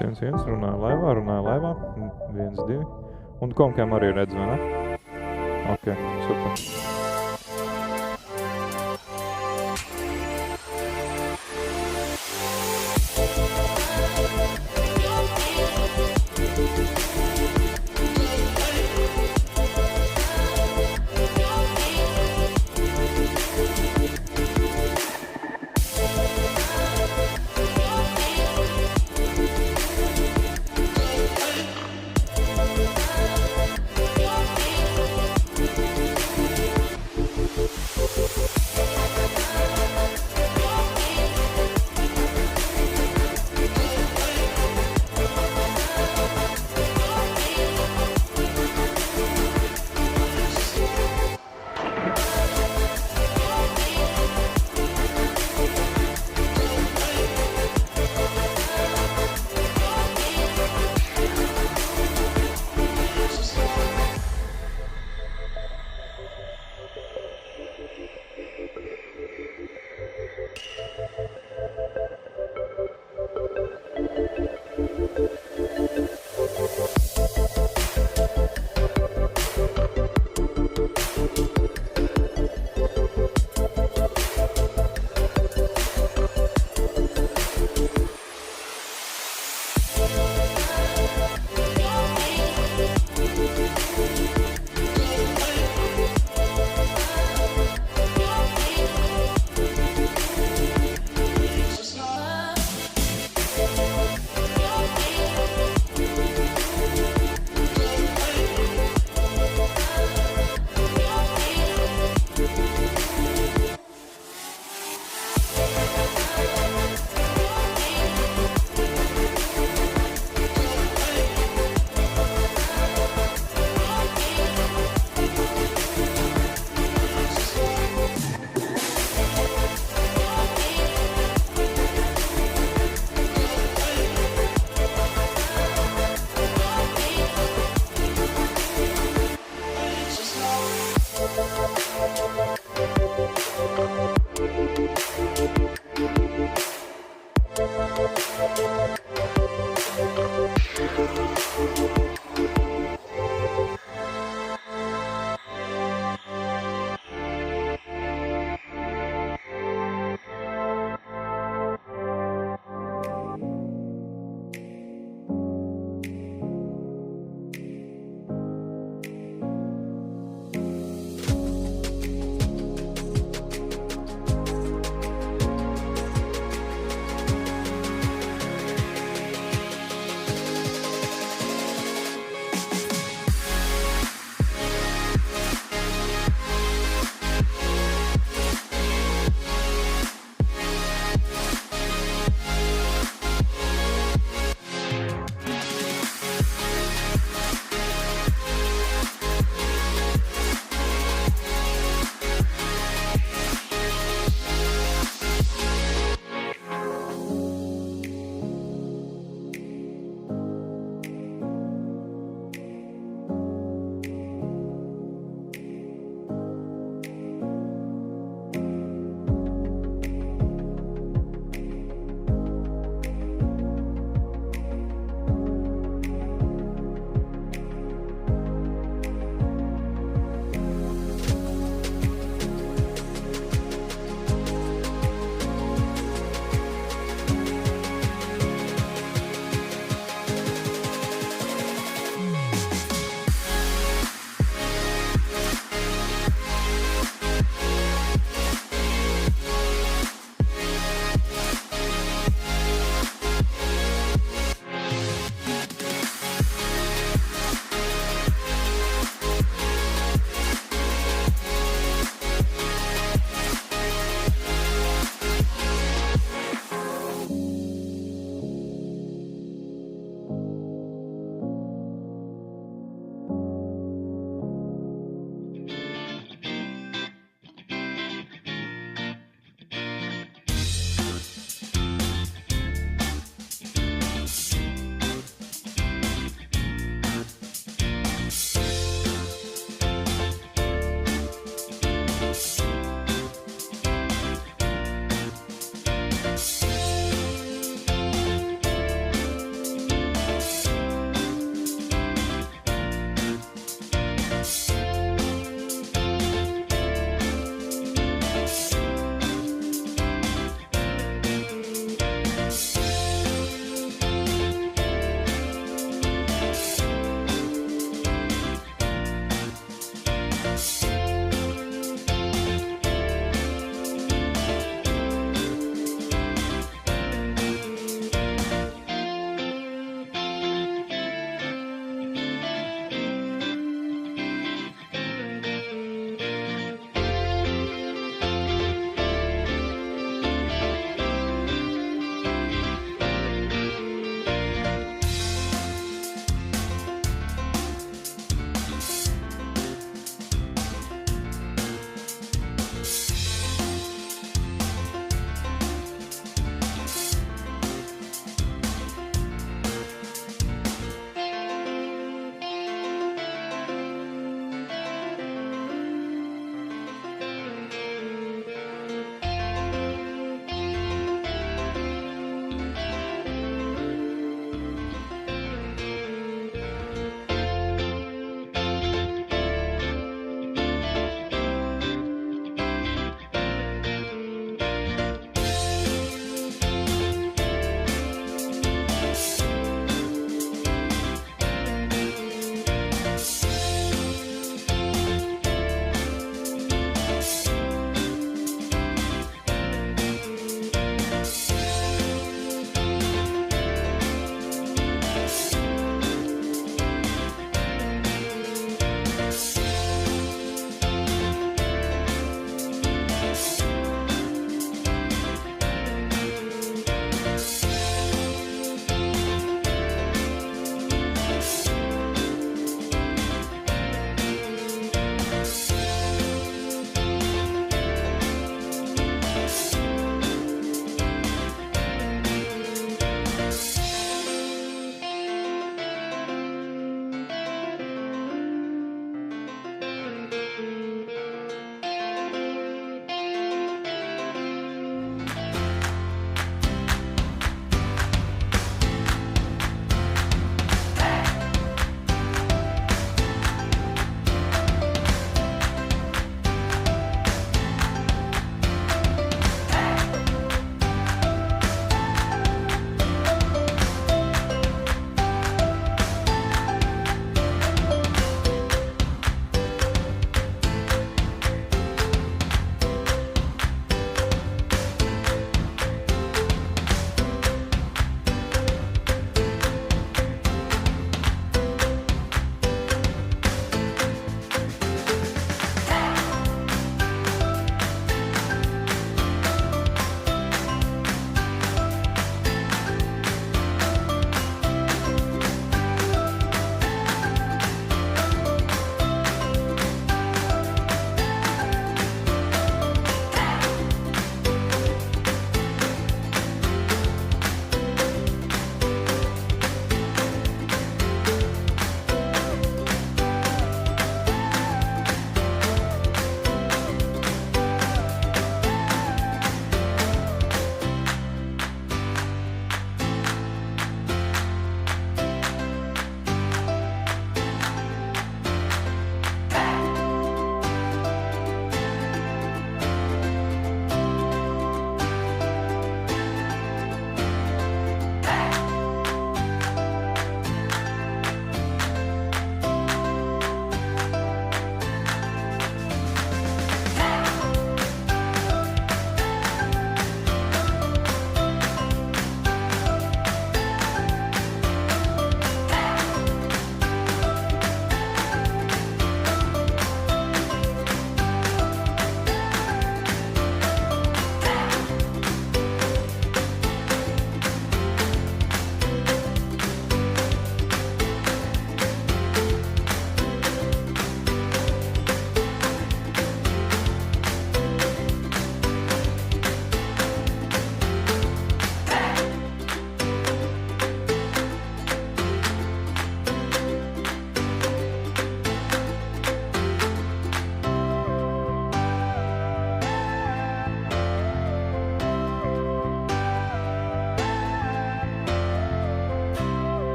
1, runāju laivā. 1, 2. Un komkiem arī redz, vai ne? Ok, super.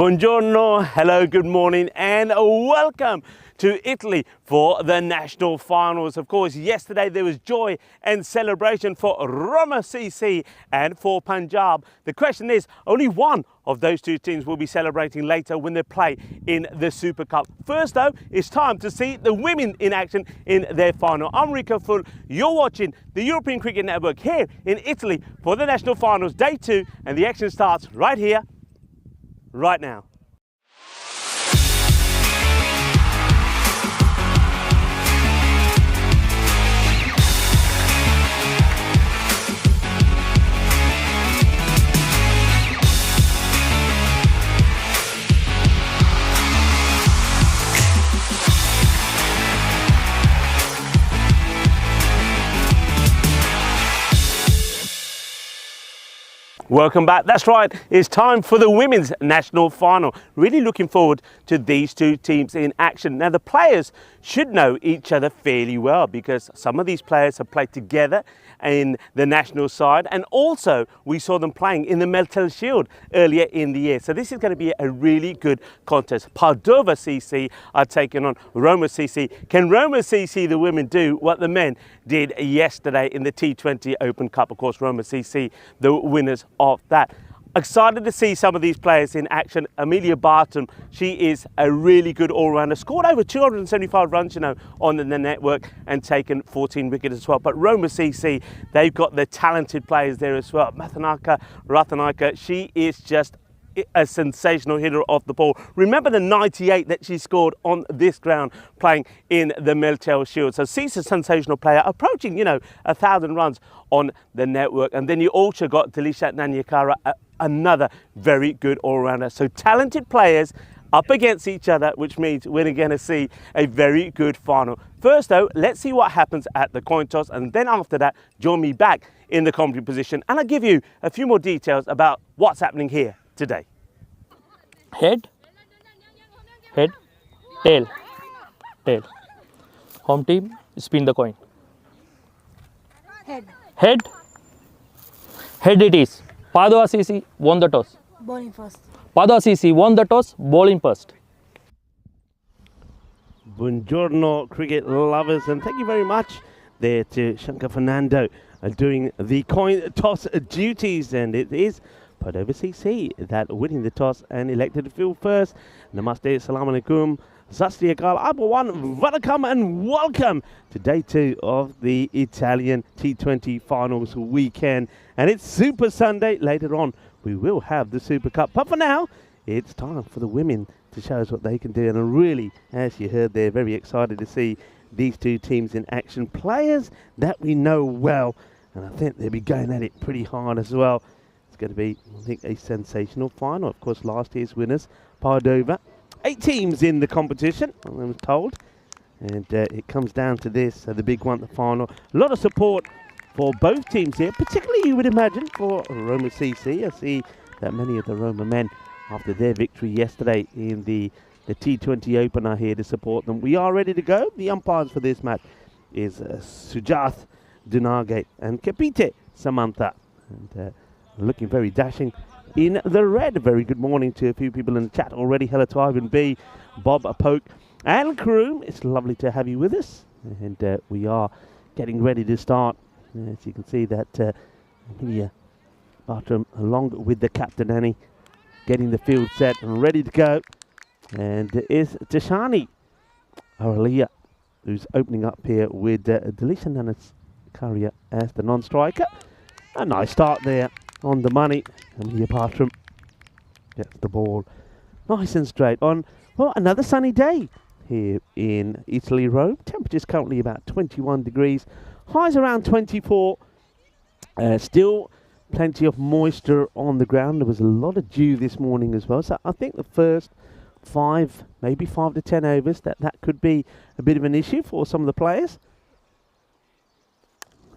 Buongiorno, hello, good morning and welcome to Italy for the national finals. Of course, yesterday there was joy and celebration for Roma CC and for Punjab. The question is, only one of those two teams will be celebrating later when they play in the Super Cup. First though, it's time to see the women in action in their final. I'm Rico Full, you're watching the European Cricket Network here in Italy for the national finals, day 2, and the action starts right here, right now. Welcome back. That's right, it's time for the women's national final. Really looking forward to these two teams in action. Now the players should know each other fairly well because some of these players have played together in the national side, and also we saw them playing in the Milestone Shield earlier in the year. So this is going to be a really good contest. Padova CC are taking on Roma CC. Can Roma CC, the women, do what the men did yesterday in the T20 Open Cup? Of course, Roma CC, the winners of that. Excited to see some of these players in action. Amelia Barton, she is a really good all-rounder. Scored over 275 runs, you know, on the network and taken 14 wickets as well. But Roma CC, they've got the talented players there as well. Mathanaka Rathanaka, she is just a sensational hitter off the ball. Remember the 98 that she scored on this ground playing in the Milestone Shield. So she's a sensational player, approaching, you know, 1,000 runs on the network. And then you also got Delisha Nanyakara, another very good all-rounder. So talented players up against each other, which means we're going to see a very good final. First though, let's see what happens at the coin toss, and then after that, join me back in the commentary position and I'll give you a few more details about what's happening here today. Head, head, tail, tail. Home team, spin the coin. Head. Head, head it is. Padova CC won the toss. Bowling first. Padova CC won the toss, bowling first. Buongiorno cricket lovers, and thank you very much there to Shankar Fernando doing the coin toss duties, and it is Padova CC that winning the toss and elected to field first. Namaste, salam alaikum, Sastri Akal, Abawan, Vanakkam, and welcome to day 2 of the Italian T20 finals weekend. And it's Super Sunday. Later on, we will have the Super Cup. But for now, it's time for the women to show us what they can do. And I'm really, as you heard there, very excited to see these two teams in action. Players that we know well, and I think they'll be going at it pretty hard as well. It's going to be, I think, a sensational final. Of course, last year's winners, Padova. 8 teams in the competition, I was told. And it comes down to this, the big one, the final. A lot of support for both teams here, particularly, you would imagine, for Roma CC. I see that many of the Roma men, after their victory yesterday in the T20 Open, are here to support them. We are ready to go. The umpires for this match is Sujath Dunage and Kapite Samantha. And looking very dashing in the red. Very good morning to a few people in the chat already. Hello to Ivan B, Bob Poke, and crew. It's lovely to have you with us. And we are getting ready to start. As you can see that Amelia Bartram, along with the captain Annie, getting the field set and ready to go. And it is Tashani Aurelia who's opening up here with Delisha Nanakaria as the non-striker. A nice start there on the money. Amelia Bartram gets the ball nice and straight on. Well, another sunny day here in Italy, Rome. Temperature's currently about 21 degrees. Highs around 24. Still plenty of moisture on the ground. There was a lot of dew this morning as well. So I think the first 5, maybe 5 to 10 overs, that could be a bit of an issue for some of the players.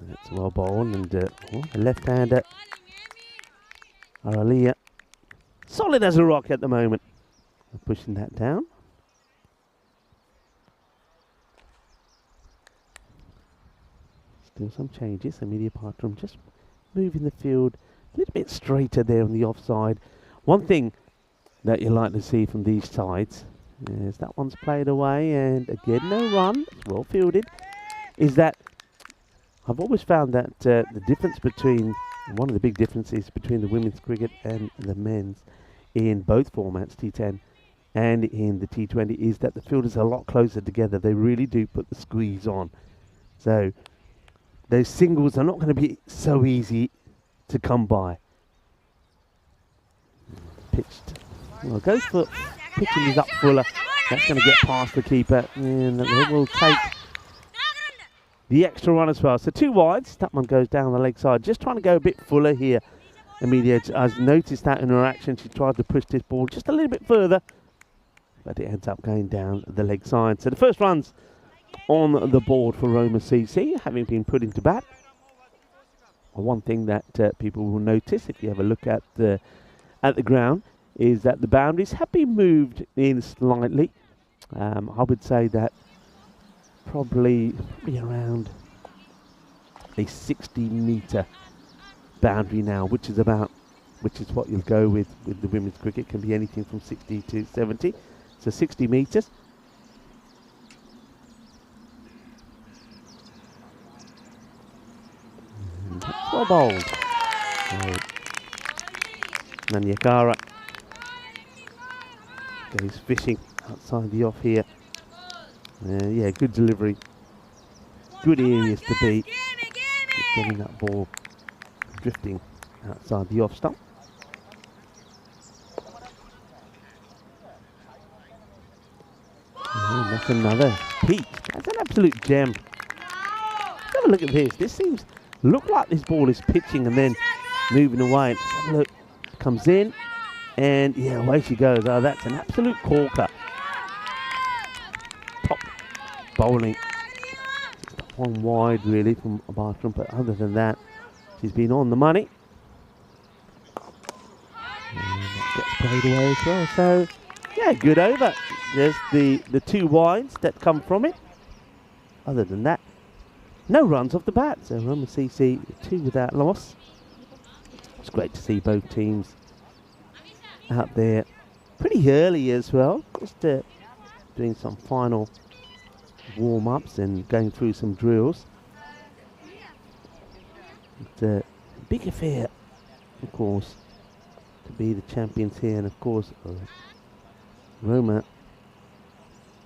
That's well bowled, and the left-hander Aurelia, solid as a rock at the moment. Pushing that down. Still some changes. Amelia Bartram just moving the field a little bit straighter there on the offside. One thing that you like to see from these sides As that one's played away, and again no run. It's well fielded. Is that I've always found that the difference between one of the big differences between the women's cricket and the men's in both formats, T10 and in the T20, is that the fielders are a lot closer together. They really do put the squeeze on. So those singles are not going to be so easy to come by. Pitched. Well, goes for pitching is up fuller. That's going to get past the keeper, and they will take the extra run as well. So 2 wides. That one goes down the leg side. Just trying to go a bit fuller here. Amelia has noticed that in her action. She tried to push this ball just a little bit further, but it ends up going down the leg side. So the first runs on the board for Roma CC, having been put into bat. One thing that people will notice if you have a look at the ground is that the boundaries have been moved in slightly. I would say that probably around a 60-metre boundary now, which is what you'll go with the women's cricket. Can be anything from 60 to 70, so 60 metres. Well bowled. Nanyakara goes fishing outside the off here. Yeah, good delivery. Good areas to be. Just getting that ball drifting outside the off stump. And that's another peak. That's an absolute gem. Let's have a look at this. This seems look like this ball is pitching and then moving away. Let's have a look. Comes in, and yeah, away she goes. Oh, that's an absolute corker. Top bowling. Just one wide really from a bathroom, but other than that, she's been on the money. And that gets played away as well. So yeah, good over. There's the 2 wides that come from it. Other than that, no runs off the bat. So Roma CC 2 without loss. It's great to see both teams out there pretty early as well, just doing some final warm-ups and going through some drills. It's a big affair, of course, to be the champions here, and of course Roma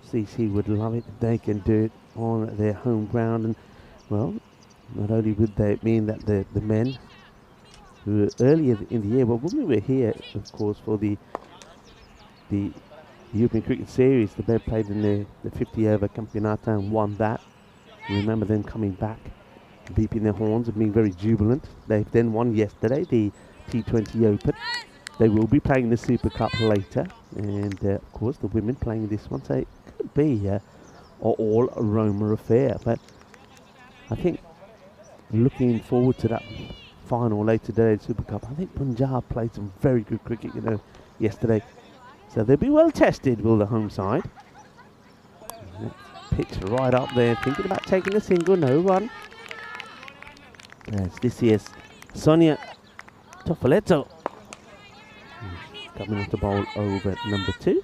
CC would love it if they can do it on their home ground. And well, not only would they mean that the men who were earlier in the year, well, when we were here, of course, for the European Cricket Series, the men played in the 50-over Campeonato and won that. I remember them coming back, beeping their horns and being very jubilant. They've then won yesterday the T20 Open. They will be playing the Super Cup later, and of course the women playing this one, so it could be an all Roma affair. But I think looking forward to that final later today in Super Cup, I think Punjab played some very good cricket, yesterday. So they'll be well tested, will the home side. Pitch right up there, thinking about taking a single, no run. As this is Sonia Toffoletto coming off the bowl over number 2.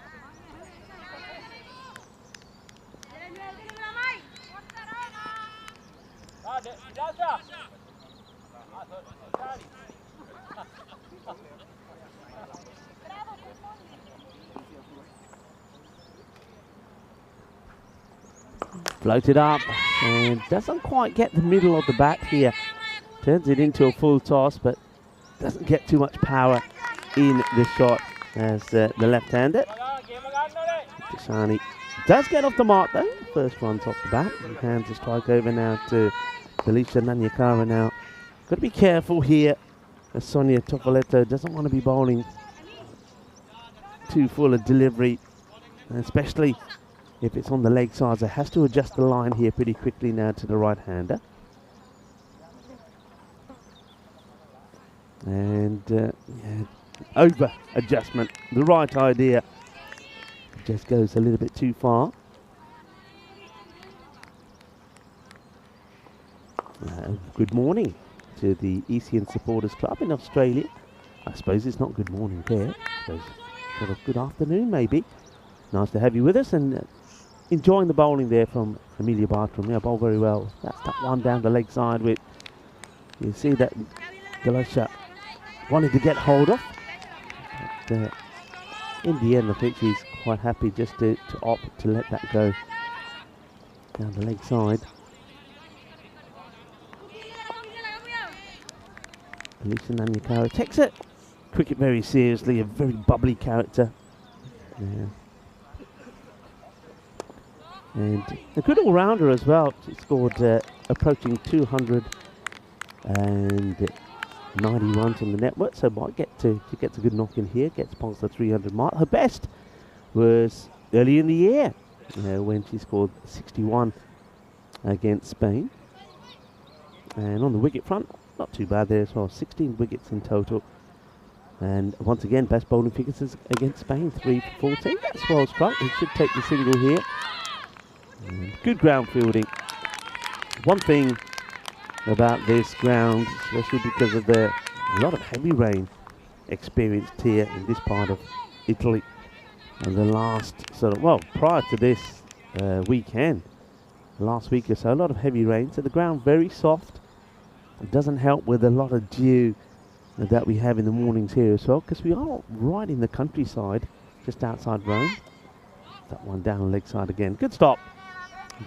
Floated up and doesn't quite get the middle of the bat here. Turns it into a full toss, but doesn't get too much power in the shot as the left-hander. Tishani does get off the mark though. First runs off the bat. And hands the strike over now to Felicia Nanyakara now. Got to be careful here as Sonia Toffoletto doesn't want to be bowling too full a delivery, especially if it's on the leg side. So has to adjust the line here pretty quickly now to the right-hander. And yeah, over adjustment, the right idea, just goes a little bit too far. Good morning to the ECN Supporters Club in Australia. I suppose it's not good morning there, so sort of good afternoon maybe. nice to have you with us, and enjoying the bowling there from Amelia Bartram. Yeah, bowled very well. That's that one down the leg side with, you see that Galusha wanted to get hold of. But, in the end, I think she's quite happy just to opt to let that go down the leg side. Alicia Nanyakara takes it cricket very seriously, a very bubbly character. Yeah. And a good all-rounder as well. She scored approaching 290 runs on the network, so might get to, she gets a good knock in here, gets past the 300 mark. Her best was early in the year when she scored 61 against Spain. And on the wicket front, not too bad there as well, 16 wickets in total. And once again, best bowling figures against Spain, 3 for 14. That's well struck. He should take the single here. And good ground fielding. One thing about this ground, especially because of a lot of heavy rain experienced here in this part of Italy. And the last prior to this weekend, last week or so, a lot of heavy rain. So the ground very soft. It doesn't help with a lot of dew that we have in the mornings here as well, because we are right in the countryside, just outside Rome. That one down leg side again. Good stop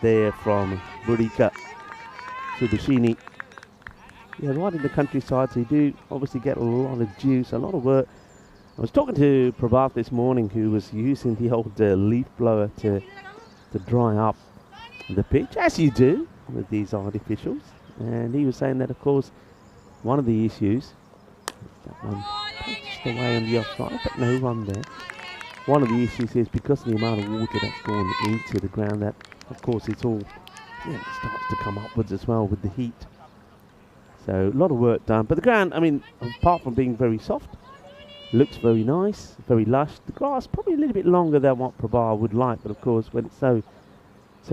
there from Burika Subashini. Yeah, right in the countryside, so you do obviously get a lot of juice, a lot of work. I was talking to Prabhat this morning, who was using the old leaf blower to dry up the pitch, as you do with these artificials. And he was saying that, of course, one of the issues, that one punched away on the offside, but no run there. One of the issues is because of the amount of water that's gone into the ground, that, of course, it's all, it starts to come upwards as well with the heat. So a lot of work done. But the ground, I mean, apart from being very soft, looks very nice, very lush. The grass probably a little bit longer than what Prabha would like, but of course, when it's so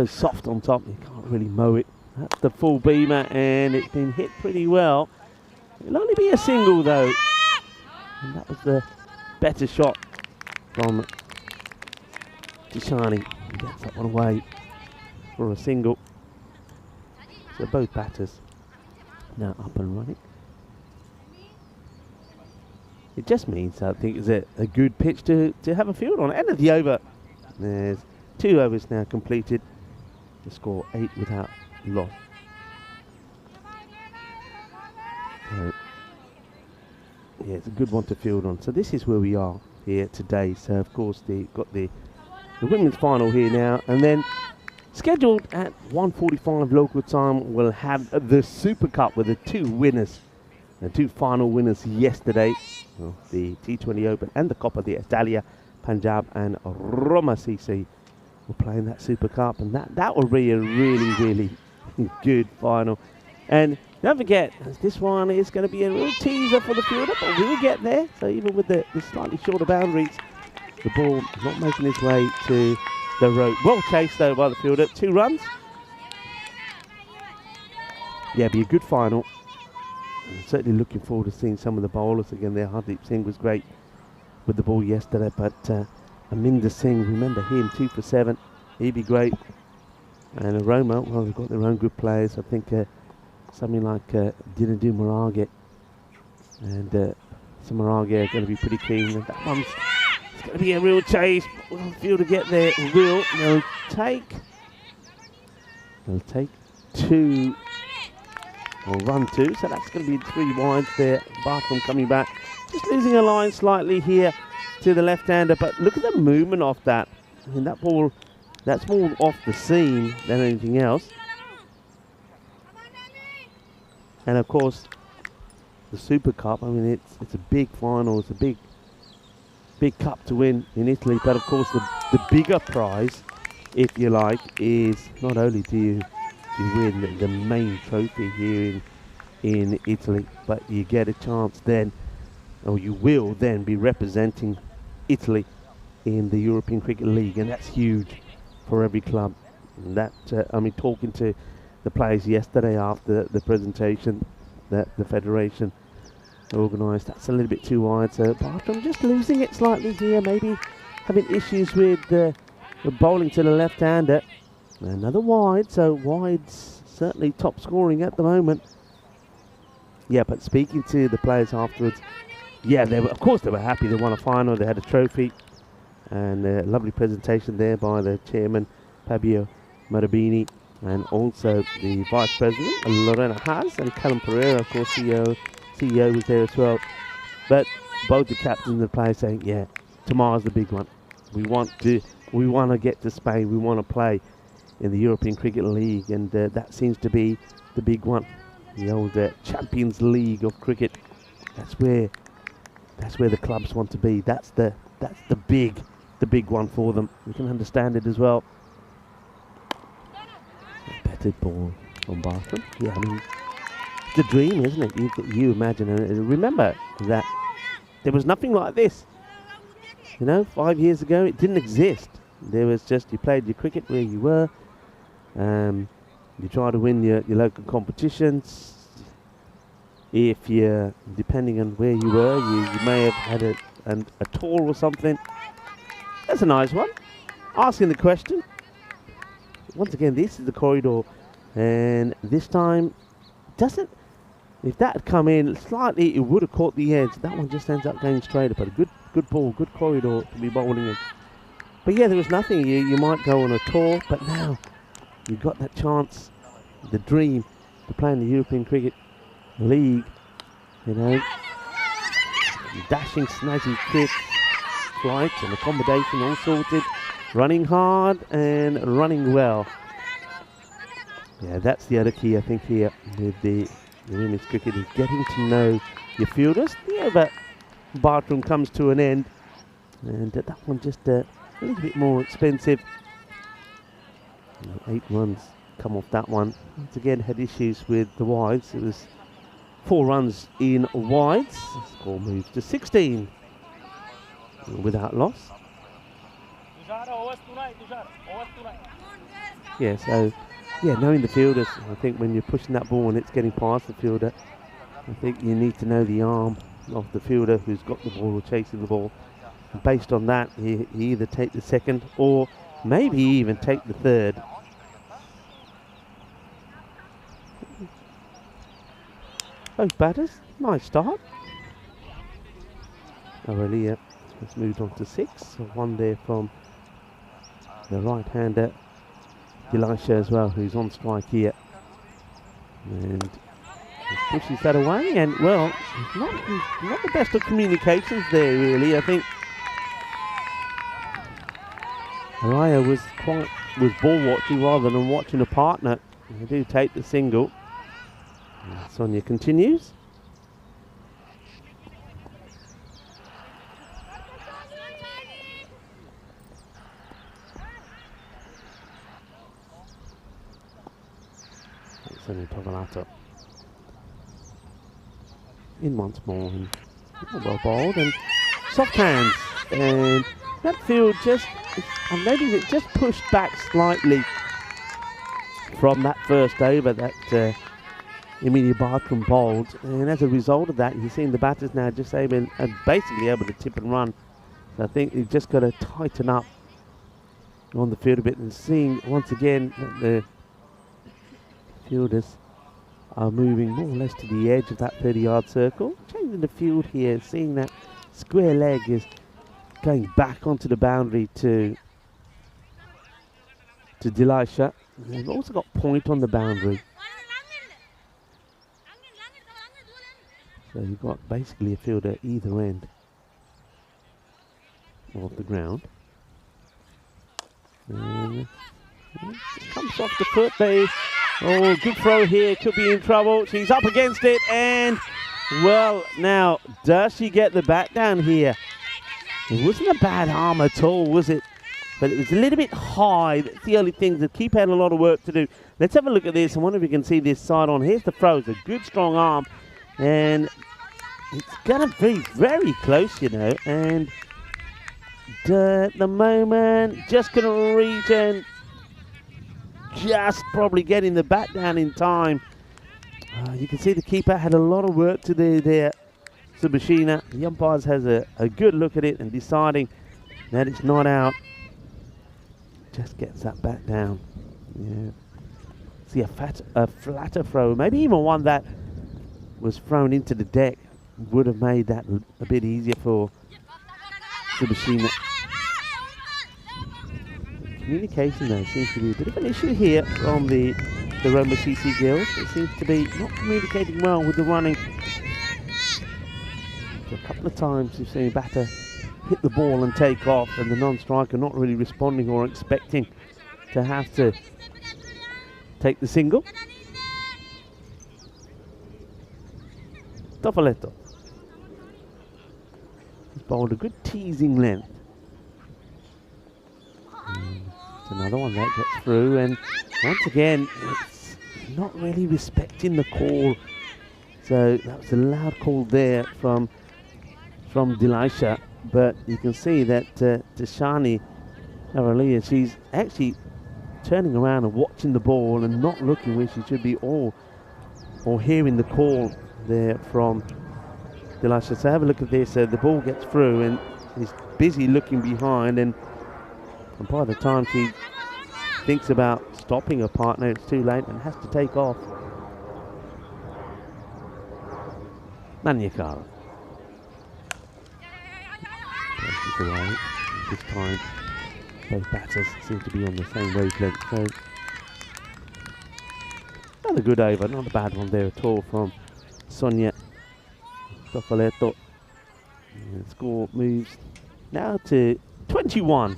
soft on top, you can't really mow it. That's the full beamer, and it's been hit pretty well. It'll only be a single though, and that was the better shot from Tishani. He gets that one away for a single. So both batters now up and running. It just means, I think, it's a good pitch to have a field on. End of the over. There's 2 overs now completed. The score 8 without loss. Yeah, it's a good one to field on. So this is where we are here today. So of course got the women's final here now, and then scheduled at 1:45 local time, we'll have the Super Cup with the 2 winners, the 2 final winners yesterday, the T20 Open and the Coppa d'Italia. Punjab and Roma CC will play in that Super Cup, and that will be a really, really good final. And don't forget, this one is going to be a real teaser for the fielder, but we'll get there. So even with the slightly shorter boundaries, the ball not making its way to the rope. Well chased though by the fielder. 2 runs. Yeah, be a good final. I'm certainly looking forward to seeing some of the bowlers again there. Hardeep Singh was great with the ball yesterday, but Aminder Singh, remember him, 2 for 7. He'd be great. And Roma, well, they've got their own good players. I think something like Dinadu Marage and Samarage are going to be pretty keen. And that one's going to be a real chase. Will the fielder get there? Will. They'll take 2, or run 2. So that's going to be 3 wides there. Bartram coming back. Just losing a line slightly here to the left-hander. But look at the movement of that. I mean, that ball, that's more off the seam than anything else. And of course, the Super Cup, I mean, it's a big final. It's a big cup to win in Italy. But of course, the bigger prize, if you like, is not only do you win the main trophy here in Italy, but you get a chance then, or you will then be representing Italy in the European Cricket League, and that's huge for every club. And that, I mean, talking to the players yesterday after the presentation that the Federation organised, that's a little bit too wide. So Bartram just losing it slightly here, maybe having issues with bowling to the left-hander. Another wide, so wide's certainly top scoring at the moment. Yeah, but speaking to the players afterwards, yeah, of course they were happy. They won a final, they had a trophy, and a lovely presentation there by the chairman, Fabio Marabini, and also the vice president, Lorena Haas, and Callum Pereira, of course, CEO was there as well. But both the captains and the players saying, yeah, tomorrow's the big one. We want to get to Spain. We want to play in the European Cricket League, and that seems to be the big one. The old Champions League of cricket. That's where the clubs want to be. That's the big one for them. We can understand it as well. Batted ball from Barton. Yeah, I mean, it's a dream, isn't it? You imagine, and remember that there was nothing like this. 5 years ago, it didn't exist. There was just, you played your cricket where you were. You try to win your local competitions. If you're, depending on where you were, you may have had a tour or something. That's a nice one. Asking the question. Once again, this is the corridor, and this time if that had come in slightly, it would have caught the edge. That one just ends up going straight up. But a good ball, good corridor to be bowling in. But yeah, there was nothing. You might go on a tour, but now you've got that chance, the dream, to play in the European Cricket League. Dashing, snazzy kits, flights and accommodation all sorted, running hard and running well. Yeah, that's the other key, I think, here with the women's cricket, is getting to know your fielders. The over bathroom comes to an end, and that one just a little bit more expensive. 8 runs come off that one. Once again, had issues with the wides. It was 4 runs in wides. The score moves to 16 without loss. Yeah, so knowing the fielders, I think when you're pushing that ball and it's getting past the fielder, I think you need to know the arm of the fielder who's got the ball or chasing the ball. And based on that, he either take the second or maybe even take the third. Both batters, nice start. Aurelia has moved on to 6. So 1 there from the right-hander, Elisha as well, who's on strike here. And just pushes that away, and well, not the best of communications there really. I think Araya was ball watching rather than watching a partner. They do take the single. And Sonia continues. Sonia Pavalato in once more, and well bowled and soft hands, and that field just, I noticed it just pushed back slightly from that first over that Emilia Bartram bowled, and as a result of that, you're seeing the batters now just basically able to tip and run. So I think you've just got to tighten up on the field a bit, and seeing once again that the fielders are moving more or less to the edge of that 30-yard circle. Changing the field here, seeing that square leg is going back onto the boundary to Delisha. They've also got point on the boundary. So you've got basically a fielder at either end of the ground. And just comes off the foot there. Oh, good throw here, could be in trouble. She's up against it, and well, now, does she get the bat down here? It wasn't a bad arm at all, was it? But it was a little bit high. That's the only thing. The keeper had a lot of work to do. Let's have a look at this. I wonder if we can see this side on. Here's the throw. It's a good, strong arm. And it's going to be very close, And at the moment, just going to reach and just probably getting the bat down in time. You can see the keeper had a lot of work to do there. Subashina, the umpires has a good look at it and deciding that it's not out. just gets that back down. Yeah. See a flatter throw, maybe even one that was thrown into the deck would have made that a bit easier for Subashima. Communication though seems to be a bit of an issue here from the Roma CC girls. They seem to be not communicating well with the running. A couple of times you've seen batter hit the ball and take off, and the non-striker not really responding or expecting to have to take the single. Toffaleto. He's bowled a good teasing length. It's another one that gets through, and once again, it's not really respecting the call. So that was a loud call there from Dilisha, but you can see that Tashani Aralia, she's actually turning around and watching the ball and not looking where she should be, or hearing the call there from Dilisha. So have a look at this. The ball gets through and she's busy looking behind, and by the time she thinks about stopping her partner, it's too late and has to take off. Nanyakara. Away. This time both batters seem to be on the same wavelength, so another good over, not a bad one there at all from Sonia Toffaleto. The score moves now to 21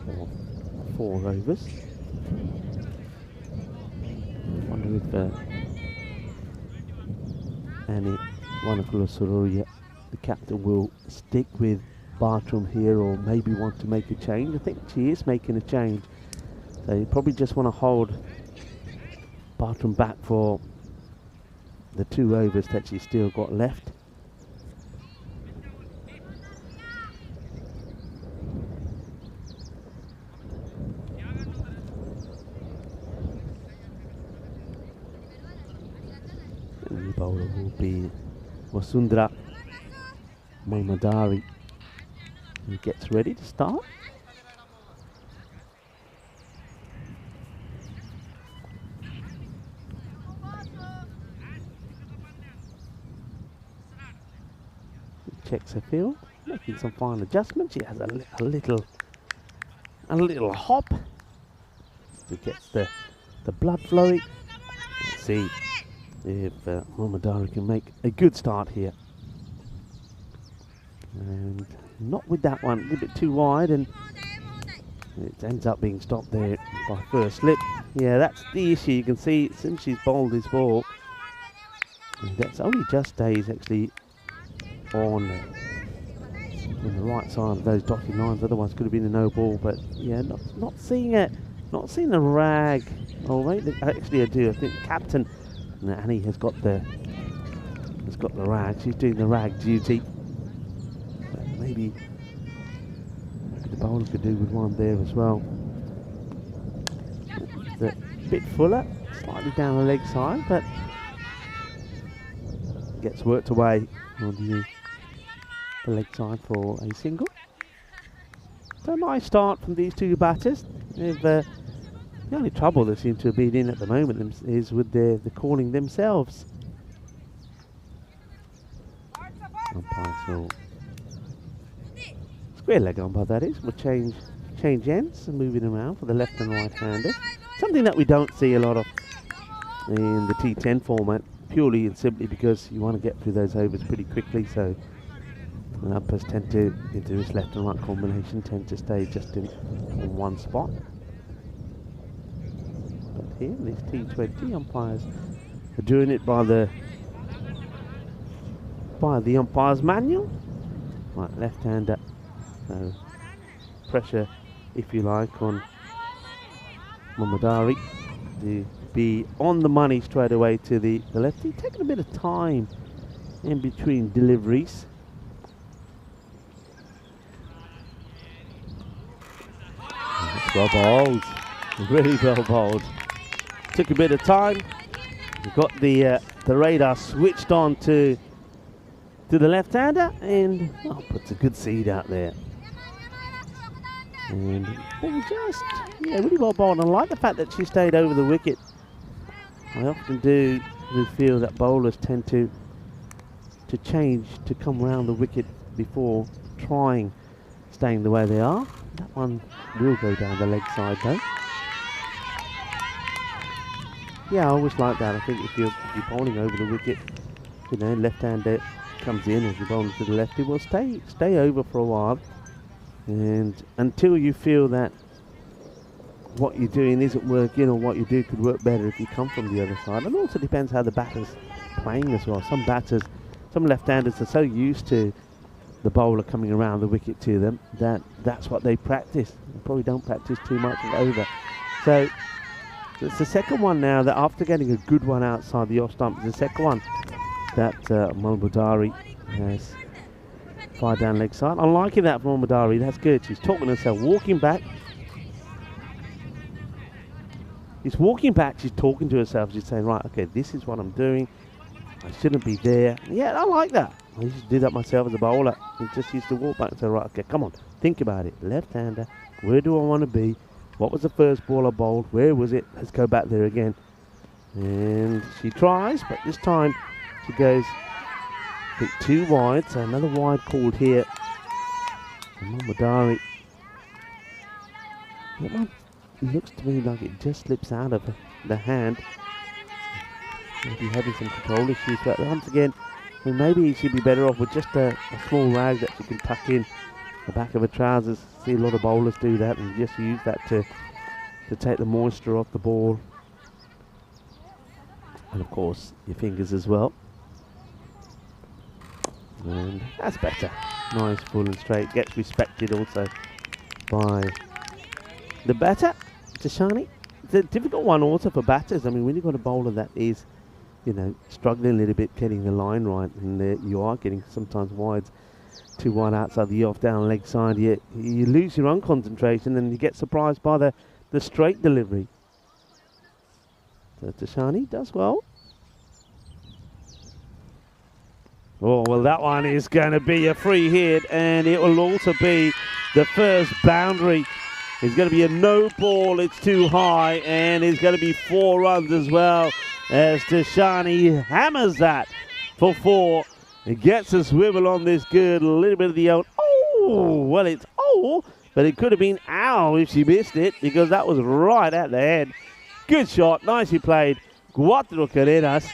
for 4 overs. I wonder if Annie Wanakula Soroya, the captain, will stick with Bartram here, or maybe want to make a change. I think she is making a change. So you probably just want to hold Bartram back for the 2 overs that she's still got left. And the bowler will be Wasundhara Mohammedari, who gets ready to start. Checks her field, making some fine adjustments. She has a little hop to get the blood flowing. Let's see if Mohammedari can make a good start here. And not with that one, a little bit too wide, and it ends up being stopped there by first slip. Yeah, that's the issue. You can see since she's bowled this ball, that's only just stays actually on the right side of those dotted lines. Otherwise could have been a no ball, but yeah, not seeing it, not seeing a rag. Oh wait, actually I do. I think captain Annie has got the rag. She's doing the rag duty. Maybe the bowler could do with one there as well. It's a bit fuller, slightly down the leg side, but gets worked away on the leg side for a single. So a nice start from these 2 batters. The only trouble they seem to have been in at the moment is with the calling themselves. Umpires will square leg umpire, that is, will change ends and move it around for the left and right hander. Something that we don't see a lot of in the T10 format, purely and simply because you want to get through those overs pretty quickly. So the umpires tend to, into this left and right combination, tend to stay just in one spot. But here, this T20, umpires are doing it by the umpire's manual. Right, left-hander. So pressure, if you like, on Mohammedari to be on the money straight away to the lefty. Taking a bit of time in between deliveries. That's well bowled, really well bowled. Took a bit of time. We got the radar switched on to the left-hander, and puts a good seed out there. And ball just, yeah, really well bowled. I like the fact that she stayed over the wicket. I often do feel that bowlers tend to change, to come round the wicket before trying staying the way they are. That one will go down the leg side though. Yeah, I always like that. I think if you're bowling over the wicket, you know, left hander comes in, if you're bowling to the left, it will stay over for a while, and until you feel that what you're doing isn't working, or what you do could work better if you come from the other side. And also depends how the batter's playing as well. Some batters, some left-handers are so used to the bowler coming around the wicket to them that that's what they practice. They probably don't practice too much over. So it's the second one now that after getting a good one outside the off stump, the second one that Mulbadari has fired down leg side. I'm liking that from Mulbadari. That's good. She's talking to herself, walking back. She's walking back. She's talking to herself. She's saying, right, okay, this is what I'm doing. I shouldn't be there. Yeah, I like that. I used to do that myself as a bowler. I just used to walk back and say, right, okay, come on, think about it. Left-hander, where do I want to be? What was the first ball I bowled? Where was it? Let's go back there again. And she tries, but this time she goes a bit too wide. So another wide called here. And Mulbadari. That one looks to me like it just slips out of the hand. Maybe having some control issues, but once again, well, maybe she'd be better off with just a small rag that she can tuck in the back of her trousers. See a lot of bowlers do that and just use that to take the moisture off the ball. And of course, your fingers as well. And that's better. Nice, full and straight. Gets respected also by the batter, Tashani. It's a difficult one also for batters. I mean, when you've got a bowler that is, you know, struggling a little bit getting the line right, and you are getting sometimes wides, too wide outside the off down leg side, you lose your own concentration and you get surprised by the straight delivery. So Tashani does well. Oh, well, that one is going to be a free hit, and it will also be the first boundary. It's going to be a no ball, it's too high, and it's going to be 4 runs as well, as Tashani hammers that for 4. It gets a swivel on this good, a little bit of the out. Oh, well, it's but it could have been ow if she missed it, because that was right at the head. Good shot, nicely played. 4 carreras,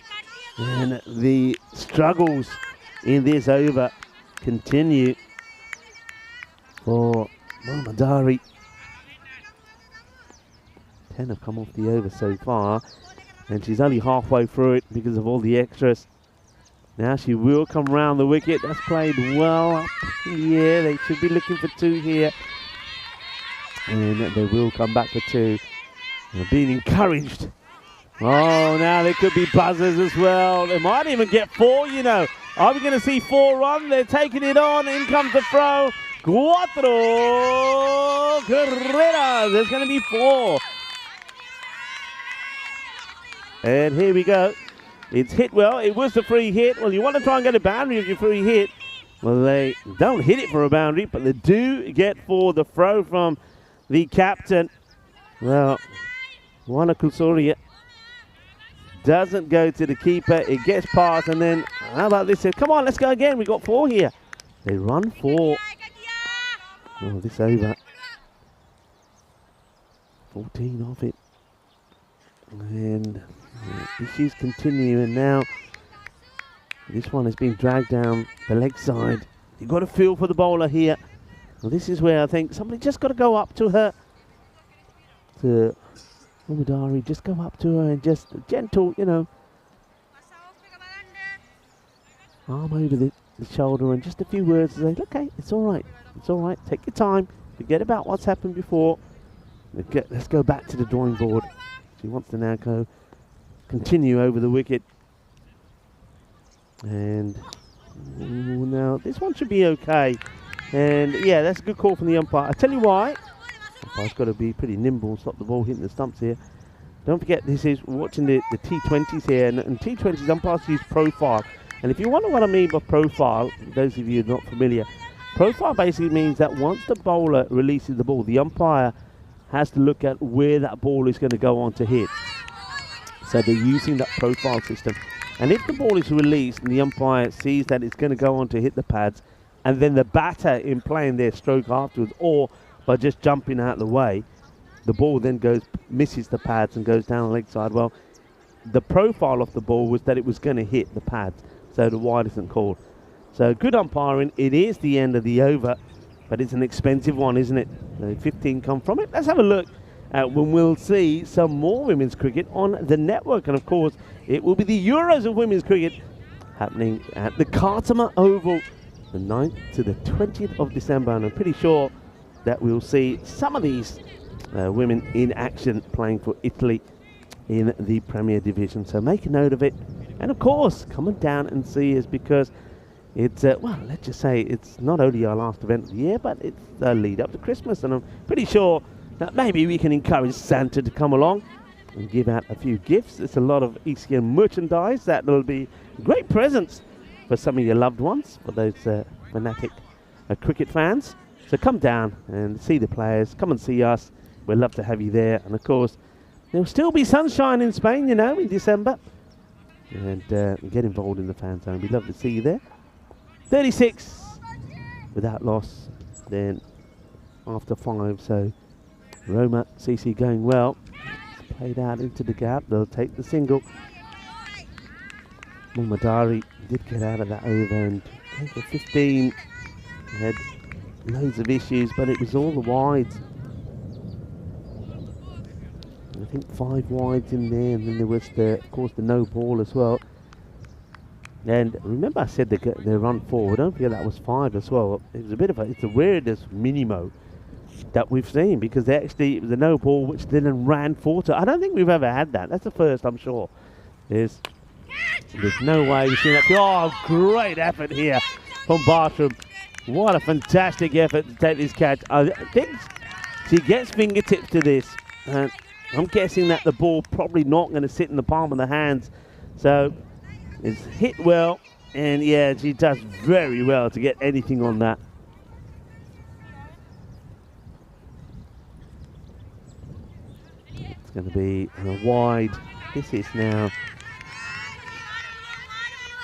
and the struggles in this over continue for Mulbadari. 10 have come off the over so far, and she's only halfway through it because of all the extras. Now she will come round the wicket. That's played well up. Yeah, they should be looking for 2 here, and they will come back for 2. They're being encouraged. Oh, now there could be buzzers as well. They might even get 4, you know. Are we going to see 4 run? They're taking it on. In comes the throw. 4 carreras. There's going to be 4. And here we go. It's hit well. It was the free hit. Well, you want to try and get a boundary if you free hit. Well, they don't hit it for a boundary, but they do get for the throw from the captain. Well, Wana Kusoria doesn't go to the keeper. It gets past, and then how about this? Come on, let's go again. We got 4 here. They run 4. Oh, this over. 14 of it. And issues continue, and now this one has been dragged down the leg side. You've got to feel for the bowler here. Well, this is where I think somebody just got to go up to her. To Mulbadari, just go up to her and just gentle, you know, arm over the shoulder and just a few words to say, okay, it's all right. It's all right. Take your time. Forget about what's happened before. Let's go back to the drawing board. She wants to now continue over the wicket. And now this one should be okay. And yeah, that's a good call from the umpire. I tell you why. Umpire's got to be pretty nimble and stop the ball hitting the stumps here. Don't forget, this is watching the T20s here, and T20s umpires use profile. And if you wonder what I mean by profile, those of you who are not familiar, Profile basically means that once the bowler releases the ball, the umpire has to look at where that ball is going to go on to hit. So they're using that profile system. And if the ball is released and the umpire sees that it's going to go on to hit the pads, and then the batter in playing their stroke afterwards, or by just jumping out of the way, the ball then misses the pads and goes down the leg side. Well, the profile of the ball was that it was going to hit the pads, so the wide isn't called. So good umpiring. It is the end of the over, but it's an expensive one, isn't it? 15 come from it. Let's have a look at when we'll see some more women's cricket on the network. And of course, it will be the Euros of women's cricket happening at the Cartama Oval, the 9th to the 20th of December. And I'm pretty sure that we'll see some of these women in action playing for Italy in the Premier Division. So make a note of it. And of course, come on down and see us, because it's, well, let's just say it's not only our last event of the year, but it's the lead up to Christmas. And I'm pretty sure that maybe we can encourage Santa to come along and give out a few gifts. There's a lot of ECN merchandise that will be great presents for some of your loved ones, for those fanatic cricket fans. So come down and see the players. Come and see us. We'd love to have you there. And of course, there'll still be sunshine in Spain, you know, in December. And get involved in the fan zone. We'd love to see you there. 36 without loss then after 5. So Roma CC going well. It's played out into the gap. They'll take the single. Mulmadari did get out of that over and came for 15. Had loads of issues, but it was all the wides. I think 5 wides in there, and then there was of course the no ball as well. And remember I said the run forward, don't forget that was 5 as well. It was a bit of it's the weirdest minimo that we've seen, because it was a no ball which then ran forward. I don't think we've ever had that. That's the first, I'm sure. There's no way we've seen that. Oh, great effort here from Bartram. What a fantastic effort to take this catch. I think she gets fingertips to this. I'm guessing that the ball probably not going to sit in the palm of the hands. So it's hit well, and yeah, she does very well to get anything on that. It's going to be a wide. This is now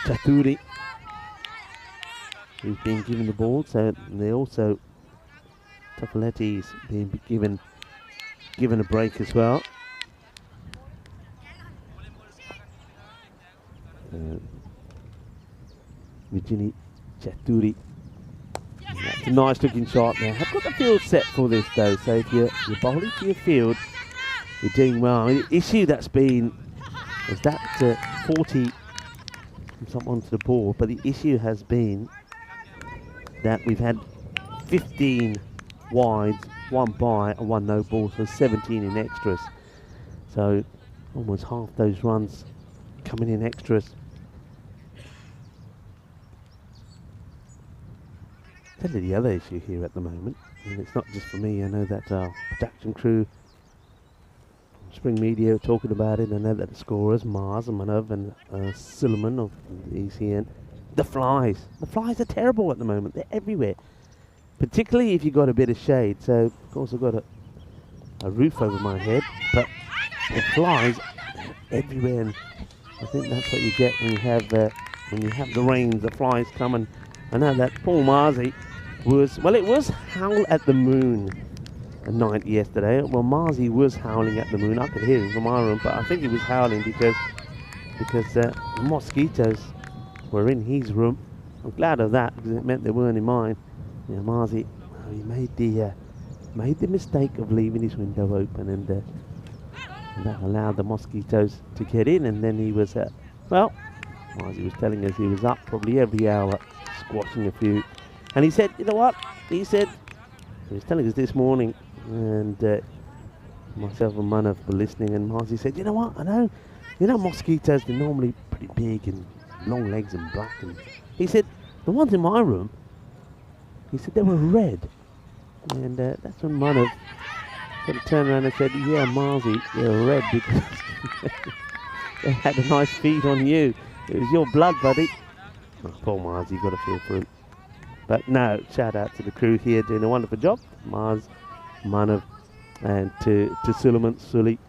Chaturi, who's being given the ball. So they also Topoletti's being given a break as well. Virginie Chaturi. That's a nice looking shot there. I've got the field set for this though, so if you're bowling to your field, you're doing well. The issue that's been is that 40 comes up onto the ball, but the issue has been that we've had 15 wides, 1 by and 1 no ball, so 17 in extras. So almost half those runs coming in extras. Tell you the other issue here at the moment, and it's not just for me. I know that our production crew, Spring Media, are talking about it. I know that the scorers, Mars and Manav and Suleiman of the ECN, the flies are terrible at the moment. They're everywhere, particularly if you've got a bit of shade. So of course I've got a roof over my head, but the flies are everywhere, and I think that's what you get when you have the rains. The flies come, and I know that Paul Marzi it was Howl at the Moon at night yesterday. Well, Marzi was howling at the moon. I could hear him from my room, but I think he was howling because the mosquitoes were in his room. I'm glad of that, because it meant they weren't in mine. Yeah, Marzi, he made the mistake of leaving his window open, and that allowed the mosquitoes to get in. And then he was, Marzi was telling us he was up probably every hour squashing a few. And he said, you know what? He was telling us this morning, and myself and Manav were listening, and Marzi said, you know what? I know, mosquitoes, they're normally pretty big and long legs and black. And he said, the ones in my room, he said they were red. And that's when Manav sort of turned around and said, yeah, Marzi, they're red because they had a nice feed on you. It was your blood, buddy. Oh, poor Marzi, you got to feel for him. But no, shout out to the crew here doing a wonderful job. Mars, Manav, and to Suleiman, Sully.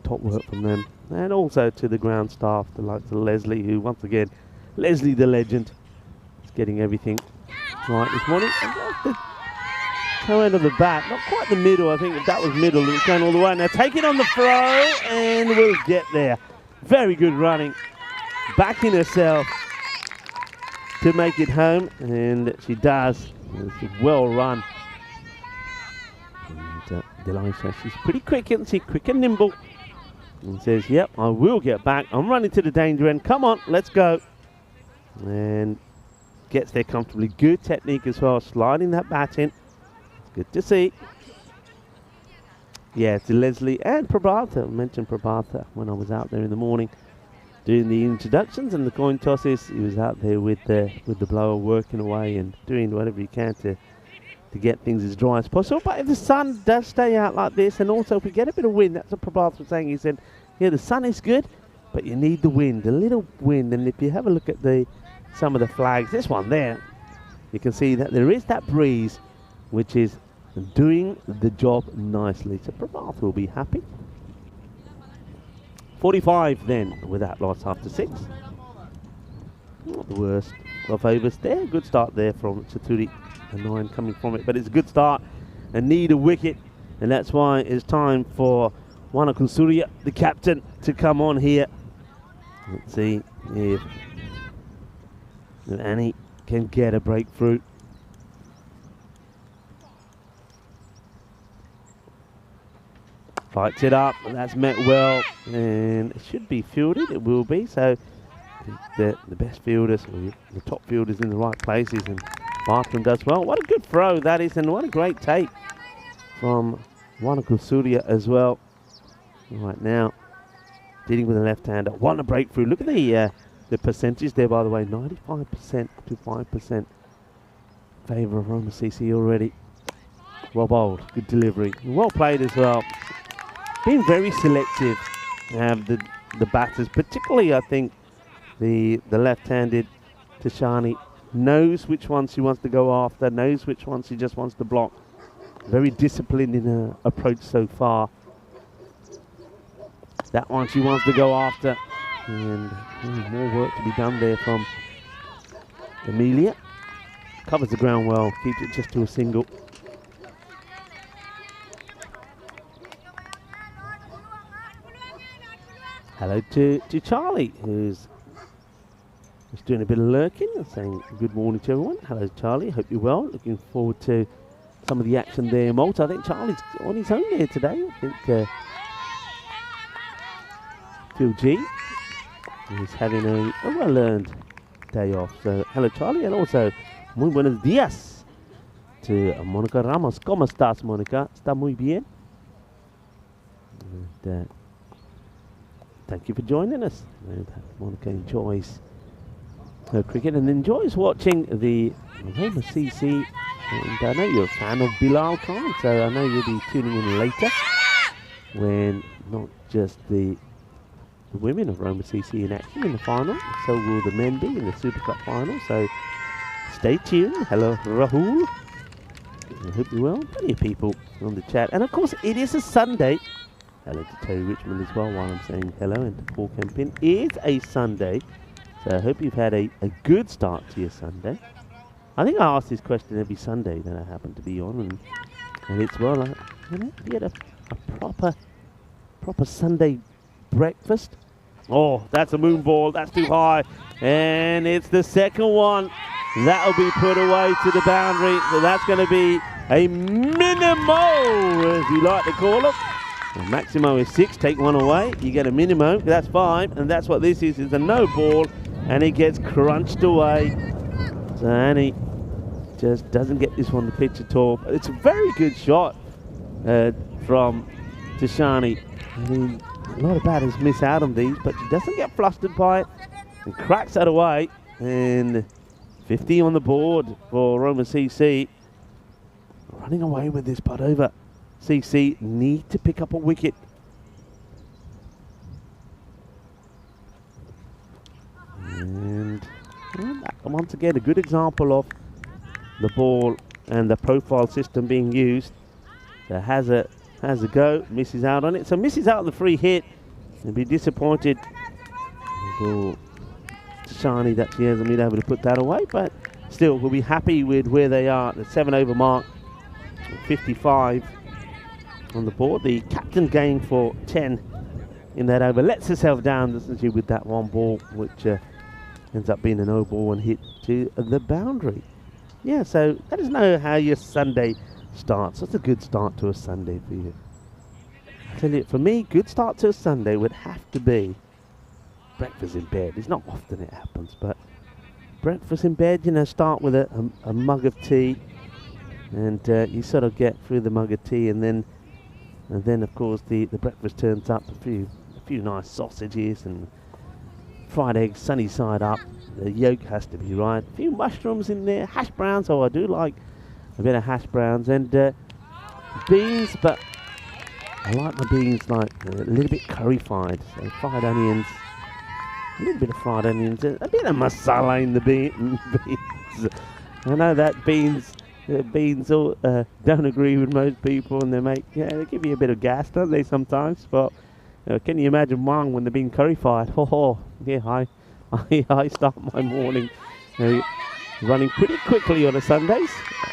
Top work from them. And also to the ground staff, the likes of Leslie, who once again, Leslie the legend, is getting everything right this morning. And the toe end of the bat, not quite the middle, I think if that was middle, it was going all the way. Now take it on the throw, and we'll get there. Very good running. Backing herself to make it home, and she does. It's well run. And Delisha, she's pretty quick, isn't she? Quick and nimble. And says, yep, I will get back. I'm running to the danger end. Come on, let's go. And gets there comfortably. Good technique as well, sliding that bat in. It's good to see. Yeah, to Leslie and Prabhatha. I mentioned Prabhatha when I was out there in the morning doing the introductions and the coin tosses. He was out there with the blower, working away and doing whatever he can to get things as dry as possible. But if the sun does stay out like this, and also if we get a bit of wind, that's what Prabhatha was saying. He said, yeah, the sun is good, but you need the wind, a little wind. And if you have a look at some of the flags, this one there, you can see that there is that breeze, which is doing the job nicely. So Prabhatha will be happy. 45 then with that loss after 6. Not the worst of overs there. Good start there from Chaturi. A 9 coming from it, but it's a good start and need a wicket, and that's why it's time for Wanakul Surya, the captain, to come on here. Let's see if Annie can get a breakthrough. Fights it up, and that's met well, and it should be fielded. It will be. So the best fielders, or the top fielders, in the right places, and Bartram does well. What a good throw that is, and what a great take from Wanakul Surya as well. Right now, dealing with a left-hander. Want a breakthrough. Look at the percentage there, by the way. 95% to 5% favour of Roma CC already. Well bowled. Good delivery. Well played as well. Being very selective, the batters, particularly I think the left-handed Tashani, knows which ones she wants to go after, knows which ones she just wants to block. Very disciplined in her approach so far. That one she wants to go after, and more work to be done there from Amelia. Covers the ground well, keeps it just to a single. Hello to Charlie, who's doing a bit of lurking and saying good morning to everyone. Hello Charlie, hope you're well. Looking forward to some of the action there in Malta. I think Charlie's on his own here today. I think Phil G is having a well-earned day off. So hello Charlie, and also muy buenos días to Monica Ramos. ¿Cómo estás, Monica? ¿Está muy bien? And, thank you for joining us. And Monica enjoys her cricket and enjoys watching the Roma CC. And I know you're a fan of Bilal Khan, so I know you'll be tuning in later when not just the women of Roma CC in action in the final, so will the men be in the Super Cup final. So stay tuned. Hello Rahul. I hope you're well. Plenty of people on the chat. And of course it is a Sunday. Hello to Terry Richmond as well while I'm saying hello, and to Paul Kempin. It is a Sunday, so I hope you've had a good start to your Sunday. I think I ask this question every Sunday that I happen to be on, and it's, well, you had a proper Sunday breakfast. Oh, that's a moon ball, that's too high, and it's the second one. That'll be put away to the boundary, so that's going to be a minimo, as you like to call it. Well, maximo is 6, take one away, you get a minimo, that's 5, and that's what this is a no ball, and it gets crunched away. So Annie just doesn't get this one to pitch at all. It's a very good shot from Tashani. I mean, a lot of batters miss out on these, but she doesn't get flustered by it and cracks that away. And 50 on the board for Roma CC. Running away with this Padova. CC need to pick up a wicket. And well, once again, a good example of the ball and the profile system being used. So has a go, misses out on it. So misses out on the free hit. He'll be disappointed. Shiny that she hasn't been able to put that away, but still we'll be happy with where they are at the 7-over mark. 55 on the board. The captain going for 10 in that over. Lets herself down, doesn't she, with that one ball, which ends up being a no ball and hit to the boundary. Yeah, so let us know how your Sunday starts. What's a good start to a Sunday for you? I tell you, for me, good start to a Sunday would have to be breakfast in bed. It's not often it happens, but breakfast in bed, you know, start with a mug of tea, and you sort of get through the mug of tea, and then of course the breakfast turns up a few nice sausages and fried eggs sunny side up. The yolk has to be right. A few mushrooms in there, hash browns. Oh, I do like a bit of hash browns, and beans, but I like my beans like a little bit curry-fied. So fried onions, a little bit of fried onions, a bit of masala in the beans. I know that beans all, don't agree with most people, and they give you a bit of gas, don't they, sometimes? But can you imagine one when they're being curry-fied? Oh, yeah, I start my morning running pretty quickly on a Sundays.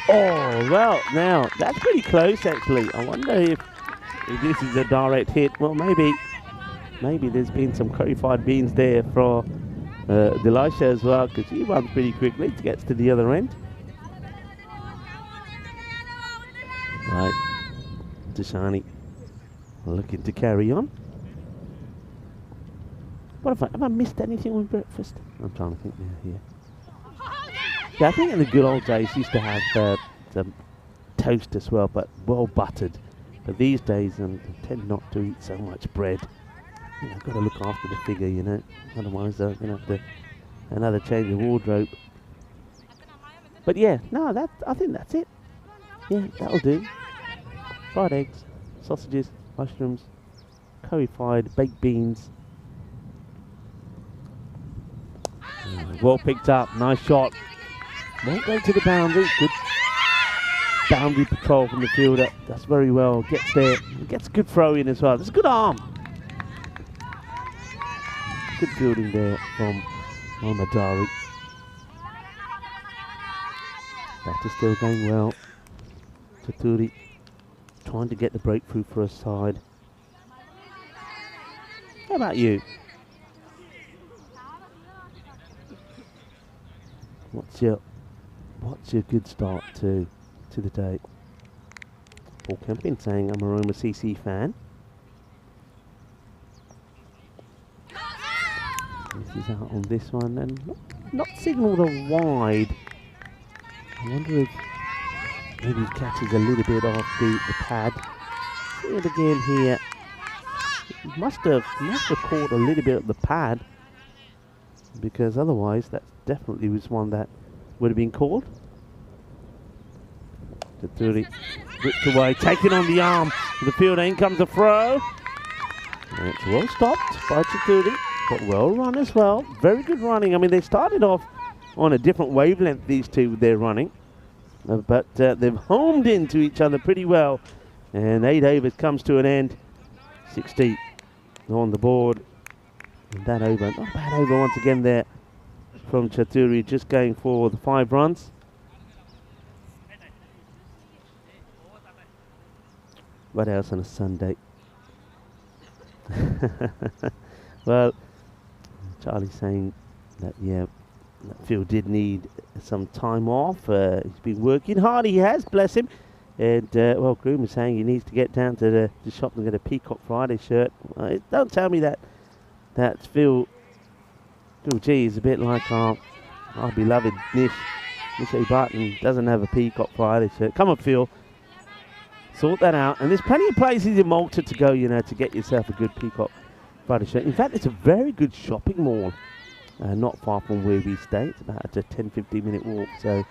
Oh, well, now, that's pretty close, actually. I wonder if this is a direct hit. Well, maybe there's been some curry-fied beans there for Delisha as well, because she runs pretty quickly, gets to the other end. Right, Dashani looking to carry on. What have I missed anything with breakfast? I'm trying to think now here. Yeah, I think in the good old days used to have some toast as well, but well buttered. But these days I tend not to eat so much bread. You know, I've got to look after the figure, you know. Otherwise I'm going to have to another change of wardrobe. But yeah, no, I think that's it. Yeah, that'll do. Fried eggs, sausages, mushrooms, curry-fied, baked beans. Well picked up, nice shot. Won't go to the boundary. Good boundary patrol from the fielder. That's very well. Gets there. Gets a good throw in as well. That's a good arm. Good fielding there from Mohammedari. That is still going well. Chaturi trying to get the breakthrough for a side. How about you? What's your good start to the day? Paul Kempin saying I'm a Roma CC fan. This is out on this one and not signalled a wide. I wonder if maybe he catches a little bit off the pad. See it again here. Must have caught a little bit of the pad, because otherwise that definitely was one that would have been called. Chaturi whipped away, taken on the arm of the fielder. In comes a throw. And it's well stopped by Chaturi, but well run as well. Very good running. I mean, they started off on a different wavelength, these two, with their running. But they've homed into each other pretty well. And 8 overs comes to an end. 60 on the board. And that over, not a bad over once again there from Chaturi, just going for the 5 runs. What else on a Sunday? Well, Charlie's saying that, yeah, that Phil did need some time off. He's been working hard, he has, bless him. And, well, Groom is saying he needs to get down to the shop and get a Peacock Friday shirt. Don't tell me that Phil G is a bit like our beloved Nish A. Barton doesn't have a Peacock Friday shirt. Come on, Phil. Sort that out. And there's plenty of places in Malta to go, you know, to get yourself a good Peacock Friday shirt. In fact, it's a very good shopping mall. Not far from where we stay. It's about a 10-15 minute walk. So,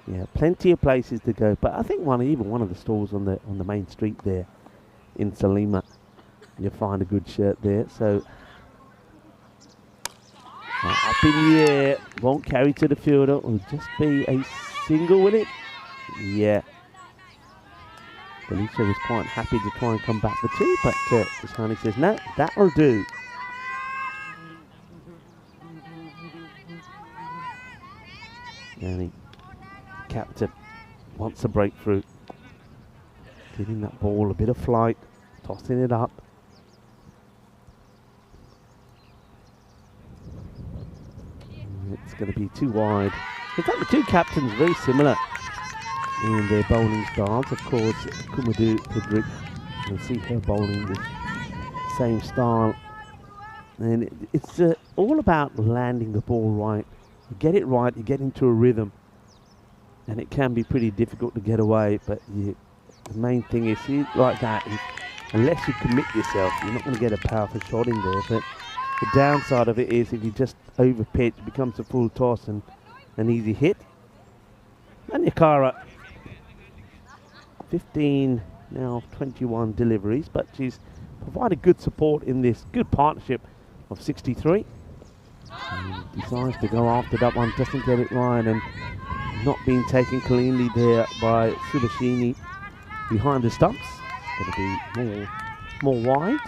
yeah, plenty of places to go. But I think even one of the stores on the main street there in Salima, you'll find a good shirt there. So, Up in the air, won't carry to the fielder, will just be a single with it. Yeah. Felicia was quite happy to try and come back for two, but Shani says, no, that'll do. And the captain wants a breakthrough. Giving that ball a bit of flight, tossing it up. It's going to be too wide. In fact, the two captains are very similar in their bowling styles. Of course, Kumadu Pidrick, you'll see her bowling the same style. And it's all about landing the ball right. You get it right, you get into a rhythm. And it can be pretty difficult to get away, but the main thing is, like that, is unless you commit yourself, you're not going to get a powerful shot in there. But the downside of it is if you just over pitch, it becomes a full toss and an easy hit. And Yakara, 15, now 21 deliveries, but she's provided good support in this good partnership of 63. And decides to go after that one, doesn't get it right, and not being taken cleanly there by Subashini behind the stumps. It's going to be more wides.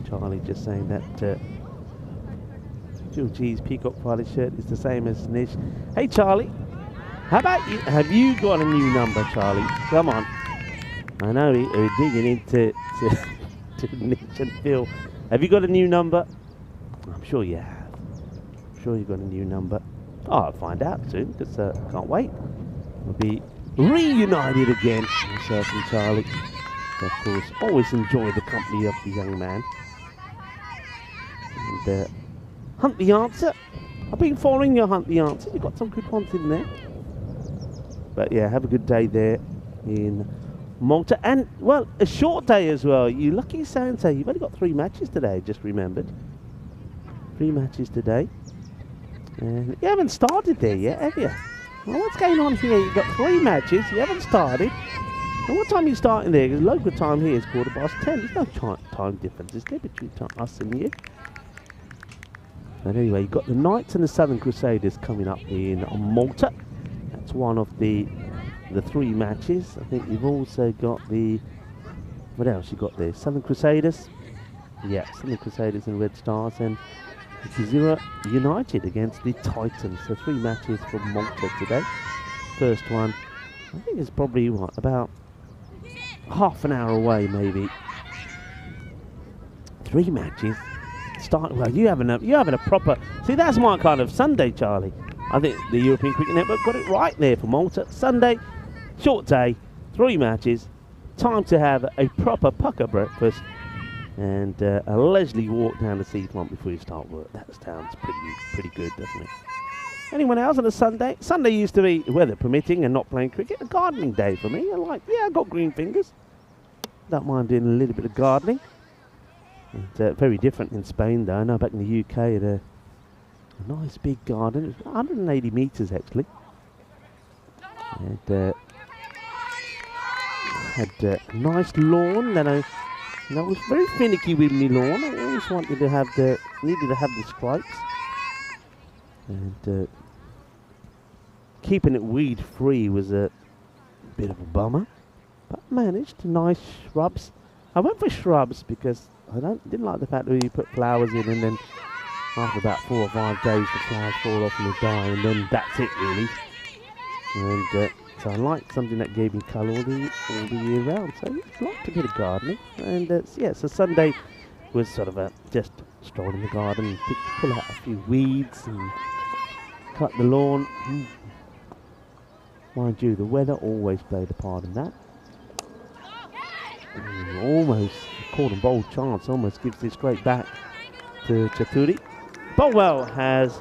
Charlie just saying that Jill G's peacock pilot shirt is the same as Nish. Hey Charlie, how about you? Have you got a new number, Charlie? Come on. I know we're digging into to Nish and Phil. Have you got a new number? I'm sure you have. I'm sure you've got a new number. Oh, I'll find out soon, because can't wait. We'll be reunited again, myself and Charlie. Of course, always enjoy the company of the young man. And Hunt the Answer. I've been following your Hunt the Answer. You've got some good ones in there. But yeah, have a good day there in Malta. And, well, a short day as well. You lucky Santa. You've only got 3 matches today, just remembered. 3 matches today. And you haven't started there yet, have you? Well, what's going on here? You've got 3 matches. You haven't started. And what time are you starting there? Because local time here is 10:15. There's no time difference, is there, between us and you? But anyway, you've got the Knights and the Southern Crusaders coming up in Malta. That's one of the 3 matches. I think you've also got the... What else you got there? Southern Crusaders. Yeah, Southern Crusaders and Red Stars. And Kizura United against the Titans. So 3 matches from Malta today. First one, I think it's probably, what, about half an hour away, maybe. 3 matches. Well, you having a proper... See, that's my kind of Sunday, Charlie. I think the European Cricket Network got it right there for Malta. Sunday, short day, 3 matches. Time to have a proper pucker breakfast and a leisurely walk down the seafront before you start work. That sounds pretty good, doesn't it? Anyone else on a Sunday? Sunday used to be, weather permitting and not playing cricket, a gardening day for me. I got green fingers. Don't mind doing a little bit of gardening. And, very different in Spain, though. I know back in the UK, it had a nice big garden. It was 180 metres, actually. And had a nice lawn. Then I was very finicky with my lawn. I always wanted to have needed to have the stripes. And keeping it weed-free was a bit of a bummer. But managed. Nice shrubs. I went for shrubs because I didn't like the fact that you put flowers in and then after about 4 or 5 days the flowers fall off and they die and then that's it really. And so I liked something that gave me colour all the year round. So I liked a bit of gardening. And yeah, so Sunday was sort of just stroll in the garden and pull out a few weeds and cut the lawn. Mind you, the weather always played a part in that. Almost caught and bowled chance, almost gives this straight back to Chaturi. Bowell has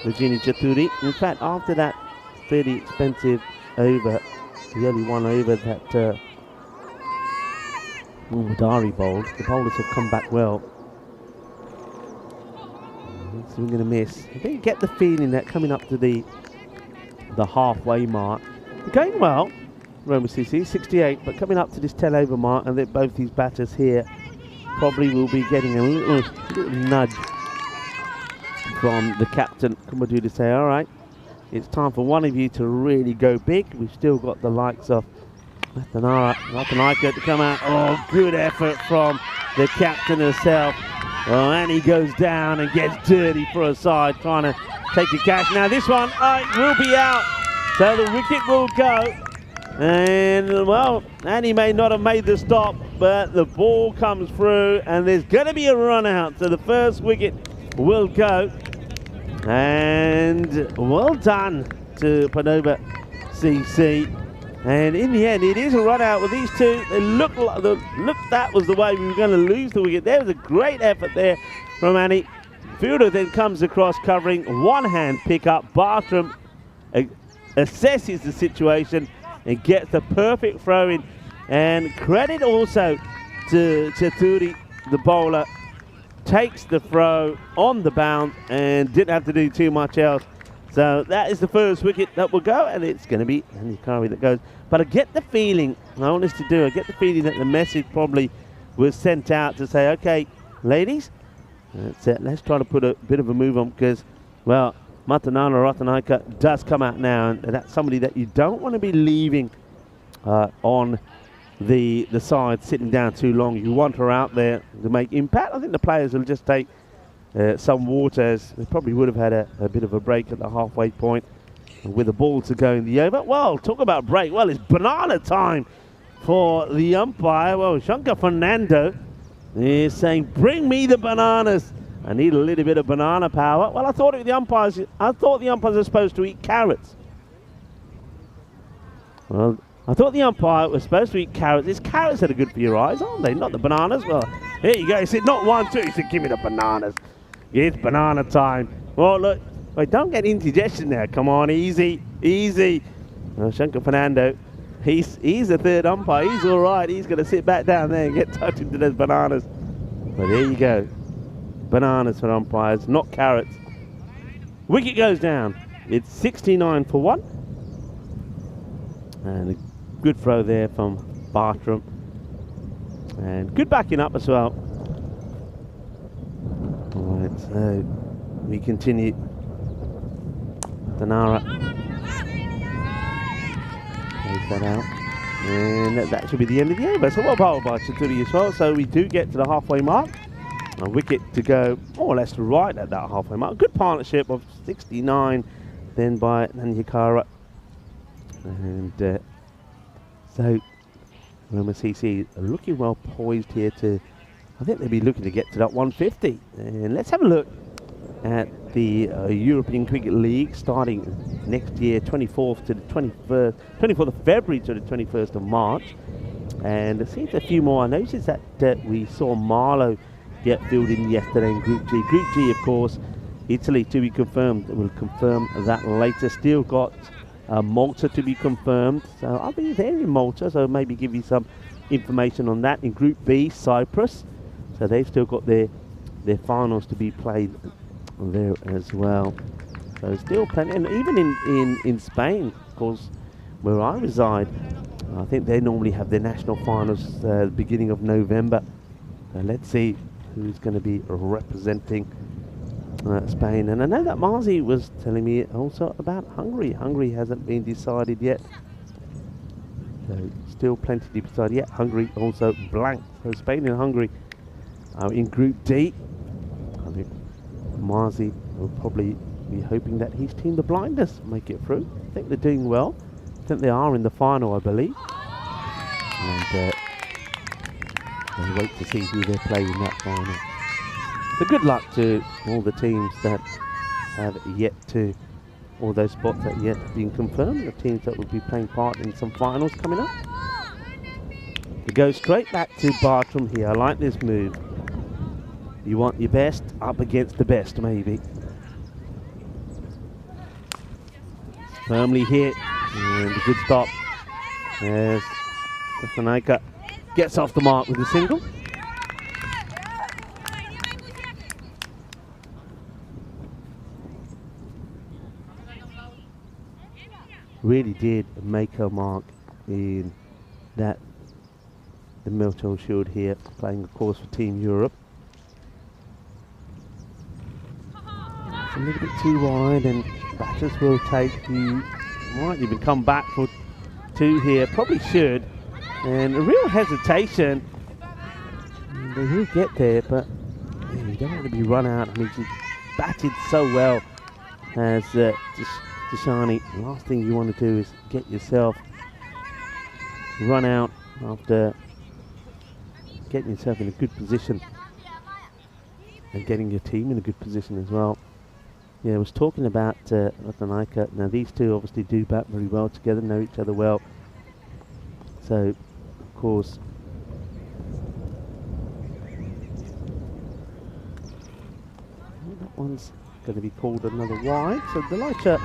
Virginia Chaturi. In fact, after that fairly expensive over, the only one over that Dari bowled, the bowlers have come back well. swing and a miss. I think you get the feeling that coming up to the halfway mark, going well, Roma CC, 68, but coming up to this 10 over mark, and that both these batters here probably will be getting a little nudge from the captain, Kumadu, to say, all right, it's time for one of you to really go big. We've still got the likes of Ratanaika to come out. Oh, good effort from the captain herself. Oh, and he goes down and gets dirty for a side, trying to take a catch. Now this one will be out, so the wicket will go. And, well, Annie may not have made the stop, but the ball comes through, and there's going to be a run out. So the first wicket will go. And well done to Padova CC. And in the end, it is a run out with these two. They look that was the way we were going to lose the wicket. There was a great effort there from Annie. Fielder then comes across covering, one-hand pick-up. Bartram assesses the situation and gets the perfect throw-in. And credit also to Chaturi, the bowler. Takes the throw on the bounce and didn't have to do too much else. So that is the first wicket that will go, and it's going to be Nikari that goes. But I get the feeling, I get the feeling that the message probably was sent out to say, okay, ladies, that's it. Let's try to put a bit of a move on, because, well, Matanana Ratanaika does come out now, and that's somebody that you don't want to be leaving on the side, sitting down too long. You want her out there to make impact. I think the players will just take some water, as they probably would have had a bit of a break at the halfway point with the ball to go in the over. Well, talk about break. Well, it's banana time for the umpire. Well, Shankar Fernando is saying, bring me the bananas. I need a little bit of banana power. Well, I thought the umpires were supposed to eat carrots. Well, I thought the umpire was supposed to eat carrots. It's carrots that are good for your eyes, aren't they? Not the bananas. Well, here you go. He said, not 1, 2. He said, give me the bananas. It's banana time. Well, look. Wait, don't get indigestion now. Come on, easy, easy. Well, Shankar Fernando, he's the third umpire. He's all right. He's going to sit back down there and get tucked into those bananas. But there you go. Bananas for umpires, not carrots. Wicket goes down. It's 69 for 1. And a good throw there from Bartram. And good backing up as well. All right, so we continue. Danara plays that out. And that should be the end of the over. So well bowled by Chaturi as well. So we do get to the halfway mark. A wicket to go more or less right at that halfway mark. Good partnership of 69 then by Nanyakara. And so Roma CC are looking well poised here to, I think they'll be looking to get to that 150. And let's have a look at the European Cricket League starting next year, 24th to the 21st, 24th of February to the 21st of March. And there seems a few more. I noticed that we saw Marlow get filled in yesterday in Group G. Group G, of course, Italy to be confirmed. We'll confirm that later. Still got Malta to be confirmed. So I'll be there in Malta, so maybe give you some information on that. In Group B, Cyprus. So they've still got their finals to be played there as well. So still plenty. And even in Spain, of course, where I reside, I think they normally have their national finals beginning of November. So let's see who's going to be representing Spain. And I know that Marzi was telling me also about Hungary. Hungary hasn't been decided yet. So still plenty to be decided yet. Hungary also blank. So Spain and Hungary are in Group D. I think Marzi will probably be hoping that his team, the Blinders, make it through. I think they're doing well. I think they are in the final, I believe. And we'll wait to see who they play in that final. So good luck to all the teams that have yet to, all those spots that yet have been confirmed, the teams that will be playing part in some finals coming up. To go straight back to Bartram here. I like this move. You want your best up against the best, maybe. Firmly hit, and a good stop. As Ratanaika gets off the mark with a single. really did make her mark in the Milestone Shield here, playing of course for Team Europe. It's a little bit too wide, and batters will take the, might even come back for 2 here, probably should, and a real hesitation. And they will get there, but yeah, you don't want to be run out. I mean, she batted so well as Tishani. The last thing you want to do is get yourself run out after getting yourself in a good position and getting your team in a good position as well. Yeah, I was talking about Ratanaika. Now these two obviously do bat very well together, know each other well. So, of course, that one's going to be called another wide. So Delisha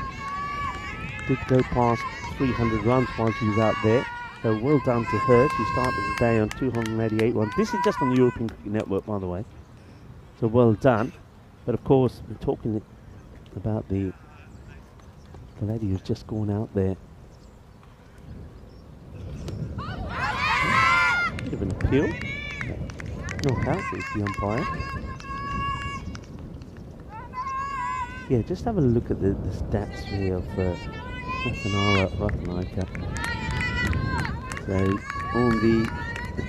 did go past 300 runs while she was out there. So well done to her. She started the day on 288 runs. This is just on the European Cricket Network, by the way. So well done. But of course, we're talking about the lady who's just gone out there. Bit of an appeal. Knock out is the umpire. Yeah, just have a look at the stats here of Ratanaika. So on the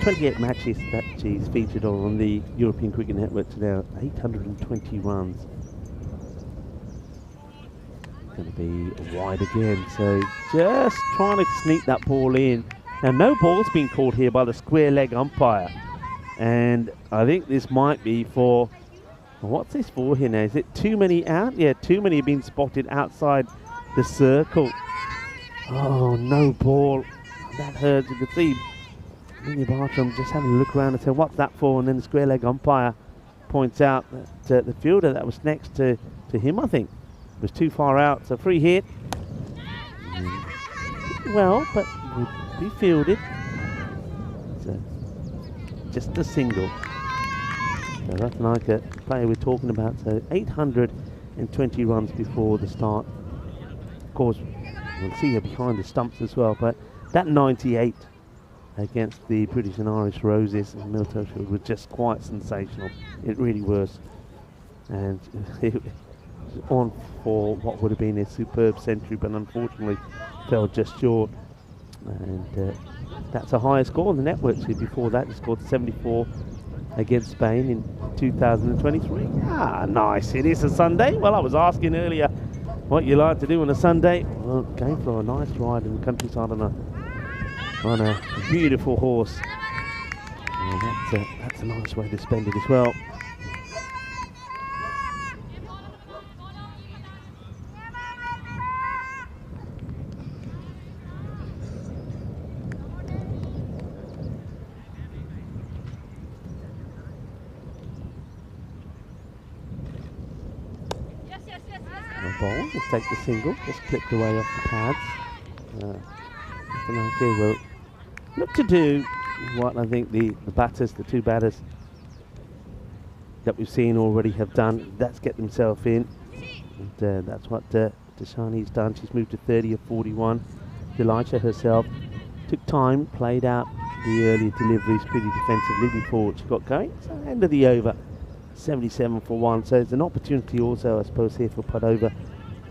28 matches that she's featured on the European Cricket Network today, 820 runs. Going to be wide again, so just trying to sneak that ball in. Now no ball's been called here by the square leg umpire, and I think this might be for, what's this for here now? Is it too many out? Yeah, too many have been spotted outside the circle. Oh, no ball. That hurts. You can see Minnie Bartram just having a look around and saying, what's that for? And then the square leg umpire points out that the fielder that was next to him, I think, was too far out. So free hit. Well, but would be fielded. So just a single. So that's like a player we're talking about. So 820 runs before the start. Of course, we'll see her behind the stumps as well, but that 98 against the British and Irish Roses in Milestone Shield was just quite sensational. It really was. And it was on for what would have been a superb century, but unfortunately fell just short. And that's a higher score on the network. So before that, he scored 74 against Spain in 2023. Ah, nice. It is a Sunday. Well, I was asking earlier what you like to do on a Sunday. Well, going for a nice ride in the countryside on a beautiful horse. And that's a nice way to spend it as well. Ball, let's take the single, just clipped away off the pads. Will look to do what I think the two batters that we've seen already have done. That's get themselves in, and that's what Tishani's done. She's moved to 30 of 41. Delisha herself took time, played out the early deliveries pretty defensively before she got going. So end of the over, 77 for 1. So it's an opportunity also, I suppose, here for Padova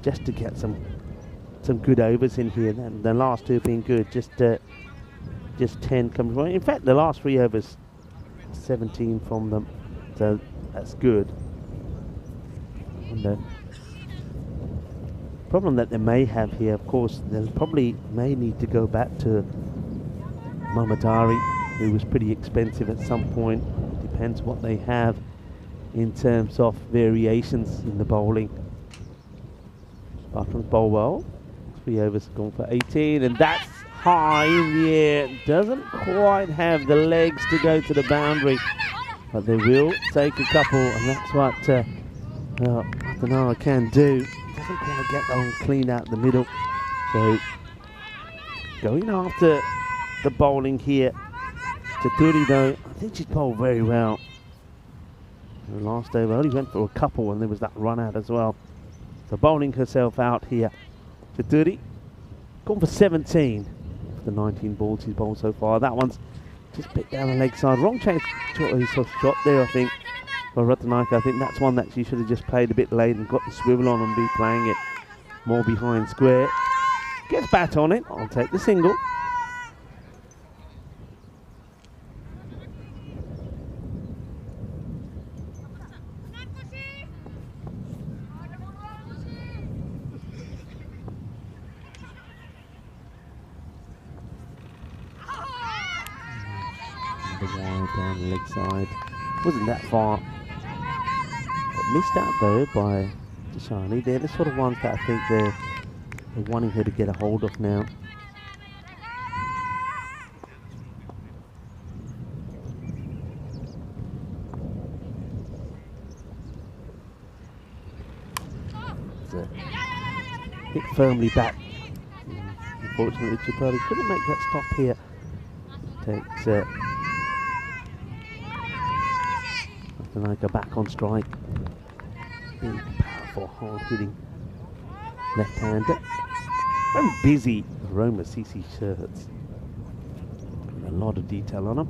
just to get some good overs in here. And the last two have been good, just 10 coming from. In fact, the last 3 overs, 17 from them. So that's good. And the problem that they may have here, of course, they'll probably may need to go back to Mamadari, who was pretty expensive at some point. It depends what they have in terms of variations in the bowling. Bartram's bowl well. 3 overs gone for 18, and that's high in the air. Doesn't quite have the legs to go to the boundary, but they will take a couple, and that's what Ratanaika can do. Doesn't quite get that one clean out the middle. So going after the bowling here. Taturi though, I think she's bowled very well. The last over only went for a couple, and there was that run out as well. So bowling herself out here. Taturi Gone for 17 for the 19 balls he's bowled so far. That one's just bit down the leg side. Wrong chance shot there, I think, by Ratanaika. I think that's one that she should have just played a bit late and got the swivel on and be playing it more behind square. Gets bat on it. I'll take the single. Wide down the leg side. Wasn't that far. But missed out though by Dashani. They're the sort of ones that I think they're wanting her to get a hold of now. Hit firmly back. Unfortunately, Chitari couldn't make that stop here. Takes Ratanaika back on strike. Big, powerful, hard-hitting left-hander. Very busy Roma CC shirts. A lot of detail on them.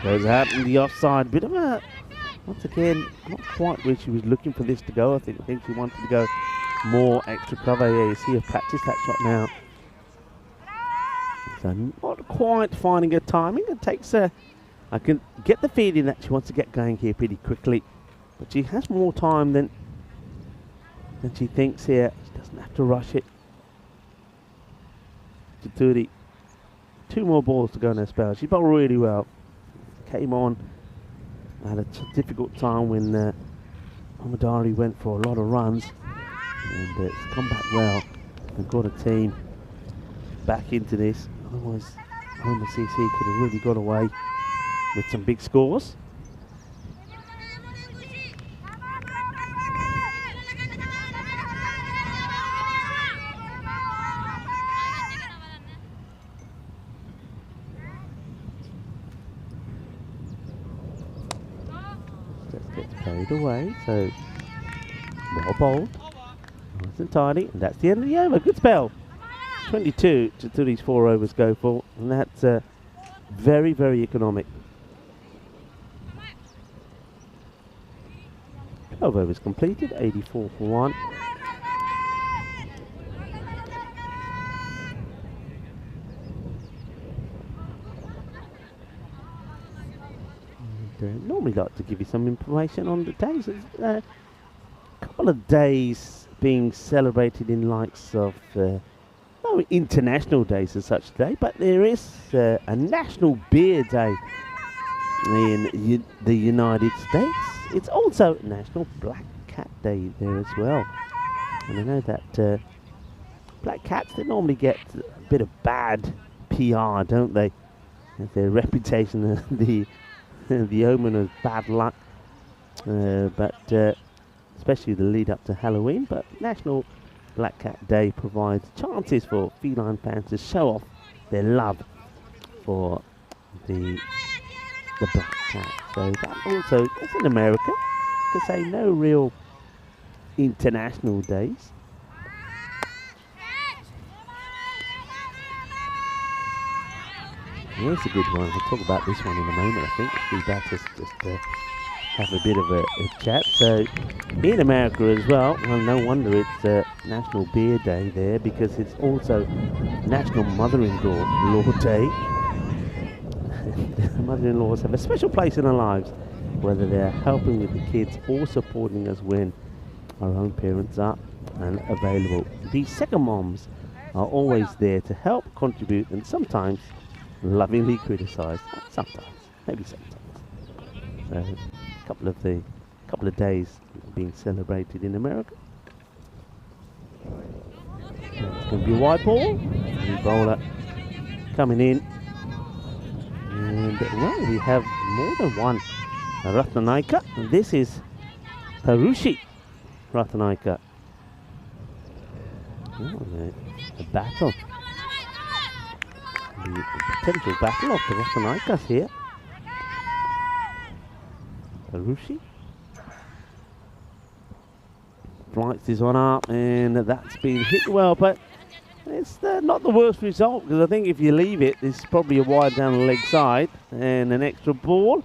Goes out in the offside. Bit of a, once again, not quite where she was looking for this to go. I think she wanted to go more extra cover. Yeah, you see her practice that shot now. So not quite finding her timing. It takes her. I can get the feeling that she wants to get going here pretty quickly, but she has more time than she thinks here. She doesn't have to rush it. Chituri, 2 more balls to go in her spell. She bowled really well. Came on at a difficult time when Amadari went for a lot of runs, and it's come back well and got a team back into this. Otherwise, Roma CC could have really got away with some big scores. Just gets carried away, so well bowled. Nice and tidy, and that's the end of the over. Good spell. 22 to 30's 4 overs go for, and that's very, very economic. 12 overs completed, 84 for 1. Normally like to give you some information on the days. There's a couple of days being celebrated in likes of no international days as such today, but there is a National Beer Day in the United States. It's also National Black Cat Day there as well. And I know that black cats, they normally get a bit of bad PR, don't they? Their reputation, the omen of bad luck. But especially the lead up to Halloween. But National Black Cat Day provides chances for feline fans to show off their love for the black cat. So that also, that's in America. I could say no real international days. Here's a good one. We'll talk about this one in a moment, I think. We better just have a bit of a chat. So, in America as well, no wonder it's National Beer Day there, because it's also National Mother-in-Law Day. Mother-in-laws have a special place in our lives, whether they're helping with the kids or supporting us when our own parents are unavailable. These second moms are always there to help, contribute, and sometimes lovingly criticize. Sometimes, maybe sometimes. So, couple of days being celebrated in America. It's going to be a wide ball. New bowler coming in. And well, we have more than one Ratanaika. And this is Parushi Ratanaika. Oh, the battle. The potential battle of the Ratanaikas here. Parushi flights this one up, and that's been hit well, but It's not the worst result, because I think if you leave it, there's probably a wide down the leg side and an extra ball.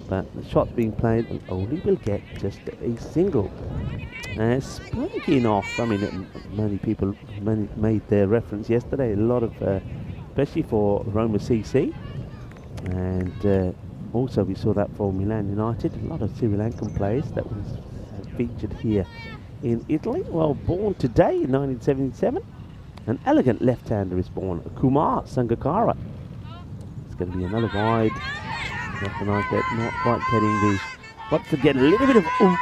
But the shot being played only will get just a single. Splunking off. I mean, many people made their reference yesterday. A lot of, especially for Roma CC, and also we saw that for Milan United. A lot of Sri Lankan players that was featured here in Italy. Well, born today in 1977, an elegant left-hander is born, Kumar Sangakkara. It's going to be another wide. Not quite getting the, but to get a little bit of oomph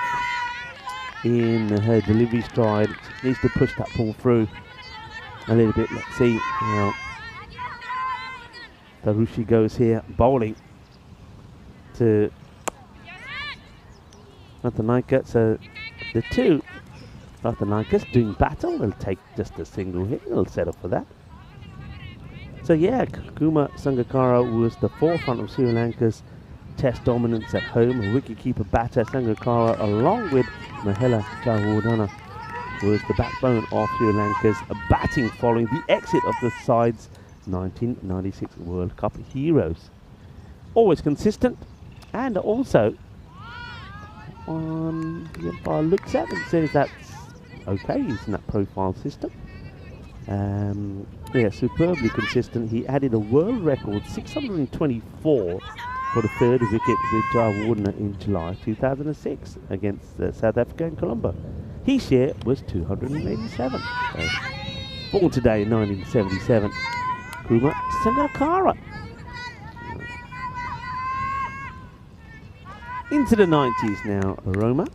in her delivery stride. She needs to push that ball through a little bit. Let's see how Tarushi goes here, bowling to Ratanaika. So the two Ratanaikas doing battle. They'll take just a single hit. They'll settle for that. So yeah, Kumar Sangakkara was the forefront of Sri Lanka's test dominance at home. A wicketkeeper batter, Sangakkara, along with Mahela Jayawardene, was the backbone of Sri Lanka's batting following the exit of the side's 1996 World Cup heroes. Always consistent, and also the umpire looks at and says that's okay using that profile system. Yeah, superbly consistent. He added a world record 624 for the third wicket with Jayawardene in July 2006 against South Africa and Colombo. His share was 287. So, born today in 1977, Kumar Sangakkara. Into the 90s now, Roma.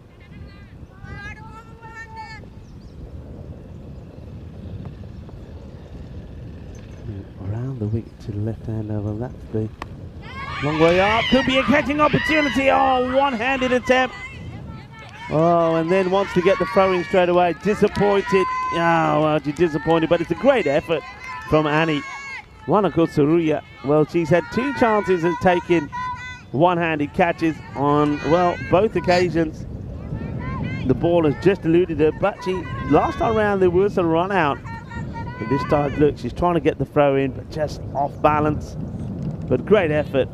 Around the wicket to the left hand over. That's the long way up. Could be a catching opportunity. Oh, one-handed attempt. Oh, and then wants to get the throw-in straight away. Disappointed. Oh, well, she's disappointed, but it's a great effort from Annie. Wanako Saruya. Well, she's had two chances of taking one-handed catches on, well, both occasions. The ball has just eluded her, but last time around there was a run out. But this time, look, she's trying to get the throw in, but just off balance. But great effort.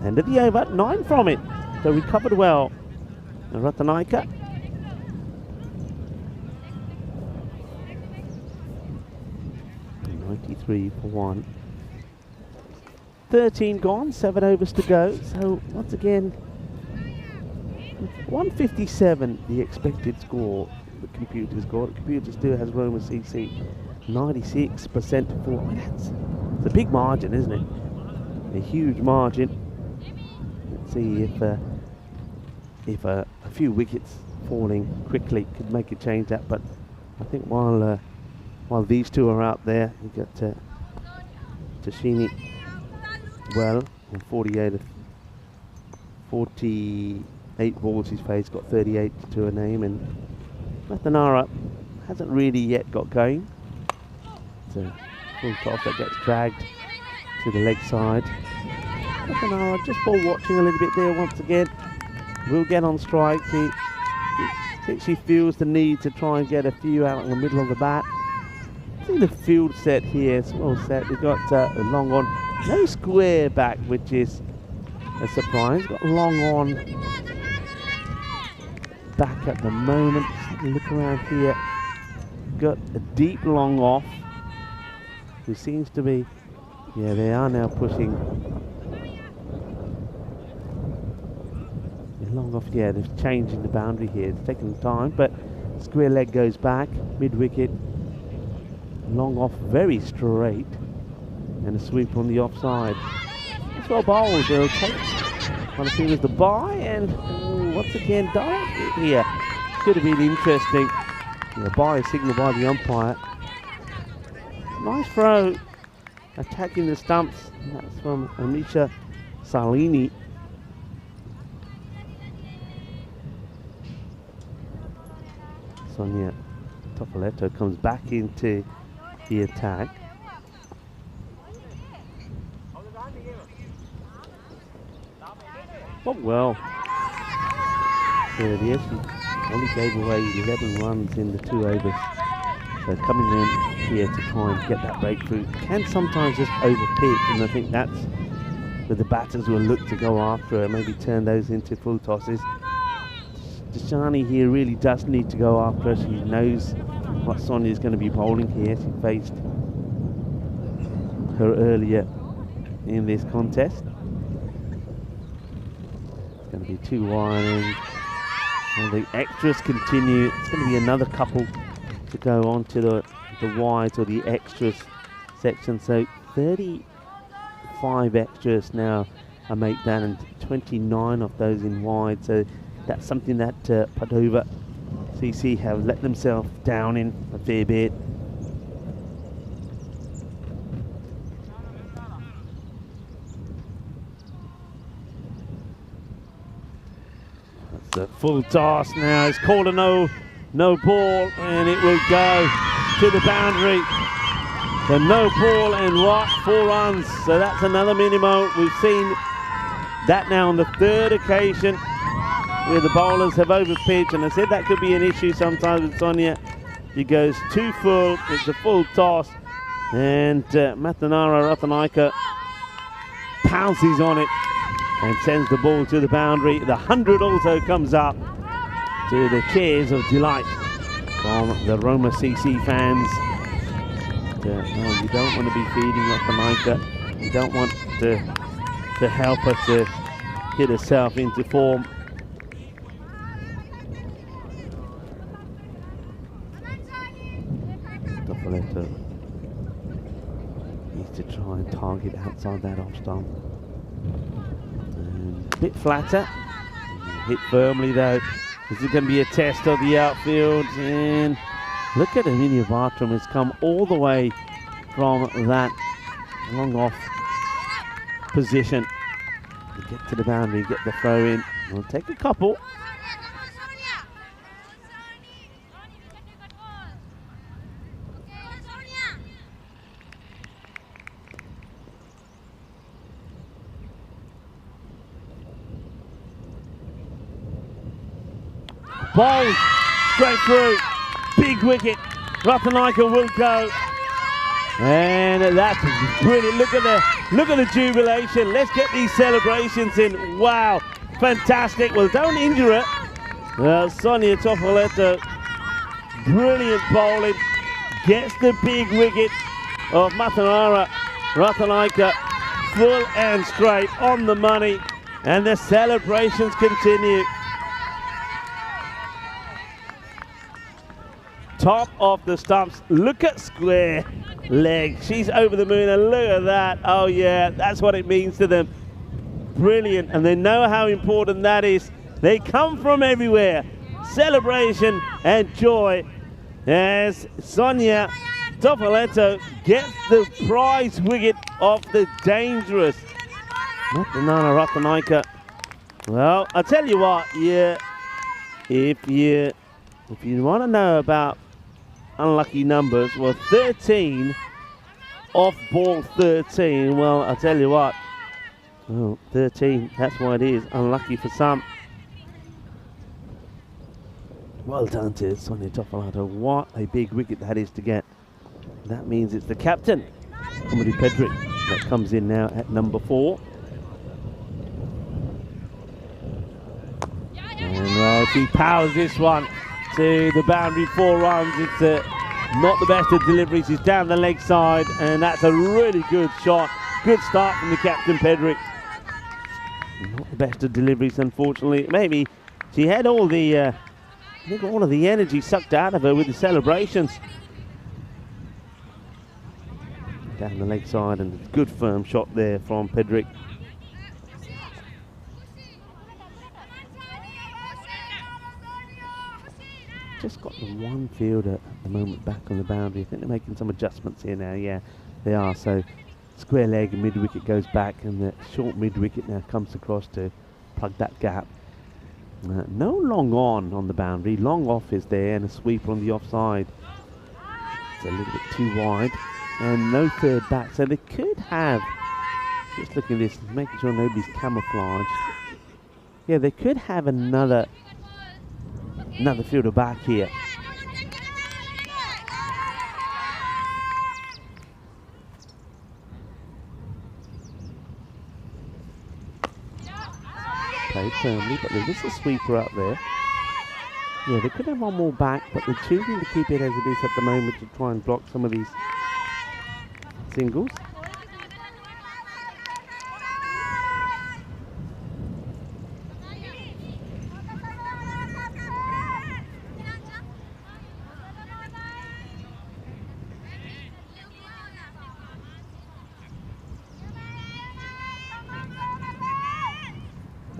End of the over, 9 from it. So recovered well. And Ratanaika. .93 for 1. 13 gone, 7 overs to go. So once again, 157 the expected score. The computer score. The computer still has Roma CC 96% for. I mean, it's a big margin, isn't it? A huge margin. Let's see if a few wickets falling quickly could make a change that. But I think while these two are out there, you got Tashini well on 48 balls he's faced, got 38 to a name, and Rathanara hasn't really yet got going. It's a full toss that gets dragged to the leg side. Rathanara just ball watching a little bit there once again. Will get on strike. She feels the need to try and get a few out in the middle of the bat. I think the field set here is well set. We've got a long on, no square back, which is a surprise. Got long on back at the moment. Look around here. Got a deep long off. Who seems to be, yeah, they are now pushing. Long off, yeah, they're changing the boundary here. It's taking time, but square leg goes back, mid wicket. Long off, very straight, and a sweep on the offside. It's well bowled. They'll take one of the the bye, and once again, direct here. Could have been interesting. The bye signal by the umpire. Nice throw, attacking the stumps. And that's from Amisha Salini. Sonia Topoletto comes back into the attack. Oh well. There it is. Only gave away 11 runs in the 2 overs. So coming in here to try and get that breakthrough can sometimes just overpitch, and I think that's where the batters will look to go after her, maybe turn those into full tosses. Dashani here really does need to go after her. She knows what Sonia is going to be bowling here. She faced her earlier in this contest. It's going to be 2 wide, and the extras continue. It's going to be another couple to go on to the wides or the extras section. So 35 extras now I make that, and 29 of those in wide. So that's something that Padova CC have let themselves down in a fair bit. That's a full toss now. It's called a no ball, and it will go to the boundary. So no ball and what? 4 runs. So that's another minimum. We've seen that now on the 3rd occasion where the bowlers have overpitched, and I said that could be an issue sometimes with Sonia. She goes too full. It's a full toss, and Matanara Ratanaika pounces on it and sends the ball to the boundary. The 100 also comes up to the cheers of delight from the Roma CC fans. No, you don't want to be feeding Ratanaika. You don't want to help her to hit herself into form. Topoletto needs to try and target outside that off stump. And a bit flatter. Hit firmly though. This is going to be a test of the outfield, and look at Amelia Bartram has come all the way from that long off position to get to the boundary, get the throw in. We'll take a couple. Ball straight through, big wicket. Ratanaika will go, and that's brilliant. Look at the jubilation. Let's get these celebrations in. Wow, fantastic. Well, don't injure it. Sonia Topoletto, brilliant bowling, gets the big wicket of Matanara Ratanaika, full and straight on the money, and the celebrations continue. Top of the stumps. Look at square leg. She's over the moon, and look at that. Oh yeah, that's what it means to them. Brilliant, and they know how important that is. They come from everywhere. Celebration and joy as Sonia Topoletto gets the prize wicket of the dangerous Matanara Ratanaika. Well, I'll tell you what, yeah, if you want to know about unlucky numbers, well, 13 off ball 13. Well, I'll tell you what. Oh, 13, that's why it is unlucky for some. Well done to Sonia Topoletto. What a big wicket that is to get. That means it's the captain, Comedy Pedrick, that comes in now at number 4. And she powers this one to the boundary, 4 runs. It's not the best of deliveries. He's down the leg side, and that's a really good shot. Good start from the captain, Pedrick. Not the best of deliveries, unfortunately. Maybe she had all of the energy sucked out of her with the celebrations. Down the leg side, and a good firm shot there from Pedrick. Just got the one fielder at the moment back on the boundary. I think they're making some adjustments here now. Yeah, they are. So square leg and mid-wicket goes back, and the short mid-wicket now comes across to plug that gap. No long on the boundary. Long off is there, and a sweep on the offside. It's a little bit too wide, and no third back. So they could have, just looking at this, making sure nobody's camouflaged. Yeah, they could have another another fielder back here. Played firmly, but there is a sweeper up there. Yeah, they could have one more back, but they're choosing to keep it as it is at the moment to try and block some of these singles.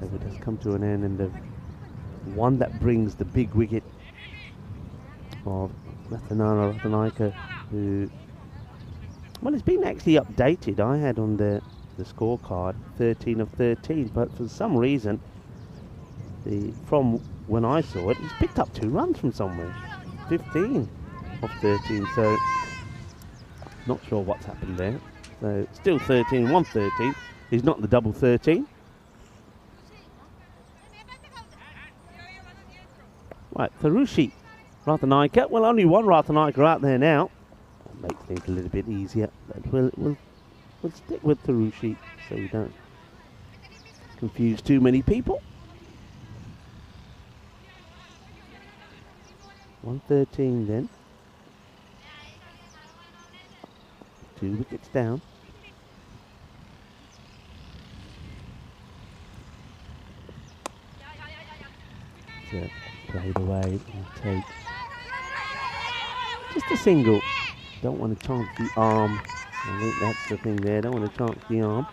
Over does come to an end, and the one that brings the big wicket of Ratanaika, who, well, it's been actually updated. I had on the scorecard 13 of 13, but for some reason, from when I saw it, he's picked up 2 runs from somewhere. 15 of 13, so not sure what's happened there. So still 13, 113. He's not the double 13. Right, Tharushi, Ratanaika. Well, only one Ratanaika out there now. That makes things a little bit easier. But we'll stick with Tharushi so we don't confuse too many people. 113 then. 2 wickets down. So played away and take just a single. Don't want to chance the arm. I think that's the thing there. Don't want to chance the arm.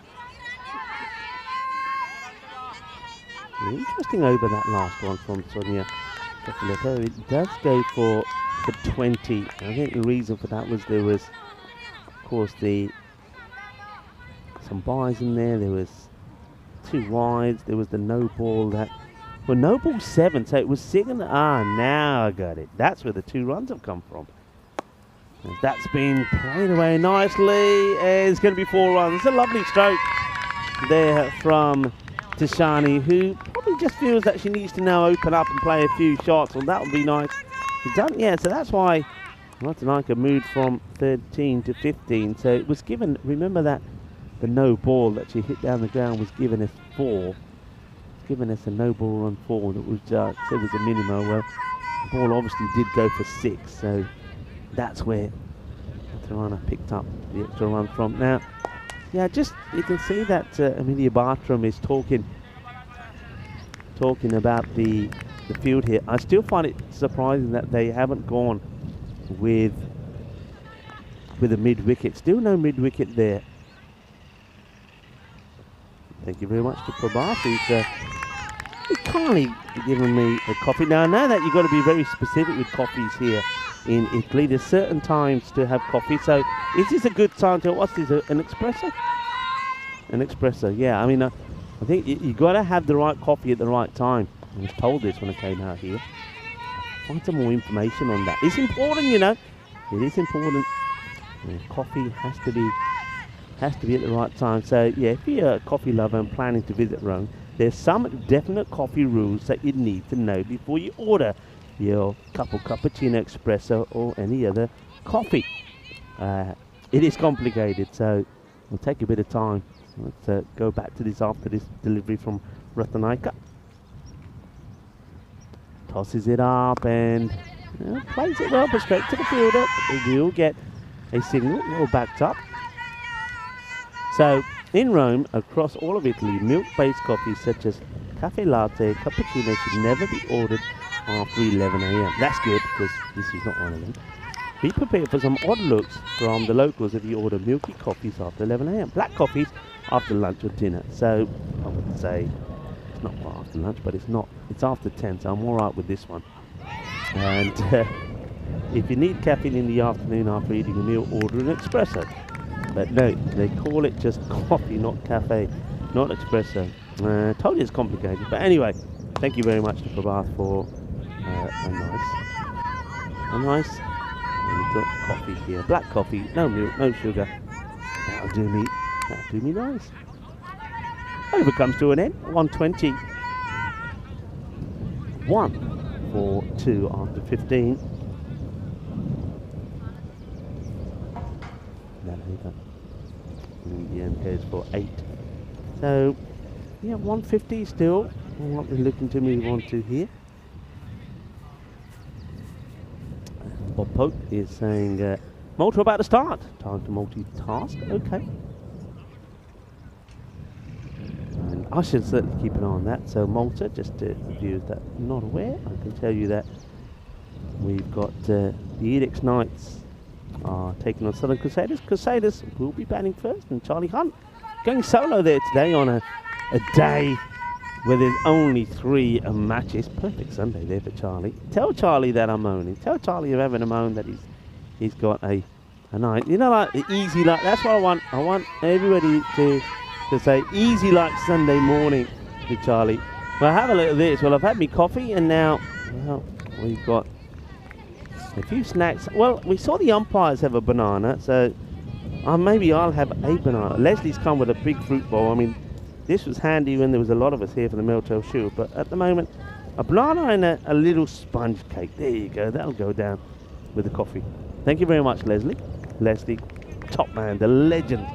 Interesting over that last one from Sonia. It does go for 20. I think the reason for that was there was, of course, some buys in there. There was 2 wides. There was the no ball that. Well, no ball 7, so it was second. Now I got it. That's where the 2 runs have come from. And that's been played away nicely. It's going to be 4 runs. It's a lovely stroke there from Tishani, who probably just feels that she needs to now open up and play a few shots. Well, that would be nice. She done, yeah, so that's why Ratanaika moved from 13 to 15. So it was given, remember that the no ball that she hit down the ground was given as 4. Given us a no ball run 4 that was said was a minimum. Well, the ball obviously did go for 6, so that's where Tirana picked up the extra run from. Now, yeah, just you can see that Amelia Bartram is talking about the field here. I still find it surprising that they haven't gone with a mid wicket. Still no mid wicket there. Thank you very much to Prabhat, who's kindly given me a coffee. Now, I know that you've got to be very specific with coffees here in Italy. There's certain times to have coffee. So, is this a good time to, what's this, an espresso? An espresso, yeah. I mean, I think you've got to have the right coffee at the right time. I was told this when I came out here. Find some more information on that. It's important, you know. It is important. Coffee has to be at the right time. So yeah, if you're a coffee lover and planning to visit Rome, there's some definite coffee rules that you need to know before you order your cappuccino, espresso, or any other coffee. It is complicated, so it'll take a bit of time. Let's go back to this after this delivery from Ratanaika. Tosses it up and plays it well, but straight to the fielder. They will get a signal, well backed up. So, in Rome, across all of Italy, milk-based coffees such as cafe latte, cappuccino should never be ordered after 11 a.m. That's good, because this is not one of them. Be prepared for some odd looks from the locals if you order milky coffees after 11 a.m. Black coffees after lunch or dinner. So, I would say, it's not quite after lunch, but it's not. It's after 10, so I'm all right with this one. And if you need caffeine in the afternoon after eating a meal, order an espresso. But no, they call it just coffee, not cafe, not espresso. Totally it's complicated. But anyway, thank you very much to Prabhat for a nice little coffee here. Black coffee, no milk, no sugar. That'll do me nice. Over comes to an end. 120. for 2 after 15. That over. In the end goes for 8. So, yeah, 150 still. What we're looking to move on to here. Bob Pope is saying, Malta about to start. Time to multitask. Okay. And I should certainly keep an eye on that. So Malta, just to viewers that are not aware, I can tell you that we've got the Edix Knights are taking on Southern Crusaders. Crusaders will be batting first, and Charlie Hunt going solo there today on a day where there's only 3 matches. Perfect Sunday there for Charlie. Tell Charlie that I'm moaning. Tell Charlie you're having a moan that he's got a night. You know, like the easy like. That's what I want. I want everybody to say easy like Sunday morning to Charlie. Well, have a look at this. Well, I've had me coffee, and now, well, we've got a few snacks. Well, we saw the umpires have a banana, so maybe I'll have a banana. Leslie's come with a big fruit bowl. I mean, this was handy when there was a lot of us here for the Miltail Shield, but at the moment, a banana and a little sponge cake. There you go. That'll go down with the coffee. Thank you very much, Leslie. Leslie, top man, the legend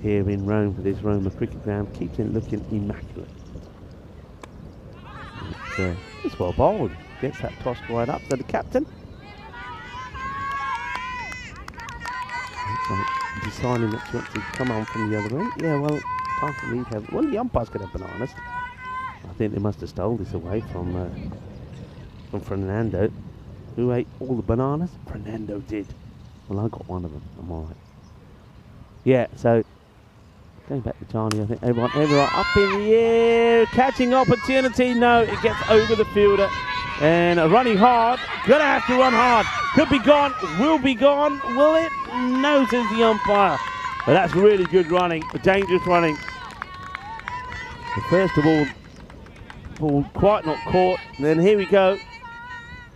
here in Rome for this Roma cricket ground. Keeps it looking immaculate. It's well bowled. Gets that tossed right up. So the captain deciding that she wants to come on from the other end. Yeah, well, time for me to have. Well, the umpires could have bananas. I think they must have stole this away from Fernando, who ate all the bananas. Fernando did. Well, I got one of them. I'm all right. Yeah, so going back to Charlie, I think everyone up in the air, catching opportunity. No, it gets over the fielder. And running hard, gonna have to run hard. Could be gone, will be gone, will it? No, says the umpire. But that's really good running, dangerous running. So first of all, ball quite not caught. And then here we go.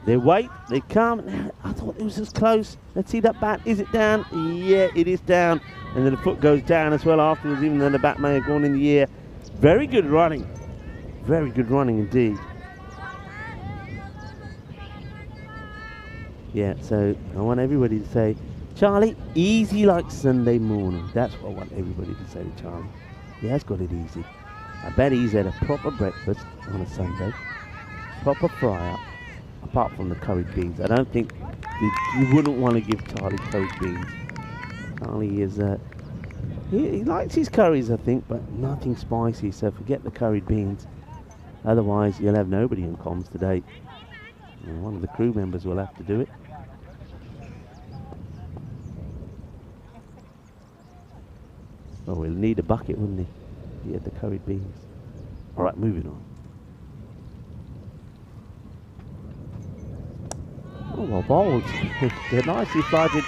They wait, they come. I thought it was as close. Let's see that bat. Is it down? Yeah, it is down. And then the foot goes down as well afterwards, even though the bat may have gone in the air. Very good running. Very good running indeed. Yeah, so I want everybody to say, Charlie, easy like Sunday morning. That's what I want everybody to say to Charlie. He has got it easy. I bet he's had a proper breakfast on a Sunday. Proper fry-up. Apart from the curried beans. I don't think you wouldn't want to give Charlie curried beans. Charlie is, he likes his curries, I think, but nothing spicy, so forget the curried beans. Otherwise, you'll have nobody in comms today. And one of the crew members will have to do it. Oh, we'll need a bucket, wouldn't he? He had the curried beans. All right, moving on. Oh, well bowled. They're nicely flighted.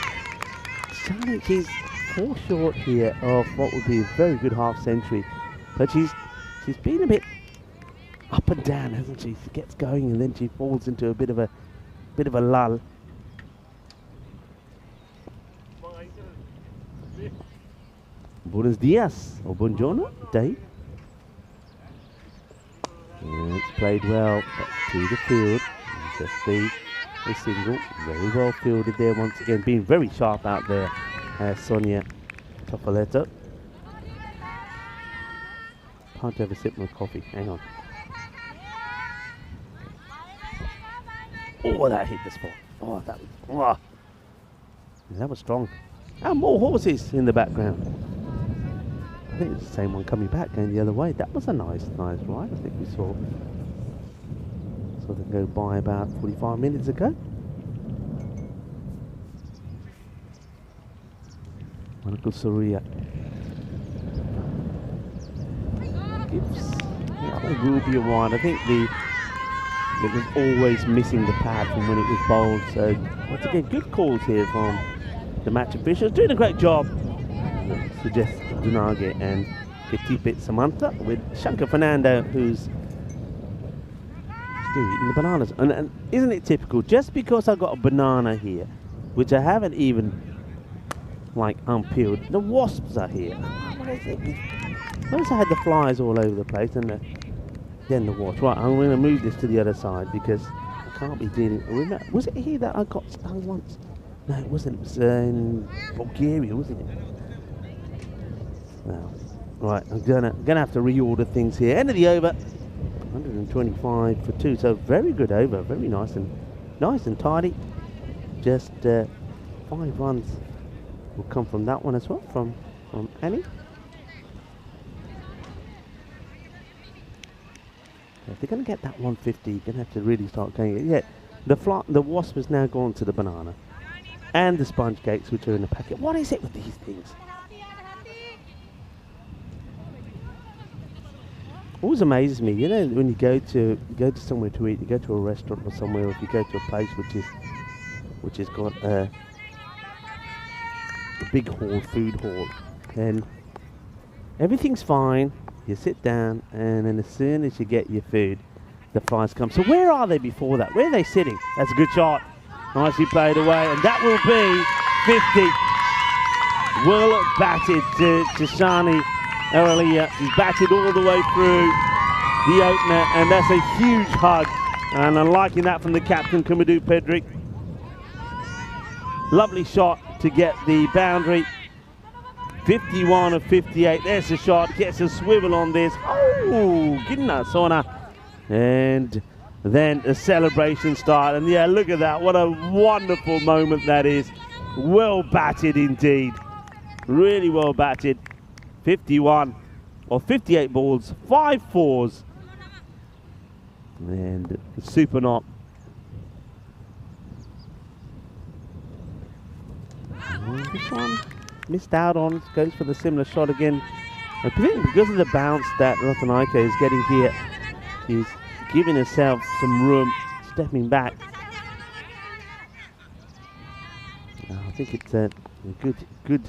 Challenge is 4 short here of what would be a very good half century. But she's been a bit up and down, hasn't she? She gets going and then she falls into a bit of a lull. Buenos dias, or buongiorno, Dave. And it's played well, but to the field. Just a single, very well fielded there once again, being very sharp out there, Sonia Topoletto. Can't have a sip of my coffee, hang on. Oh, that hit the spot. Oh, that was strong. And more horses in the background. I think it's the same one coming back, going the other way. That was a nice ride, I think we saw. So they go by about 45 minutes ago. Uncle Soria gives that will be a wide. I think it was always missing the pad from when it was bowled. So once again, good calls here from the match officials. Doing a great job. Suggest Dunage and Ketipit Samantha with Shankar Fernando, who's still eating the bananas. And isn't it typical? Just because I got a banana here, which I haven't even like unpeeled, the wasps are here. Notice I had the flies all over the place, and then the wasps. Right, I'm going to move this to the other side because can't be dealing. Remember, was it here that I got stung once? No, it wasn't. It was in Bulgaria, wasn't it? Well, right. I'm gonna have to reorder things here. End of the over. 125 for 2. So very good over. Very nice and tidy. Just 5 runs will come from that one as well. From Annie. If they're going to get that 150, you're going to have to really start going. Yeah, the wasp has now gone to the banana. And the sponge cakes, which are in the packet. What is it with these things? Always amazes me, you know, when you go to somewhere to eat, you go to a restaurant or somewhere, or if you go to a place which has got a big hall, food hall, and everything's fine. You sit down, and then as soon as you get your food, the flies come. So where are they before that? Where are they sitting? That's a good shot. Nicely played away, and that will be 50. Well batted to Shani earlier. He's batted all the way through the opener, and that's a huge hug. And I'm liking that from the captain, Kumadou Pedrick. Lovely shot to get the boundary. 51 of 58. There's a shot. Gets a swivel on this. Oh, goodness, Sona. And then a celebration start. And yeah, look at that. What a wonderful moment that is. Well batted indeed. Really well batted. 51 or 58 balls, 5 fours. And super knot. And this one missed out on, goes for the similar shot again. I think because of the bounce that Ratanaika is getting here, he's giving herself some room, stepping back. I think it's a good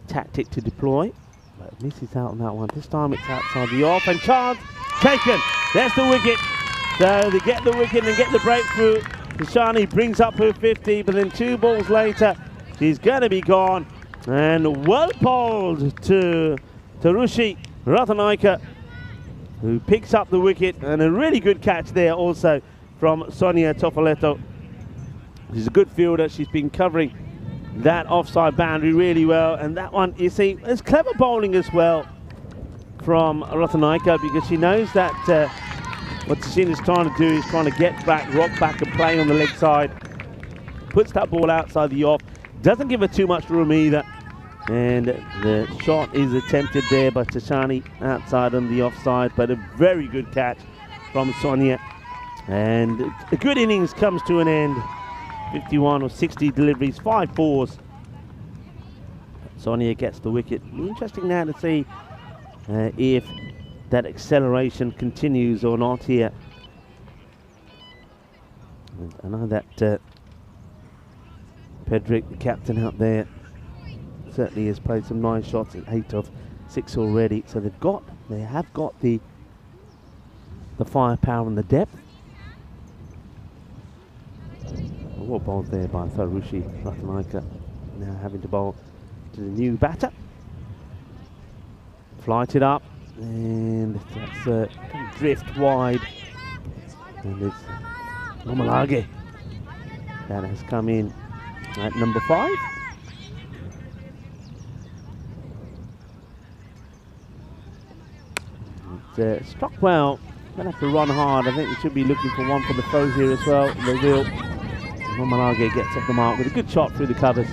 tactic to deploy, but misses out on that one. This time it's outside the off, and chance taken. There's the wicket. So they get the wicket and get the breakthrough. Shani brings up her 50, but then 2 balls later, she's going to be gone. And well bowled to Tarushi Ratanaika, who picks up the wicket, and a really good catch there also from Sonia Tofoletto. She's a good fielder. She's been covering that offside boundary really well. And that one, you see, it's clever bowling as well from Ratanaika, because she knows that what Tashina's trying to do is trying to get back, rock back and play on the leg side. Puts that ball outside the off. Doesn't give her too much room either. And the shot is attempted there by Tashani outside on the offside, but a very good catch from Sonia. And a good innings comes to an end. 51 or 60 deliveries, 5 fours. Sonia gets the wicket. Interesting now to see if that acceleration continues or not here. And I know that Pedrick, the captain out there, certainly has played some nice shots at 8 of 6 already. So they have got the firepower and the depth. Well bowled there by Tarushi Ratanaika. Now having to bowl to the new batter. Flight it up, and that's drift wide. And it's Momalage that has come in at number 5. It's struck well. Gonna have to run hard. I think we should be looking for one for the foe here as well. They will. Momalage gets off the mark with a good shot through the covers.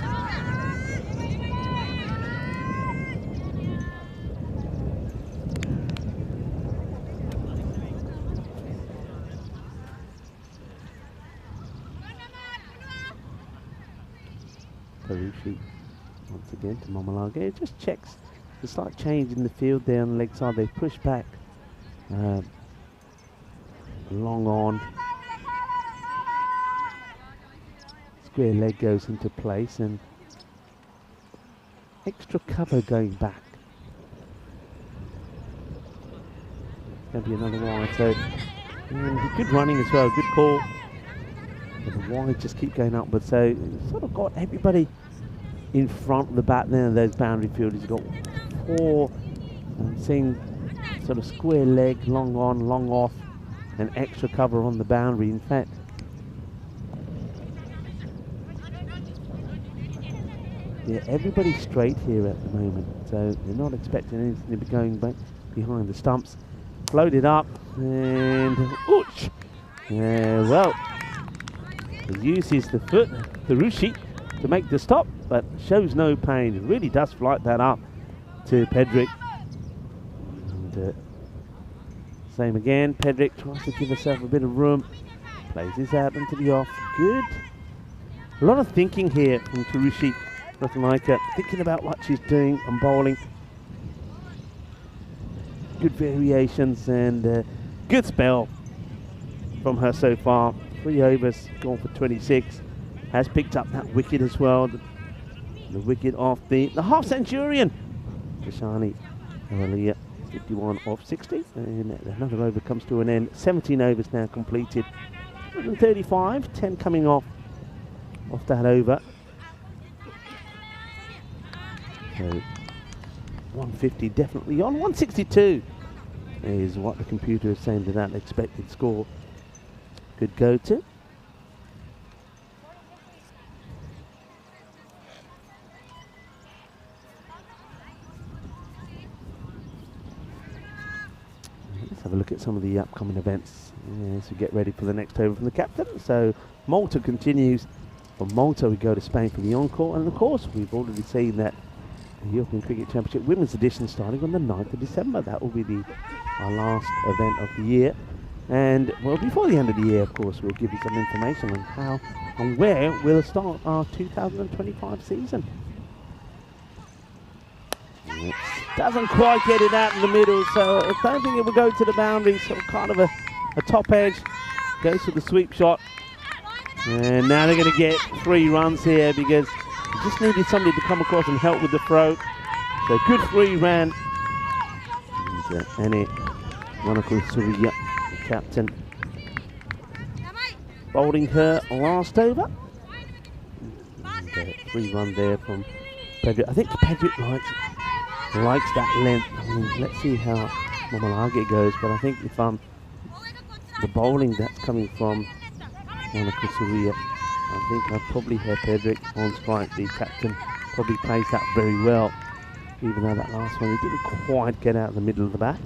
Tarushi once again to Momalage. It just checks the slight change in the field there on the leg side. They push back long on. Square leg goes into place, and extra cover going back. Going to be another wide, so good running as well, good call. But the wide just keep going upwards, so sort of got everybody in front of the bat there. Those boundary fielders, you've got 4, seeing sort of square leg, long on, long off, an extra cover on the boundary. In fact, yeah, everybody's straight here at the moment, so they're not expecting anything to be going back behind the stumps. Floated up, and ooch! Well, he uses the foot, the rushi, to make the stop, but shows no pain. Really does flight that up to Pedrick. And same again, Pedrick tries to give herself a bit of room, plays this out into the off. Good. A lot of thinking here from Tarushi Ratanaika, thinking about what she's doing and bowling. Good variations and good spell from her so far. 3 overs, gone for 26. Has picked up that wicket as well. The wicket off the half centurion. Kashani Avalia, 51 off 60. And another over comes to an end. 17 overs now completed. 135, 10 coming off that over. So 150 definitely on. 162 is what the computer is saying to that expected score. Good go to. Let's have a look at some of the upcoming events as we get ready for the next over from the captain. So Malta continues. From Malta we go to Spain for the encore, and of course we've already seen that the European Cricket Championship Women's Edition starting on the 9th of December. That will be our last event of the year. And, well, before the end of the year, of course, we'll give you some information on how and where we'll start our 2025 season. It doesn't quite get it out in the middle, so I don't think it will go to the boundary. So kind of a top edge. Goes for the sweep shot. And now they're going to get 3 runs here because they just needed somebody to come across and help with the throw. So good free ran. And Annie Monaco-Surya, the captain, bowling her last over. And 3 run there from Pedrick. I think Pedrick likes that length. I mean, let's see how Momalage goes, but I think if the bowling that's coming from Monaco-Surya, I think I'd probably have Pedrick on strike. The captain probably plays that very well, even though that last one, he didn't quite get out of the middle of the bat.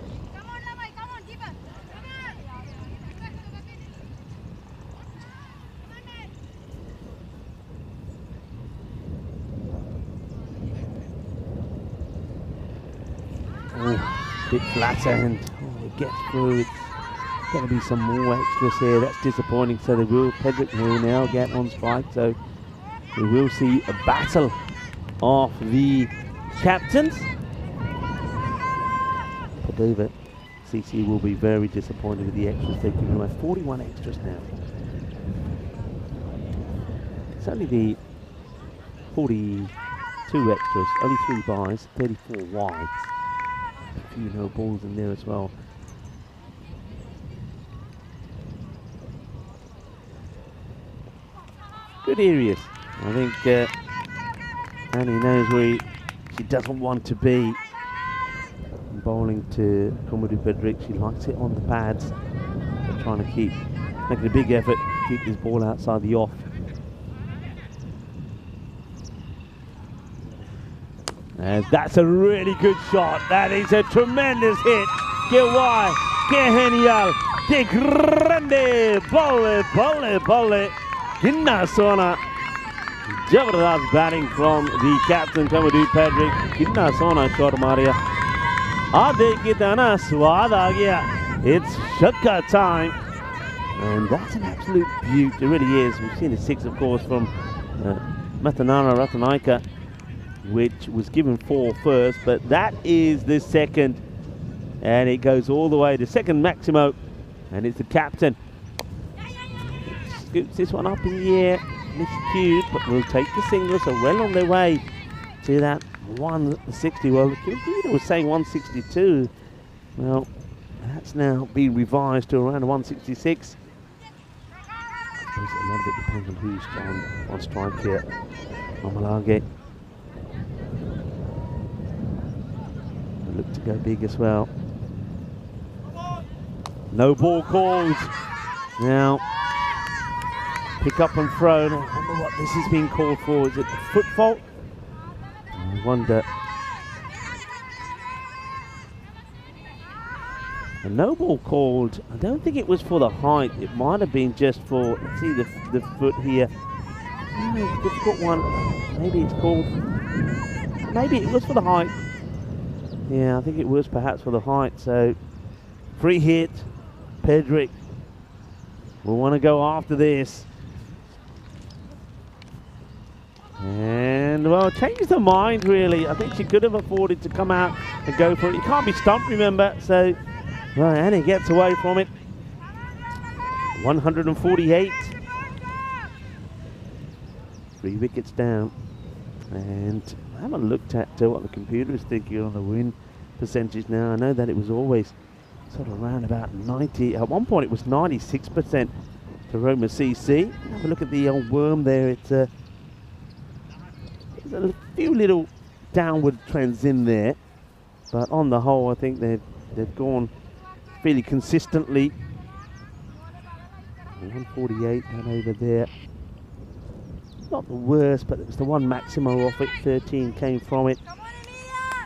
Oh, bit flatter and it gets through. It's going to be some more extras here. That's disappointing. So Pedrick will now get on strike. So we will see a battle of the captains. Padova CC will be very disappointed with the extras. They've given away 41 extras now. It's only the 42 extras, only 3 byes, 34 wides. A few no balls in there as well. Good areas. I think Annie knows where she doesn't want to be. Bowling to Komodo Pedrick, she likes it on the pads. They're trying to keep, making a big effort to keep this ball outside the off. And that's a really good shot. That is a tremendous hit. Que guay, que genial, que grande. Bole, bole, bole. Kinna sona. Jabardast batting from the captain, Komodo Pedrick. Kinna sona shot Maria. Aadhe kitana swad aa gaya. It's shakka time. And that's an absolute beaut. It really is. We've seen a 6, of course, from Matanana Ratanaika, which was given 4 first, but that is the second, and it goes all the way to second Maximo, and it's the captain. Scoops this one up in the air, miscued, but will take the single, so well on their way to that 160. Well, the computer was saying 162. Well, that's now been revised to around 166. I suppose a lot of it depends on who's on strike here. Momalage look to go big as well. No ball called. Now, pick up and throw. I wonder what this is being called for. Is it a foot fault? I wonder. A no ball called. I don't think it was for the height. It might have been just for, let's see the foot here. Oh, difficult one. Maybe it's called. Maybe it was for the height. Yeah, I think it was perhaps for the height. So, free hit. Pedrick will want to go after this. And, well, changes her mind, really. I think she could have afforded to come out and go for it. You can't be stumped, remember. So, well, Annie gets away from it. 148. 3 wickets down. And I haven't looked at what the computer is thinking on the win percentage now. I know that it was always sort of around about 90. At one point, it was 96% to Roma CC. Have a look at the old worm there. It's there's a few little downward trends in there, but on the whole, I think they've gone fairly consistently. 148 and over there. Not the worst, but it was the one Maximo off it. 13 came from it.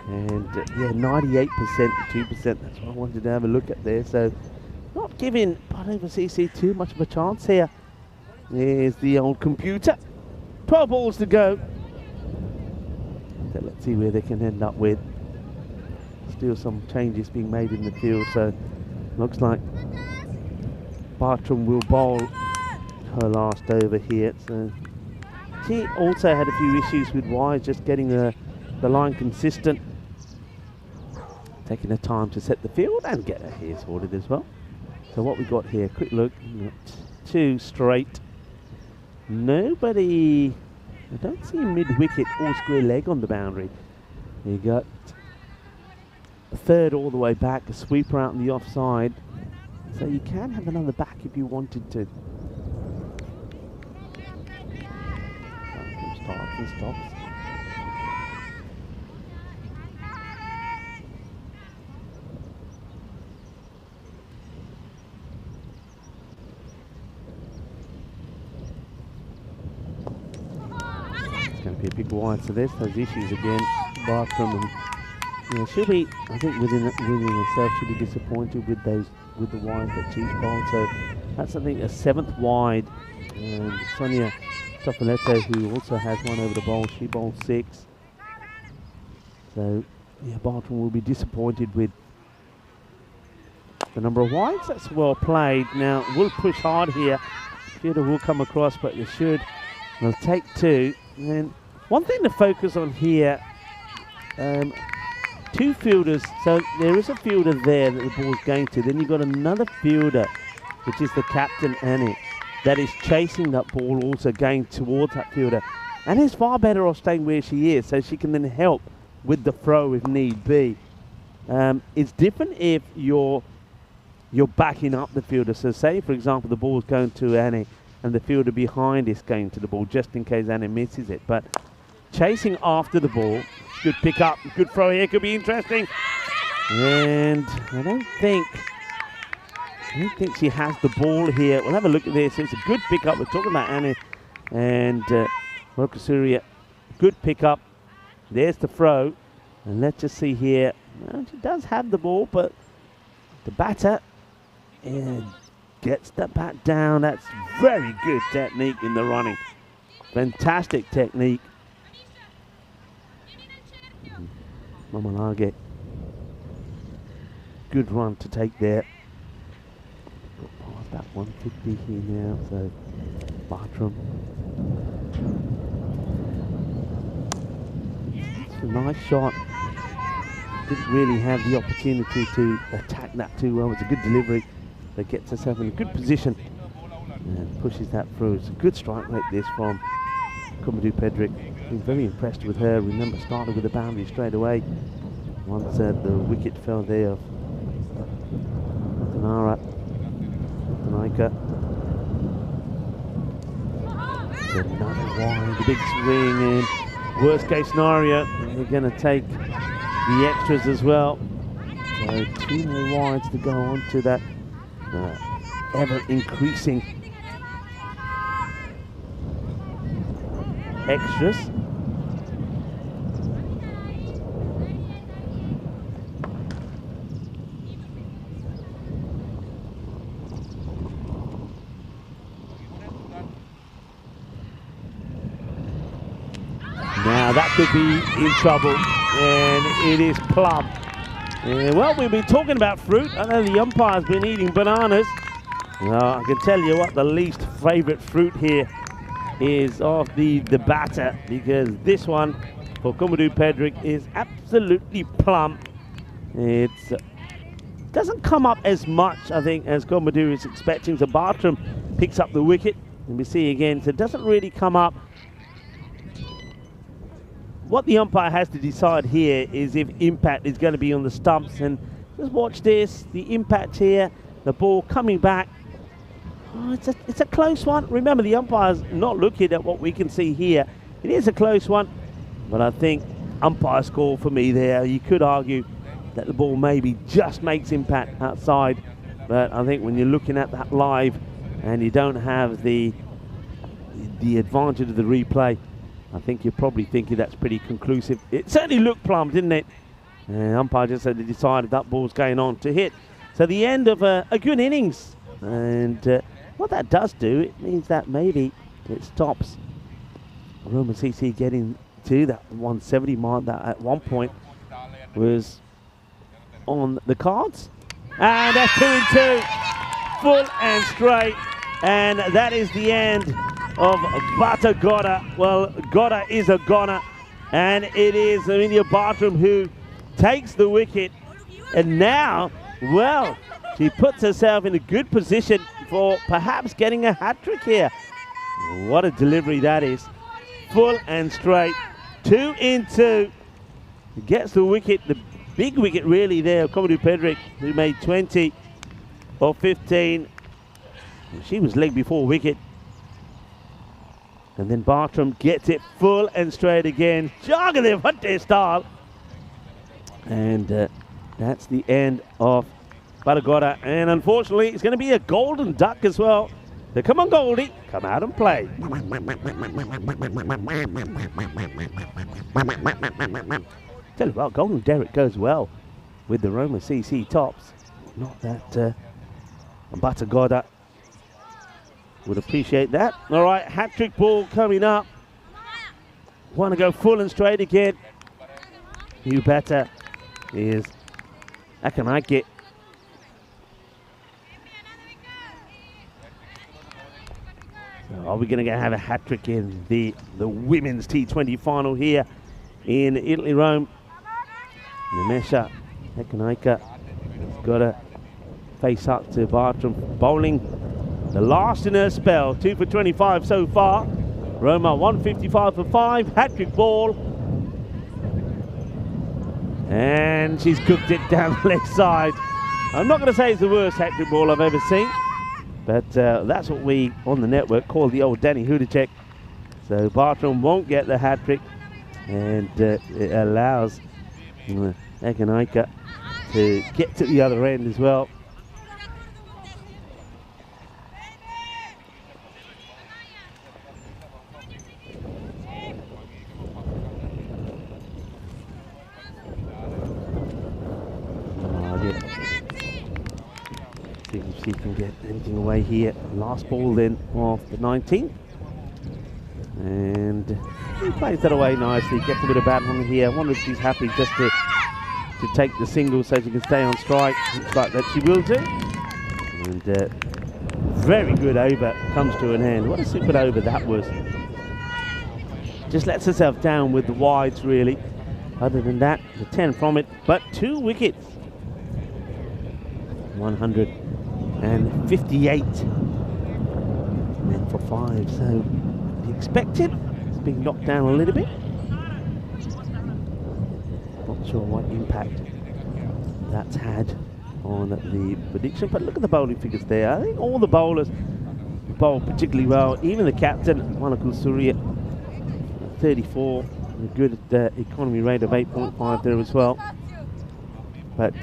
And yeah, 98% to 2%. That's what I wanted to have a look at there. So not giving Padova CC too much of a chance here. There's the old computer. 12 balls to go. So let's see where they can end up with. Still some changes being made in the field. So looks like Bartram will bowl her last over here. So she also had a few issues with wires, just getting the line consistent. Taking her time to set the field and get her hair sorted as well. So what we got here, quick look, 2 straight. Nobody, I don't see a mid-wicket or square leg on the boundary. You got a third all the way back, a sweeper out on the offside. So you can have another back if you wanted to. Starts and stops. It's going to be a big wide, so there's those issues again. Bartram, and she'll be, I think, within herself, she'll be disappointed with the wides that she's bowled. So that's, I think, a 7th wide. And Sonia Topoletto, who also has one over the bowl, she bowled 6. So yeah, Bartram will be disappointed with the number of wides. That's well played. Now we'll push hard here. Fielder will come across, but they should. They'll take 2. And one thing to focus on here, 2 fielders. So there is a fielder there that the ball's going to. Then you've got another fielder, which is the captain, Annie, that is chasing that ball, also going towards that fielder. And is far better off staying where she is, so she can then help with the throw if need be. It's different if you're backing up the fielder. So say, for example, the ball's going to Annie and the fielder behind is going to the ball, just in case Annie misses it. But chasing after the ball, good pick up, good throw here, could be interesting. And I don't think she has the ball here. We'll have a look at this. It's a good pick up. We're talking about Annie and Rokasuria. Good pick up. There's the throw. And let's just see here. Well, she does have the ball, but the batter gets the bat down. That's very good technique in the running. Fantastic technique. Mamalage. Good run to take there. About 150 here now, so Bartram. It's a nice shot. Didn't really have the opportunity to attack that too well. It's a good delivery that gets herself in a good position and pushes that through. It's a good strike rate this from Kumbadu Pedrick. Been very impressed with her. Remember, started with the boundary straight away. Once the wicket fell there of Tanara. Another wide, the big swing, and worst case scenario, they're going to take the extras as well. So 2 more wides to go on to that ever increasing extras. Now that could be in trouble, and it is plum. And well, we've been talking about fruit. I know the umpire's been eating bananas. Well, I can tell you what the least favourite fruit here is of the batter, because this one for Commodore Pedrick is absolutely plum. It doesn't come up as much, I think, as Commodore is expecting. So Bartram picks up the wicket, and we see again, so it doesn't really come up. What the umpire has to decide here is if impact is going to be on the stumps. And just watch this, the impact here, the ball coming back. Oh, it's a close one. Remember, the umpire's not looking at what we can see here. It is a close one, but I think umpire score for me there. You could argue that the ball maybe just makes impact outside, but I think when you're looking at that live and you don't have the advantage of the replay, I think you're probably thinking that's pretty conclusive. It certainly looked plum, didn't it? And umpire just had to decide that ball's going on to hit. So the end of a good innings. And what that does do, it means that maybe it stops Roma CC getting to that 170 mark that at one point was on the cards. And that's 2 and 2, full and straight. And that is the end of Bata Goda. Well, Goda is a goner, and it is Amelia Bartram who takes the wicket, and now, well, she puts herself in a good position for perhaps getting a hat-trick here. What a delivery that is. Full and straight, 2 in 2. Gets the wicket, the big wicket really there, Commodore Pedrick, who made 20 or 15. She was leg before wicket. And then Bartram gets it full and straight again. Jagadev Hatte style. And that's the end of Batagoda. And unfortunately, it's going to be a golden duck as well. So come on, Goldie, come out and play. Tell you what, Golden Derrick goes well with the Roma CC tops. Not that Batagoda would appreciate that. All right, hat-trick ball coming up. Want to go full and straight again. New batter is Akanaike. So are we going to have a hat-trick in the women's T20 final here in Italy, Rome? Nimesha Akanaike has got to face up to Bartram, bowling the last in her spell, 2 for 25 so far. Roma 155 for 5, hat-trick ball. And she's cooked it down the left side. I'm not going to say it's the worst hat-trick ball I've ever seen, but that's what we on the network call the old Danny Hudacek. So Bartram won't get the hat-trick, and it allows Akanaike to get to the other end as well. See if she can get anything away here. Last ball then of the 19th. And he plays that away nicely, gets a bit of bat on here. I wonder if she's happy just to take the single so she can stay on strike. Looks like that she will do. And very good over comes to an end. What a super over that was. Just lets herself down with the wides really. Other than that, the 10 from it, but 2 wickets. 158 and for 5, so the expected it's been knocked down a little bit. Not sure what impact that's had on the prediction, but look at the bowling figures there. I think all the bowlers bowled particularly well, even the captain Manakul Surya 34, a good economy rate of 8.5 there as well, but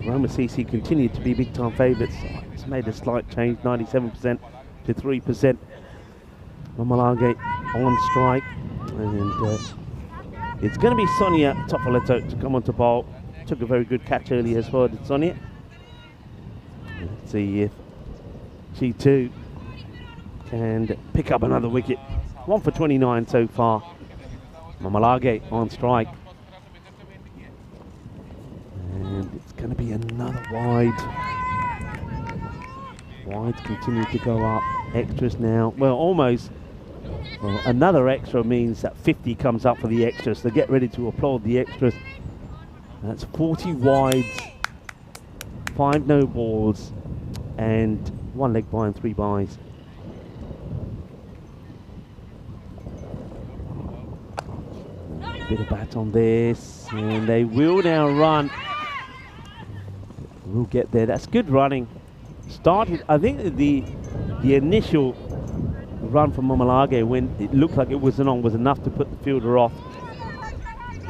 Roma CC continued to be big time favourites. It's made a slight change, 97% to 3%. Mamalage on strike, and it's going to be Sonia Tofoletto to come on to bowl. Took a very good catch earlier as well, did Sonia. Let's see if she too can pick up another wicket. 1 for 29 so far. Mamalage on strike. And it's going to be another wide. Wides continue to go up. Extras now. Well, almost. Well, another extra means that 50 comes up for the extras. So get ready to applaud the extras. That's 40 wides, 5 no balls, and 1 leg bye and 3 byes. Bit of bat on this, and they will now run. We'll get there. That's good running. Started, I think the initial run from Mamalage when it looked like it wasn't on was enough to put the fielder off.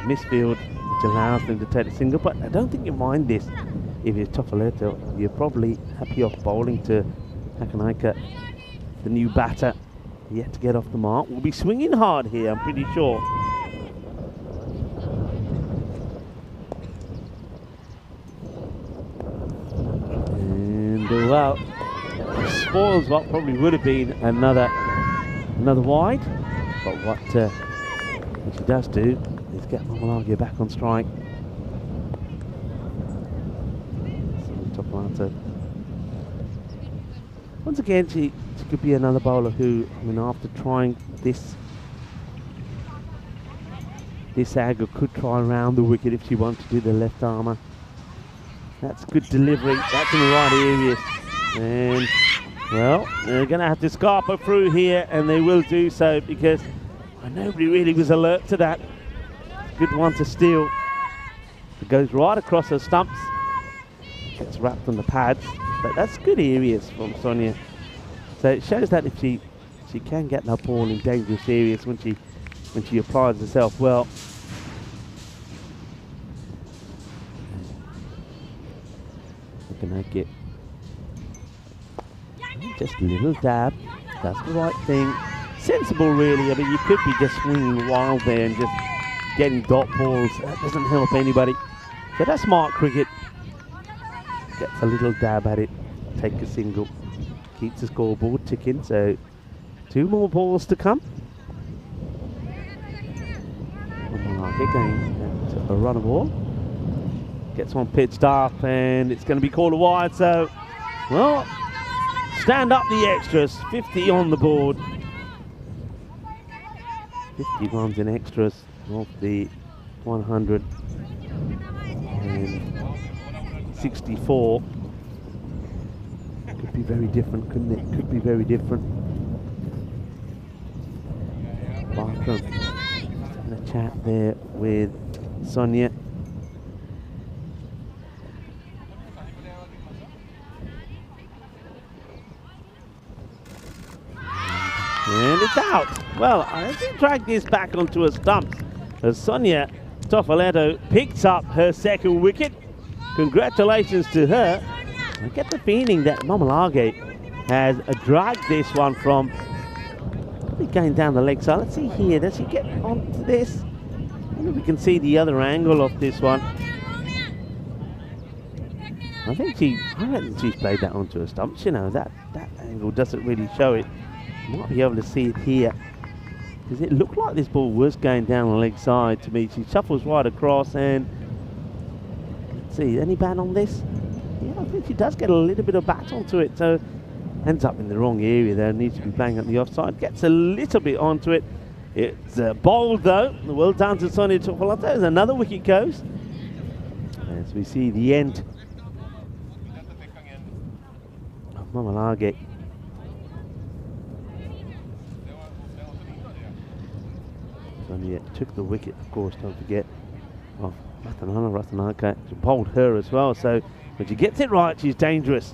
Misfield, which allows them to take a single, but I don't think you mind this. If you're Tofoletto, you're probably happy off bowling to Hakanaika, the new batter, yet to get off the mark. Will be swinging hard here, I'm pretty sure. And well, spoils what probably would have been another wide, but what she does do is get Mamalage back on strike. So once again, she could be another bowler who, I mean, after trying this angle, could try around the wicket if she wants to do the left armour. That's good delivery. That's in the right areas. And, well, they're going to have to scarper through here, and they will do so because nobody really was alert to that. Good one to steal. It goes right across her stumps. Gets wrapped on the pads. But that's good areas from Sonia. So it shows that if she can get that ball in dangerous areas when she applies herself well. Looking at it. Just a little dab. That's the right thing. Sensible, really. I mean, you could be just swinging wild there and just getting dot balls. That doesn't help anybody. So that's smart cricket. Gets a little dab at it. Take a single. Keeps the scoreboard ticking. So 2 more balls to come. Again, a run of ball. Gets one pitched up, and it's going to be called a wide. So, well, stand up the extras. 50 on the board. 50 runs in extras off the 164. Could be very different, couldn't it? Could be very different. Bartram having a chat there with Sonia. And it's out. Well, I think drag this back onto her stumps as Sonia Tofoletto picks up her second wicket. Congratulations to her. I get the feeling that Mamalage has dragged this one from probably going down the leg side. Let's see here. Does she get onto this? I wonder if we can see the other angle of this one. I reckon she's played that onto her stumps. You know, that angle doesn't really show it. You might be able to see it here. Because it looked like this ball was going down the leg side to me. She shuffles right across, and let's see, any bat on this? Yeah, I think she does get a little bit of bat onto it, so ends up in the wrong area there. Needs to be playing at the offside. Gets a little bit onto it. It's bowled though. Well done to Sonia Tofoletto. As another wicket goes. As we see the end of Mamalage. Sonia took the wicket, of course, don't forget, of Rathanaka. She bowled her as well, so when she gets it right, she's dangerous.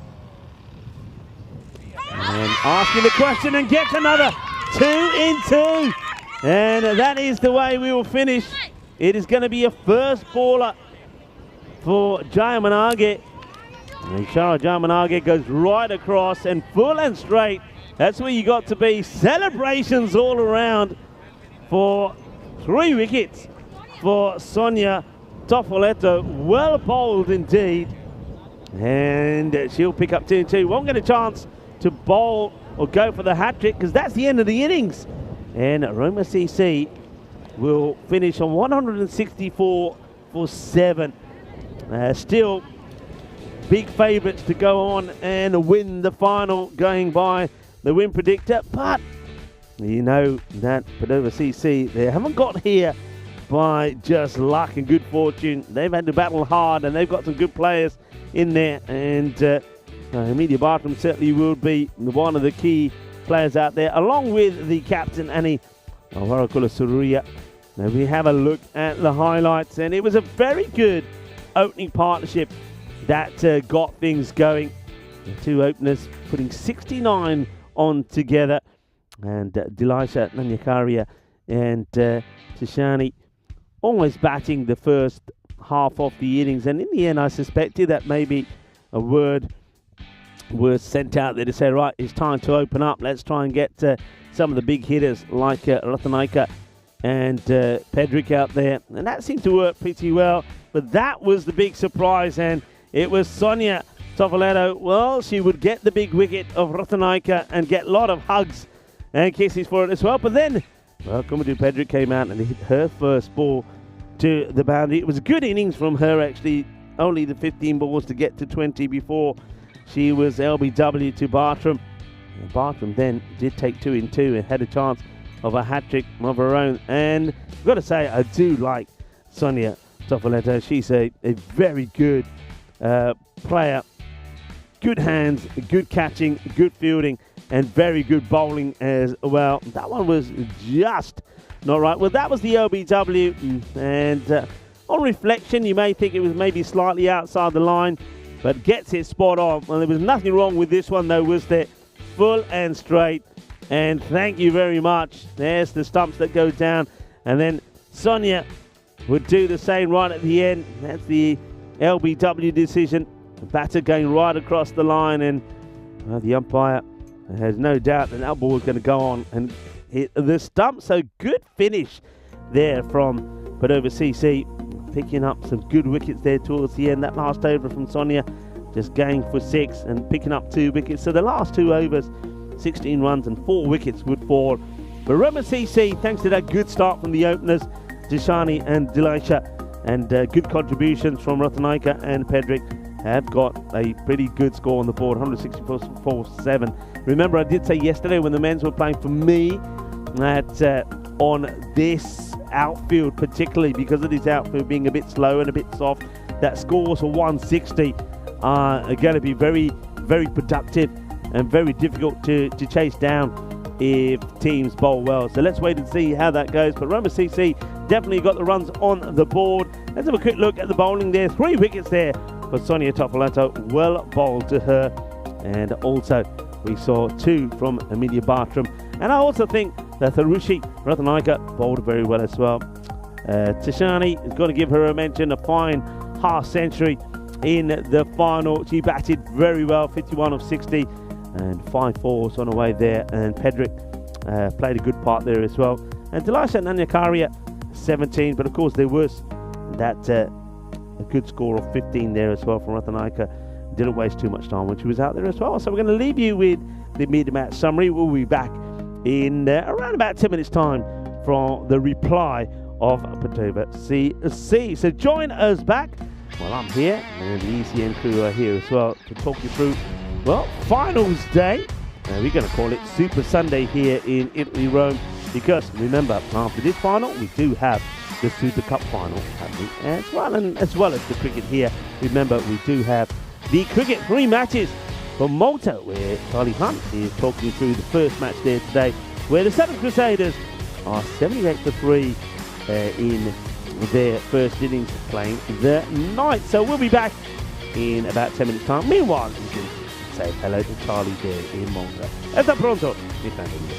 And asking the question and gets another 2 in 2. And that is the way we will finish. It is going to be a first baller for Jayamanage. And Shara Jayamanage goes right across and full and straight. That's where you got to be. Celebrations all around for 3 wickets for Sonia Toffoletto. Well bowled indeed. And she'll pick up 2-2. Won't get a chance to bowl or go for the hat-trick because that's the end of the innings. And Roma CC will finish on 164 for 7. Still big favourites to go on and win the final going by the win predictor. But you know that Padova CC, they haven't got here by just luck and good fortune. They've had to battle hard and they've got some good players in there. And Amelia Bartram certainly will be one of the key players out there, along with the captain, Annie Warakula Surya. Now we have a look at the highlights, and it was a very good opening partnership that got things going. The 2 openers putting 69 on together, and Dilisha Nanyakaria and Tishani almost batting the first half of the innings. And in the end, I suspected that maybe a word was sent out there to say, right, it's time to open up. Let's try and get some of the big hitters like Ratanaika and Pedrick out there. And that seemed to work pretty well. But that was the big surprise, and it was Sonia Toffoletto. Well, she would get the big wicket of Ratanaika and get a lot of hugs and kisses for it as well. But then, well, Kumadu Pedrick came out and hit her first ball to the boundary. It was a good innings from her, actually. Only the 15 balls to get to 20 before she was LBW to Bartram. And Bartram then did take 2 in 2 and had a chance of a hat-trick of her own. And I've got to say, I do like Sonia Toffoletto. She's a very good player. Good hands, good catching, good fielding, and very good bowling as well. That one was just not right. Well, that was the LBW, and on reflection, you may think it was maybe slightly outside the line, but gets it spot on. Well, there was nothing wrong with this one, though, was there? Full and straight. And thank you very much. There's the stumps that go down. And then Sonia would do the same right at the end. That's the LBW decision. The batter going right across the line, and the umpire has no doubt that that ball is going to go on and hit the stump. So good finish there from Padova CC, picking up some good wickets there towards the end. That last over from Sonia just going for 6 and picking up 2 wickets. So the last 2 overs, 16 runs and 4 wickets would fall. But Roma CC, thanks to that good start from the openers, Dishani and Dilisha, and good contributions from Ratanaika and Pedrick, have got a pretty good score on the board, 164-7. Remember, I did say yesterday when the men's were playing for me that on this outfield, particularly because of this outfield being a bit slow and a bit soft, that scores for 160 are going to be very, very productive and very difficult to chase down if teams bowl well. So let's wait and see how that goes. But Roma CC definitely got the runs on the board. Let's have a quick look at the bowling there. 3 wickets there for Sonia Toffoletto. Well bowled to her. And also we saw 2 from Amelia Bartram. And I also think that Tharushi Ratanaika bowled very well as well. Tishani is going to give her a mention, a fine half century in the final. She batted very well, 51 of 60 and 5 fours on her way there. And Pedrick played a good part there as well. And Dilisha Nanyakaria, 17. But of course there was that a good score of 15 there as well from Ratanaika. Didn't waste too much time when she was out there as well. So we're going to leave you with the mid-match summary. We'll be back in around about 10 minutes time from the reply of Padova CC. So join us back while I'm here, and the ECN crew are here as well to talk you through, well, finals day. We're going to call it Super Sunday here in Italy, Rome, because remember, after this final, we do have the Super Cup final happening as well, and as well as the cricket here. Remember, we do have the cricket 3 matches from Malta, where Charlie Hunt is talking you through the first match there today, where the Southern Crusaders are 78 for 3 in their first innings playing the night. So we'll be back in about 10 minutes time. Meanwhile, you can say hello to Charlie there in Malta. Hasta pronto, mi familia.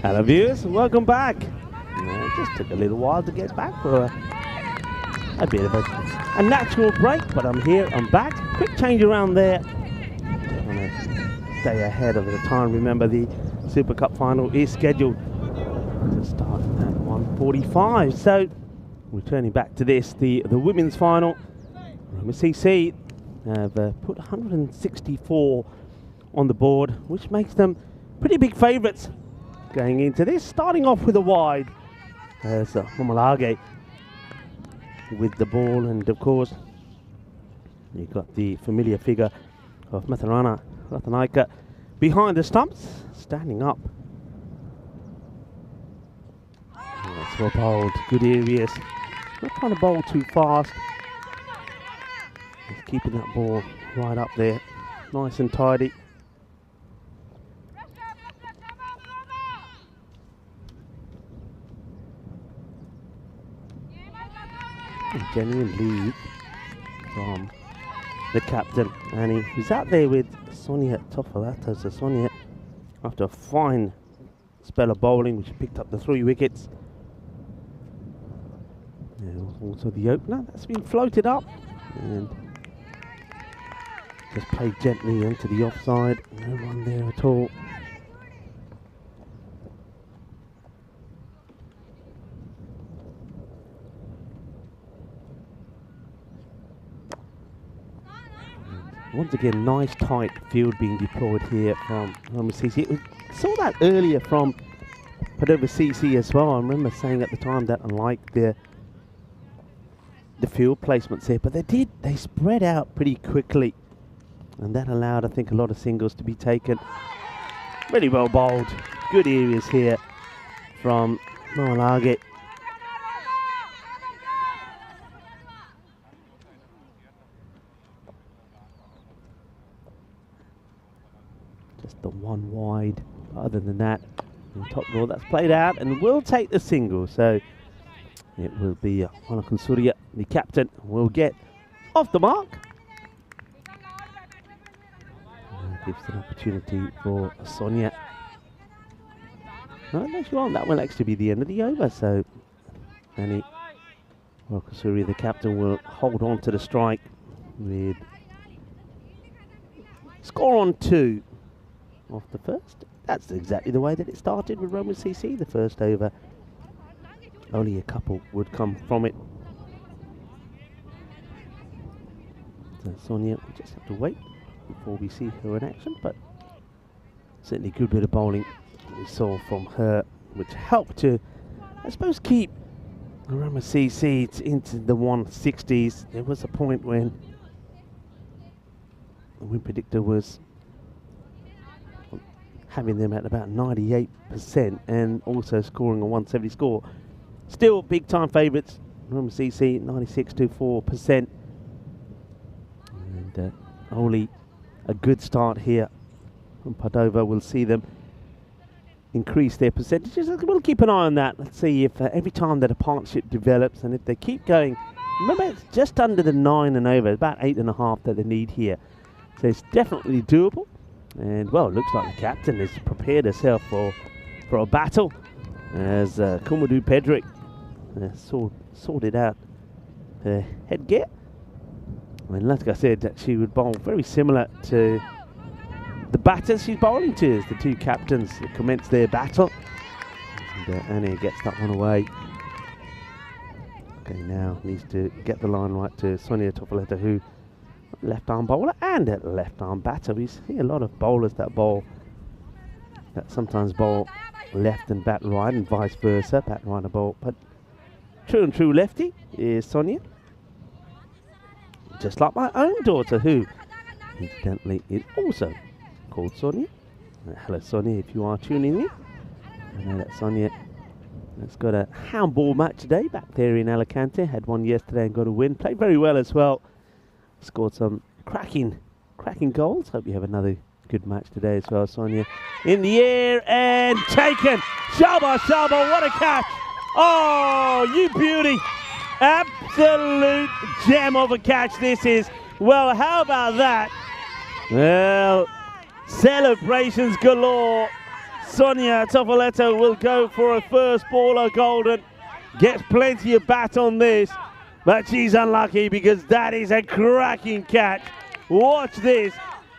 Hello viewers, welcome back. It just took a little while to get back for a bit of a natural break, but I'm here, I'm back. Quick change around there. Just want to stay ahead of the time. Remember, the Super Cup final is scheduled to start at 1:45. So, returning back to this, the women's final. Roma CC have put 164 on the board, which makes them pretty big favourites going into this. Starting off with a wide as Momalage with the ball, and of course you've got the familiar figure of Matharana Rathanaika behind the stumps, standing up. That's well bowled, good areas, not trying to bowl too fast, just keeping that ball right up there, nice and tidy. A genuine lead from the captain, and he's out there with Sonia Tofalato. So Sonia, after a fine spell of bowling, which picked up the 3 wickets. Also the opener that's been floated up and just played gently into the offside. No run there at all. Once again, nice tight field being deployed here from Roma CC. We saw that earlier from Padova CC as well. I remember saying at the time that I liked the field placements here, but they spread out pretty quickly, and that allowed, I think, a lot of singles to be taken. Really well bowled, good areas here from Moalage. Just the one wide. Other than that, the top ball that's played out and will take the single. So it will be Monakan Surya, the captain, will get off the mark. Gives an opportunity for Sonia. No, later on, that will actually be the end of the over. So Monakan Surya, the captain, will hold on to the strike with score on 2. Off the first. That's exactly the way that it started with Roma CC. The first over, only a couple would come from it. So Sonia, we just have to wait before we see her in action, but certainly a good bit of bowling we saw from her, which helped to, I suppose, keep Roma CC into the 160s. There was a point when the win predictor was having them at about 98% and also scoring a 170 score. Still big time favourites. Roma CC 96.4%. And only a good start here from Padova will see them increase their percentages. We'll keep an eye on that. Let's see if every time that a partnership develops, and if they keep going, remember it's just under the 9 and over, about 8.5 that they need here. So it's definitely doable. And well, it looks like the captain has prepared herself for a battle as Kumadu Pedrick sorted out her headgear. I mean, like I said, she would bowl very similar to the batters she's bowling to as the two captains commence their battle. And Annie gets that one away. Okay, now needs to get the line right to Sonia Tofaleta, who left arm bowler and a left arm batter. We see a lot of bowlers that sometimes bowl left and bat right, and vice versa, bat right and bowl. But true and true lefty is Sonia, just like my own daughter, who incidentally is also called Sonia. Hello Sonia, if you are tuning in. I know that Sonia has got a handball match today back there in Alicante. Had one yesterday and got a win. Played very well as well. Scored some cracking goals. Hope you have another good match today as well. Sonia in the air and taken. Shaba, what a catch. Oh, you beauty. Absolute gem of a catch this is. Well, how about that? Well, celebrations galore. Sonia Tofoletto will go for a first baller golden. Gets plenty of bat on this, but she's unlucky because that is a cracking catch. Watch this.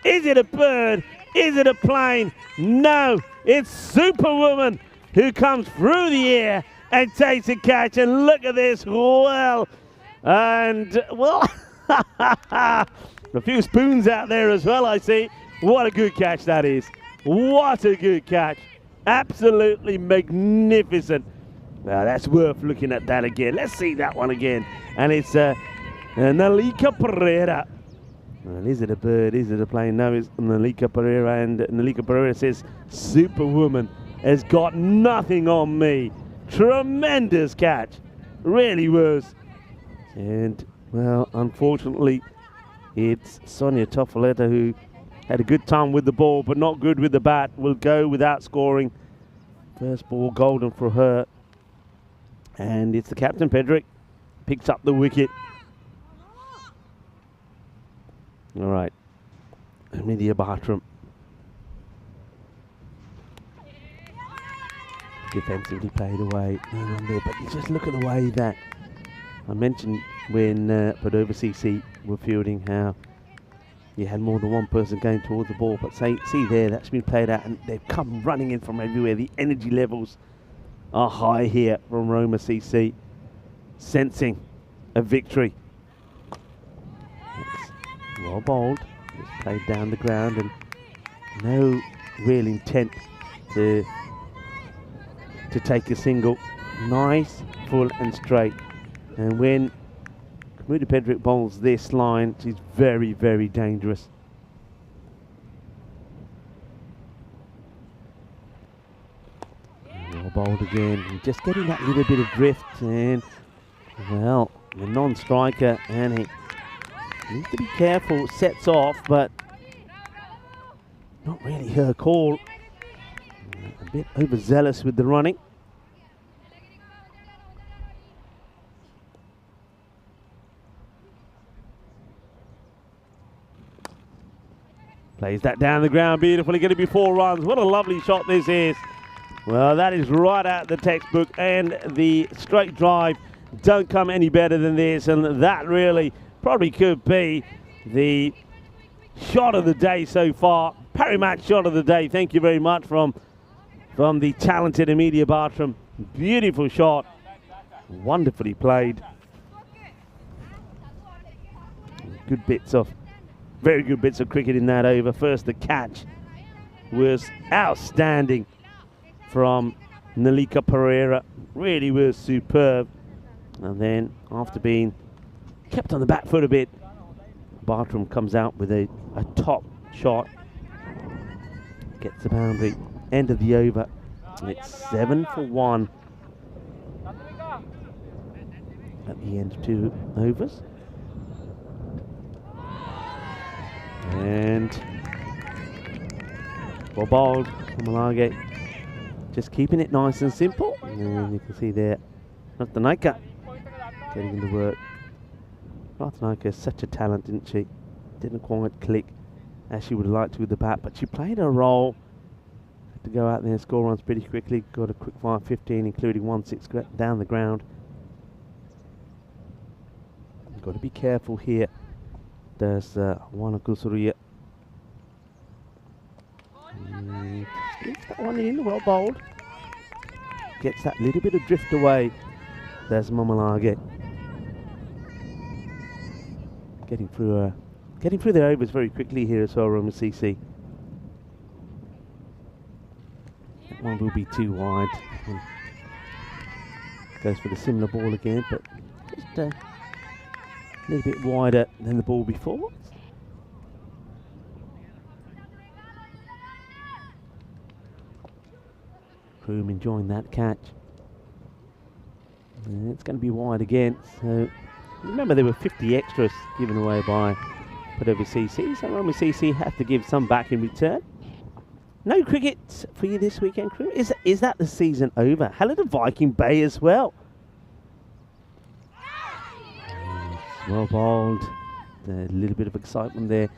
Is it a bird? Is it a plane? No, it's Superwoman who comes through the air and takes a catch. And look at this. Well, and well, a few spoons out there as well, I see. What a good catch that is. What a good catch. Absolutely magnificent. Now that's worth looking at that again. Let's see that one again. And it's Nalika Pereira. And is it a bird? Is it a plane? No, it's Nalika Pereira. And Nalika Pereira says, Superwoman has got nothing on me. Tremendous catch. Really was. And, well, unfortunately, it's Sonia Tofoletto who had a good time with the ball, but not good with the bat. Will go without scoring. First ball golden for her. And it's the captain, Pedrick. Picks up the wicket. All right. Amelia Bartram. Defensively played away. No one there, but just look at the way that I mentioned when Padova CC were fielding how you had more than one person going towards the ball, but see there, that's been played out and they've come running in from everywhere. The energy levels are high here from Roma CC, sensing a victory. It's well bowled, it's played down the ground and no real intent to take a single. Nice, full and straight. And when Moody Pedrick bowls this line, she's very, very dangerous. Well bowled again, and just getting that little bit of drift, and well, the non-striker, and he needs to be careful, sets off, but not really her call. A bit overzealous with the running. Plays that down the ground beautifully, going to be 4 runs. What a lovely shot this is. Well, that is right out the textbook, and the straight drive don't come any better than this, and that really probably could be the shot of the day so far. Paramatch shot of the day. Thank you very much from the talented Amelia Bartram. Beautiful shot. Wonderfully played. Very good bits of cricket in that over. First, the catch was outstanding from Nalika Pereira. Really was superb. And then, after being kept on the back foot a bit, Bartram comes out with a top shot. Gets the boundary. End of the over. And it's 7 for 1 at the end of 2 overs. And well bowled from Malage. Just keeping it nice and simple. And you can see there, Ratanaika getting into work. Ratanaika is such a talent, didn't she? Didn't quite click as she would have liked to with the bat, but she played her role. Had to go out there and score runs pretty quickly. Got a quick fire 15, including 1-6 down the ground. You've got to be careful here. There's Wana Kusuruya. Gets that one in, well bowled. Gets that little bit of drift away. There's Mamalage. Getting through their overs very quickly here as well, Roma CC. That one will be too wide. And goes for the similar ball again, but just a little bit wider than the ball before. Kroom enjoying that catch. And it's going to be wide again. So remember, there were 50 extras given away by Padova CC, so Roma CC have to give some back in return. No cricket for you this weekend, Kroom. Is that the season over? Hello to Viking Bay as well. Well bowled. A little bit of excitement there.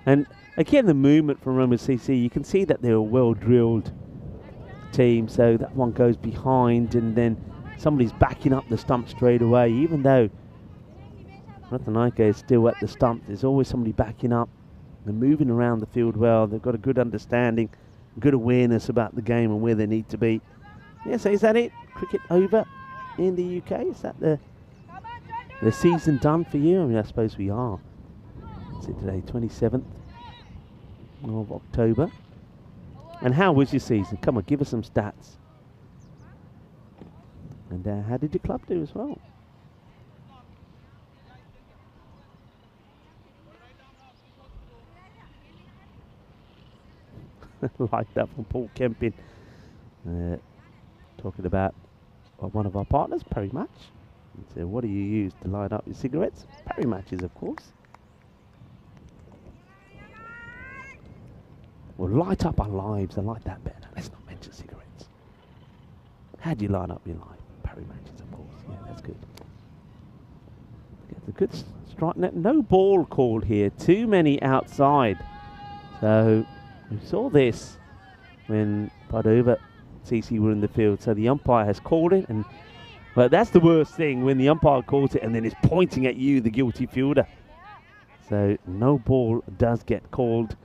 And again, the movement from Roma CC, you can see that they were well drilled team, so that one goes behind, and then somebody's backing up the stump straight away. Even though Ratanaika is still at the stump, there's always somebody backing up. They're moving around the field well. They've got a good understanding, good awareness about the game and where they need to be. Yeah, so is that it? Cricket over in the UK? Is that the season done for you? I mean, I suppose we are. What's it today? 27th of October. And how was your season? Come on, give us some stats. And how did your club do as well? Like that from Paul Kempin. Talking about one of our partners, Perry Match. So what do you use to light up your cigarettes? Perry Matches, of course. Well, light up our lives. I like that better. Let's not mention cigarettes. How do you light up your life? Perry Matches, of course. Yeah, that's good. Get the good strike net. No ball called here. Too many outside. So we saw this when Padova CC were in the field. So the umpire has called it, and well, that's the worst thing when the umpire calls it and then is pointing at you, the guilty fielder. So no ball does get called.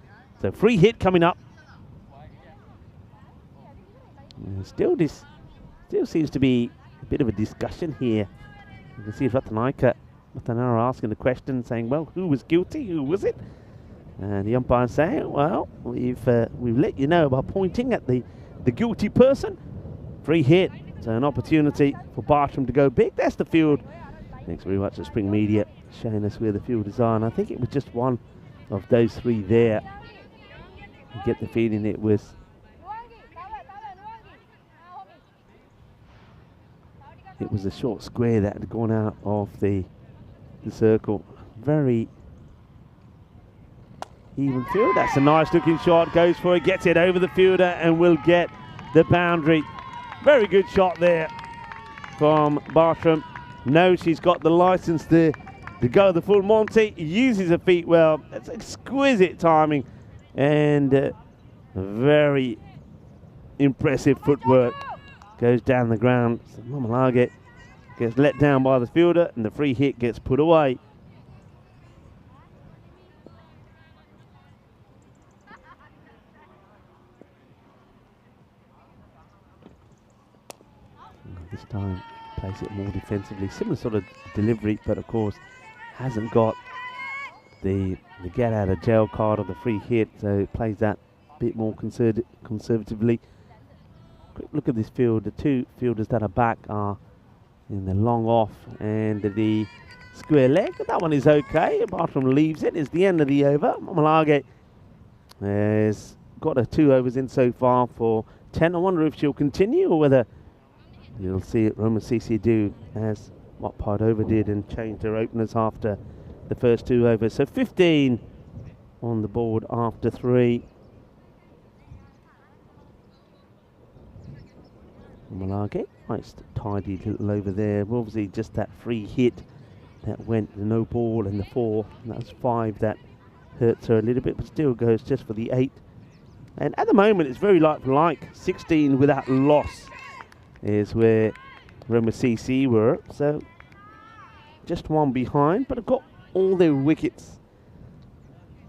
So free hit coming up. Still seems to be a bit of a discussion here. You can see Ratanaika asking the question, saying, well, who was guilty? Who was it? And the umpire saying, well, we've let you know about pointing at the guilty person. Free hit. So an opportunity for Bartram to go big. That's the field. Thanks very much to Spring Media showing us where the fielders are. And I think it was just one of those three there. You get the feeling it was a short square that had gone out of the circle. Very even field. That's a nice looking shot. Goes for it, gets it over the fielder, and will get the boundary. Very good shot there from Bartram. Knows she's got the license to go the full Monty. Uses her feet well. That's exquisite timing and very impressive footwork. Goes down the ground. So Mamalage gets let down by the fielder, and the free hit gets put away. This time plays it more defensively, similar sort of delivery, but of course hasn't got the get out of jail card or the free hit, so it plays that a bit more conservatively. Quick look at this field. The two fielders that are back are in the long off and the square leg. That one is okay. Bartram leaves it. It's the end of the over. Mamalage has got her 2 overs in so far for 10. I wonder if she'll continue or whether you'll see it Roma CC do as what Padova did and change their openers after the first 2 overs. So 15 on the board after 3. Mamalage, nice tidy little over there. Obviously just that free hit that went the no ball and the 4. And that's 5 that hurts her a little bit, but still goes just for the 8. And at the moment it's very like 16 without loss is where Roma CC were. So just 1 behind, but have got all their wickets.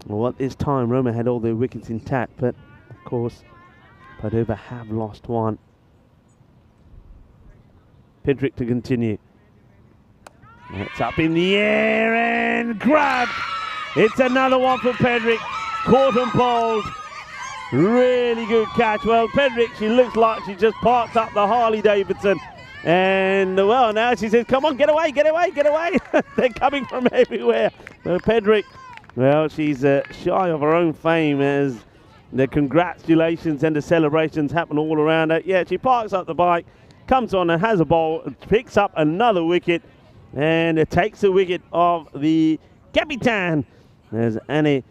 Well, at this time Roma had all their wickets intact, but of course Padova have lost 1. Pedrick to continue. It's up in the air and grabbed. It's another one for Pedrick. Caught and bowled. Really good catch. Well, Pedrick, she looks like she just parked up the Harley Davidson. And, well, now she says, come on, get away, get away, get away. They're coming from everywhere. So Pedrick, well, she's shy of her own fame as the congratulations and the celebrations happen all around her. Yeah, she parks up the bike, comes on and has a bowl, picks up another wicket, and it takes the wicket of the Capitan. As Annie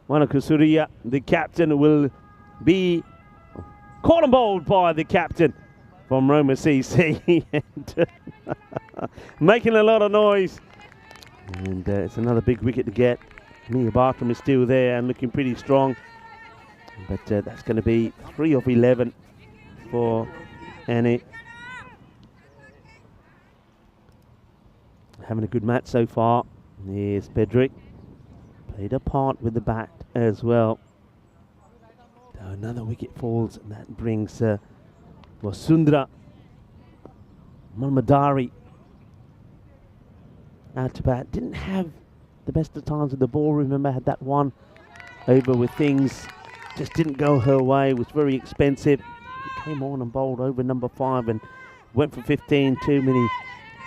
Wanakusuria, the captain, will be caught and bowled by the captain from Roma CC. And, making a lot of noise. And it's another big wicket to get. Mia Bartram is still there and looking pretty strong. But that's going to be 3 of 11 for Annie. Having a good match so far. Here's Pedrick. Played a part with the bat as well. So another wicket falls, and that brings Wasundhara Malmadari out to bat. Didn't have the best of times with the ball. Remember, had that one over with things just didn't go her way. Was very expensive. He came on and bowled over number 5 and went for 15. Too many.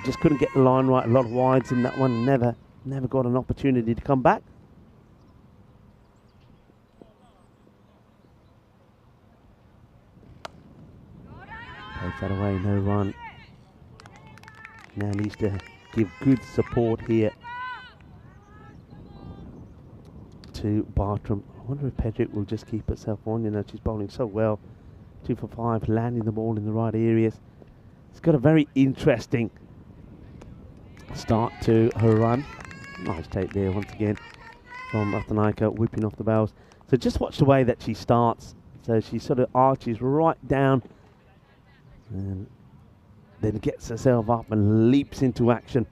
Just couldn't get the line right. A lot of wides in that one. Never got an opportunity to come back. Takes that away. No run. Now needs to give good support here to Bartram. I wonder if Pedrick will just keep herself on. You know, she's bowling so well. 2 for 5, landing the ball in the right areas. It's got a very interesting start to her run. Nice take there once again from Ratanaika, whipping off the bows. So just watch the way that she starts. So she sort of arches right down and then gets herself up and leaps into action.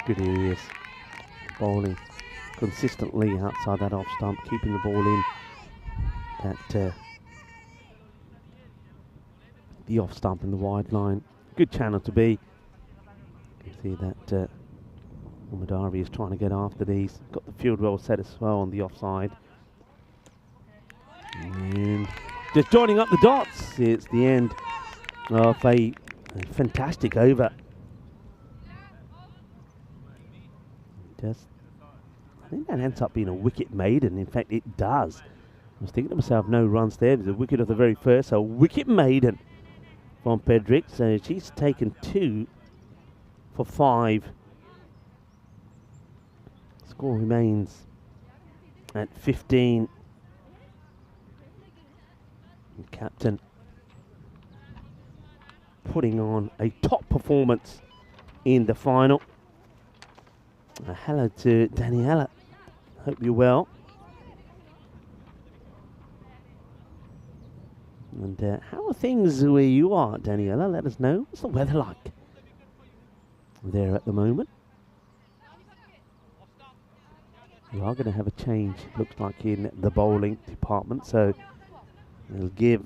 Good areas. Bowling consistently outside that off stump, keeping the ball in that the off stump and the wide line. Good channel to be. You see that Malmadari is trying to get after these. Got the field well set as well on the offside. And just joining up the dots. It's the end of a fantastic over. I think that ends up being a wicket maiden. In fact, it does. I was thinking to myself, no runs there. There's a wicket of the very first. So wicket maiden from Pedrick. So she's taken 2 for 5. Score remains at 15. And captain putting on a top performance in the final. Hello to Daniela. Hope you're well. And how are things where you are, Daniela? Let us know. What's the weather like there at the moment? We are going to have a change, looks like, in the bowling department. So we'll give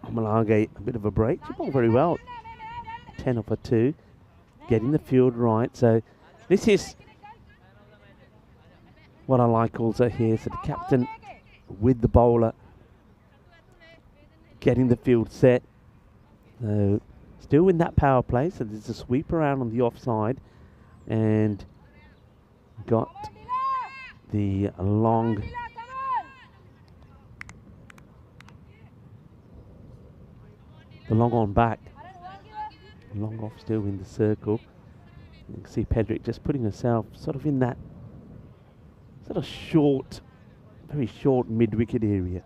Malage a bit of a break. She bowled very well. 10 off a 2. Getting the field right. So this is what I like also here. So the captain with the bowler getting the field set. So still in that power play. So there's a sweep around on the offside. And got the long on back. Long off still in the circle. You can see Pedrick just putting herself sort of in that sort of short, very short mid-wicket area.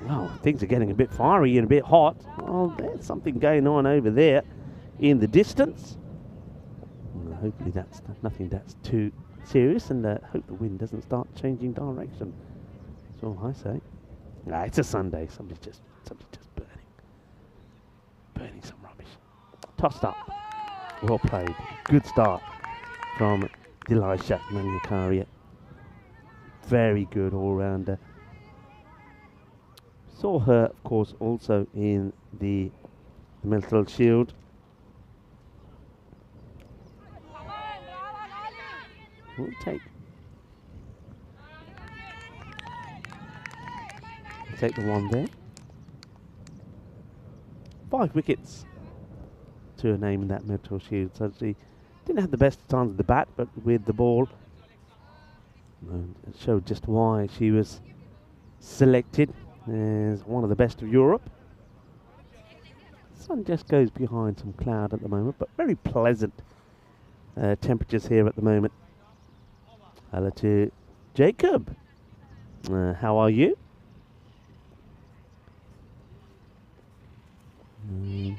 Well, things are getting a bit fiery and a bit hot. Well, there's something going on over there in the distance. Well, hopefully that's nothing that's too serious, and hope the wind doesn't start changing direction. That's all I say. Nah, it's a Sunday. Somebody's just burning some rubbish. Tossed up. Well played. Good start from Delisha Nanyakaria. Very good all-rounder. Saw her, of course, also in the Mental Shield. We'll take the one there. 5 wickets to her name in that Mental Shield. So she didn't have the best times with the bat, but with the ball, it showed just why she was selected as one of the best of Europe. The sun just goes behind some cloud at the moment, but very pleasant temperatures here at the moment. Hello to Jacob. How are you? And,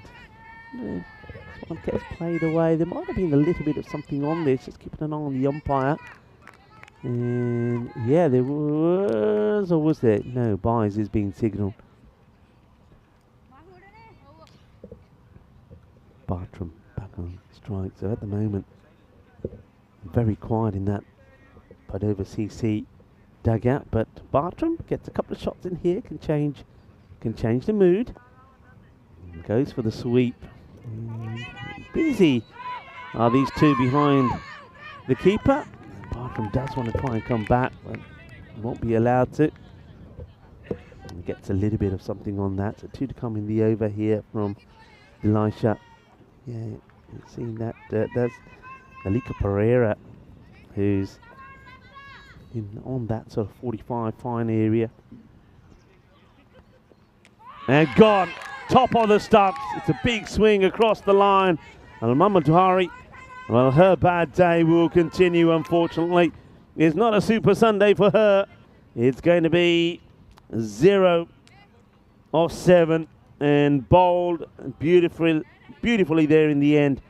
this one gets played away. There might have been a little bit of something on this. Just keeping an eye on the umpire. And yeah, there was, or was there? No, buys is being signalled. Bartram back on strike. So at the moment, very quiet in that Padova CC dugout. But Bartram gets a couple of shots in here, can change the mood. And goes for the sweep. And busy are these two behind the keeper. Bartram does want to try and come back, but won't be allowed to. And gets a little bit of something on that. So 2 to come in the over here from Elisha. Yeah, you've seen that. There's Alika Pereira, who's on that sort of 45 fine area. And gone, top of the stumps. It's a big swing across the line. And Mamadhari, well, her bad day will continue, unfortunately. It's not a Super Sunday for her. It's going to be 0 of 7 and bowled beautifully there in the end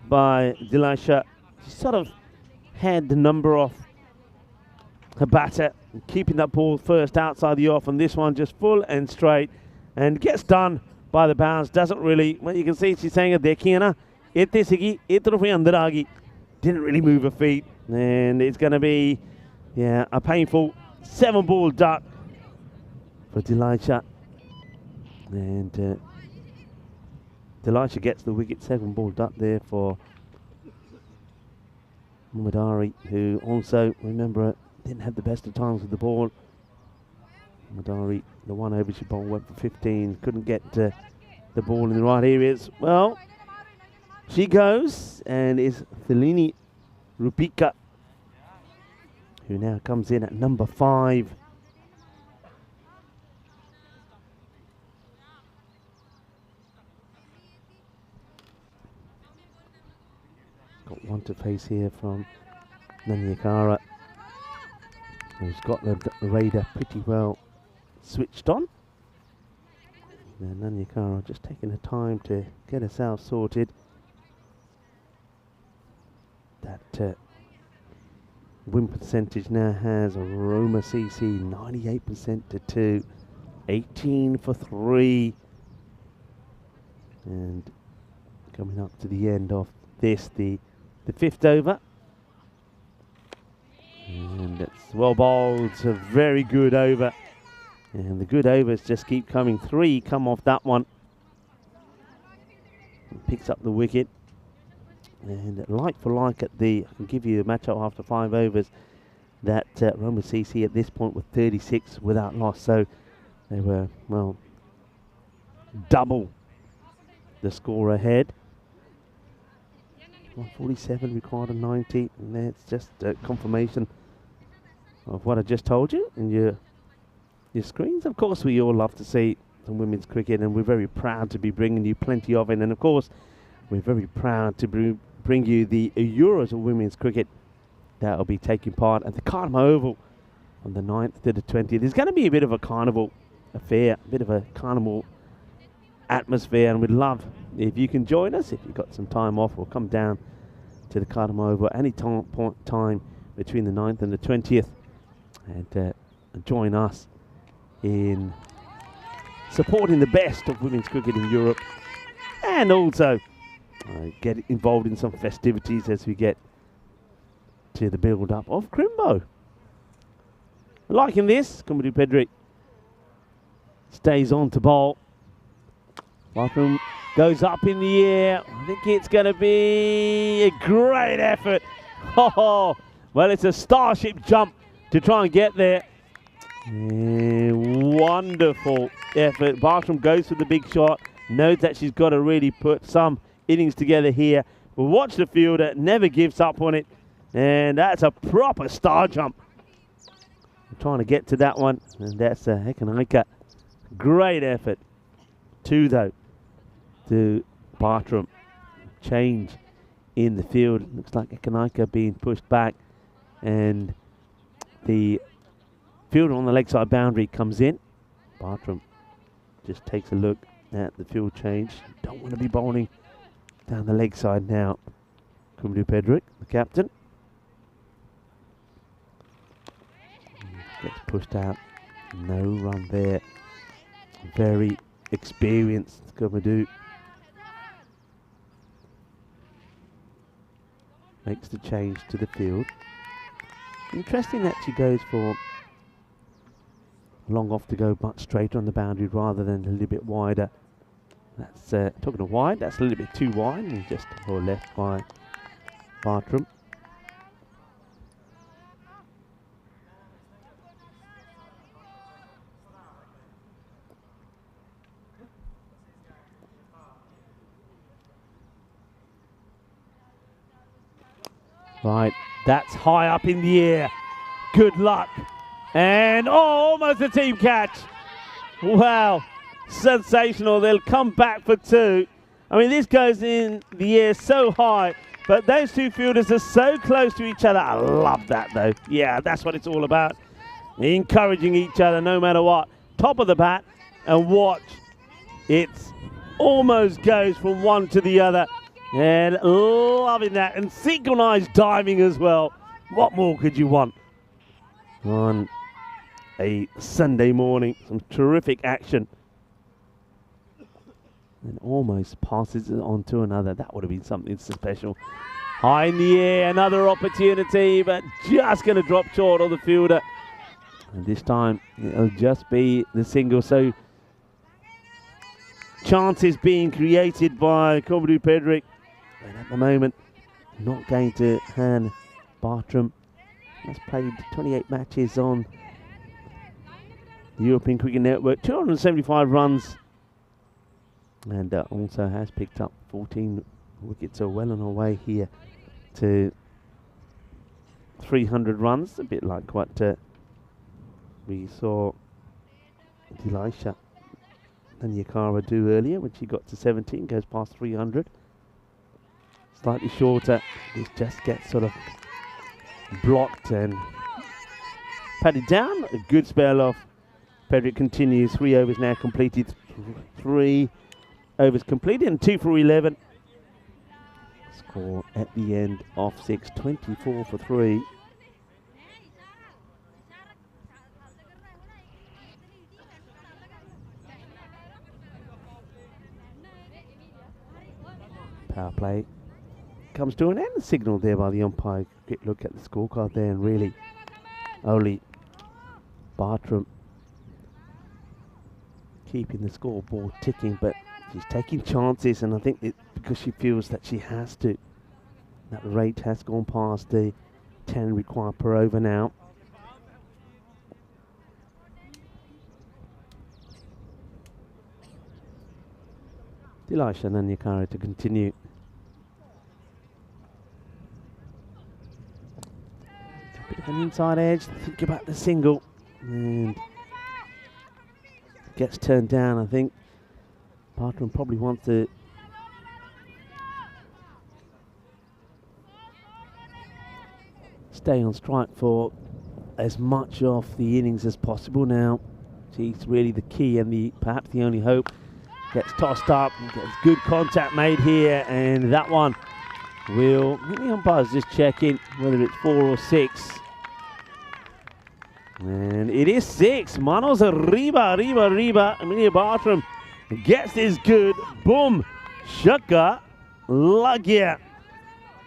by Dilasha. She sort of had the number off her batter, keeping that ball first outside the off, and this one just full and straight, and gets done by the bounce. Doesn't really, well, you can see she's saying, "Dekhiye na, itte sigi, itro fi andar aa gayi." Didn't really move her feet, and it's going to be, yeah, a painful 7-ball duck for Dilasha. And Dilasha gets the wicket, 7-ball duck there for Mamadhari, who also, remember, didn't have the best of times with the ball. Mamadhari, the one over she bowled, went for 15, couldn't get the ball in the right areas. Well, she goes, and is Thelini Rupika, who now comes in at number 5. Got one to face here from Nanyakara, who's got the radar pretty well switched on. And Nanyakara just taking the time to get herself sorted. That win percentage now has a Roma CC 98% to 2, 18 for 3. And coming up to the end of this, the 5th over. And it's well bowled. It's a very good over. And the good overs just keep coming. 3 come off that one. Picks up the wicket. And like for like at the, I can give you a match up after 5 overs, that Roma CC at this point were 36 without loss. So they were, well, double the score ahead. 147 required a 90, and that's just a confirmation of what I just told you in your screens. Of course, we all love to see some women's cricket, and we're very proud to be bringing you plenty of it. And of course, we're very proud to bring you the Euros of women's cricket that will be taking part at the Cardamom Oval on the 9th to the 20th. There's going to be a bit of a carnival affair, a bit of a carnival atmosphere, and we'd love if you can join us. If you've got some time off, or come down to the Cardamom Oval any time between the 9th and the 20th, and join us in supporting the best of women's cricket in Europe, and also get involved in some festivities as we get to the build-up of Crimbo. Liking this, Kumadu Pedri stays on to bowl. Bartram goes up in the air. I think it's going to be a great effort. Oh, well, it's a starship jump to try and get there. Wonderful effort. Bartram goes for the big shot. Knows that she's got to really put some innings together here. But watch the fielder, never gives up on it. And that's a proper star jump. I'm trying to get to that one. And that's a Hekanaika. Great effort. 2 though to Bartram. Change in the field. Looks like Hekanaika being pushed back. And the fielder on the leg side boundary comes in. Bartram just takes a look at the field change. Don't want to be bowling down the leg side now. Kumdu Pedrick, the captain. Gets pushed out. No run there. Very experienced Kumdu. Makes the change to the field. Interesting that she goes for long off to go much straighter on the boundary rather than a little bit wider. That's talking of wide, that's a little bit too wide and just or left by Bartram. Right, that's high up in the air. Good luck. And almost a team catch. Wow, sensational. They'll come back for two. I mean, this goes in the air so high, but those two fielders are so close to each other. I love that, though. Yeah, that's what it's all about. Encouraging each other no matter what. Top of the bat, and watch. It almost goes from one to the other. And loving that. And synchronized diving as well. What more could you want on a Sunday morning? Some terrific action. And almost passes it on to another. That would have been something so special. High in the air, another opportunity, but just going to drop short on the fielder. And this time it'll just be the single. So chances being created by Kumdu Pedrick. But at the moment, not going to hand Bartram. Has played 28 matches on the European Cricket Network, 275 runs, and also has picked up 14 wickets, so well on our way here to 300 runs, a bit like what we saw Delisha Nanyakara do earlier when she got to 17, goes past 300. Slightly shorter, this just gets sort of blocked and patted down. A good spell off. Pedrick continues. 3 overs now completed. 3 overs completed and 2 for 11. Score at the end of 6, 24 for 3. Power play comes to an end. Signal there by the umpire. Quick look at the scorecard there, and really only Bartram keeping the scoreboard ticking, but she's taking chances, and I think because she feels that she has to. That rate has gone past the 10 required per over now. Delisha Nanyakara to continue. Bit of an inside edge, think about the single, and gets turned down. I think Bartram probably wants to stay on strike for as much of the innings as possible now. She's really the key and perhaps the only hope. Gets tossed up and gets good contact made here, and that one will, the umpires just checking whether it's 4 or 6. And it is 6. Manos arriba. Amelia Bartram gets this good. Boom. Shaka. Lagia.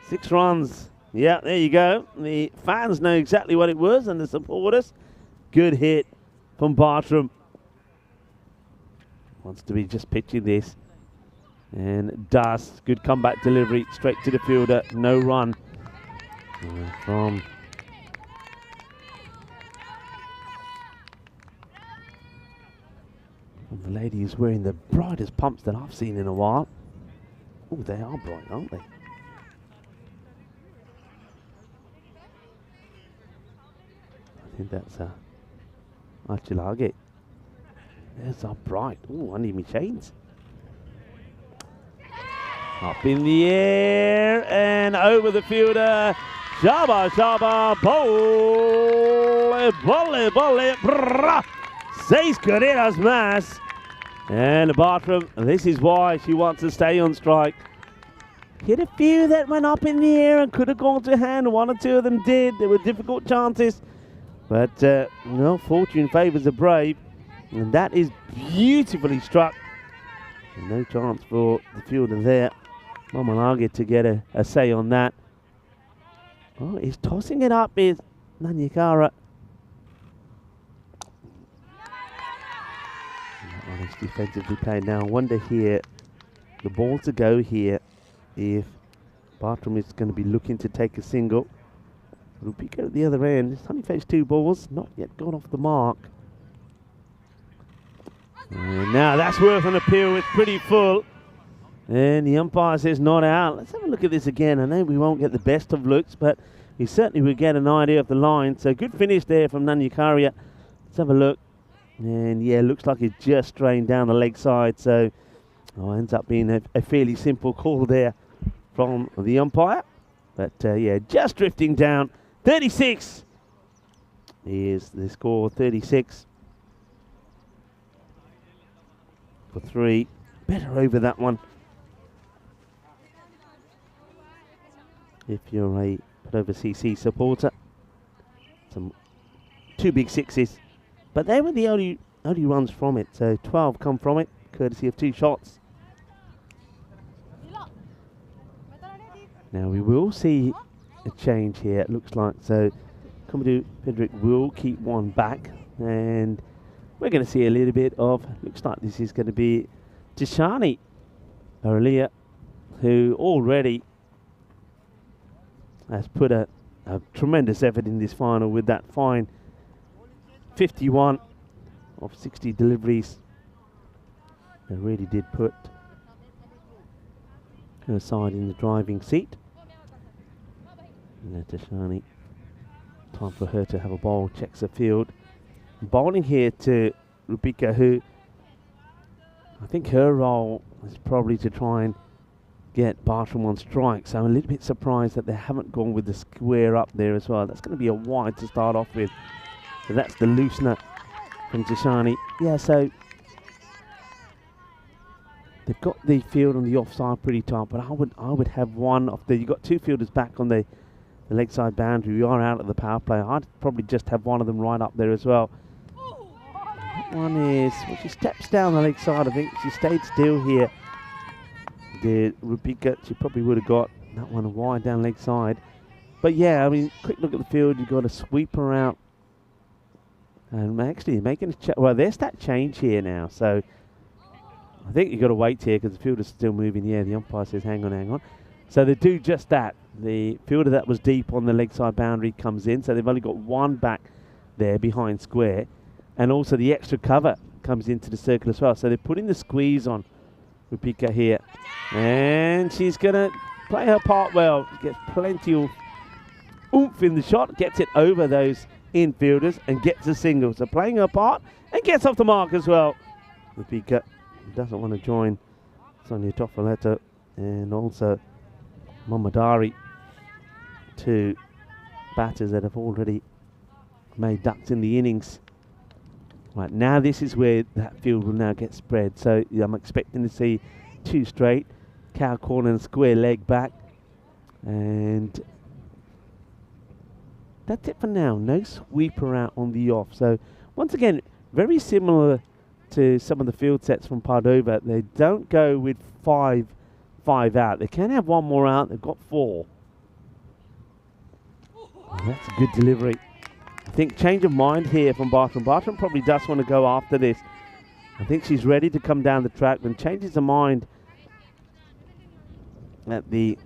6 runs. Yeah, there you go. The fans know exactly what it was, and the supporters. Good hit from Bartram. Wants to be just pitching this. And does. Good comeback delivery. Straight to the fielder. No run. From the lady who's wearing the brightest pumps that I've seen in a while. Oh, they are bright, aren't they? I think that's Achilage. There's our bright. Oh, I need my chains. Up in the air and over the fielder. Shaba, bowling bolle, bolle, bolle, brrrr. 6 carreras más. And Bartram, this is why she wants to stay on strike. Hit a few that went up in the air and could have gone to hand. 1 or 2 of them did. There were difficult chances. But, well, fortune favours the brave. And that is beautifully struck. And no chance for the fielder there. Mamalage to get a say on that. Oh, he's tossing it up is Nanyakara. That one is defensively played now. I wonder here, the ball to go here, if Bartram is going to be looking to take a single. Rupika at the other end. It's only faced 2 balls, not yet gone off the mark. And now that's worth an appeal. It's pretty full. And the umpire says not out. Let's have a look at this again. I know we won't get the best of looks, but we certainly will get an idea of the line. So good finish there from Nanyakaria. Let's have a look. And yeah, looks like it's just strained down the leg side. So ends up being a fairly simple call there from the umpire. But yeah, just drifting down. 36 is the score. 36 for 3. Better over that one. If you're a Padova CC supporter. 2 big 6s. But they were the only runs from it. So 12 come from it, courtesy of 2 shots. Now we will see a change here, it looks like. So Commodore Pedrick will keep 1 back. And we're going to see a little bit of, looks like this is going to be Tishani Aurelia, who already has put a tremendous effort in this final with that fine 51 of 60 deliveries. They really did put her side in the driving seat. And Tishani, time for her to have a bowl, checks the field. Bowling here to Rupika, who I think her role is probably to try and get Bartram on strike. So I'm a little bit surprised that they haven't gone with the square up there as well. That's going to be a wide to start off with. So that's the loosener from Tishani. Yeah, so they've got the field on the offside pretty tight, but I would have one of the, you've got 2 fielders back on the leg side boundary. We are out of the power play. I'd probably just have one of them right up there as well. That one is, well, she steps down the leg side. I think she stayed still here. The Rupika, she probably would have got that one wide down leg side. But yeah, I mean, quick look at the field. You've got a sweeper out. And actually making a well, there's that change here now. So I think you've got to wait here because the fielder's still moving. Yeah, the umpire says hang on, hang on. So they do just that. The fielder that was deep on the leg side boundary comes in. So they've only got 1 back there behind square. And also the extra cover comes into the circle as well. So they're putting the squeeze on Rupika here. And she's going to play her part well. Gets plenty of oomph in the shot. Gets it over those infielders and gets a single. So playing her part and gets off the mark as well. Rupika doesn't want to join Sonia Toffaleto and also Mamadari, 2 batters that have already made ducks in the innings. Right, now this is where that field will now get spread. So yeah, I'm expecting to see 2 straight, cow corner and square leg back. And that's it for now. No sweeper out on the off. So once again, very similar to some of the field sets from Padova. They don't go with 5 out. They can have 1 more out. They've got 4. Oh, that's a good delivery. I think change of mind here from Bartram. Bartram probably does want to go after this. I think she's ready to come down the track, then changes her mind at the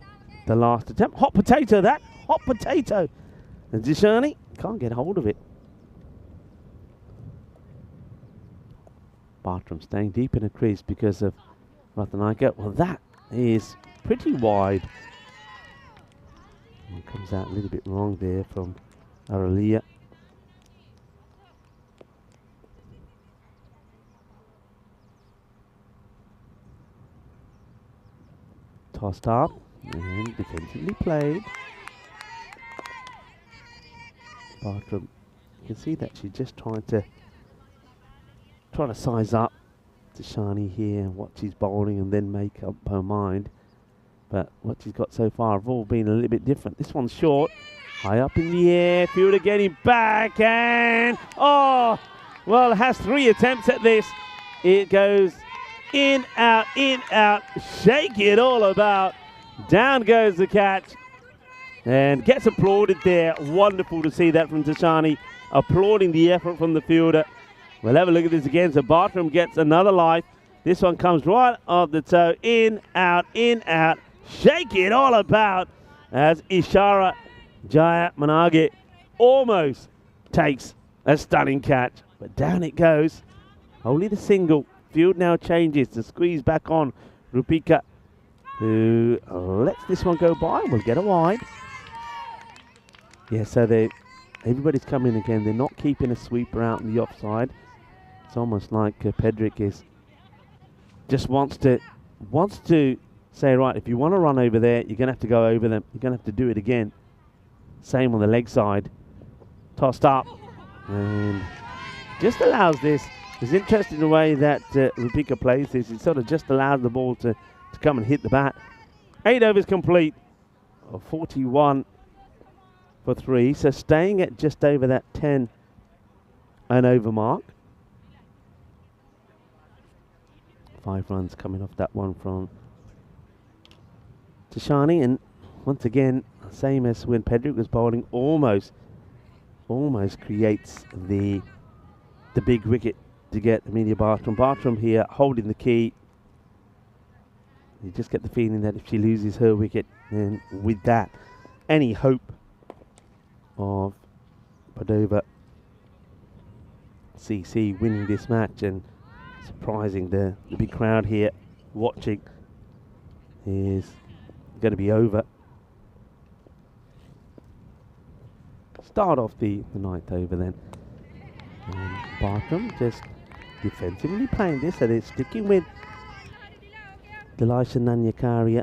last attempt. Hot potato, that. Hot potato. And Zishani can't get hold of it. Bartram staying deep in a crease because of Rathanayake. Well, that is pretty wide. And comes out a little bit wrong there from Aurelia. Tossed up and defensively played. Bartram You can see that she's just trying to size up to Shani here, what she's bowling, and then make up her mind. But what she's got so far have all been a little bit different. This one's short, high up in the air, fielder getting back, and oh, well, it has 3 attempts at this. It goes in, out, shake it all about. Down goes the catch, and gets applauded there. Wonderful to see that from Tashani, applauding the effort from the fielder. We'll have a look at this again. So Bartram gets another life. This one comes right off the toe. In, out, shake it all about as Ishara Jaya Manage almost takes a stunning catch. But down it goes. Only the single. Field now changes to squeeze back on Rupika, who lets this one go by. We'll get a wide. Yeah, so everybody's coming again. They're not keeping a sweeper out in the offside. It's almost like Pedrick just wants to say, right, if you want to run over there, you're going to have to go over them. You're going to have to do it again. Same on the leg side. Tossed up. And just allows this. It's interesting the way that Rupika plays this. It sort of just allows the ball to come and hit the bat. 8 overs complete. 41 for 3. So staying at just over that 10 and over mark. 5 runs coming off that one from Tashani, and once again, same as when Pedrick was bowling, almost creates the big wicket to get Amelia Bartram. Bartram here holding the key. You just get the feeling that if she loses her wicket, then with that, any hope of Padova CC winning this match and surprising the big crowd here watching is going to be over. Start off the 9th over then. And Bartram just defensively playing this, so they're sticking with Delisha Nanyakaria.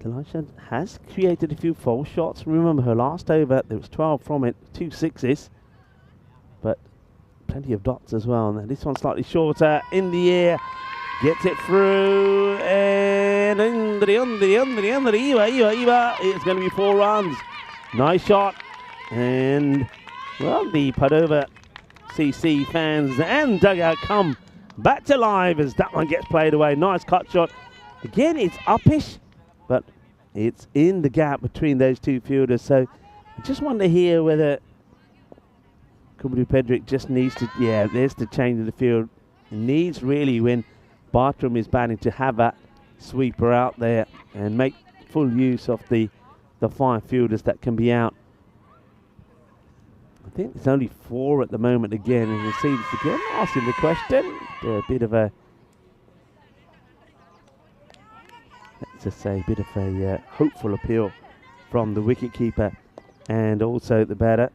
Delisha has created a few false shots. Remember her last over, there was 12 from it, 2 sixes, but plenty of dots as well. Now this one's slightly shorter, in the air, gets it through, and under the Eva. It's going to be 4 runs. Nice shot, and well, the Padova CC fans and dugout come back to life as that one gets played away. Nice cut shot. Again, it's uppish, but it's in the gap between those two fielders. So I just wonder here whether Kubru Pedrick just needs to, yeah, there's the change in the field. It needs really, when Bartram is batting, to have that sweeper out there and make full use of the 5 fielders that can be out. I think there's only 4 at the moment again, and you see this again, asking the question. A bit of a, let's just say, a bit of a hopeful appeal from the wicketkeeper and also the batter.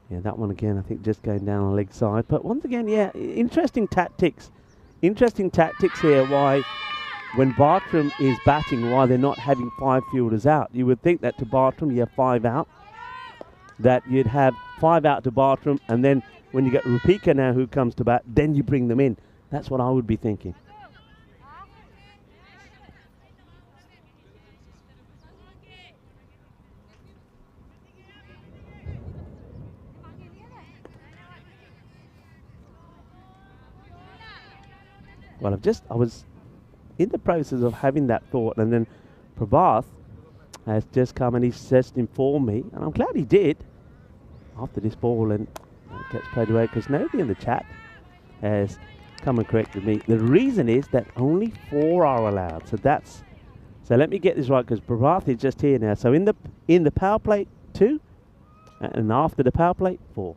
Yeah, that one again, I think just going down on the leg side. But once again, yeah, interesting tactics. Interesting tactics here, why when Bartram is batting, why they're not having 5 fielders out. You would think that to Bartram, you have 5 out. That you'd have 5 out to Bartram, and then when you get Rupika now who comes to bat, then you bring them in. That's what I would be thinking. Well, I was in the process of having that thought, and then Prabhath has just come and he's just informed me, and I'm glad he did, after this ball and it gets played away, because nobody in the chat has come and corrected me. The reason is that only 4 are allowed. So let me get this right, because Prabhath is just here now. So in the power play 2, and after the power play 4.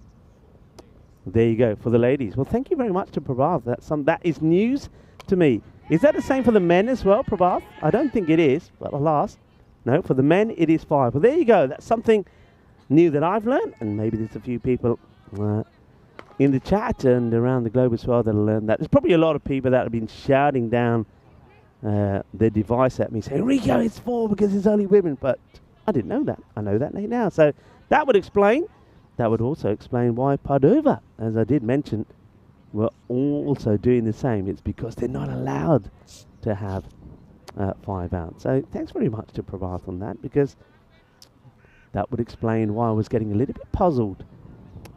There you go for the ladies. Well, thank you very much to Prabhath. That is news to me. Is that the same for the men as well, Prabhath? I don't think it is, but I'll ask. No, for the men it is 5. Well, there you go. That's something new that I've learned, and maybe there's a few people in the chat and around the globe as well that'll learn that. There's probably a lot of people that have been shouting down the device at me saying, Rico, it's 4 because it's only women. But I didn't know that. I know that now. So that would also explain why Padova, as I did mention, were also doing the same. It's because they're not allowed to have 5 outs. So thanks very much to Prabhat on that, because that would explain why I was getting a little bit puzzled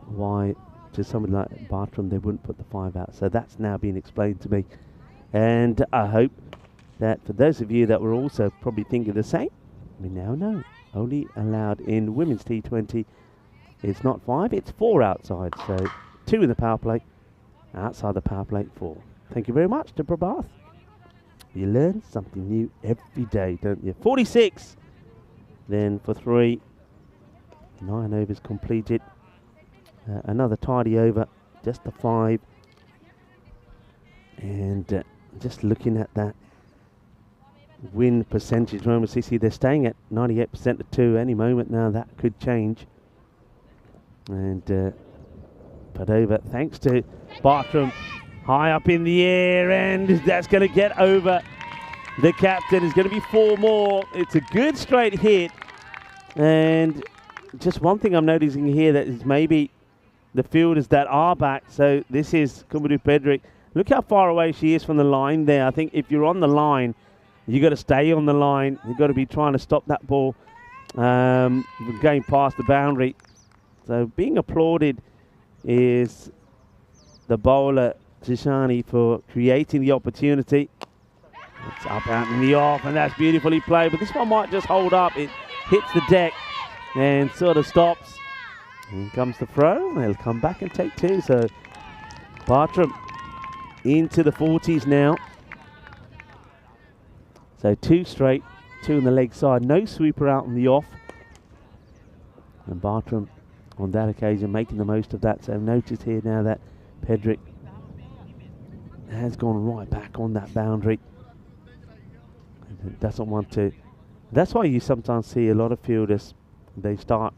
why to somebody like Bartram they wouldn't put the 5 out. So that's now been explained to me. And I hope that for those of you that were also probably thinking the same, we now know only allowed in women's T20. It's not 5, it's 4 outside. So 2 in the power play, outside the power play 4. Thank you very much to Prabhat. You learn something new every day, don't you? 46 then for 3. 9 overs completed. Another tidy over, just the 5. And just looking at that win percentage, Roma CC, they're staying at 98% to 2. Any moment now that could change. And Padova, thanks to Bartram, high up in the air, and that's going to get over the captain. It's going to be 4 more. It's a good straight hit. And just one thing I'm noticing here, that is maybe the fielders that are back. So this is Kumadu Pedrick. Look how far away she is from the line there. I think if you're on the line, you got to stay on the line. You've got to be trying to stop that ball going past the boundary. So being applauded is the bowler Tishani for creating the opportunity. It's up out in the off, and that's beautifully played. But this one might just hold up. It hits the deck and sort of stops. In comes the throw. They'll come back and take 2. So Bartram into the 40s now. So 2 straight, 2 on the leg side. No sweeper out on the off. And Bartram on that occasion making the most of that. So notice here now that Pedrick has gone right back on that boundary. And doesn't want to. That's why you sometimes see a lot of fielders, they start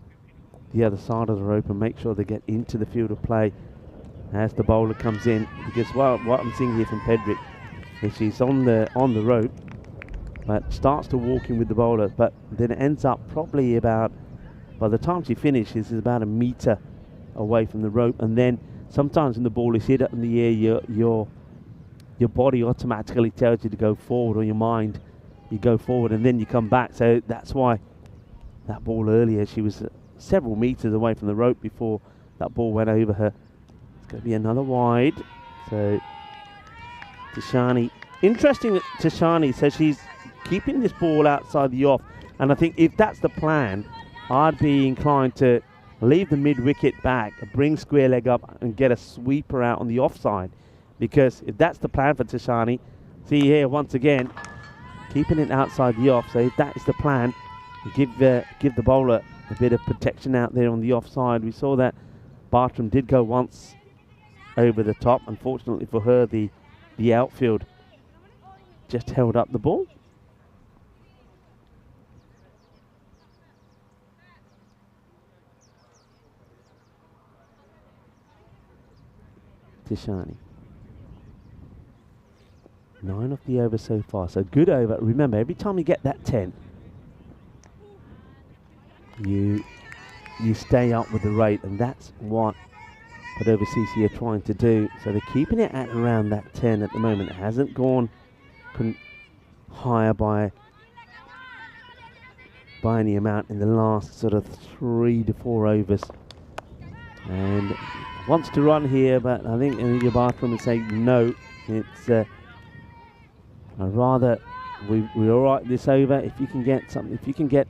the other side of the rope and make sure they get into the field of play as the bowler comes in. Because what I'm seeing here from Pedrick is she's on the rope, but starts to walk in with the bowler, but then it ends up probably about, by the time she finishes, is about 1 meter away from the rope. And then sometimes when the ball is hit up in the air, your body automatically tells you to go forward, or your mind, you go forward and then you come back. So that's why that ball earlier, she was several meters away from the rope before that ball went over her. It's going to be another wide. So Tishani, interesting that Tishani says she's keeping this ball outside the off. And I think if that's the plan, I'd be inclined to leave the mid-wicket back, bring square leg up and get a sweeper out on the offside. Because if that's the plan for Tishani, see here once again, keeping it outside the off. So if that is the plan, give the bowler a bit of protection out there on the offside. We saw that Bartram did go once over the top. Unfortunately for her, the outfield just held up the ball. Tishani. 9 off the over so far, so good over. Remember, every time you get that 10, you stay up with the rate, and that's what Padova CC are trying to do. So they're keeping it at around that 10 at the moment. It hasn't gone higher by any amount in the last sort of 3 to 4 overs. And wants to run here, but I think Amelia Bartram is saying no. It's I'd rather we're all right this over. If you can get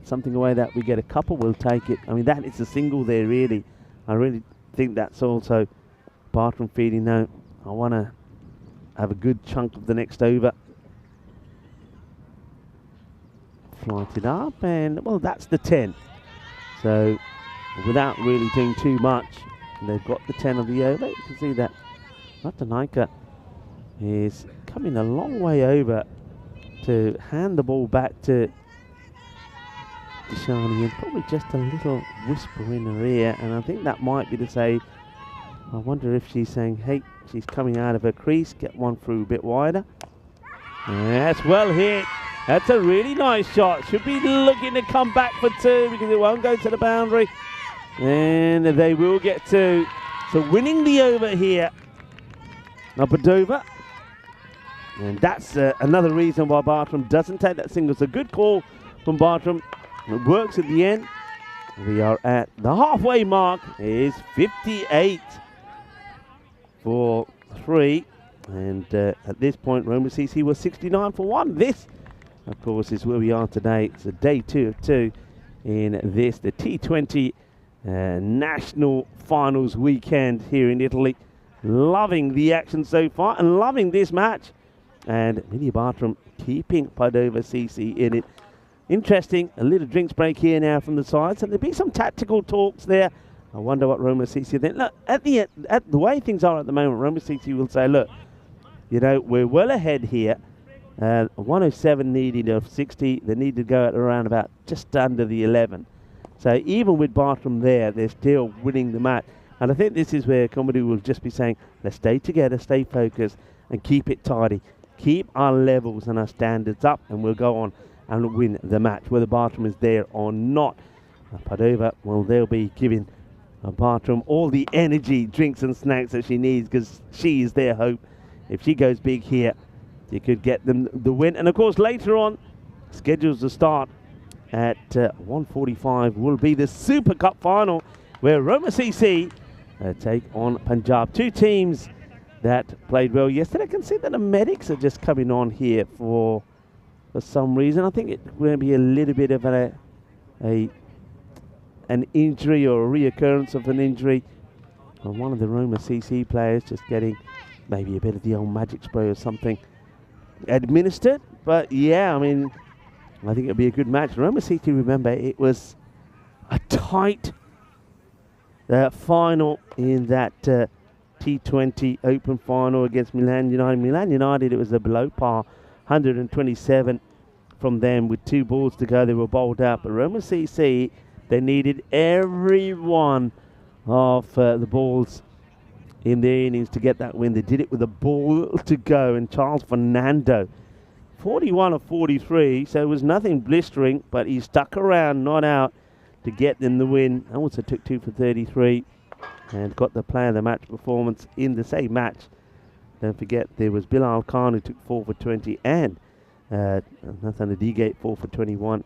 something away that we get a couple, we'll take it. I mean, that is a single there, really. I really think that's also Bartram feeling, no, I want to have a good chunk of the next over. Flight it up, and well, that's the 10. So without really doing too much, they've got the 10 of the over. You can see that Ratanaika is coming a long way over to hand the ball back to Tishani, and probably just a little whisper in her ear, and I think that might be to say, I wonder if she's saying, hey, she's coming out of her crease, get one through a bit wider. That's well hit. That's a really nice shot. Should be looking to come back for 2 because it won't go to the boundary. And they will get 2. So winning the over here. Now Padova. And that's another reason why Bartram doesn't take that single. It's a good call from Bartram. It works at the end. We are at the halfway mark. It is 58 for 3. And at this point, Roma CC was 69 for 1. This, of course, is where we are today. It's a day 2 of 2 in this, the T20 National Finals weekend here in Italy. Loving the action so far and loving this match. And Amelia Bartram keeping Padova CC in it. Interesting, a little drinks break here now from the sides, and there'll be some tactical talks there. I wonder what Roma CC then. Look, at the way things are at the moment, Roma CC will say, look, you know, we're well ahead here. 107 needed of 60. They need to go at around about just under the 11. So even with Bartram there, they're still winning the match. And I think this is where Comedy will just be saying, let's stay together, stay focused, and keep it tidy. Keep our levels and our standards up, and we'll go on and win the match, whether Bartram is there or not. Padova, well, they'll be giving Bartram all the energy, drinks and snacks that she needs, because she is their hope. If she goes big here, you could get them the win. And of course, later on, scheduled to start at 1:45 will be the Super Cup final, where Roma CC take on Punjab. 2 teams that played well yesterday. I can see that the medics are just coming on here for some reason. I think it's going to be a little bit of an injury or a reoccurrence of an injury. And one of the Roma CC players just getting maybe a bit of the old magic spray or something administered. But yeah, I mean, I think it'll be a good match. Roma CC, remember, it was a tight final in that T20 Open final against Milan United. Milan United, it was a below par 127 from them with 2 balls to go. They were bowled out, but Roma CC, they needed every one of the balls in their innings to get that win. They did it with a ball to go, and Charles Fernando, 41 of 43, so it was nothing blistering, but he stuck around, not out, to get them the win. I also took 2 for 33 and got the player of the match performance in the same match. Don't forget, there was Bilal Khan who took 4 for 20, and Nathan Adigate 4 for 21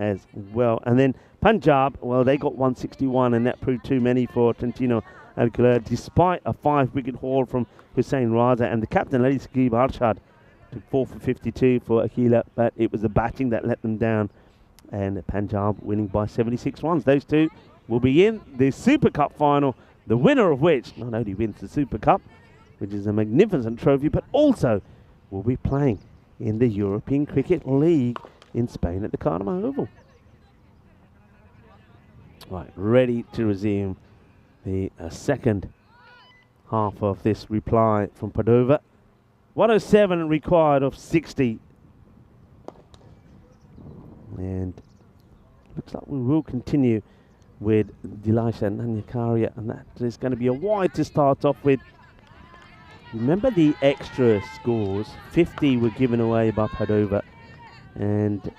as well. And then Punjab, well, they got 161, and that proved too many for Trentino Alcalá, despite a 5-wicket haul from Hussain Raza. And the captain, Ali Saqib Arshad, took 4 for 52 for Akila, but it was the batting that let them down. And Punjab winning by 76 runs. Those 2 will be in the Super Cup final, the winner of which not only wins the Super Cup, which is a magnificent trophy, but also will be playing in the European Cricket League in Spain at the Cardiff Oval. Right, ready to resume the second half of this reply from Padova. 107 required of 60. And looks like we will continue with Dilasha Nanyakaria, and that is going to be a wide to start off with. Remember the extra scores, 50 were given away by Padova, and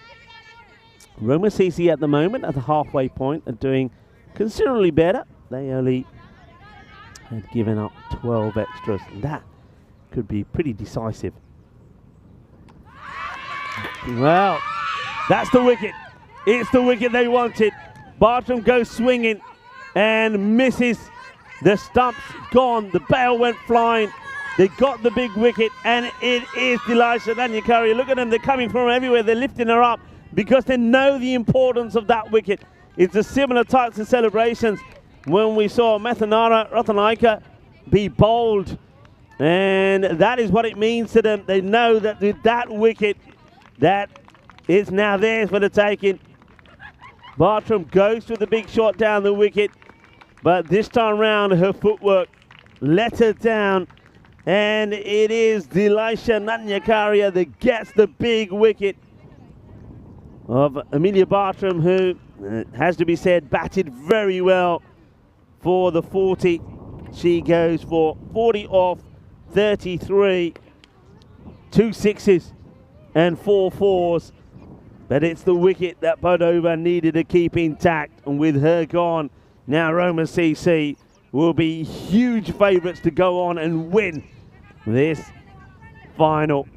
Roma CC at the moment at the halfway point are doing considerably better. They only had given up 12 extras, and that could be pretty decisive. Well, that's the wicket. It's the wicket they wanted. Bartram goes swinging and misses. The stump's gone. The bail went flying. They got the big wicket, and it is Dilasha Nanyakaria. Look at them. They're coming from everywhere. They're lifting her up because they know the importance of that wicket. It's a similar types of celebrations when we saw Mathanara Ratanaika be bowled, and that is what it means to them. They know that with that wicket, that is now theirs for the taking. Bartram goes for the big shot down the wicket, but this time round her footwork let her down, and it is Dilasha Nanyakaria that gets the big wicket of Amelia Bartram, who has to be said batted very well for the 40. She goes for 40 off 33, 2 sixes and 4 fours. But it's the wicket that Padova needed to keep intact. And with her gone, now Roma CC will be huge favourites to go on and win this final.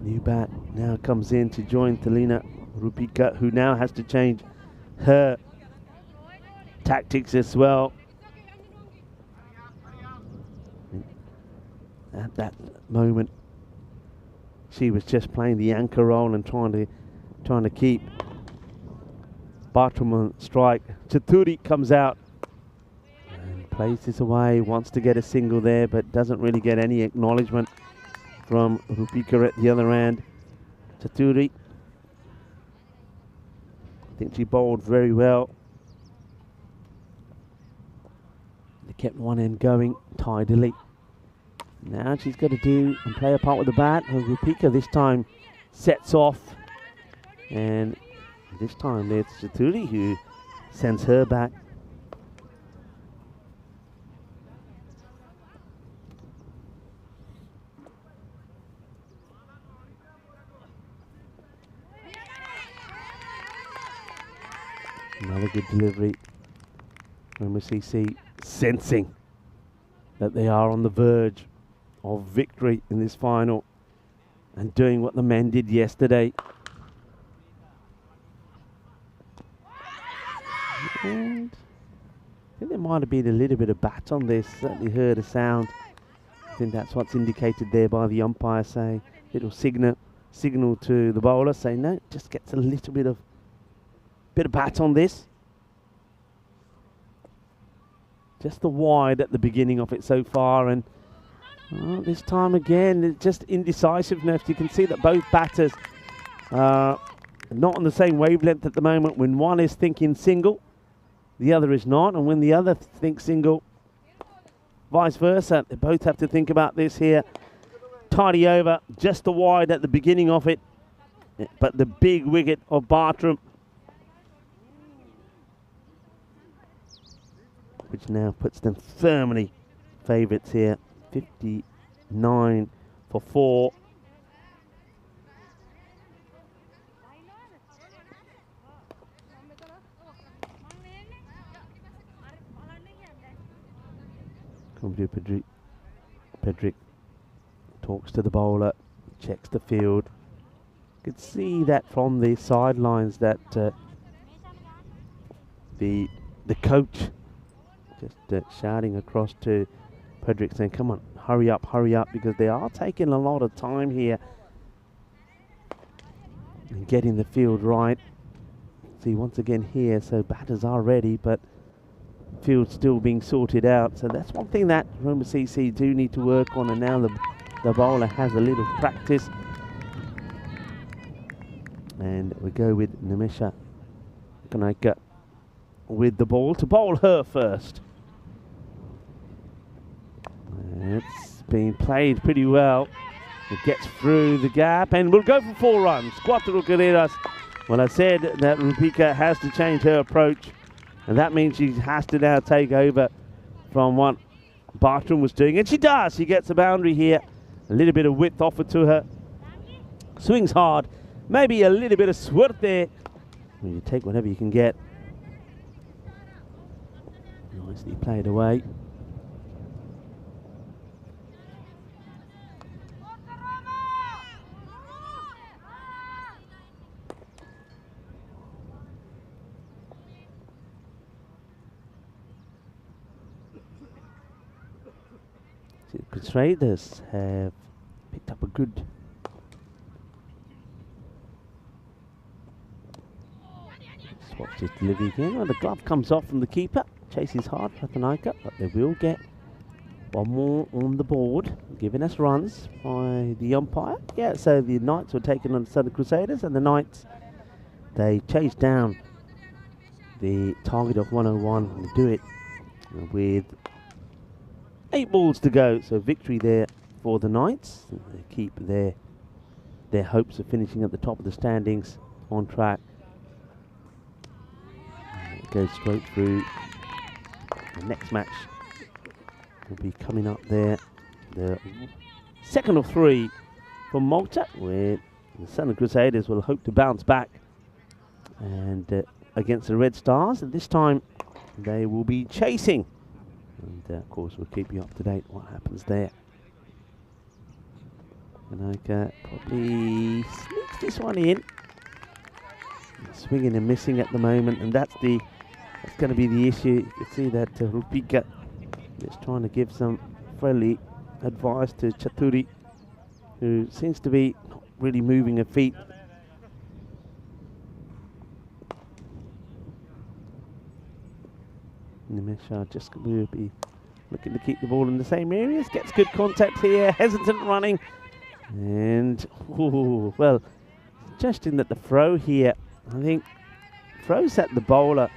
New bat now comes in to join Thelina Rupika, who now has to change her tactics as well. At that moment, she was just playing the anchor role and trying to keep Bartram on strike. Chaturi comes out and plays this away, wants to get a single there, but doesn't really get any acknowledgement from Rupika at the other end. Chaturi, I think she bowled very well. They kept one end going tidily. Now she's got to do and play a part with the bat. And Rupika this time sets off. And this time it's Chaturi who sends her back. Another good delivery. Roma CC sensing that they are on the verge of victory in this final and doing what the men did yesterday. And I think there might have been a little bit of bat on this. Certainly heard a sound. I think that's what's indicated there by the umpire, saying little signal to the bowler, saying no, just gets a little bit of bat on this. Just the wide at the beginning of it so far, and this time again, it's just indecisiveness. You can see that both batters are not on the same wavelength at the moment. When one is thinking single, the other is not, and when the other thinks single, vice versa. They both have to think about this here. Tidy over, just the wide at the beginning of it, but the big wicket of Bartram, which now puts them firmly favourites here. 59 for 4. Comes to Pedrick. Pedrick talks to the bowler, checks the field. You could see that from the sidelines that the coach just shouting across to Pedrick saying, come on, hurry up, because they are taking a lot of time here and getting the field right. See, once again here, so batters are ready, but field's still being sorted out. So that's one thing that Roma CC do need to work on, and now the bowler has a little practice. And we go with Nimisha Kanaika with the ball to bowl her first. It's been played pretty well. It gets through the gap and we'll go for 4 runs. 4 carreras. Well, I said that Rupika has to change her approach, and that means she has to now take over from what Bartram was doing, and she does. She gets a boundary here. A little bit of width offered to her. Swings hard. Maybe a little bit of suerte. Well, you take whatever you can get. Nicely played away. The Raiders have picked up a good watch this delivery again. Well, the glove comes off from the keeper. Chases hard, Ratanaika, but they will get one more on the board, giving us runs by the umpire. Yeah, so the Knights were taken on the Southern Crusaders, and the Knights, they chased down the target of 101 and do it with 8 balls to go. So victory there for the Knights. They keep their hopes of finishing at the top of the standings on track. It goes straight through. The next match will be coming up there. The second of 3 from Malta, where the Southern Crusaders will hope to bounce back and against the Red Stars. And this time they will be chasing. And of course, we'll keep you up to date what happens there. And probably sneaks this one in. Swinging and missing at the moment, and that's going to be the issue. You can see that Rupika is trying to give some friendly advice to Chaturi, who seems to be not really moving her feet. Nimesha just will be looking to keep the ball in the same areas. Gets good contact here, hesitant running. And, well, suggesting that the throw here, I think, throws at the bowler.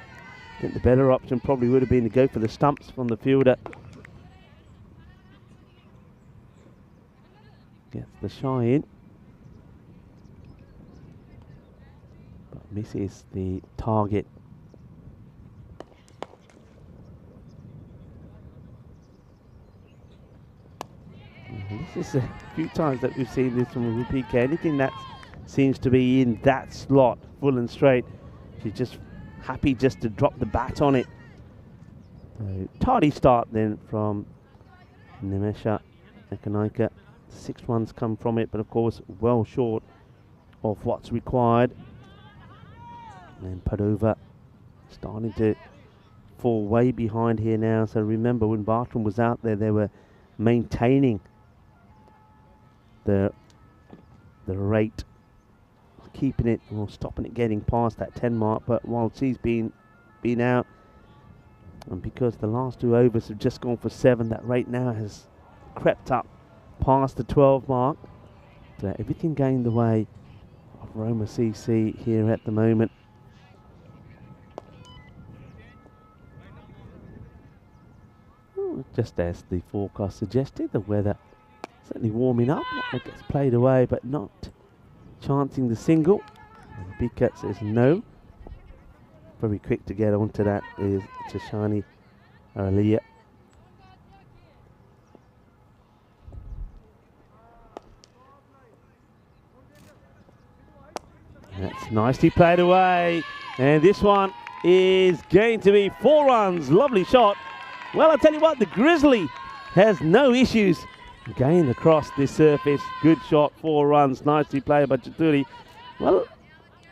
I think the better option probably would have been to go for the stumps from the fielder. Gets the shy in. But misses the target. This is a few times that we've seen this from Rupika. Anything that seems to be in that slot, full and straight, she's just happy just to drop the bat on it. Tardy start then from Nimesha Ekanaika. 6 runs come from it, but of course well short of what's required. And Padova starting to fall way behind here now. So remember, when Bartram was out there, they were maintaining the rate, keeping it or stopping it getting past that 10 mark. But while she's been out, and because the last 2 overs have just gone for 7, that rate now has crept up past the 12 mark. So everything going the way of Roma CC here at the moment. Just as the forecast suggested, the weather certainly warming up. It gets played away, but not chancing the single. And the big cat says no. Very quick to get onto that is Chashani Aralia. That's nicely played away. And this one is going to be 4 runs. Lovely shot. Well, I'll tell you what, the Grizzly has no issues going across this surface. Good shot, 4 runs. Nicely played by Chaturi. Well,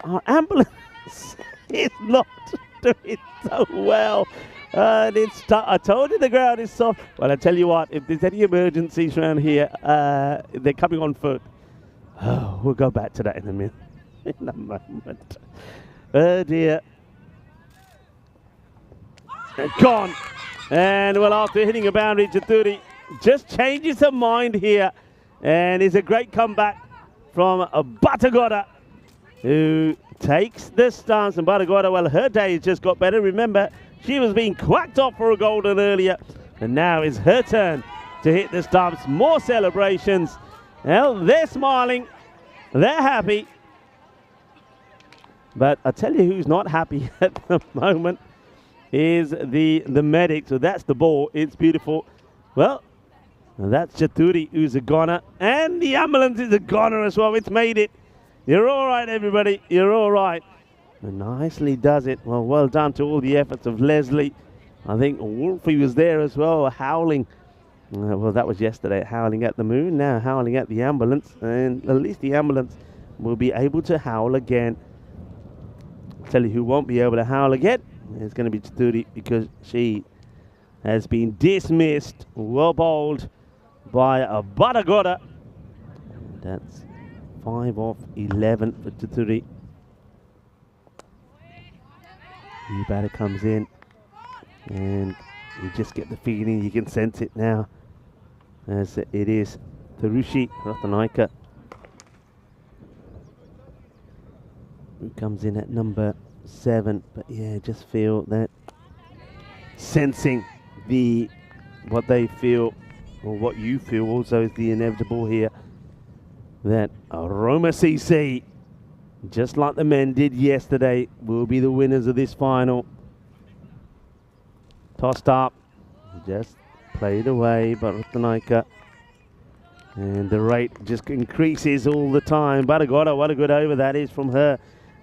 our ambulance is not doing so well. I told you the ground is soft. Well, I tell you what, if there's any emergencies around here, they're coming on foot. Oh, we'll go back to that in a minute. In a moment. Oh dear. Gone. And well, after hitting a boundary, Chaturi just changes her mind here. And it's a great comeback from Batagoda, who takes the stance. And Batagoda, well, her day has just got better. Remember, she was being quacked off for a golden earlier. And now it's her turn to hit the stumps. More celebrations. Well, they're smiling. They're happy. But I tell you who's not happy at the moment is the medic. So that's the ball. It's beautiful. Well, that's Chaturi, who's a goner. And the ambulance is a goner as well. It's made it. You're all right, everybody. You're all right. And nicely does it. Well done to all the efforts of Leslie. I think Wolfie was there as well, howling. Well, that was yesterday, howling at the moon. Now howling at the ambulance. And at least the ambulance will be able to howl again. Tell you who won't be able to howl again. It's going to be Chaturi, because she has been dismissed. Well bowled by a Batagoda. That's 5 off 11 for Chaturi. New batter comes in, and you just get the feeling, you can sense it now, as it is Tharushi Ratanaika, who comes in at number 7. But yeah, just feel that, sensing what they feel, or what you feel also, is the inevitable here, that Roma CC, just like the men did yesterday, will be the winners of this final. Tossed up, just played away, but Ratanaika And the rate just increases all the time. Padova, what a good over that is from her.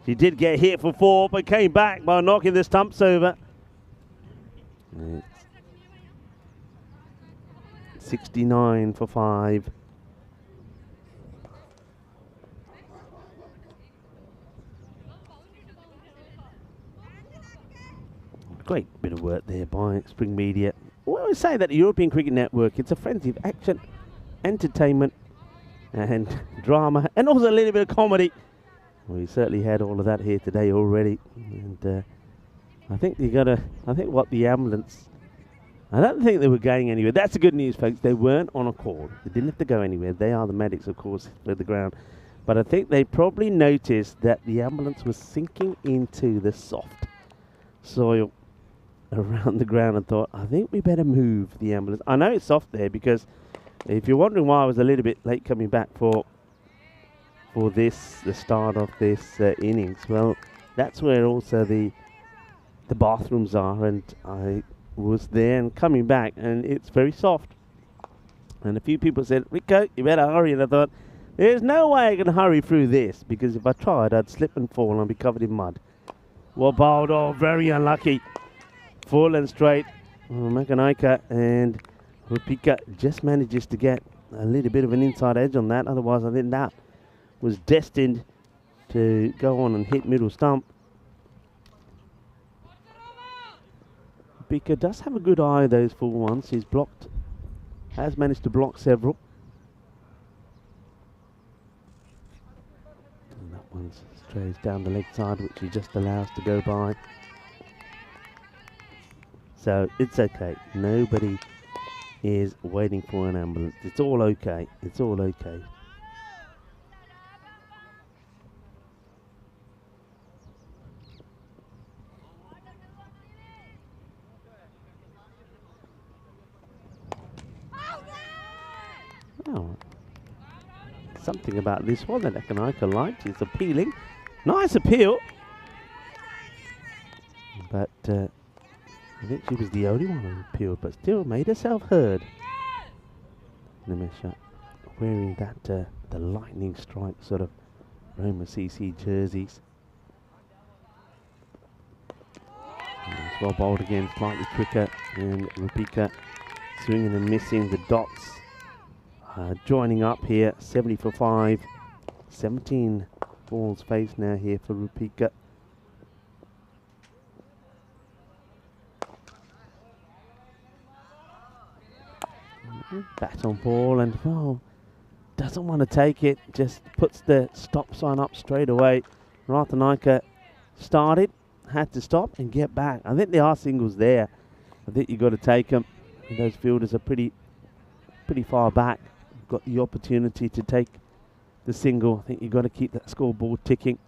She did get hit for 4, but came back by knocking the stumps over. It's 69 for 5. Great bit of work there by Spring Media. We always say that the European Cricket Network, it's a frenzy of action, entertainment and drama, and also a little bit of comedy. We certainly had all of that here today already. And I think what the ambulance, I don't think they were going anywhere. That's the good news, folks. They weren't on a call. They didn't have to go anywhere. They are the medics, of course, for the ground. But I think they probably noticed that the ambulance was sinking into the soft soil around the ground and thought, I think we better move the ambulance. I know it's soft there because if you're wondering why I was a little bit late coming back for the start of this innings, well, that's where also the bathrooms are, and I was there and coming back, and it's very soft. And a few people said, Rico, you better hurry, and I thought, there's no way I can hurry through this, because if I tried, I'd slip and fall and be covered in mud. Well, bowled, oh, very unlucky. Full and straight, Makanaika, and Rupika just manages to get a little bit of an inside edge on that. Otherwise, I think that was destined to go on and hit middle stump. Rupika does have a good eye, those full ones. He's blocked, has managed to block several. And that one strays down the leg side, which he just allows to go by. So it's okay. Nobody is waiting for an ambulance. It's all okay. It's all okay. Oh, something about this one that Akanaika liked. It's appealing. Nice appeal. But I think she was the only one who appealed, but still made herself heard. Nimesha wearing that the lightning strike sort of Roma CC jerseys. And it's well bowled again, slightly quicker, and Rupika swinging and missing the dots. Joining up here, 70 for 5. 17 balls faced now here for Rupika. Bat on ball, and doesn't want to take it, just puts the stop sign up straight away. Ratanaika started, had to stop and get back. I think there are singles there. I think you've got to take them. Those fielders are pretty far back. Got the opportunity to take the single. I think you've got to keep that scoreboard ticking.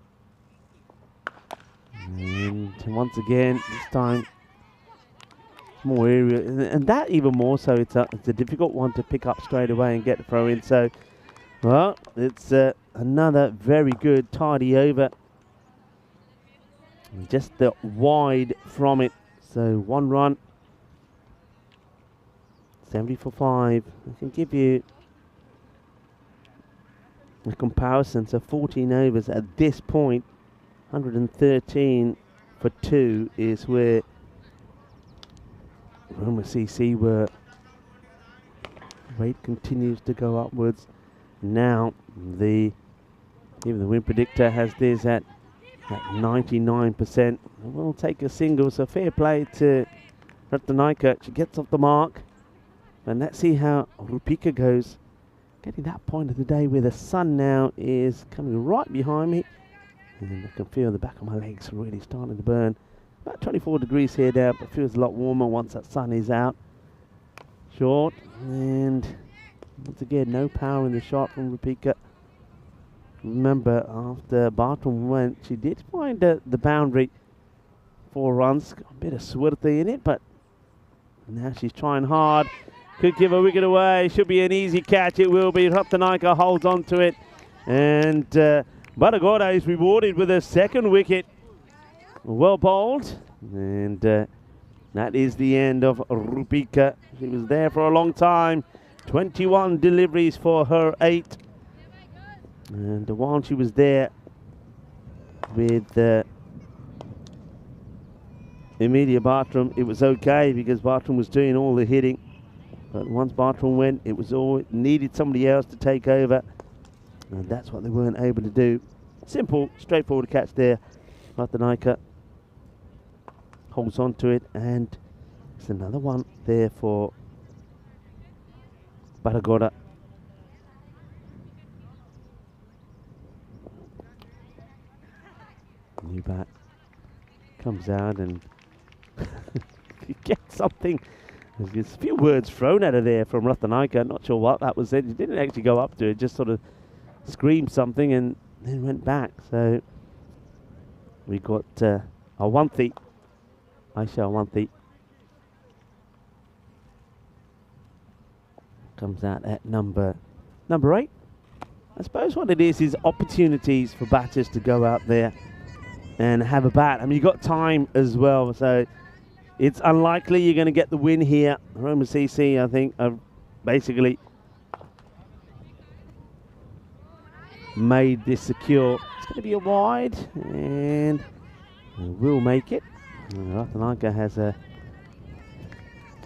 And once again, this time more area, and that even more so, it's a difficult one to pick up straight away and get the throw in. So, well, it's another very good tidy over. Just the wide from it. So 1 run, 70 for 5. I can give you a comparison. So 14 overs at this point, 113 for 2 is where Roma CC were. Rate continues to go upwards. Now even the win predictor has this at 99%. We'll take a single, so fair play to Ratanaika. She gets off the mark. And let's see how Rupika goes. Getting that point of the day where the sun now is coming right behind me. And I can feel the back of my legs really starting to burn. About 24 degrees here now, but feels a lot warmer once that sun is out. Short, and once again, no power in the shot from Rupika. Remember, after Barton went, she did find the boundary. 4 runs, got a bit of swirty in it, but now she's trying hard. Could give a wicket away, should be an easy catch, it will be. Ratanaika holds on to it, and Padova is rewarded with a 2nd wicket. Well bowled, and that is the end of Rupika. She was there for a long time, 21 deliveries for her 8. And while she was there with Emilia Bartram, it was okay because Bartram was doing all the hitting. But once Bartram went, it was all it needed somebody else to take over. And that's what they weren't able to do. Simple, straightforward catch there. Ratanaika holds on to it, and it's another one there for Batagoda. New bat comes out and gets something. There's a few words thrown at her there from Ratanaika. Not sure what that was said. He didn't actually go up to it, just sort of screamed something and then went back. So we got Awanthi, Aisha Awanthi. Comes out at number 8. I suppose what it is opportunities for batters to go out there and have a bat. I mean, you've got time as well, so it's unlikely you're going to get the win here. Roma CC, I think, have basically made this secure. It's going to be a wide, and will make it. Ratanaika has a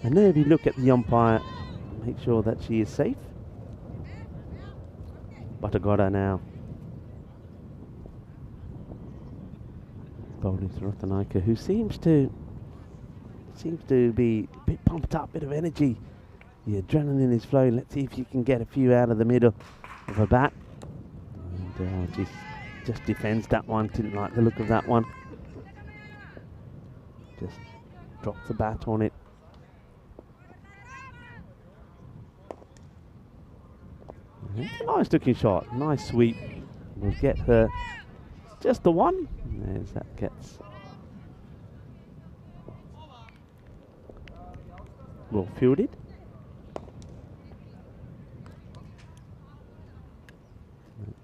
nervy look at the umpire. Make sure that she is safe. Batagoda now. Bowling to Ratanaika, who seems to be a bit pumped up, bit of energy. The adrenaline is flowing. Let's see if you can get a few out of the middle of her bat. And just defends that one. Didn't like the look of that one. Just drops the bat on it. It's a nice looking shot. Nice sweep. We'll get her just the one. As that gets well fielded.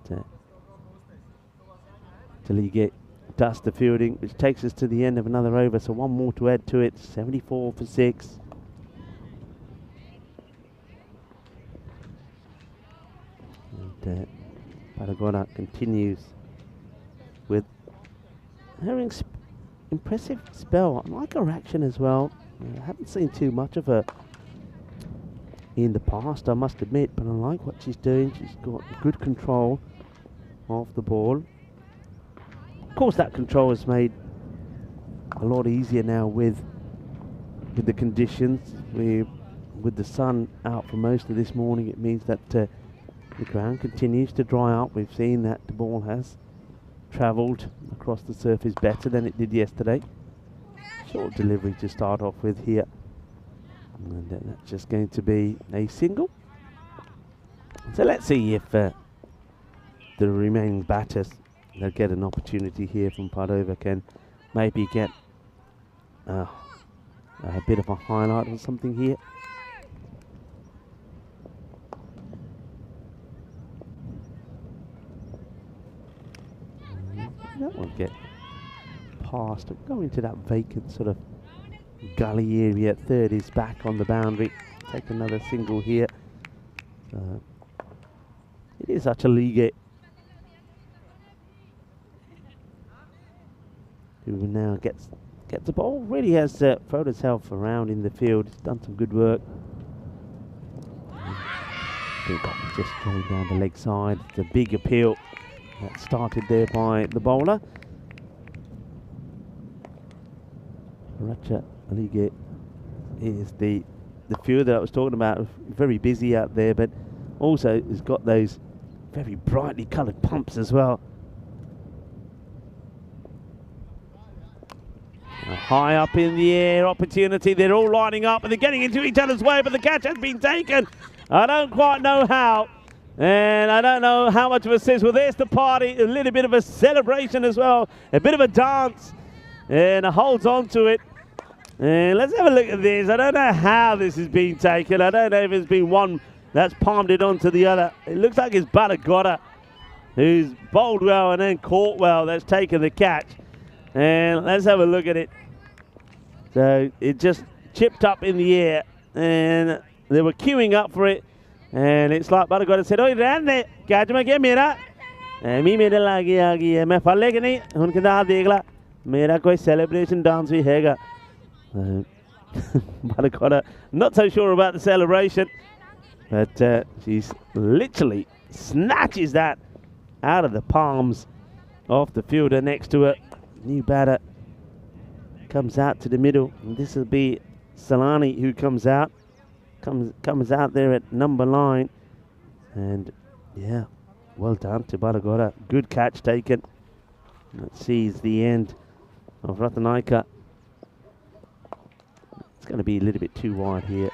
Till does the fielding, which takes us to the end of another over. So one more to add to it. 74 for 6. And Padova continues with her impressive spell. I like her action as well. I haven't seen too much of her in the past, I must admit, but I like what she's doing. She's got good control of the ball. Of course, that control is made a lot easier now with the conditions. With the sun out for most of this morning, it means that the ground continues to dry up. We've seen that the ball has travelled across the surface better than it did yesterday. Short delivery to start off with here. And that's just going to be a single. So let's see if the remaining batters that get an opportunity here from Padova can maybe get a bit of a highlight or something here. That will get past, go into that vacant sort of gully area. Third is back on the boundary. Take another single here. It is such a league who now gets the ball. Really has thrown herself around in the field. He's done some good work. Just going down the leg side. It's a big appeal that started there by the bowler. Racha Alige is the field that I was talking about. Very busy out there, but also has got those very brightly coloured pumps as well. A high up in the air opportunity. They're all lining up and they're getting into each other's way, but the catch has been taken. I don't quite know how. And I don't know how much of a sizzle. There's the party, a little bit of a celebration as well, a bit of a dance, and holds on to it. And let's have a look at this. I don't know how this is being taken. I don't know if it's been one that's palmed it onto the other. It looks like it's Batagoda who's bowled well and then caught well that's taken the catch. And let's have a look at it. So it just chipped up in the air and they were queuing up for it. And it's like Padova said, "Oi, ran there. Catch me again, mera." मी मेरे लागे आ गई है मैं फले के नहीं उनके दांत देख ला मेरा कोई celebration dance भी हैगा Padova not so sure about the celebration, but she's literally snatches that out of the palms of the fielder next to her. New batter comes out to the middle, and this will be Salani who comes out there at number 9, and yeah, well done to Padova. Good catch taken. That sees the end of Ratanaika. It's going to be a little bit too wide here.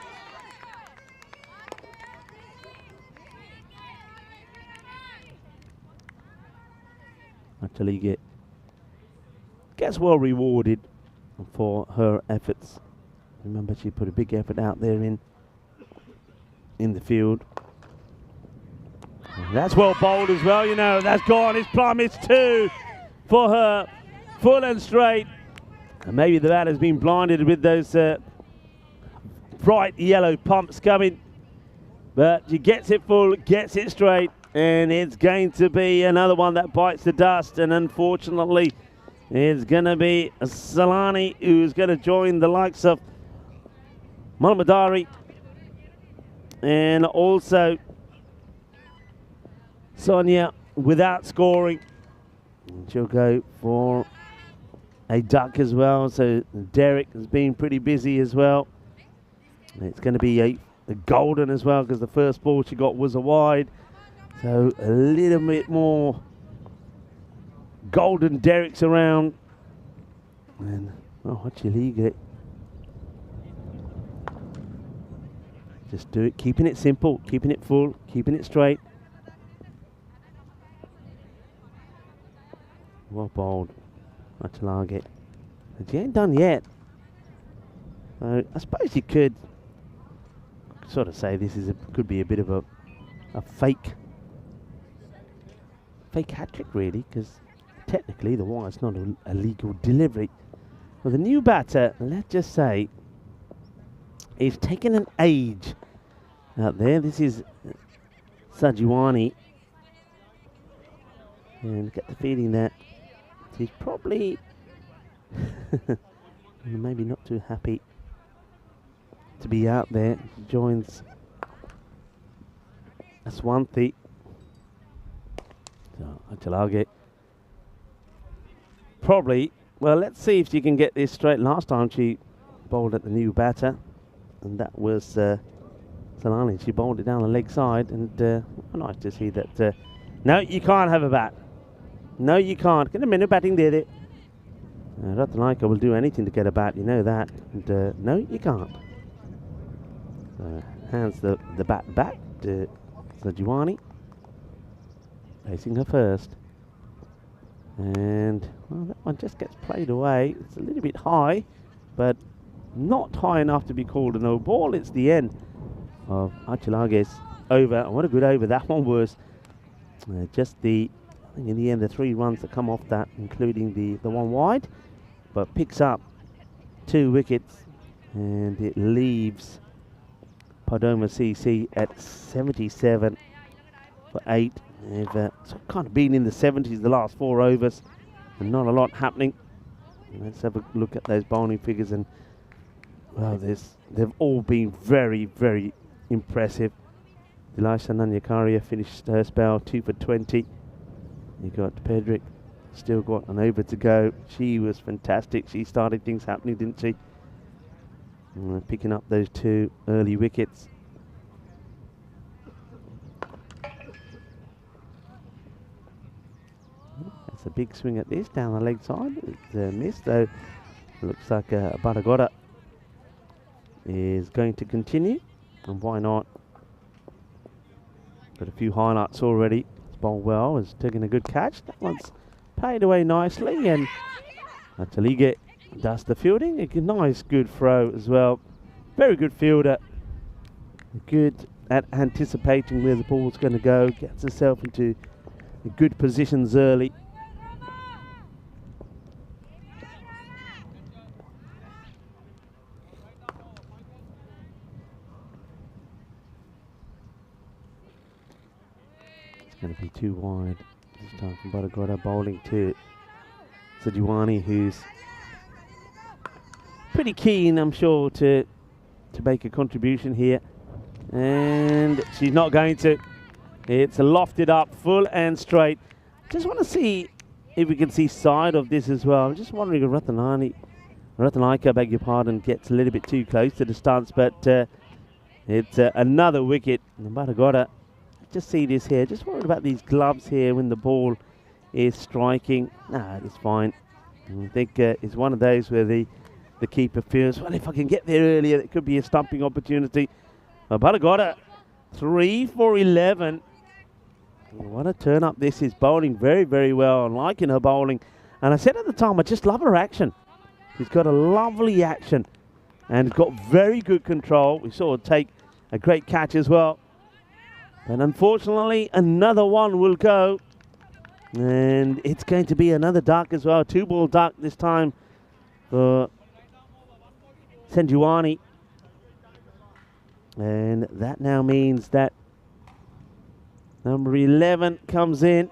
Actually gets well rewarded for her efforts. Remember, she put a big effort out there in the field. And that's well bowled as well, you know. That's gone. It's plumb. It's 2 for her. Full and straight. And maybe the bat has been blinded with those bright yellow pumps coming. But she gets it full, gets it straight. And it's going to be another one that bites the dust. And unfortunately, it's going to be Salani who's going to join the likes of Malamadari and also Sonia without scoring. And she'll go for a duck as well. So Derek has been pretty busy as well. And it's going to be a golden as well because the first ball she got was a wide. So a little bit more golden Derricks around. And what's your league? Just do it, keeping it simple, keeping it full, keeping it straight. Well bowled. Matalage. But you ain't done yet. I suppose you could sort of say this is could be a bit of a fake hat-trick really, because technically the wide's not a legal delivery. Well, the new batter, let's just say, is taking an age out there. This is Sajiwani, and get the feeling that he's probably maybe not too happy to be out there. He joins Aswanthi. So Achalage probably, well, let's see if she can get this straight. Last time she bowled at the new batter, and that was Salani. She bowled it down the leg side, and nice to see that. No, you can't have a bat. No, you can't. Get a minute batting there. Ratanaika will do anything to get a bat, you know that. And no, you can't. Hands the bat back to Sajiwani. Facing her first. And, well, that one just gets played away. It's a little bit high, but not high enough to be called a no ball. It's the end of Achalage's over. And what a good over that one was. Just the, I think in the end, the 3 runs that come off that, including the one wide, but picks up 2 wickets, and it leaves Roma CC at 77 for 8. They've kind of been in the 70s the last 4 overs, and not a lot happening. And let's have a look at those bowling figures, and well, they've all been very, very impressive. Elisha Nanyakaria finished her spell 2 for 20. You got Pedrick, still got an over to go. She was fantastic. She started things happening, didn't she? Picking up those 2 early wickets. That's a big swing at this down the leg side. It's missed though. Looks like Padova is going to continue, and why not? Got a few highlights already. It's bowled well, has taken a good catch. That one's paid away nicely, and Atalige does the fielding. A nice, good throw as well. Very good fielder. Good at anticipating where the ball's going to go. Gets herself into good positions early. going to be too wide this time from Padova, bowling to Sajiwani, who's pretty keen, I'm sure, to make a contribution here. And she's not going to. It's lofted up, full and straight. Just want to see if we can see side of this as well. I'm just wondering if Ratanaika, beg your pardon, gets a little bit too close to the stance, but it's another wicket. Padova, just see this here. Just worried about these gloves here when the ball is striking. Nah, it's fine. I think it's one of those where the keeper feels, well, if I can get there earlier, it could be a stumping opportunity. Padova, 3 for 11. What a turn up this is. Bowling very, very well. I'm liking her bowling. And I said at the time, I just love her action. She's got a lovely action and got very good control. We saw her take a great catch as well. And unfortunately, another one will go. And it's going to be another duck as well. 2-ball duck this time for Sanjuani. And that now means that number 11 comes in.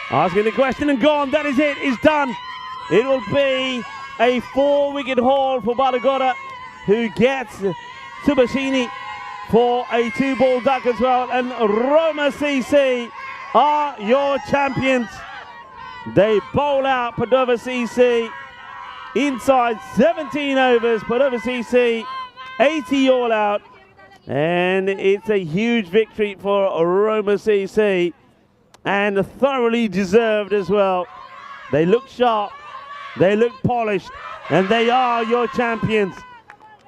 Asking the question and gone. That is it. It's done. It will be a 4-wicket haul for Padova, who gets Subhashini for a 2-ball duck as well. And Roma CC are your champions. They bowl out Padova CC inside 17 overs. Padova CC 80 all out. And it's a huge victory for Roma CC. And thoroughly deserved as well. They look sharp, they look polished, and they are your champions.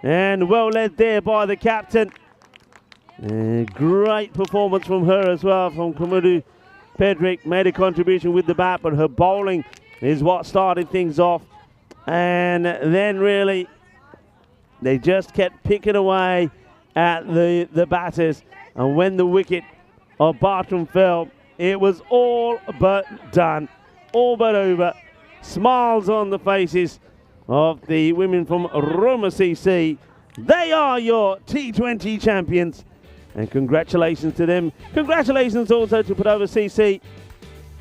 And well led there by the captain. Great performance from her as well, from Kamudu Pedrick. Made a contribution with the bat, but her bowling is what started things off. And then really, they just kept picking away at the batters. And when the wicket of Bartram fell, it was all but done, all but over. Smiles on the faces of the women from Roma CC. They are your T20 champions. And congratulations to them. Congratulations also to Padova CC.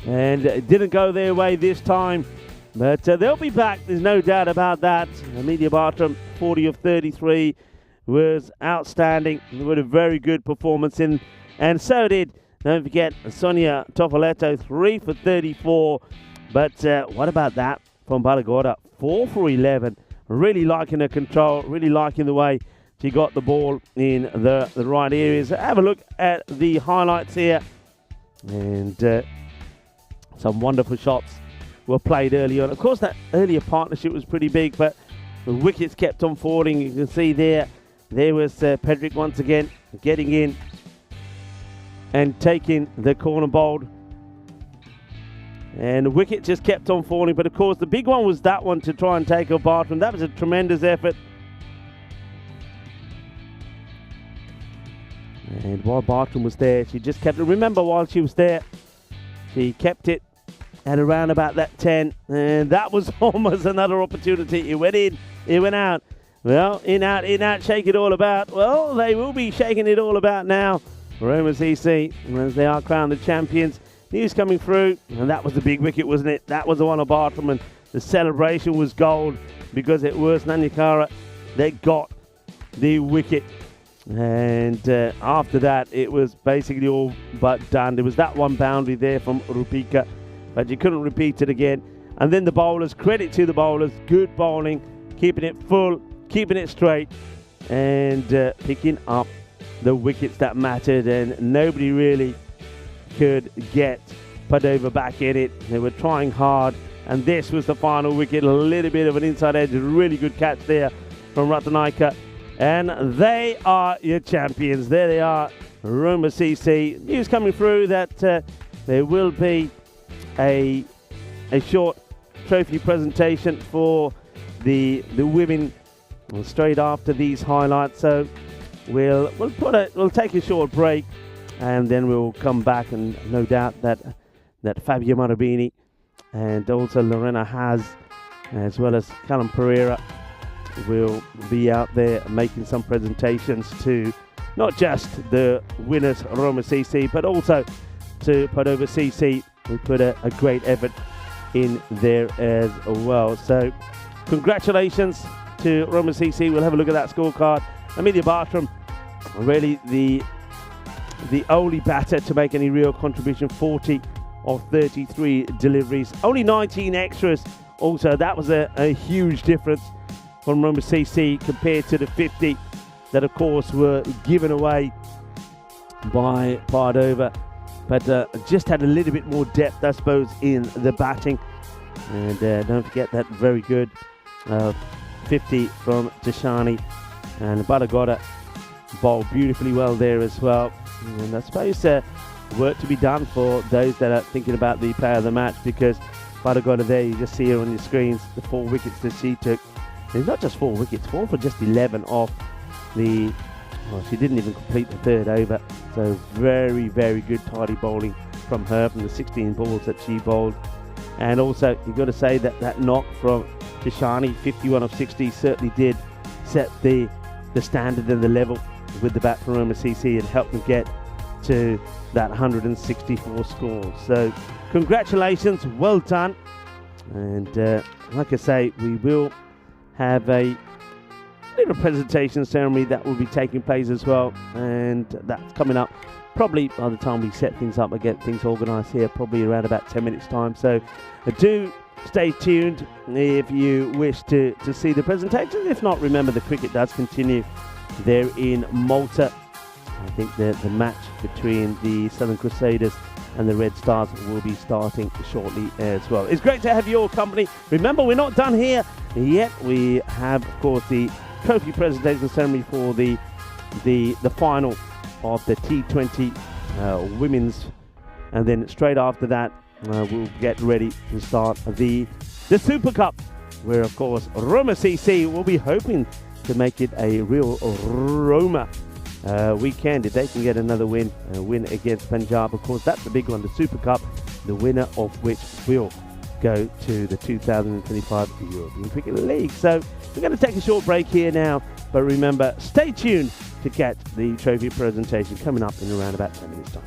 And it didn't go their way this time. But they'll be back, there's no doubt about that. Amelia Bartram, 40 of 33, was outstanding. With a very good performance in, and so did, don't forget, Sonia Tofoletto, 3 for 34. But what about that from Padova? 4 for 11. Really liking her control, really liking the way she got the ball in the right areas. Have a look at the highlights here. And some wonderful shots were played early on. Of course, that earlier partnership was pretty big, but the wickets kept on falling. You can see there was Pedrick once again getting in and taking the corner bowled. And the wicket just kept on falling. But of course, the big one was that one to try and take off Bartram. That was a tremendous effort. And while Bartram was there, she just kept it. Remember, while she was there, she kept it at around about that 10. And that was almost another opportunity. It went in, it went out. Well, in, out, shake it all about. Well, they will be shaking it all about now. Roma CC, as they are crowned the champions. News coming through, and that was the big wicket, wasn't it? That was the one of Bartram, and the celebration was gold because it was Nanyakara that got the wicket. And after that, it was basically all but done. There was that one boundary there from Rupika, but you couldn't repeat it again. And then the bowlers, credit to the bowlers, good bowling, keeping it full, keeping it straight, and picking up the wickets that mattered, and nobody really could get Padova back in it. They were trying hard, and this was the final wicket. A little bit of an inside edge, a really good catch there from Ratanaika, and they are your champions. There they are, Roma CC. News coming through that there will be a short trophy presentation for the women straight after these highlights. So we'll take a short break, and then we'll come back, and no doubt that Fabio Marabini and also Lorena Haas, as well as Callum Pereira, will be out there making some presentations to not just the winners Roma CC, but also to Padova CC, who put a great effort in there as well. So congratulations to Roma CC. We'll have a look at that scorecard. Amelia Bartram, really the only batter to make any real contribution, 40 of 33 deliveries, only 19 extras. Also, that was a huge difference from Roma CC compared to the 50 that, of course, were given away by Padova. But just had a little bit more depth, I suppose, in the batting. And don't forget that very good 50 from Tashani. And Badagoda bowled beautifully well there as well. And I suppose work to be done for those that are thinking about the player of the match, because Badagoda there, you just see her on your screens, the 4 wickets that she took. It's not just 4 wickets, 4 for just 11 off the... Well, she didn't even complete the 3rd over. So very, very good tidy bowling from her, from the 16 balls that she bowled. And also, you've got to say that knock from Tishani, 51 of 60, certainly did set the standard and the level with the bat from Roma CC and helped them get to that 164 score. So congratulations, well done. And like I say, we will have a little presentation ceremony that will be taking place as well, and that's coming up probably by the time we set things up and get things organised here, probably around about 10 minutes time. So do stay tuned if you wish to see the presentation. If not, remember the cricket does continue there in Malta. I think the match between the Southern Crusaders and the Red Stars will be starting shortly as well. It's great to have your company. Remember, we're not done here yet. We have, of course, the trophy presentation ceremony for the final of the T20 women's, and then straight after that we'll get ready to start the Super Cup, where of course Roma CC will be hoping to make it a real Roma weekend if they can get another win against Punjab. Of course, that's the big one, the Super Cup, the winner of which will go to the 2025 European Cricket League. So we're going to take a short break here now, but remember, stay tuned to get the trophy presentation coming up in around about 10 minutes time.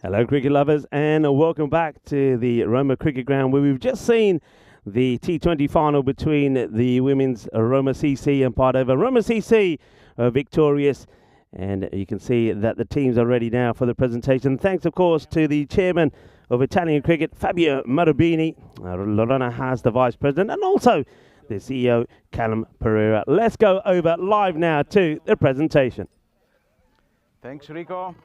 Hello, cricket lovers, and welcome back to the Roma Cricket Ground, where we've just seen the T20 final between the women's Roma CC and Padova. Roma CC victorious, and you can see that the teams are ready now for the presentation. Thanks, of course, to the chairman of Italian cricket, Fabio Marubini. Lorena Haas, the vice president, and also the CEO, Callum Pereira. Let's go over live now to the presentation. Thanks Rico,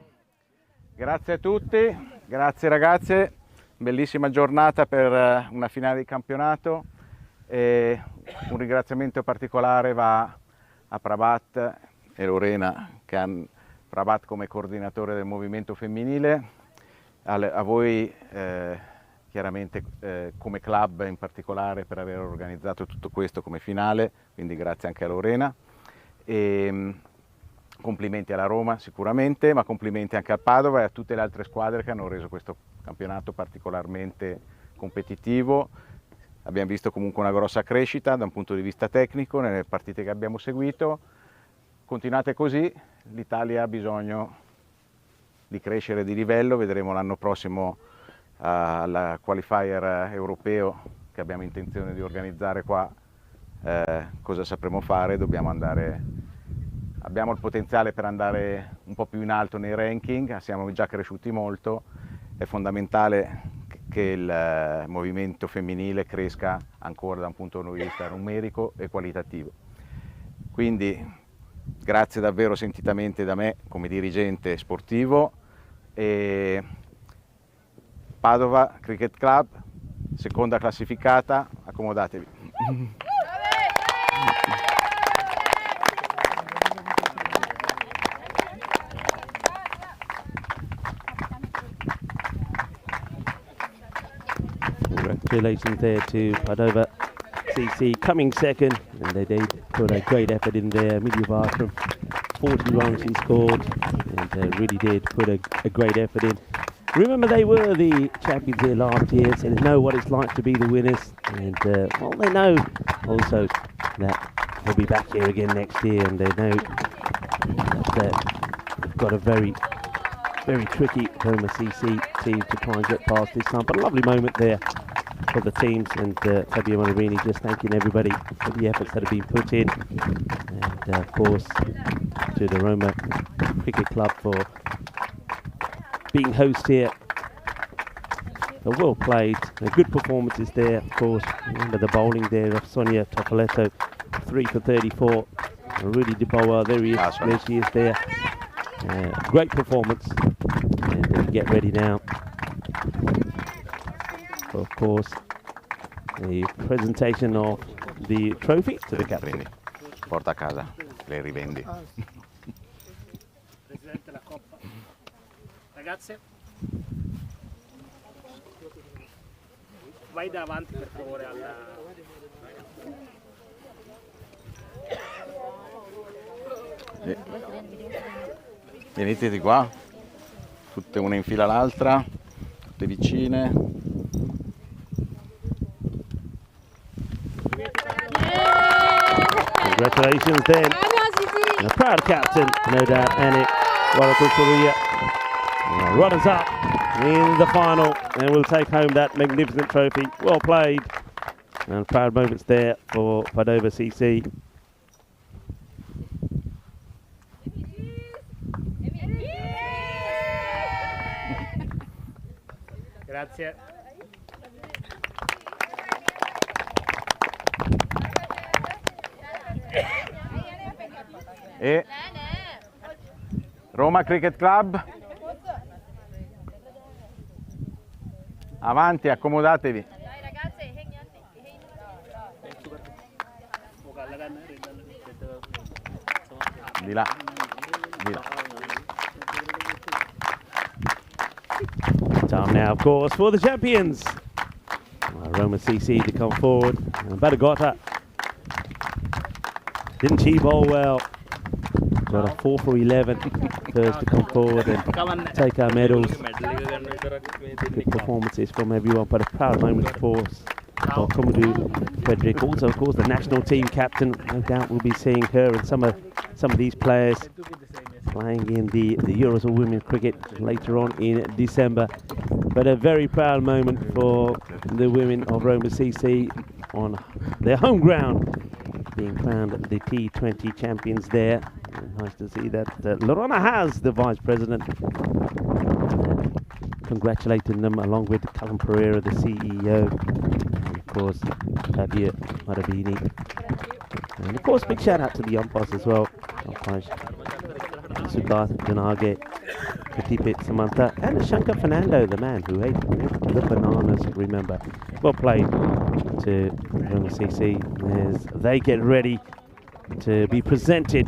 grazie a tutti, grazie ragazze, bellissima giornata per una finale di campionato e un ringraziamento particolare va a Prabat e Lorena, che hanno Prabat come coordinatore del movimento femminile, a voi chiaramente come club in particolare per aver organizzato tutto questo come finale, quindi grazie anche a Lorena. Complimenti alla Roma sicuramente, ma complimenti anche al Padova e a tutte le altre squadre che hanno reso questo campionato particolarmente competitivo. Abbiamo visto comunque una grossa crescita da un punto di vista tecnico nelle partite che abbiamo seguito. Continuate così, l'Italia ha bisogno di crescere di livello, vedremo l'anno prossimo al qualifier europeo che abbiamo intenzione di organizzare qua cosa sapremo fare. Abbiamo il potenziale per andare un po' più in alto nei ranking, siamo già cresciuti molto, è fondamentale che il movimento femminile cresca ancora da un punto di vista numerico e qualitativo. Quindi grazie davvero sentitamente da me come dirigente sportivo e Padova Cricket Club, seconda classificata, accomodatevi. Congratulations there to Padova CC coming second, and they did put a great effort in there. Amelia Bartram, 40 runs she scored, and really did put a great effort in. Remember, they were the champions here last year, so they know what it's like to be the winners, and well, they know also that they'll be back here again next year, and they know that they've got a very tricky Roma CC team to try and get past this time. But a lovely moment there for the teams, and Fabio Marubini just thanking everybody for the efforts that have been put in, and of course to the Roma Cricket Club for being host here. Well played, good performances there, of course. Remember the bowling there of Sonia Topoletto, 3 for 34. Rudy DeBoa, there he is, there she is there. Great performance, and get ready now for, of course, the presentation of the trophy to the captain. Porta a casa, le rivendi. Presidente della Coppa. Ragazze, vai davanti per favore alla... Venite di qua, tutte una in fila all'altra, tutte vicine. Congratulations then. And a proud captain, no doubt, Annie Warakusuria. Runners up in the final, and will take home that magnificent trophy. Well played, and proud moments there for Padova CC. Grazie. E Roma Cricket Club, avanti, accomodatevi. Di là, di là. Time now, of course, for the champions. Roma CC to come forward. And Badagota. Didn't she bowl well? Got a 4 for 11. First to come forward and take our medals. Good performances from everyone, but a proud moment, of course, for Komodu Frederick. Also, of course, the national team captain. No doubt we'll be seeing her and some of these players playing in the Euros of Women's Cricket later on in December. But a very proud moment for the women of Roma CC on their home ground, being crowned the T20 champions there. And nice to see that Lorana has, the Vice President, congratulating them along with Callum Pereira, the CEO, and of course Fabio Marabini. And of course, big shout out to the umpires as well. Umpires Sudath Janage, Katipit Samantha, and Shankar Fernando, the man who ate the bananas, remember. Well played to Roma CC as they get ready to be presented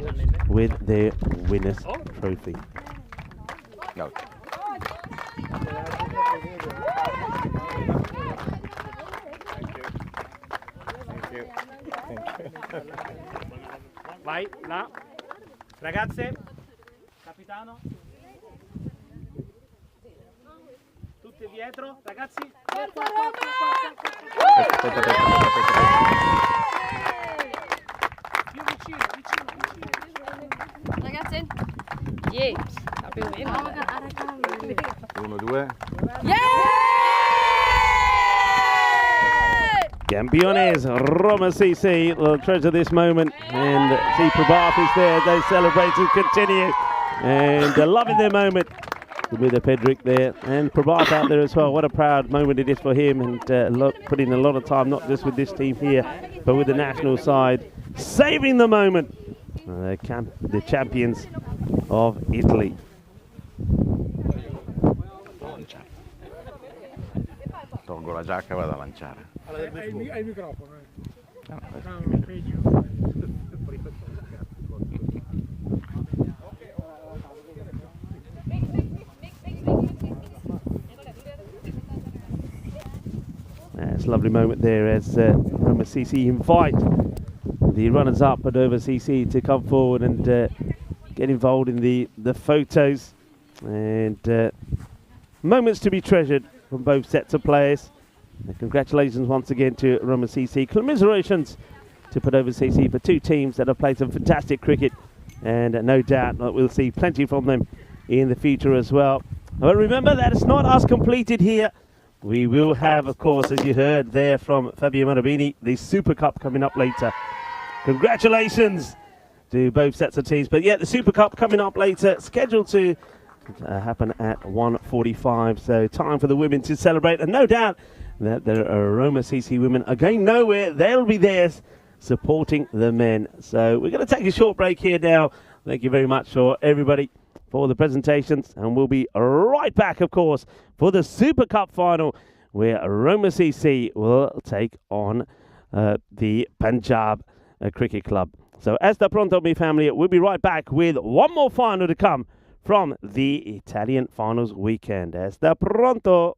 with their winner's trophy. Go. Vai, là. Ragazze, capitano. Tutte dietro, ragazzi. Più vicino. Ragazzi? Yes, abbiamo bene. 1, 2. Campiones, Roma CC will treasure this moment, and see Prabhat is there. Those celebrations continue, and loving their moment with the Pedrick there, and Prabhat out there as well. What a proud moment it is for him, and putting a lot of time, not just with this team here, but with the national side, saving the moment. The champions of Italy. Tolgo la giacca e vado a lanciare. Hai il microfono. It's a lovely moment there as Roma CC invite the runners-up Padova CC to come forward and get involved in the photos, and moments to be treasured from both sets of players. And congratulations once again to Roma CC. Commiserations to Padova CC for two teams that have played some fantastic cricket, and no doubt that we'll see plenty from them in the future as well. But remember that it's not us completed here. We will have, of course, as you heard there from Fabio Marabini, the Super Cup coming up later. Congratulations to both sets of teams. But yeah, the Super Cup coming up later, scheduled to happen at 1:45. So time for the women to celebrate, and no doubt that the Roma CC women are going nowhere. They'll be there supporting the men. So we're going to take a short break here now. Thank you very much for everybody for the presentations, and we'll be right back, of course, for the Super Cup final, where Roma CC will take on the Punjab Cricket Club. So as the pronto, mi family, we'll be right back with one more final to come from the Italian finals weekend. As the pronto.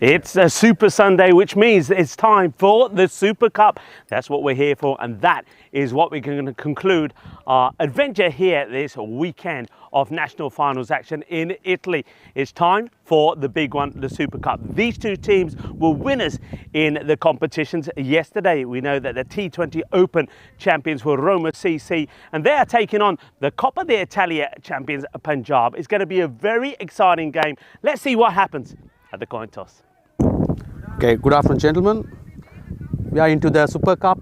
It's a Super Sunday, which means it's time for the Super Cup. That's what we're here for, and that is what we're going to conclude our adventure here this weekend of national finals action in Italy. It's time for the big one, the Super Cup. These two teams were winners in the competitions yesterday. We know that the T20 Open champions were Roma CC, and they are taking on the Coppa d'Italia champions Punjab. It's going to be a very exciting game. Let's see what happens at the coin toss. Okay, good afternoon, gentlemen. We are into the Super Cup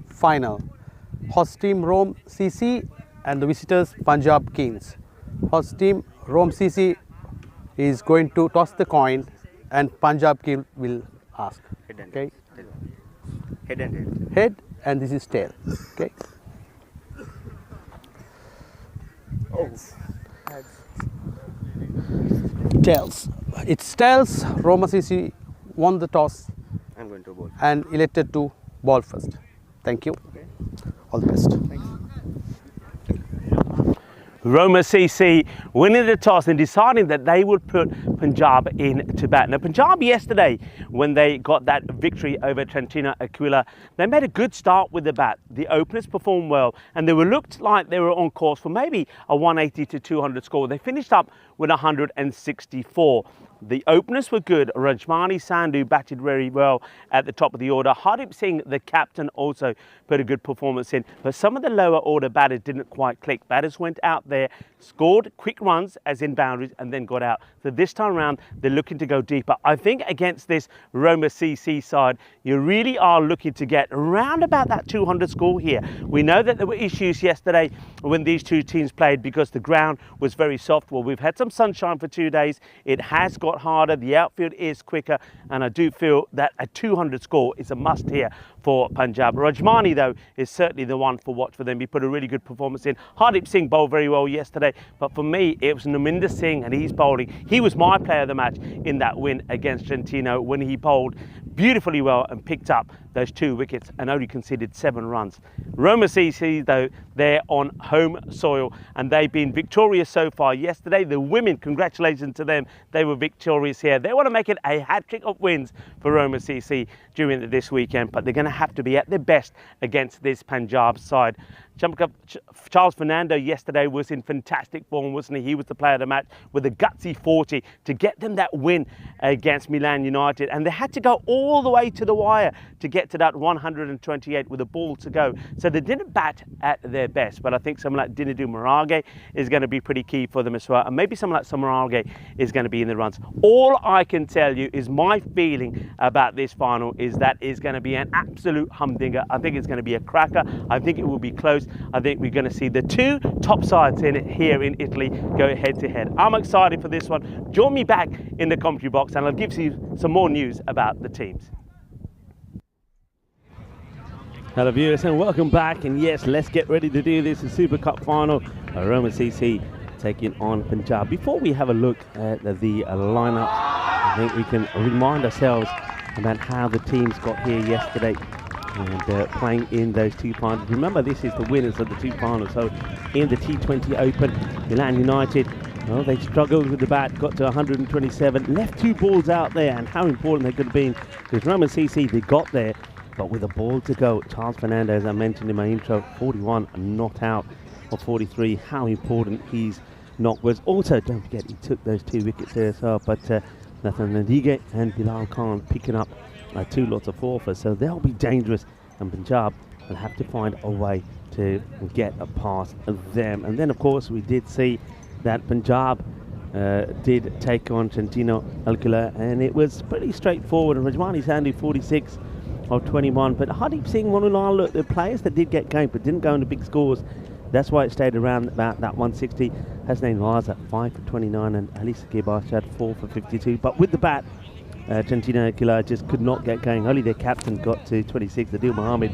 final. Host team Roma CC and the visitors Punjab Kings. Host team Roma CC is going to toss the coin, and Punjab King will ask. Okay. Head and tail. Head, and this is tail. Okay. Tails. It's tails. Roma CC won the toss. I'm going to bowl. And elected to ball first. Thank you. Okay. All the best. Thanks. Roma CC winning the toss and deciding that they would put Punjab in to bat. Now, Punjab yesterday, when they got that victory over Trentino Aquila, they made a good start with the bat. The openers performed well, and they looked like they were on course for maybe a 180 to 200 score. They finished up with 164. The openers were good. Rajmani Sandhu batted very well at the top of the order. Hardeep Singh, the captain, also put a good performance in. But some of the lower order batters didn't quite click. Batters went out there, scored quick runs, as in boundaries, and then got out. So this time around, they're looking to go deeper. I think against this Roma CC side, you really are looking to get around about that 200 score here. We know that there were issues yesterday when these two teams played because the ground was very soft. Well, we've had some sunshine for 2 days. It has got harder. The outfield is quicker, and I do feel that a 200 score is a must here for Punjab. Rajmani, though, is certainly the one for watch for them. He put a really good performance in. Hardeep Singh bowled very well yesterday, but for me, it was Naminda Singh, and he's bowling. He was my player of the match in that win against Trentino when he bowled beautifully well and picked up those 2 wickets and only conceded 7 runs. Roma CC, though, they're on home soil, and they've been victorious so far. Yesterday, the women, congratulations to them, they were victorious here. They want to make it a hat-trick of wins for Roma CC during this weekend, but they're going to have to be at their best against this Punjab side. Charles Fernando yesterday was in fantastic form, wasn't he? He was the player of the match with a gutsy 40 to get them that win against Milan United, and they had to go all the way to the wire to get to that 128 with a ball to go. So they didn't bat at their best, but I think someone like Dinadu Marage is going to be pretty key for them as well, and maybe someone like Samarage is going to be in the runs. All I can tell you is my feeling about this final is that it's going to be an absolute humdinger. I think it's going to be a cracker. I think it will be close. I think we're going to see the 2 top sides in it here in Italy go head to head. I'm excited for this one. Join me back in the commentary box and I'll give you some more news about the teams. Hello viewers and welcome back, and yes, let's get ready to do this, the Super Cup final. Roma CC taking on Punjab. Before we have a look at the lineup, I think we can remind ourselves about how the teams got here yesterday and playing in those 2 finals. Remember, this is the winners of the 2 finals. So in the T20 Open, Milan United, well, they struggled with the bat, got to 127, left 2 balls out there, and how important they could have been, because Roma CC, they got there, but with a ball to go. Charles Fernando, as I mentioned in my intro, 41 not out of 43. How important his knock was. Also, don't forget, he took those 2 wickets there as well, but Nathan Nadige and Bilal Khan picking up 2 lots of forfeits, so they'll be dangerous, and Punjab will have to find a way to get past them. And then, of course, we did see that Punjab did take on Trentino Aquila, and it was pretty straightforward. Rajmani Sandhu 46 of 21, but Hardeep Singh, Manulal, look, the players that did get going but didn't go into big scores. That's why it stayed around about that 160. Hasnain Raza 5 for 29, and Alisa Gibashad 4 for 52. But with the bat, Trentino Aquila just could not get going. Only their captain got to 26, Adil Mohammed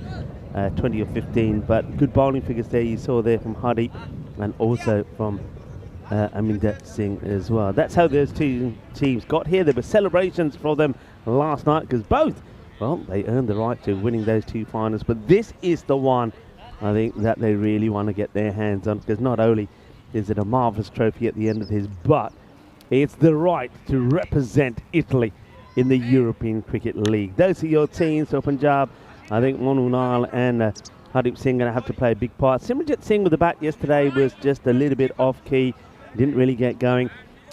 20 of 15. But good bowling figures there you saw there from Hardeep and also from Aminder Singh as well. That's how those 2 teams got here. There were celebrations for them last night because both, well, they earned the right to winning those 2 finals. But this is the one I think that they really want to get their hands on, because not only is it a marvellous trophy at the end of this, but it's the right to represent Italy in the European Cricket League. Those are your teams for Punjab. I think Monunal and Hardeep Singh going to have to play a big part. Simranjit Singh with the bat yesterday was just a little bit off key. Didn't really get going.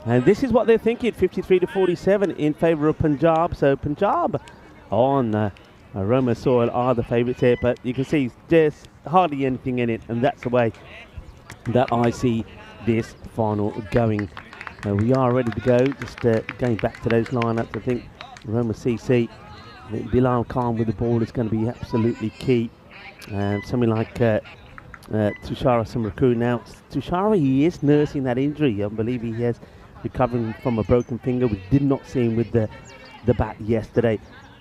And this is what they're thinking, 53 to 47 in favour of Punjab. So Punjab on Roma soil are the favourites here, but you can see there's hardly anything in it, and that's the way that I see this final going. We are ready to go. Just going back to those lineups, I think Roma CC, I think Bilal Khan with the ball is going to be absolutely key. Something like Tushara Samraku. Now, Tushara, he is nursing that injury. I believe he is recovering from a broken finger. We did not see him with the bat yesterday.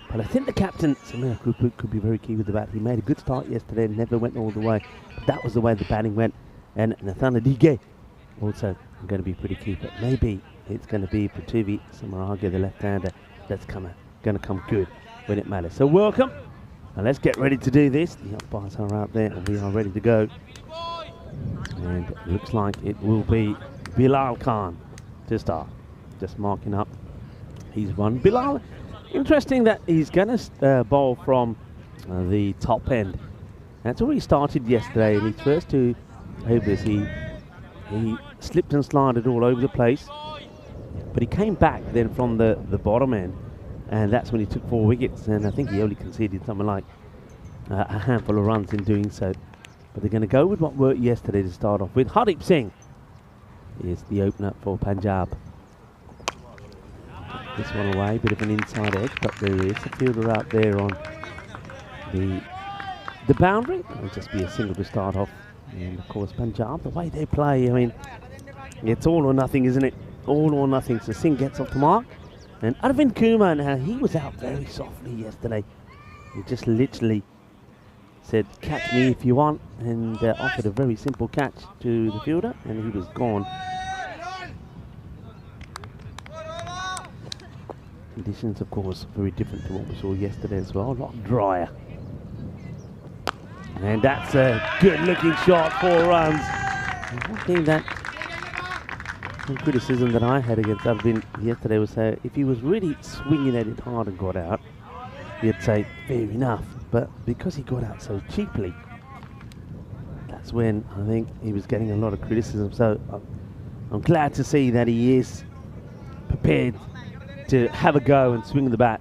But I think the captain, Samraku, could be very key with the bat. He made a good start yesterday and never went all the way. But that was the way the batting went. And Nathana Dige also going to be pretty key. But maybe it's going to be Prithvi Samaraga, the left-hander, that's going to come good when it matters. So welcome. Now let's get ready to do this. The umpires are out there and we are ready to go. And it looks like it will be Bilal Khan to start. Just marking up his run. Bilal, interesting that he's going to bowl from the top end. That's already started yesterday. In his first two overs, he slipped and slided all over the place. But he came back then from the bottom end. And that's when he took 4 wickets, and I think he only conceded something like a handful of runs in doing so. But they're going to go with what worked yesterday to start off with. Hardeep Singh is the opener for Punjab. This one away, bit of an inside edge, but there is a fielder out there on the boundary. It'll just be a single to start off. And of course, Punjab, the way they play, I mean, it's all or nothing, isn't it? All or nothing. So Singh gets off the mark. And Arvind Kumar, now he was out very softly yesterday. He just literally said, catch me if you want, and offered a very simple catch to the fielder, and he was gone. Conditions, of course, very different to what we saw yesterday as well, a lot drier. And that's a good-looking shot, 4 runs. And one thing that some criticism that I had against Arvind yesterday was if he was really swinging at it hard and got out, you'd say, fair enough. But because he got out so cheaply, that's when I think he was getting a lot of criticism. So I'm glad to see that he is prepared to have a go and swing the bat.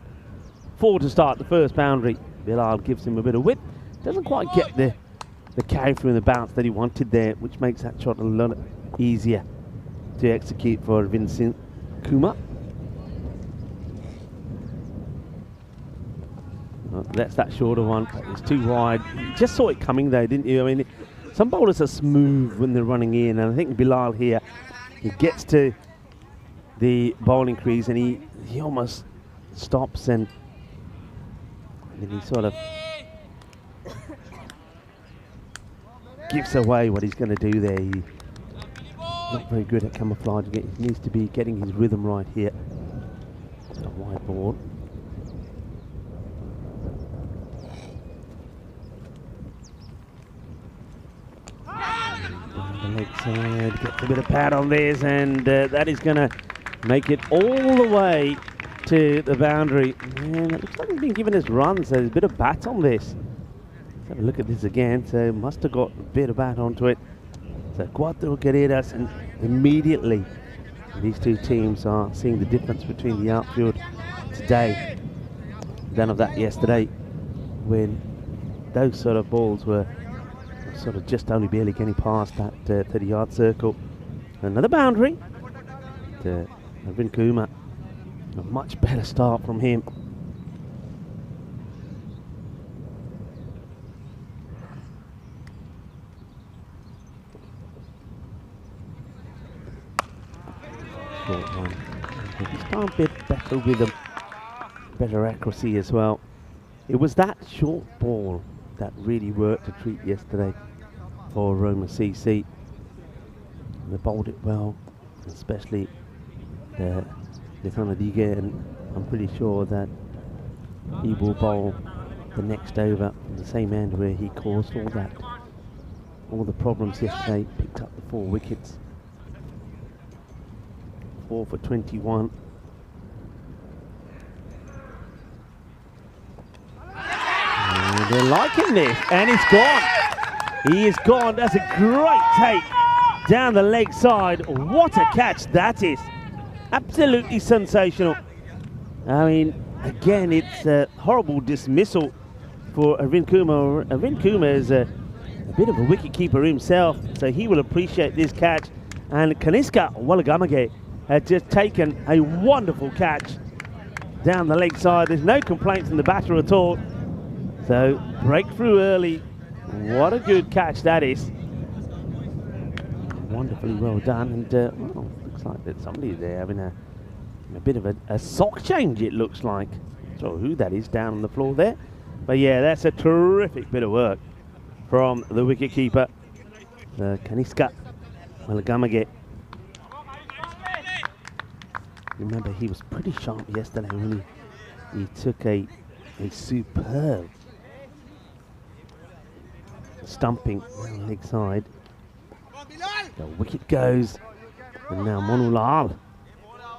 4 to start the first boundary. Bilal gives him a bit of width. Doesn't quite get the carry through and the bounce that he wanted there, which makes that shot a lot easier to execute for Vincent Kumar. Well, that's that shorter one. It's too wide. You just saw it coming though, didn't you? I mean, some bowlers are smooth when they're running in, and I think Bilal here, he gets to the bowling crease and he almost stops and then he sort of gives away what he's going to do there. He's not very good at camouflaging it. He needs to be getting his rhythm right here. A wide ball. Down the leg side, gets a bit of pad on this, and that is going to make it all the way to the boundary. And it looks like he's been given his run, so there's a bit of bat on this. Let's have a look at this again. So must have got a bit of bat onto it. So cuatro carreras, and immediately these two teams are seeing the difference between the outfield today than of that yesterday, when those sort of balls were sort of just only barely getting past that 30-yard circle. Another boundary to Arvind Kumar. A much better start from him. Short one. He's done a bit better with him. Better accuracy as well. It was that short ball that really worked a treat yesterday for Roma CC. They bowled it well, especially Nathana Dige, and I'm pretty sure that he will bowl the next over from the same end where he caused all the problems yesterday. Picked up the 4 wickets. 4 for 21. And they're liking this, and it's gone. He is gone. That's a great take down the leg side. What a catch that is. Absolutely sensational. I mean, again, it's a horrible dismissal for Arvind Kumar. Arvind Kumar is a bit of a wicket keeper himself, so he will appreciate this catch. And Kaniska Walagamage had just taken a wonderful catch down the leg side. There's no complaints from the batter at all. So breakthrough early. What a good catch that is. Wonderfully well done. And well, looks like that somebody's there having a bit of a sock change, it looks like. So who that is down on the floor there. But yeah, that's a terrific bit of work from the wicket keeper, Kaniska Walagamage. Remember, he was pretty sharp yesterday when he took a superb stumping down the leg side. The wicket goes, and now Monulal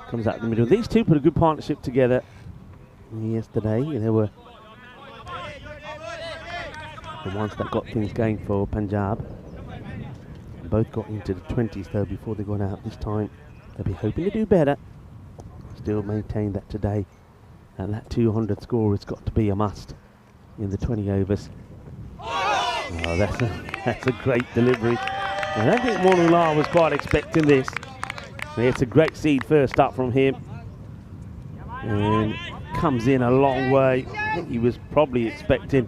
comes out in the middle. These two put a good partnership together yesterday. They were the ones that got things going for Punjab. Both got into the 20s though before they got out this time. They'll be hoping to do better. Still maintain that today, and that 200 score has got to be a must in the 20 overs. Oh, that's a great delivery. I don't think Monulal was quite expecting this. It's a great seed first up from him, and comes in a long way. I think he was probably expecting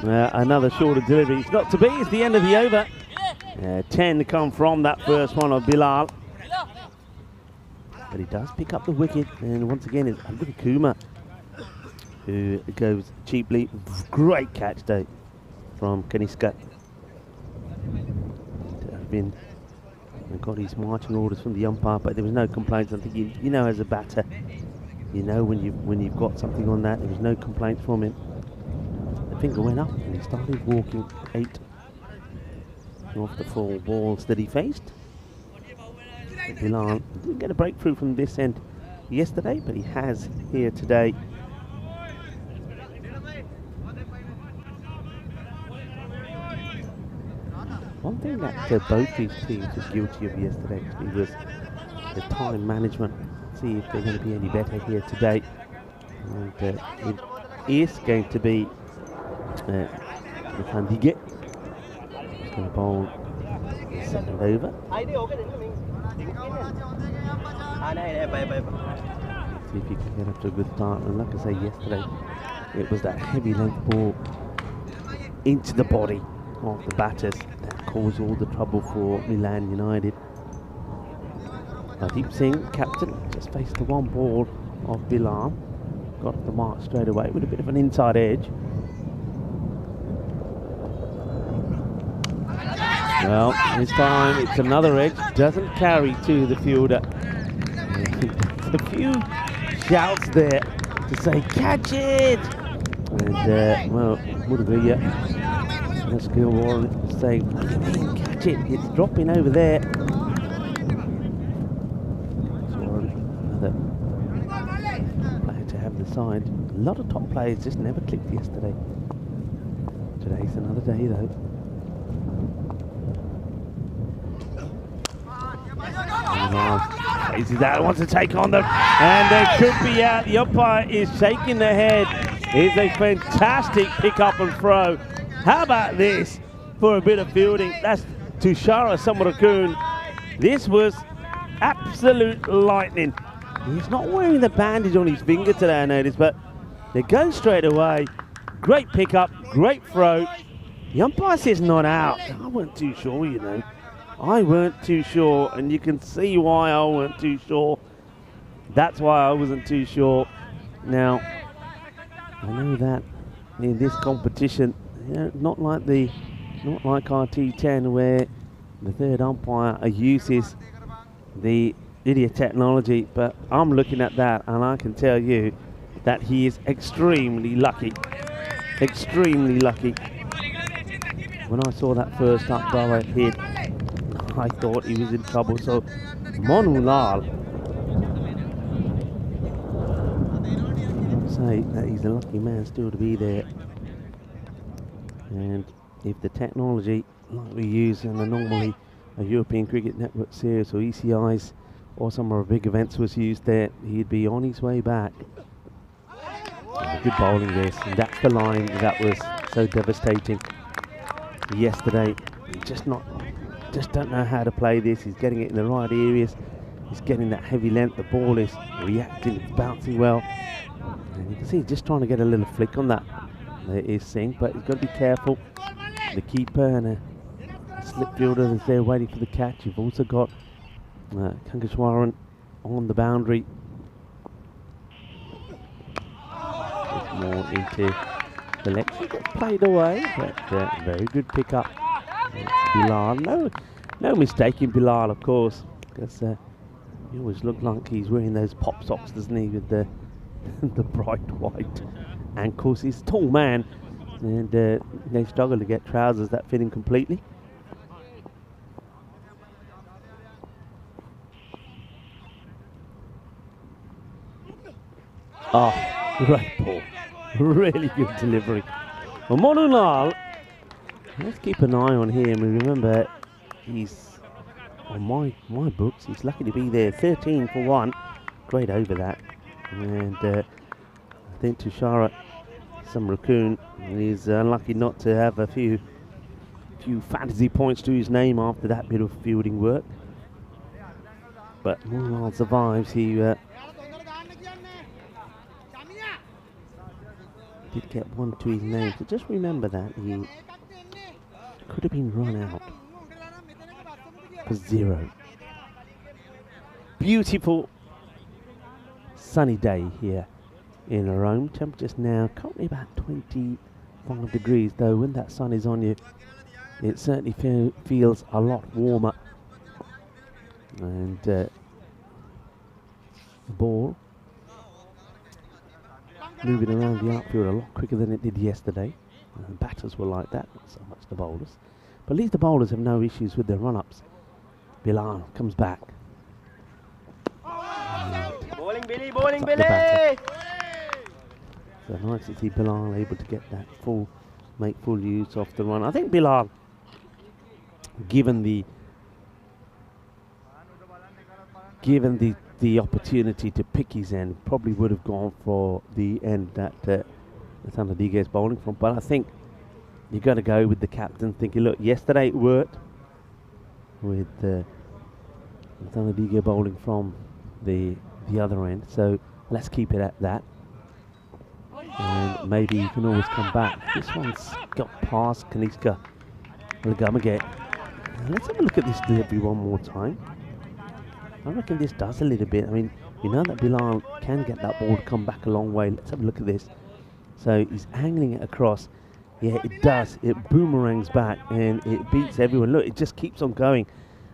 another shorter delivery. It's not to be. It's the end of the over. 10 to come from that first one of Bilal. But he does pick up the wicket, and once again it's Arvind Kumar who goes cheaply. Great catch though from Kaniska. Arvind got his marching orders from the umpire, but there was no complaints. I think you know, as a batter, you know when you've got something on that. There was no complaints from him. The finger went up and he started walking 8 off the 4 balls that he faced. Bilal didn't get a breakthrough from this end yesterday, but he has here today. One thing that both these teams were guilty of yesterday was the time management. See if they're going to be any better here today. And it is going to be Fandige. He's going to bowl the second over. See if he can get up to a good start. And like I say, yesterday it was that heavy length ball into the body of the batters that caused all the trouble for Milan United. Deep Singh, captain, just faced the one ball of Bilal. Got the mark straight away with a bit of an inside edge. Well, this time it's another edge, doesn't carry to the fielder. A few shouts there to say, catch it! And, well, Mudagaya, the skill warren, saying, what do you mean, catch it? It's dropping over there. So, another player to have the side. A lot of top players just never clicked yesterday. Today's another day, though. Crazy that wants to take on them, and they could be out. The umpire is shaking their head. It's a fantastic pick up and throw. How about this for a bit of fielding? That's Tushara Samarakun. This was absolute lightning. He's not wearing the bandage on his finger today, I noticed, but they go straight away. Great pick up, great throw. The umpire says not out. I wasn't too sure, you know. I weren't too sure, and you can see why I weren't too sure. That's why I wasn't too sure. Now, I know that in this competition, you know, not like our T10 where the third umpire uses the video technology, but I'm looking at that and I can tell you that he is extremely lucky. Extremely lucky. When I saw that first up thrower hit, I thought he was in trouble. So Monulal, I'd say that he's a lucky man still to be there And if the technology like we use in a normally a European Cricket Network series or ECIs or some of our big events was used there, he'd be on his way back. Good bowling this, and that's the line that was so devastating yesterday. Just don't know how to play this. He's getting it in the right areas. He's getting that heavy length. The ball is reacting, it's bouncing well. And you can see he's just trying to get a little flick on that. There is Singh, but he's got to be careful. The keeper and a slip fielder is there waiting for the catch. You've also got Kankashwaran on the boundary. More into the leg. Played away, but very good pick up. It's Bilal. No mistake in Bilal, of course, because he always looked like he's wearing those pop socks, doesn't he, with the the bright white ankles. He's a tall man, and they struggle to get trousers that fit him completely. Oh, great ball. Really good delivery. Well, Monulal, let's keep an eye on him. And remember, he's on my books. He's lucky to be there. 13 for 1. Great over that. And I think Tushara Samrakun is unlucky not to have a few fantasy points to his name after that bit of fielding work. But Monulal survives. He did get one to his name, so just remember that he could have been run out for 0. Beautiful sunny day here in Rome. Temperatures now currently about 25 degrees, though when that sun is on you it certainly feels a lot warmer. And the ball moving around the outfield a lot quicker than it did yesterday. The batters were like that, not so much the bowlers. But at least the bowlers have no issues with their run-ups. Bilal comes back. Bowling Billy! So nice to see Bilal able to get that make full use of the run. I think Bilal, given the opportunity to pick his end, probably would have gone for the end that Sanadiga is bowling from. But I think you've got to go with the captain, thinking, look, yesterday it worked with Sanadiga bowling from the other end, so let's keep it at that. And maybe you can always come back. This one's got past Kanishka Lagamaget. Let's have a look at this delivery one more time. I reckon this does a little bit. I mean, we know that Bilal can get that ball to come back a long way. Let's have a look at this. So he's angling it across. Yeah, it does. It boomerangs back and it beats everyone. Look, it just keeps on going.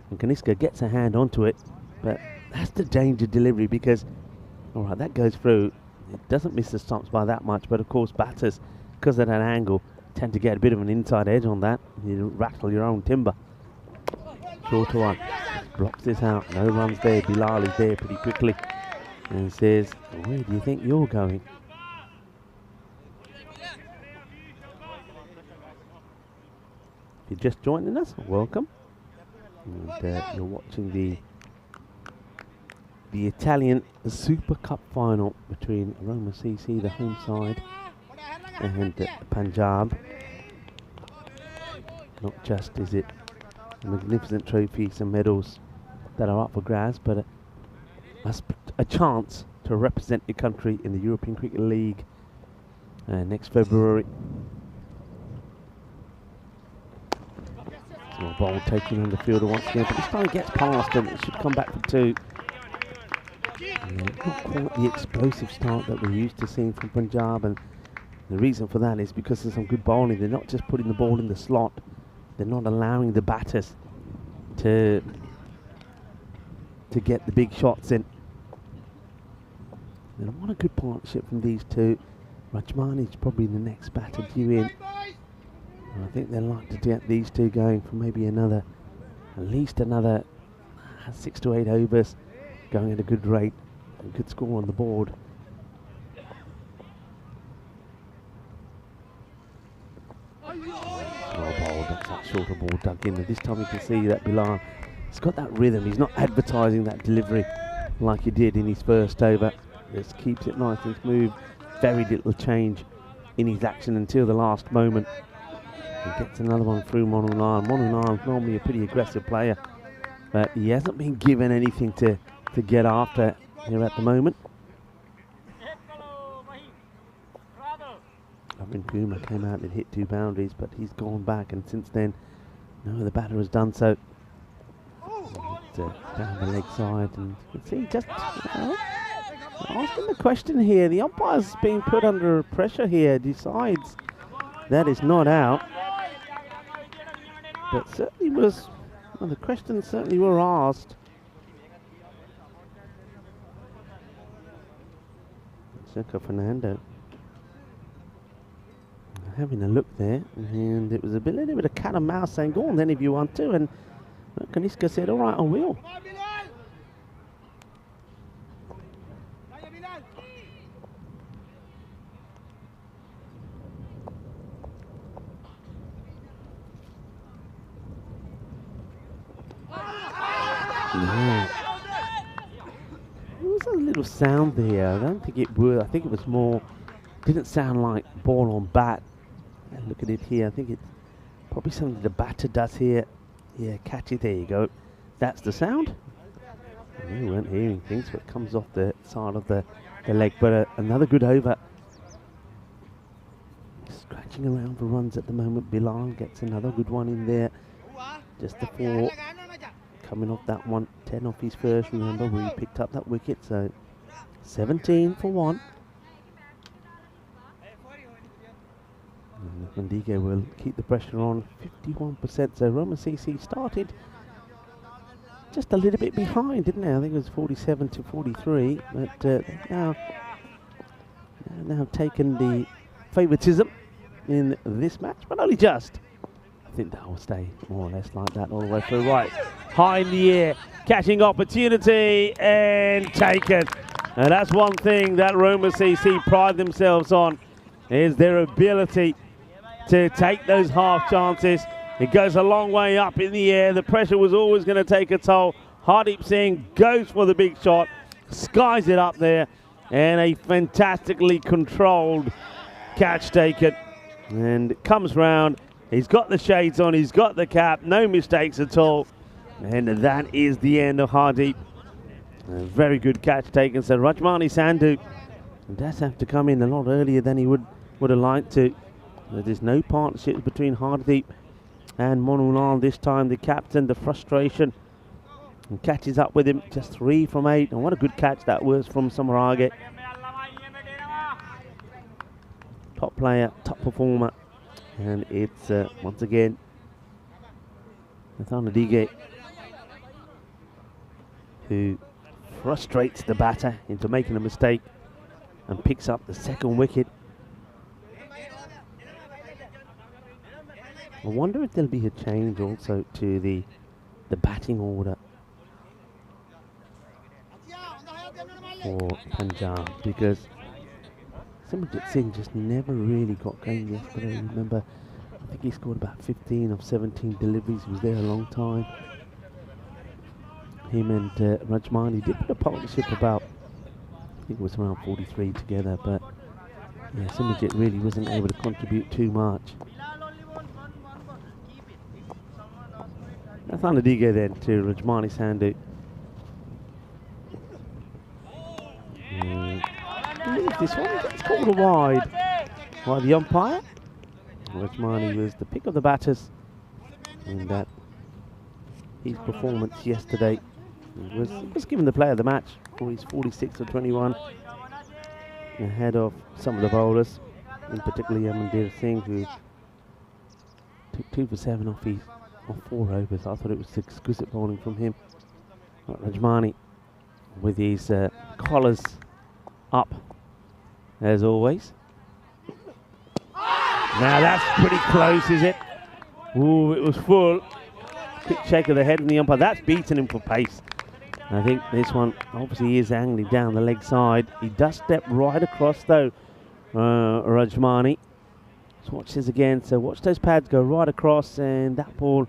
And Kanishka gets a hand onto it. But that's the danger delivery because, all right, that goes through. It doesn't miss the stumps by that much. But, of course, batters, because of that angle, tend to get a bit of an inside edge on that. You rattle your own timber. Shorter one. Drops this out. No runs there. Bilal is there pretty quickly and says, where do you think you're going? If you're just joining us, welcome. And you're watching the Italian Super Cup final between Roma CC, the home side, and Punjab. Not just is it magnificent trophies and medals that are up for grabs, but a chance to represent your country in the European Cricket League next February. Small ball taking on the fielder once again, but this time it gets past and it should come back for 2. Not quite the explosive start that we're used to seeing from Punjab, and the reason for that is because of some good bowling. They're not just putting the ball in the slot, they're not allowing the batters to get the big shots in. And what a good partnership from these two. Rajmani is probably the next batter due in. And I think they'd like to get these two going for maybe at least another 6 to 8 overs, going at a good rate, a good score on the board. Well bowled, that's that shorter ball dug in. And this time you can see that Bilal, he's got that rhythm. He's not advertising that delivery like he did in his first over. Just keeps it nice and smooth. Very little change in his action until the last moment. He gets another one through Monulan. Monulan's normally a pretty aggressive player, but he hasn't been given anything to get after here at the moment. Robin Puma came out and hit 2 boundaries, but he's gone back, and since then, no other batter has done so. Down the leg side, and you can see just asking the question here. The umpire's being put under pressure here, decides that is not out. But certainly was, well, the questions certainly were asked. Shankar Fernando having a look there, and it was a little bit of cat and mouse saying, go on then if you want to, and Kaniska said, all right, I will. Yeah. There was a little sound there. I don't think it would. I think it was more, didn't sound like ball on bat. And look at it here. I think it's probably something the batter does here. Yeah, catch it. There you go. That's the sound. We weren't hearing things, but it comes off the side of the leg. But another good over. Scratching around for runs at the moment. Bilal gets another good one in there. Just the 4. Coming off that one, 10 off his first, remember, where he picked up that wicket, so 17 for 1. And Mandigo will keep the pressure on, 51%, so Roma CC started just a little bit behind, didn't they? I think it was 47 to 43, but now taken the favouritism in this match, but only just. I think that will stay more or less like that all the way through. Right, high in the air, catching opportunity and taken. And that's one thing that Roma CC pride themselves on, is their ability to take those half chances. It goes a long way up in the air. The pressure was always going to take a toll. Hardeep Singh goes for the big shot, skies it up there, and a fantastically controlled catch taken. And it comes round. He's got the shades on, he's got the cap, no mistakes at all. And that is the end of Hardeep. A very good catch taken. So Rajmani Sandhu does have to come in a lot earlier than he would have liked to. There's no partnerships between Hardeep and Monulal this time. The captain, the frustration, and catches up with him. Just 3 from 8. And what a good catch that was from Samarage. Top player, top performer. And it's once again Nathana Dige who frustrates the batter into making a mistake and picks up the 2nd wicket. I wonder if there'll be a change also to the batting order for Punjab, because Simranjit Singh just never really got going yesterday. Remember, I think he scored about 15 of 17 deliveries. He was there a long time. Him and Rajmani did put a partnership about, I think it was around 43 together, but yeah, Simranjit really wasn't able to contribute too much. That's on the Dige then to Rajmani Sandhu. This one gets called a wide by the umpire. Rajmani was the pick of the batters, and that his performance yesterday was given the player of the match for his 46 of 21, ahead of some of the bowlers, in particular Amandeer Singh, who took 2 for 7 off 4 overs. I thought it was exquisite bowling from him. Rajmani with his collars up as always. Now that's pretty close, is it? Ooh, it was full. Quick shake of the head from the umpire. That's beaten him for pace. I think this one obviously is angling down the leg side. He does step right across though, Rajmani. Let's watch this again. So watch those pads go right across, and that ball,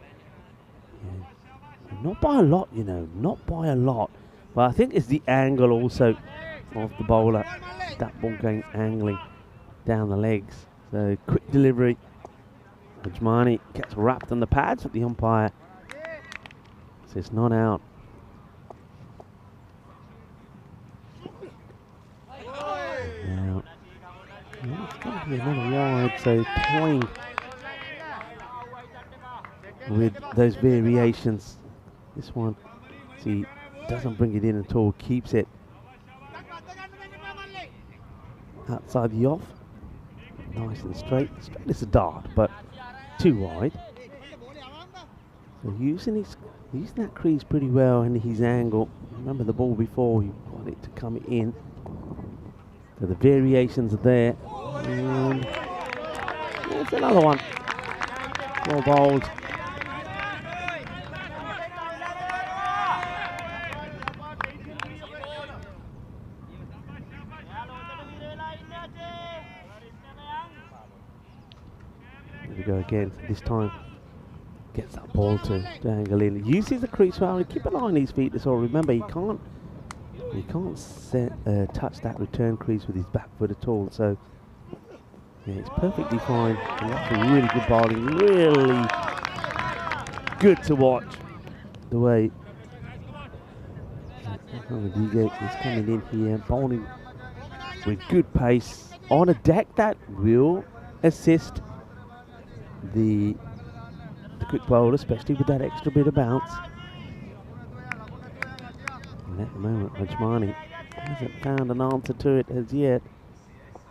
not by a lot, you know, not by a lot. But I think it's the angle also of the bowler. That ball going angling down the legs. So quick delivery. Rajmani gets wrapped on the pads, but the umpire says not out. Now, it's going to be another wide, so toying with those variations. This one, see, doesn't bring it in at all, keeps it outside the off. Nice and straight. Straight as a dart, but too wide. So using that crease pretty well and his angle. Remember the ball before, he wanted it to come in. So the variations are there. And it's another one. Well bowled. There we go again. This time gets that ball to angle in. Uses the crease well. Keep an eye on his feet as well. Remember, he can't touch that return crease with his back foot at all. So yeah, it's perfectly fine. And that's a really good bowling. Really good to watch. The way DJ is coming in here, bowling with good pace on a deck that will assist the quick bowler, especially with that extra bit of bounce. And at the moment, Rajmani hasn't found an answer to it as yet.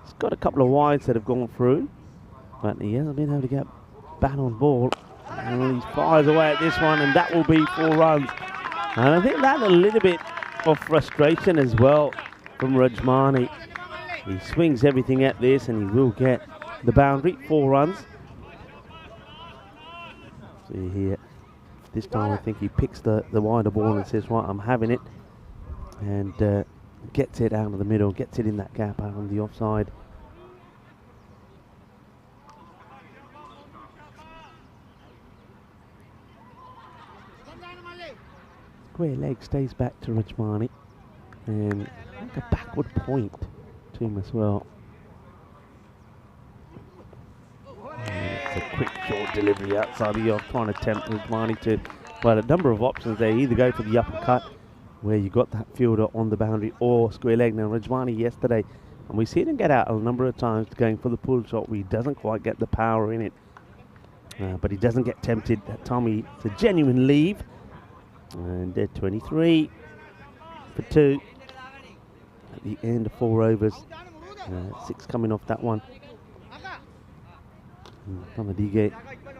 He's got a couple of wides that have gone through, but he hasn't been able to get bat on ball. And he fires away at this one, and that will be 4 runs. And I think that's a little bit of frustration as well from Rajmani. He swings everything at this, and he will get the boundary. 4 runs. See here, this time I think he picks the wider ball and says, right, I'm having it, and gets it out of the middle, gets it in that gap out on the offside. Square leg stays back to Rajmani, and like a backward point to him as well. It's a quick short delivery outside the off, trying to tempt Rajmani to, well, a number of options there. Either go for the uppercut, where you got that fielder on the boundary, or square leg. Now Rajmani yesterday, and we've seen him get out a number of times going for the pull shot where he doesn't quite get the power in it. But he doesn't get tempted. That time it's a genuine leave. And 23 for 2 at the end of 4 overs. 6 coming off that one from the DG.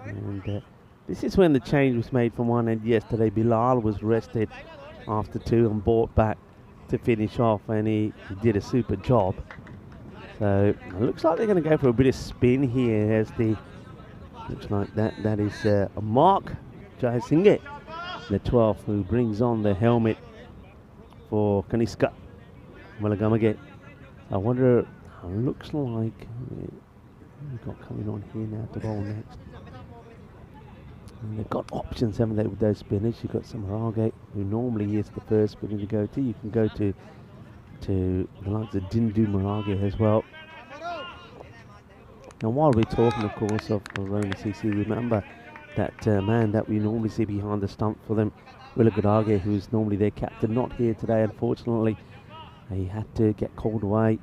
And this is when the change was made from one end yesterday. Bilal was rested after 2 and brought back to finish off, and he did a super job. So it looks like they're going to go for a bit of spin here as the, looks like that is Mark Jayasinghe, the 12th, who brings on the helmet for Kaniska Malagamage. I wonder, looks like we've got coming on here now to bowl next. And they've got options, haven't they, with those spinners? You've got Samarage, who normally is the first spinner to go to. You can go to the likes of Dindu Marage as well. And while we're talking, of course, of Roma CC, remember that man that we normally see behind the stump for them, Willagadage, who's normally their captain, not here today, unfortunately. He had to get called away.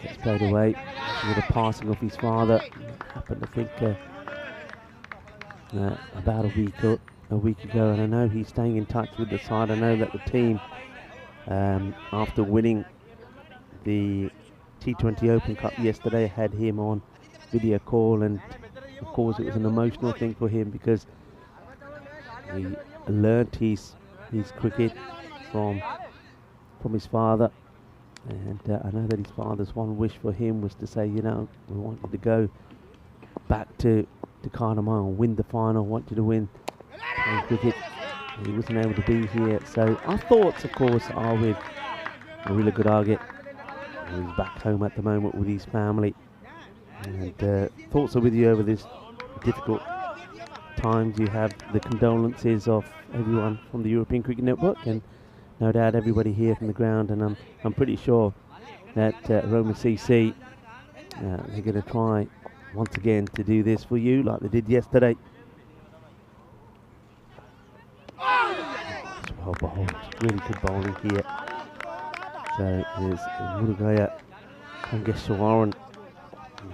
Gets played away with the passing of his father. Happened, I think, about a week ago, and I know he's staying in touch with the side. I know that the team, after winning the T20 Open Cup yesterday, had him on video call, and of course it was an emotional thing for him because he learnt his cricket from his father. And I know that his father's one wish for him was to say, you know, we want you to go back to Carnamore and win the final. I want you to win cricket. He wasn't able to be here. So our thoughts, of course, are with Willagadage He's back home at the moment with his family. And thoughts are with you over this difficult times. You have the condolences of everyone from the European Cricket Network, and no doubt everybody here from the ground. And I'm pretty sure that Roma CC, they're going to try once again to do this for you like they did yesterday. It's well bowled, really good bowling here. So there's Murugaya Kangeshwaran.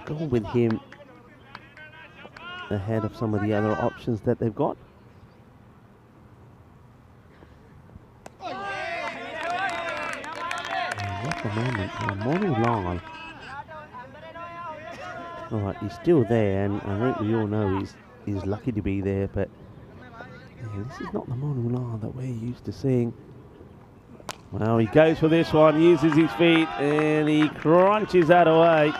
Going with him ahead of some of the other options that they've got. At the moment, Monu Lal. Alright, he's still there, and I think we all know he's lucky to be there, but yeah, this is not the Monu Lal that we're used to seeing. Well, he goes for this one, uses his feet, and he crunches that away.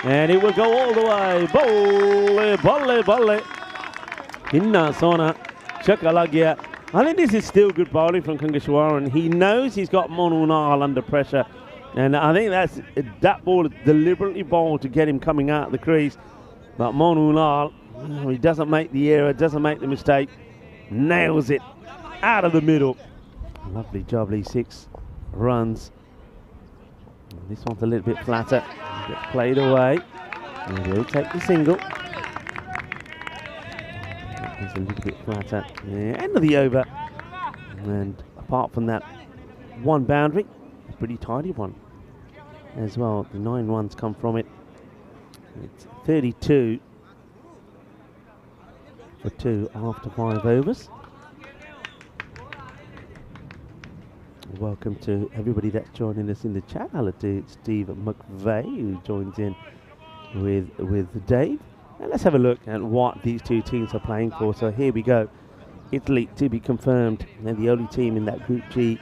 And it will go all the way. Bolle, bolle, bolle. Hinna Sona, Chakalagya. I think this is still good bowling from Kangeshwaran. He knows he's got Monu Lal under pressure. And I think that ball is deliberately bowled to get him coming out of the crease. But Monu Lal, he doesn't make the error, doesn't make the mistake. Nails it out of the middle. Lovely jubbly 6 runs. And this one's a little bit flatter. Gets played away. And he'll take the single. It's a little bit flatter. Yeah, end of the over. And apart from that one boundary, a pretty tidy one as well. The 9 runs come from it. It's 32 for 2 after 5 overs. Welcome to everybody that's joining us in the chat. Hello to Steve McVeigh, who joins in with Dave. And let's have a look at what these two teams are playing for. So here we go. Italy to be confirmed. They're the only team in that Group G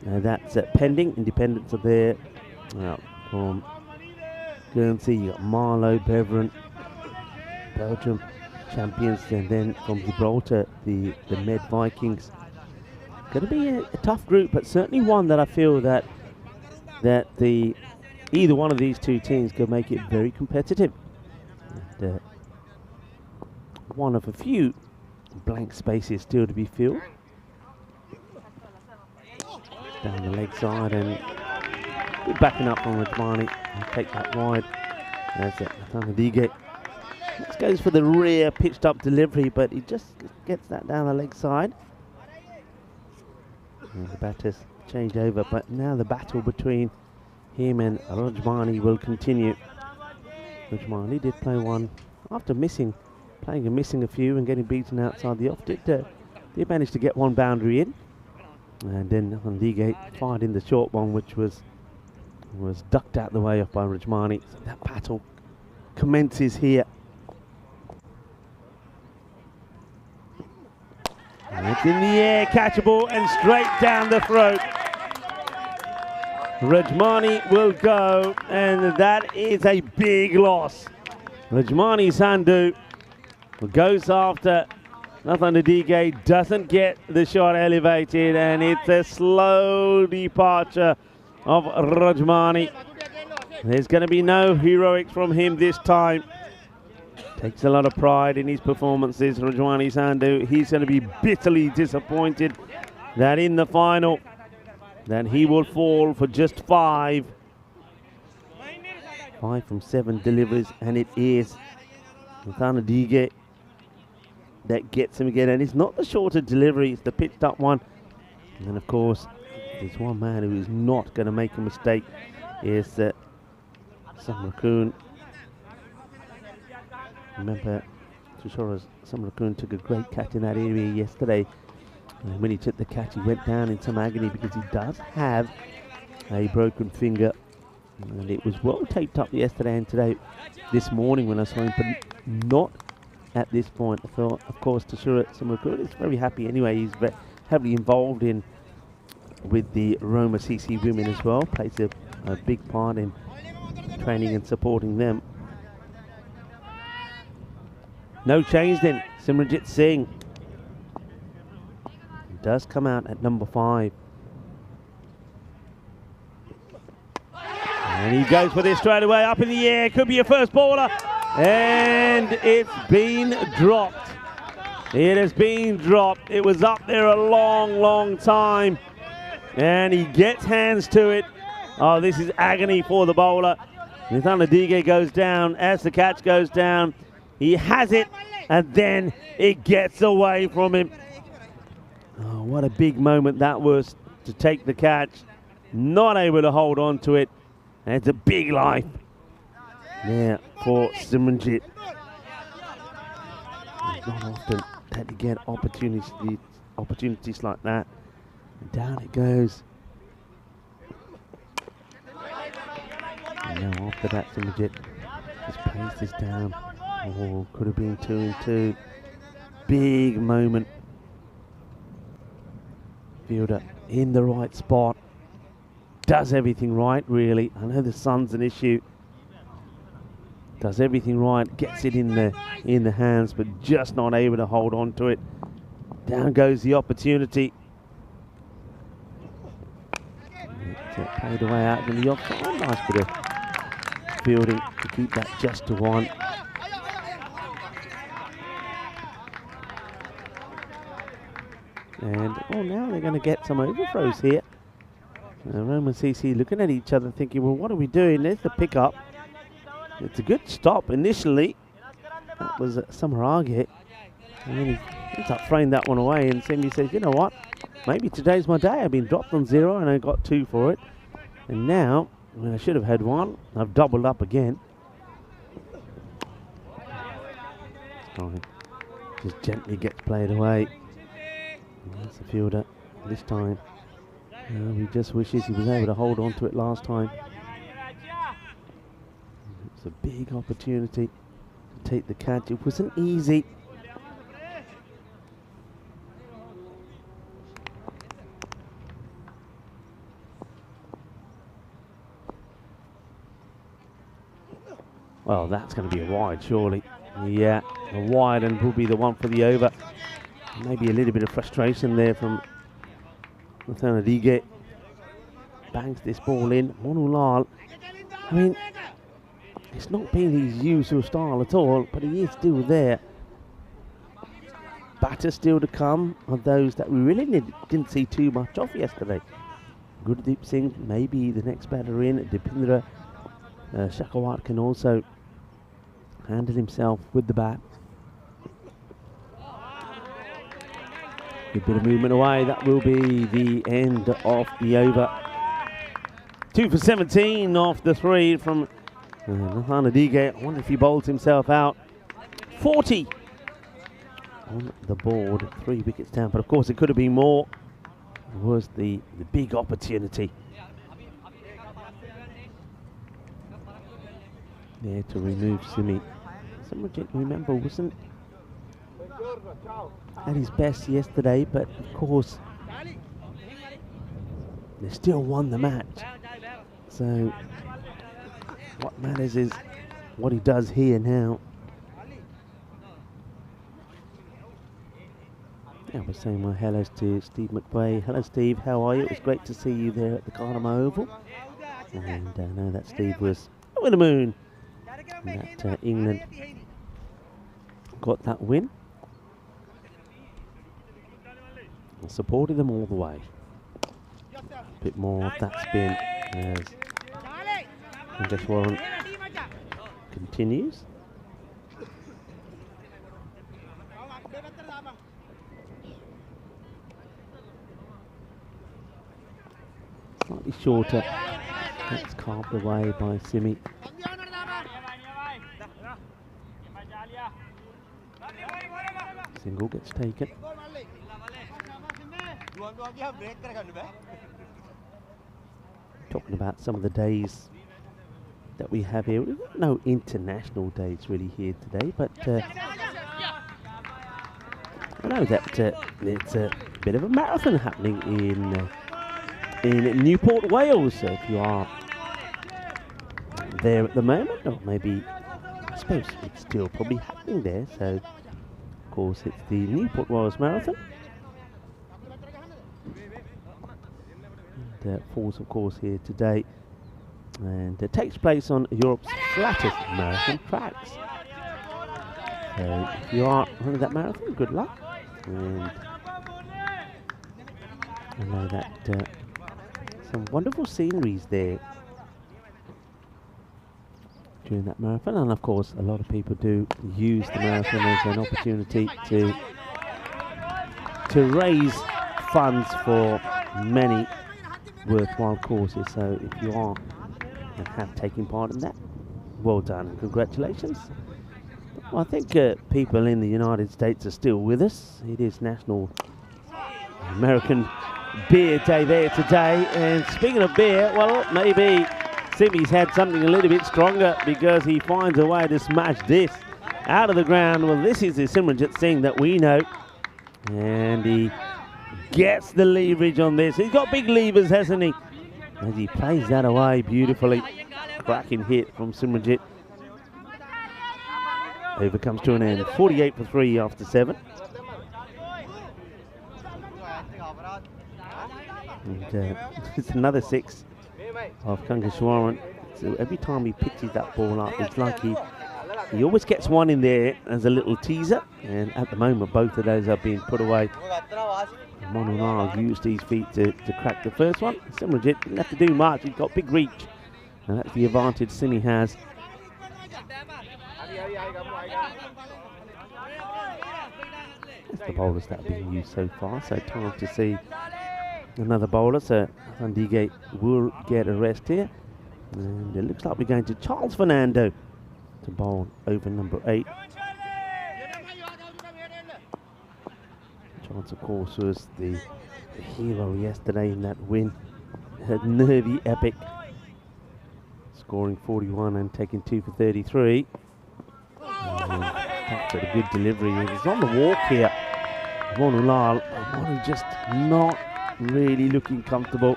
that's pending. Independents are there. From Guernsey, you got Marlow, Beveren, Belgium champions, and then from Gibraltar, the Med Vikings. Going to be a tough group, but certainly one that I feel that either one of these two teams could make it very competitive. And, one of a few blank spaces still to be filled. Down the leg side, and good backing up from Rajmani. Take that wide. That's it. Dige. This goes for the rear pitched up delivery, but he just gets that down the leg side. And the batters change over, but now the battle between him and Rajmani will continue. Rajmani did play one after missing a few and getting beaten outside the off. Did manage to get one boundary in, and then Dige fired in the short one, which was ducked out the way off by Rajmani. So that battle commences here. And it's in the air, catchable, and straight down the throat. Rajmani will go, and that is a big loss. Rajmani Sandhu goes after Nathan Dige, doesn't get the shot elevated, and it's a slow departure of Rajmani. There's going to be no heroics from him this time. Takes a lot of pride in his performances, Rajmani Sandhu. He's going to be bitterly disappointed that in the final that he will fall for just 5 from 7 deliveries, and it is Nathan Dige that gets him again. And it's not the shorter delivery, it's the pitched up one. And of course, there's one man who is not going to make a mistake. Is Samrakun. Remember, Samrakun took a great catch in that area yesterday. And when he took the catch, he went down in some agony because he does have a broken finger. And it was well taped up yesterday and today, this morning when I saw him, but not at this point. I thought, of course, Tashura Samrakun is very happy anyway. He's very heavily involved with the Roma CC women as well. Plays a big part in training and supporting them. No change then. Simranjit Singh does come out at number 5. And he goes for this straight away, up in the air, could be a first baller. And it's been dropped. It has been dropped. It was up there a long, long time. And he gets hands to it. Oh, this is agony for the bowler. Nithana Dige goes down as the catch goes down. He has it, and then it gets away from him. Oh, what a big moment that was to take the catch. Not able to hold on to it. And it's a big life there for Simranjit. It's not often that you get opportunities like that. And down it goes. And now after that, Simranjit just plays this down. Oh, could have been 2 and 2. Big moment. Fielder in the right spot. Does everything right, really. I know the sun's an issue. Does everything right. Gets it in the hands, but just not able to hold on to it. Down goes the opportunity. It's played away out in the offside. Nice bit of fielding to keep that just to 1. And now they're going to get some overthrows here. Roma CC looking at each other thinking, well, what are we doing? There's the pickup. It's a good stop initially. That was Samarage. And then he ends up throwing that one away, and Semi says, you know what? Maybe today's my day. I've been dropped on 0 and I got 2 for it. And now, when I should have had 1, I've doubled up again. Just gently gets played away. And that's the fielder this time. He just wishes he was able to hold on to it last time. It's a big opportunity to take the catch. It wasn't easy. Well, that's going to be a wide, surely. Yeah, a wide, and will be the one for the over. Maybe a little bit of frustration there from Nithana Dige. Bangs this ball in. Monulal, I mean, it's not been his usual style at all, but he is still there. Batters still to come are those that we really didn't see too much of yesterday. Gurdeep Singh, maybe the next batter in. Dipindra Shakawat can also handle himself with the bat. Good bit of movement away. That will be the end of the over. 2 for 17 off the 3 from Nithana Dige. I wonder if he bowls himself out. 40 on the board. 3 wickets down, but of course it could have been more. It was the big opportunity there to remove Simi. Simranjit, remember, wasn't at his best yesterday, but of course they still won the match. So what matters is what he does here now. Yeah, we're saying my hellos to Steve McVeigh. Hello Steve, how are you? It was great to see you there at the Carnama Oval. And I know that Steve was over the moon that England got that win. I supported them all the way. A bit more of that spin as Indeshwaran continues. Slightly shorter. That's carved away by Simi. Single gets taken. Talking about some of the days that we have here. We've got no international days really here today, but I know that it's a bit of a marathon happening in Newport, Wales. So if you are there at the moment, or maybe, I suppose it's still probably happening there. So, of course, it's the Newport Wales Marathon. And falls, of course, here today and it takes place on Europe's flattest marathon tracks. So if you are running that marathon, good luck. And I know that some wonderful sceneries there during that marathon, and of course a lot of people do use the marathon as an opportunity to raise funds for many worthwhile causes. So if you are and have taken part in that, well done and congratulations. Well, I think people in the United States are still with us. It is National American Beer Day there today, and speaking of beer, well, maybe Simi's had something a little bit stronger because he finds a way to smash this out of the ground. Well, this is the Simranjit Singh that we know, and he gets the leverage on this. He's got big levers, hasn't he? As he plays that away beautifully. Cracking hit from Simranjit. Over comes to an end. 48 for 3 after 7. And it's another 6 of Kankashwaran. So every time he pitches that ball up, it's like he always gets one in there as a little teaser. And at the moment, both of those are being put away. Monu Lal used his feet to crack the first one. Simranjit didn't have to do much. He's got big reach. And that's the advantage Simi has. That's the bowlers that have been used so far. So time to see another bowler. So Sandigate will get a rest here. And it looks like we're going to Charles Fernando to bowl over number 8. Charles, of course, was the hero yesterday in that win. A nervy epic. Scoring 41 and taking 2 for 33. That's a good delivery. He's on the walk here. Monu Lal, Monu just not really looking comfortable.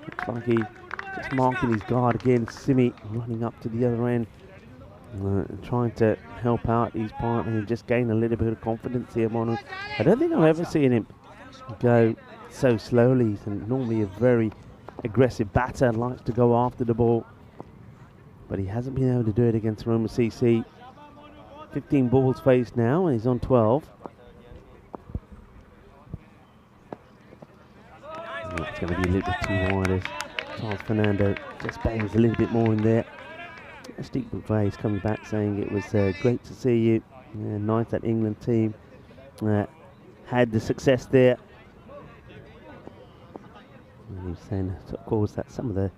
Looks like he's just marking his guard against Simi, running up to the other end. Trying to help out his partner and just gain a little bit of confidence here, Monu. I don't think I've ever seen him go so slowly. He's normally a very aggressive batter, likes to go after the ball. But he hasn't been able to do it against Roma CC. 15 balls faced now, and he's on 12. And it's going to be a little bit too wide as Charles Fernando just bangs a little bit more in there. Steve McVeigh's coming back saying it was great to see you. Nice that England team had the success there. And he's saying, of course, that some of the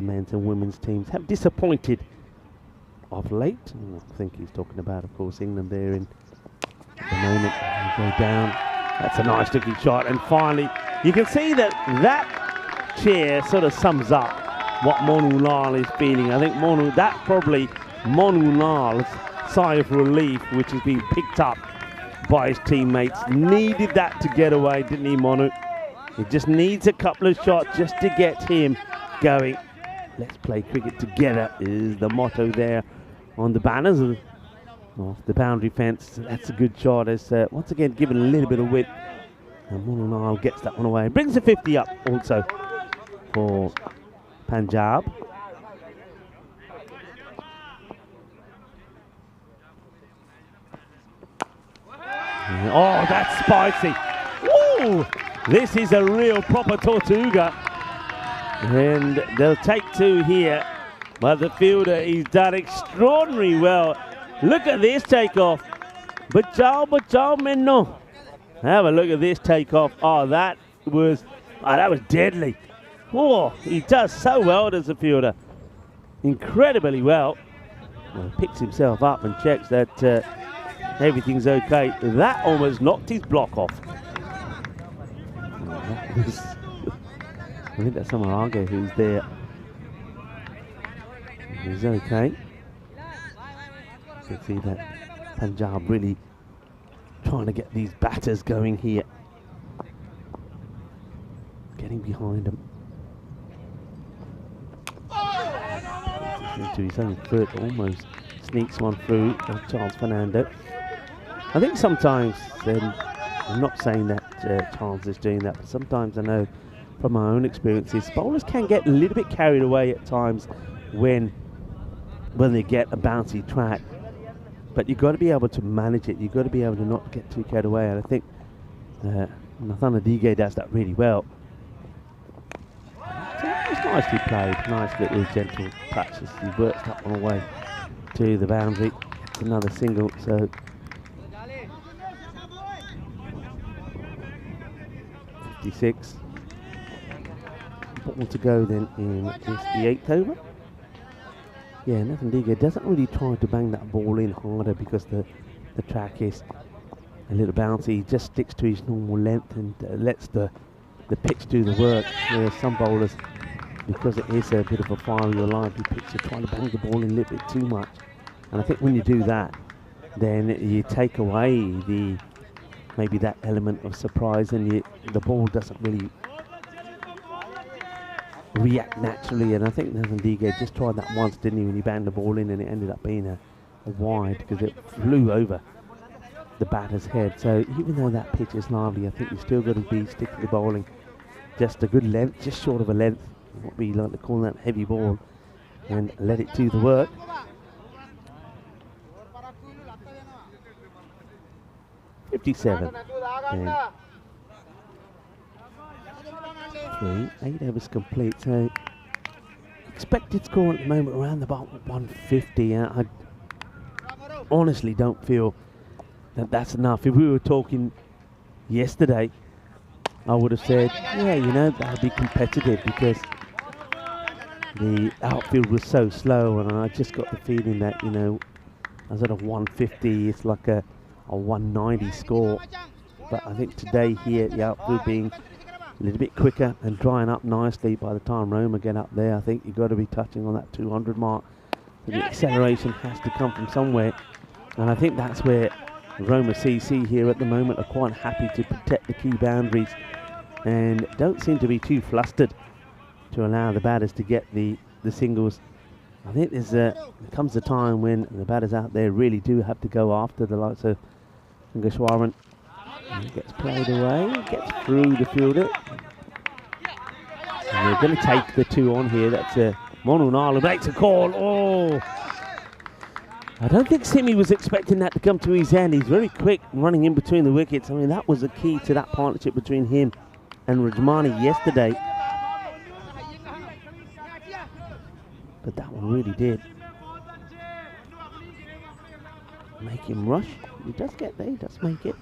men's and women's teams have disappointed of late. And I think he's talking about, of course, England there in the moment. They go down. That's a nice looking shot. And finally, you can see that chair sort of sums up what Monu Lal is feeling. I think that probably Monu Lal's sigh of relief, which has been picked up by his teammates. Needed that to get away, didn't he, Monu? He just needs a couple of shots just to get him going. Let's play cricket together is the motto there on the banners of the boundary fence. That's a good shot. As once again given a little bit of width, and Monu Lal gets that one away. Brings the 50 up also for Punjab. Oh, that's spicy. Woo! This is a real proper Tortuga. And they'll take 2 here. But the fielder, he's done extraordinarily well. Look at this takeoff. Bachao Menno. Have a look at this takeoff. Oh, that was deadly. Oh, he does so well, does the fielder. Incredibly well. Well, picks himself up and checks that everything's okay. That almost knocked his block off. I think that's Samarage who's there. He's okay. You can see that Punjab really trying to get these batters going here. Getting behind them. Into his own foot, almost sneaks one through Charles Fernando. I think sometimes, I'm not saying that Charles is doing that, but sometimes I know from my own experiences, bowlers can get a little bit carried away at times when they get a bouncy track. But you've got to be able to manage it. You've got to be able to not get too carried away. And I think Nathan Dige does that really well. So it's nicely played. Nice little gentle touch as he works that one away to the boundary. It's another single. So 56. Ball to go then in is the 8th over. Yeah, Nathan Dige doesn't really try to bang that ball in harder because the track is a little bouncy. He just sticks to his normal length and lets the pitch do the work. Whereas some bowlers, because it is a bit of a fiery or lively pitch, they try to bang the ball in a little bit too much. And I think when you do that, then you take away maybe that element of surprise, and the ball doesn't really react naturally. And I think Nathan Dige just tried that once, didn't he, when he banged the ball in, and it ended up being a wide because it flew over the batter's head. So even though that pitch is lively, I think you still got to be sticking to bowling just a good length, just short of a length, what we like to call that heavy ball, and let it do the work. .57 and 8 overs complete. So expected score at the moment around about 150. I honestly don't feel that that's enough. If we were talking yesterday, I would have said, yeah, you know, that'll be competitive because the outfield was so slow, and I just got the feeling that, you know, I was at a 150, it's like a 190 score. But I think today here, the outfield being a little bit quicker and drying up nicely, by the time Roma get up there, I think you've got to be touching on that 200 mark. So the acceleration has to come from somewhere, and I think that's where Roma CC here at the moment are quite happy to protect the key boundaries and don't seem to be too flustered to allow the batters to get the singles. I think there comes a time when the batters out there really do have to go after the likes of Ngashwaran. He gets played away, gets through the fielder. And they're going to take the 2 on here. That's Monu Nala makes a call. Oh! I don't think Simi was expecting that to come to his end. He's very quick running in between the wickets. I mean, that was the key to that partnership between him and Rajmani yesterday. But that one really did make him rush. He does get there, he does make it.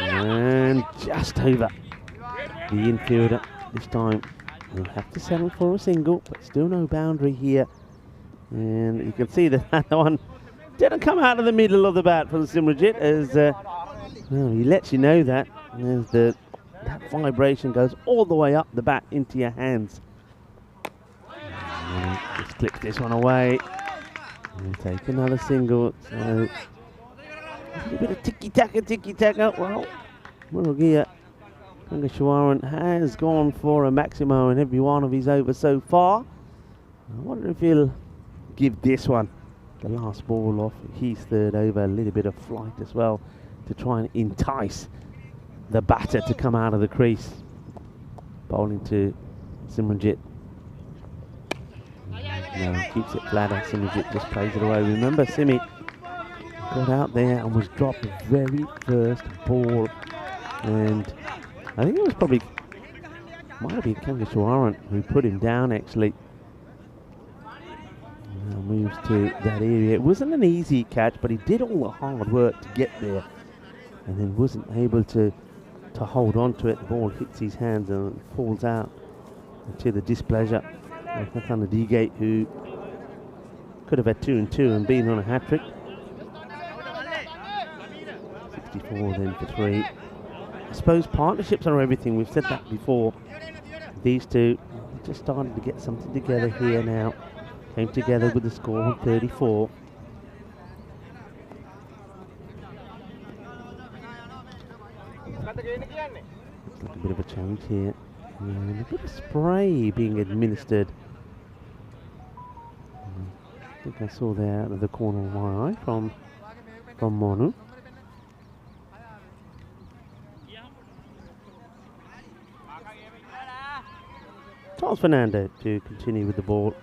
And just over the infielder. This time we'll have to settle for a single, but still no boundary here. And you can see that that one didn't come out of the middle of the bat from Simranjit, as well, he lets you know that as that vibration goes all the way up the bat into your hands. And just clips this one away. And take another single. So a little bit of tiki-taka. Well, Murugia Gangashwaran has gone for a maximo in every one of his overs so far. I wonder if he'll give this one, the last ball off his 3rd over, a little bit of flight as well to try and entice the batter to come out of the crease. Bowling to Simranjit. No, keeps it flatter. Simranjit just plays it away. Remember, Simi got out there and was dropped the very first ball, and I think it was might have been Kangashwaran who put him down actually. Now moves to that area. It wasn't an easy catch, but he did all the hard work to get there, and then wasn't able to hold on to it. The ball hits his hands and falls out to the displeasure of Nathan Dige, who could have had 2 and 2 and been on a hat-trick. 64 then for 3. I suppose partnerships are everything. We've said that before. These two just started to get something together here now. Came together with the score of 34. Looks like a bit of a change here. And a bit of spray being administered. I think I saw there out of the corner of my eye from Monu. Charles Fernando to continue with the ball.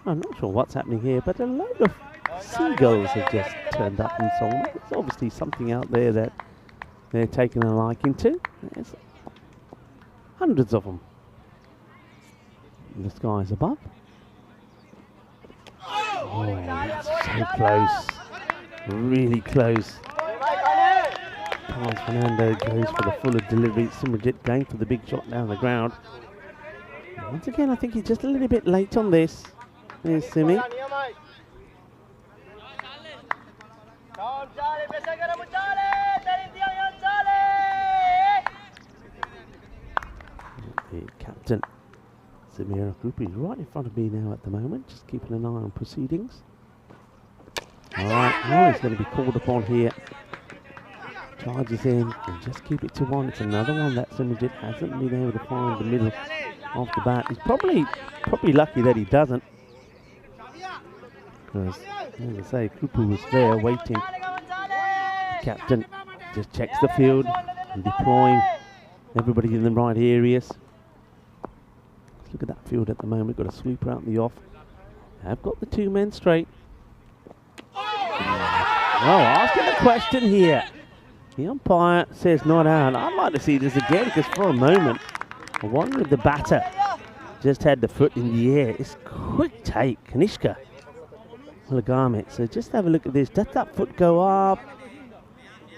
I'm not sure what's happening here, but a load of seagulls have just turned up in song. There's obviously something out there that they're taking a liking to. There's hundreds of them in the skies above. Oh, that's so close. Really close. Charles Fernando goes for the fuller delivery. Simrajit going for the big shot down the ground. Once again, I think he's just a little bit late on this. There's Simi. The captain, Samira Group, is right in front of me now at the moment, just keeping an eye on proceedings. All right, now he's going to be called upon here. Charges in and just keep it to one. It's another one that Simrajit hasn't been able to find the middle of the bat. He's probably lucky that he doesn't. Because, as I say, Kupu was there waiting. The captain just checks the field and deploying everybody in the right areas. Let's look at that field at the moment. Got a sweeper out in the off. I've got the two men straight. Oh, asking a question here. The umpire says not out. I'd like to see this again because for a moment, I wonder if the batter just had the foot in the air. It's quick take, Kanishka Lagame. So just have a look at this. Does that foot go up?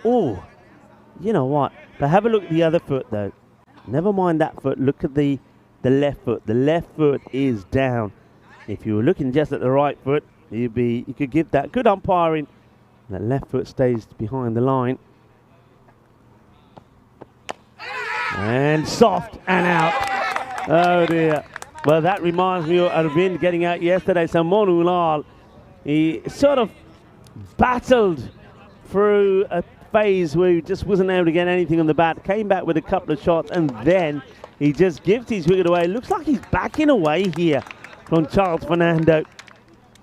Oh, you know what? But have a look at the other foot though. Never mind that foot. Look at the left foot. The left foot is down. If you were looking just at the right foot, you could give that good umpiring. The left foot stays behind the line. And soft and out. Oh dear. Well, that reminds me of Arvind getting out yesterday. So Monu Lal, he sort of battled through a phase where he just wasn't able to get anything on the bat. Came back with a couple of shots and then he just gives his wicket away. Looks like he's backing away here from Charles Fernando.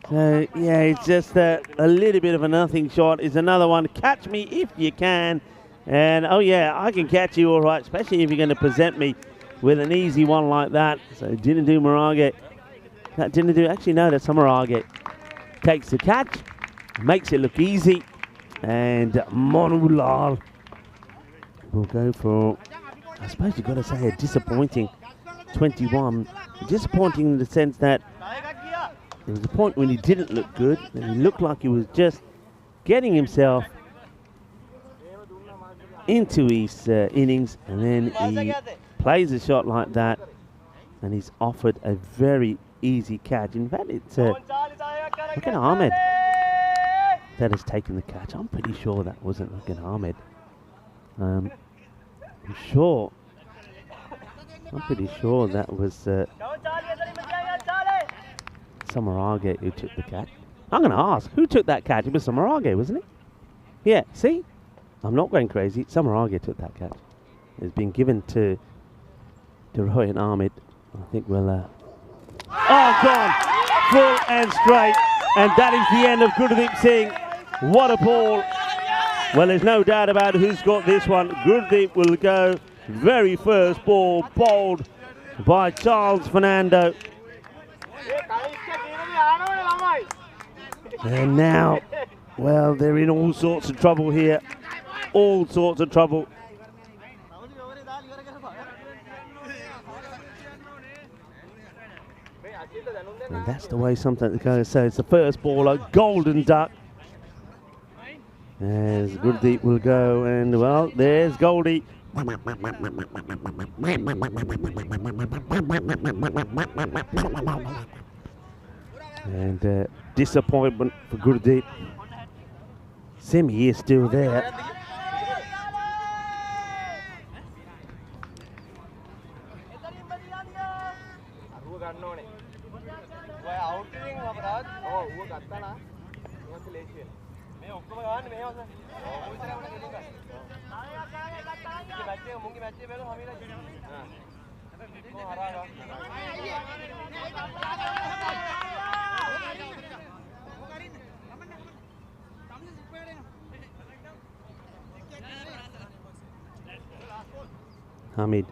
So yeah, it's just a little bit of a nothing shot. Is another one. Catch me if you can. And oh yeah, I can catch you all right, especially if you're going to present me with an easy one like that. So Dinadu Marage. That Dinadu, actually no, that's Samarage. Takes the catch, makes it look easy. And Monu Lal will go for, I suppose you've got to say, a disappointing 21. Disappointing in the sense that there was a point when he didn't look good, and he looked like he was just getting himself into his innings, and then he plays a shot like that, and he's offered a very easy catch. In fact, it's look at Ahmed that has taken the catch. I'm pretty sure that wasn't Look at Ahmed. I'm pretty sure that was Samarage who took the catch. I'm going to ask, who took that catch? It was Samarage, wasn't it? Yeah, see? I'm not going crazy. Samarage took that catch. It's been given to Rohit Ahmed. I think we'll... Oh, gone! Full and straight. And that is the end of Gurdeep Singh. What a ball. Well, there's no doubt about who's got this one. Gurdeep will go very first ball, bowled by Charles Fernando. And now, well, they're in all sorts of trouble here. All sorts of trouble. And that's the way something goes. So it's the first ball, a golden duck. As Gurdeep will go, and well, there's Goldie. And disappointment for Gurdeep. Simi is still there. Hamid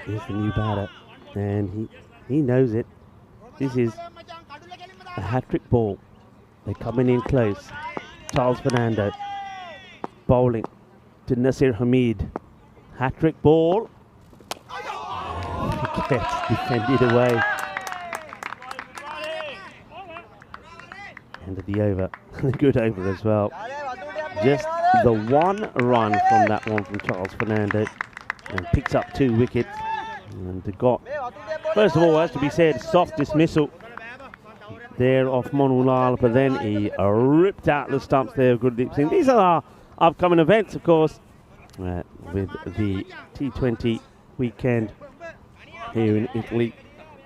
is the new batter, and he knows it. This is a hat-trick ball. They're coming in close. Charles Fernando bowling to Nasir Hamid. Hat-trick ball. Gets defended away. End of the over. Good over as well. Just the one run from that one from Charles Fernando, and picks up 2 wickets. And got, first of all, has to be said, soft dismissal there off Monulal, but then he ripped out the stumps there of Gurdeep Singh. These are our upcoming events, of course, with the T20 weekend here in Italy,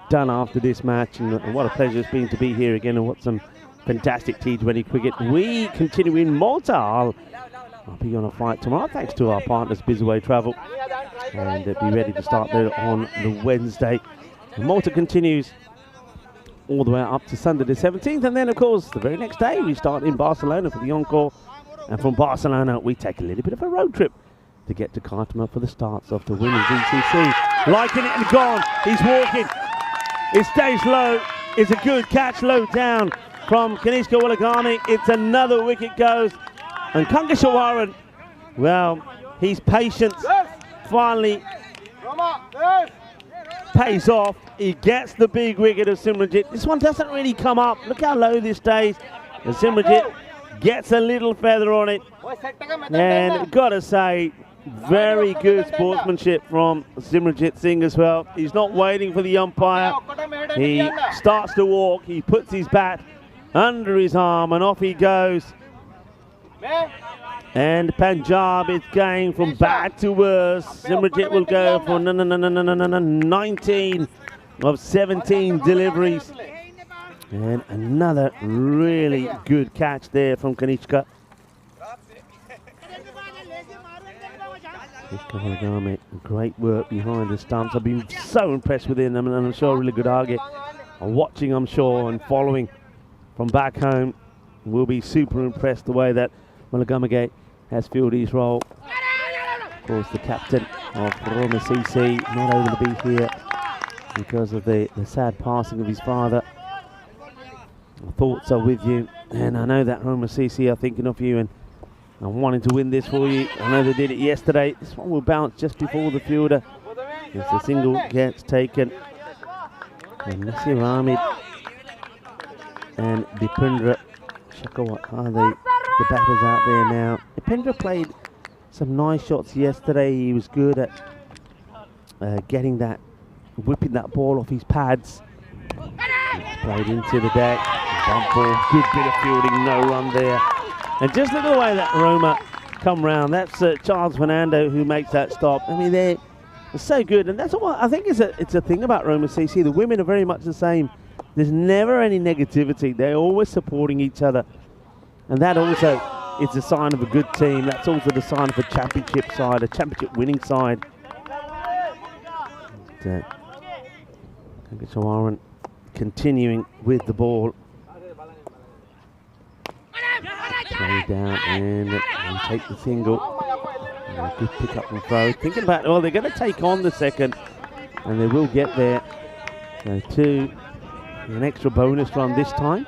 done after this match, and what a pleasure it's been to be here again, and what some fantastic T20 cricket. We continue in Malta. I'll be on a flight tomorrow, thanks to our partners Bizaway Travel, and be ready to start there on the Wednesday. And Malta continues all the way up to Sunday the 17th, and then of course the very next day we start in Barcelona for the encore, and from Barcelona we take a little bit of a road trip to get to Khartoum for the starts of the women's ECC. Liking it and gone. He's walking. It stays low. It's a good catch low down from Kanishka Walagami. It's another wicket goes. And Kangashawaran, well, his patience finally pays off. He gets the big wicket of Simranjit. This one doesn't really come up. Look how low this stays. And Simranjit gets a little feather on it. And gotta say, very good sportsmanship from Simranjit Singh as well. He's not waiting for the umpire. He starts to walk. He puts his bat under his arm and off he goes. And Punjab is going from bad to worse. Simranjit will go for 19 of 17 deliveries. And another really good catch there from Kanishka. Great work behind the stumps. I've been so impressed with him, and I'm sure really good Arge are watching, I'm sure, and following from back home. Will be super impressed the way that Malagamagate has filled his role. Of course, the captain of Roma CC not able to be here because of the sad passing of his father. My thoughts are with you, and I know that Roma CC are thinking of you and wanting to win this for you. I know they did it yesterday. This one will bounce just before the fielder. As the single gets taken. And Nasir Ahmed and Dipendra Shakawat are the batters out there now. Dipendra played some nice shots yesterday. He was good at whipping that ball off his pads. He's played into the deck. Bump ball, good bit of fielding, no run there. And just look at the way that Roma come round. That's Charles Fernando who makes that stop. I mean, they're so good, and that's what I think it's a thing about Roma CC. The women are very much the same. There's never any negativity. They're always supporting each other, and that also is a sign of a good team. That's also the sign of a championship side, a championship winning side. Kangashawaran continuing with the ball. Play down and take the single. Good pick up and throw. Thinking about, they're going to take on the second, and they will get there. So an extra bonus run this time.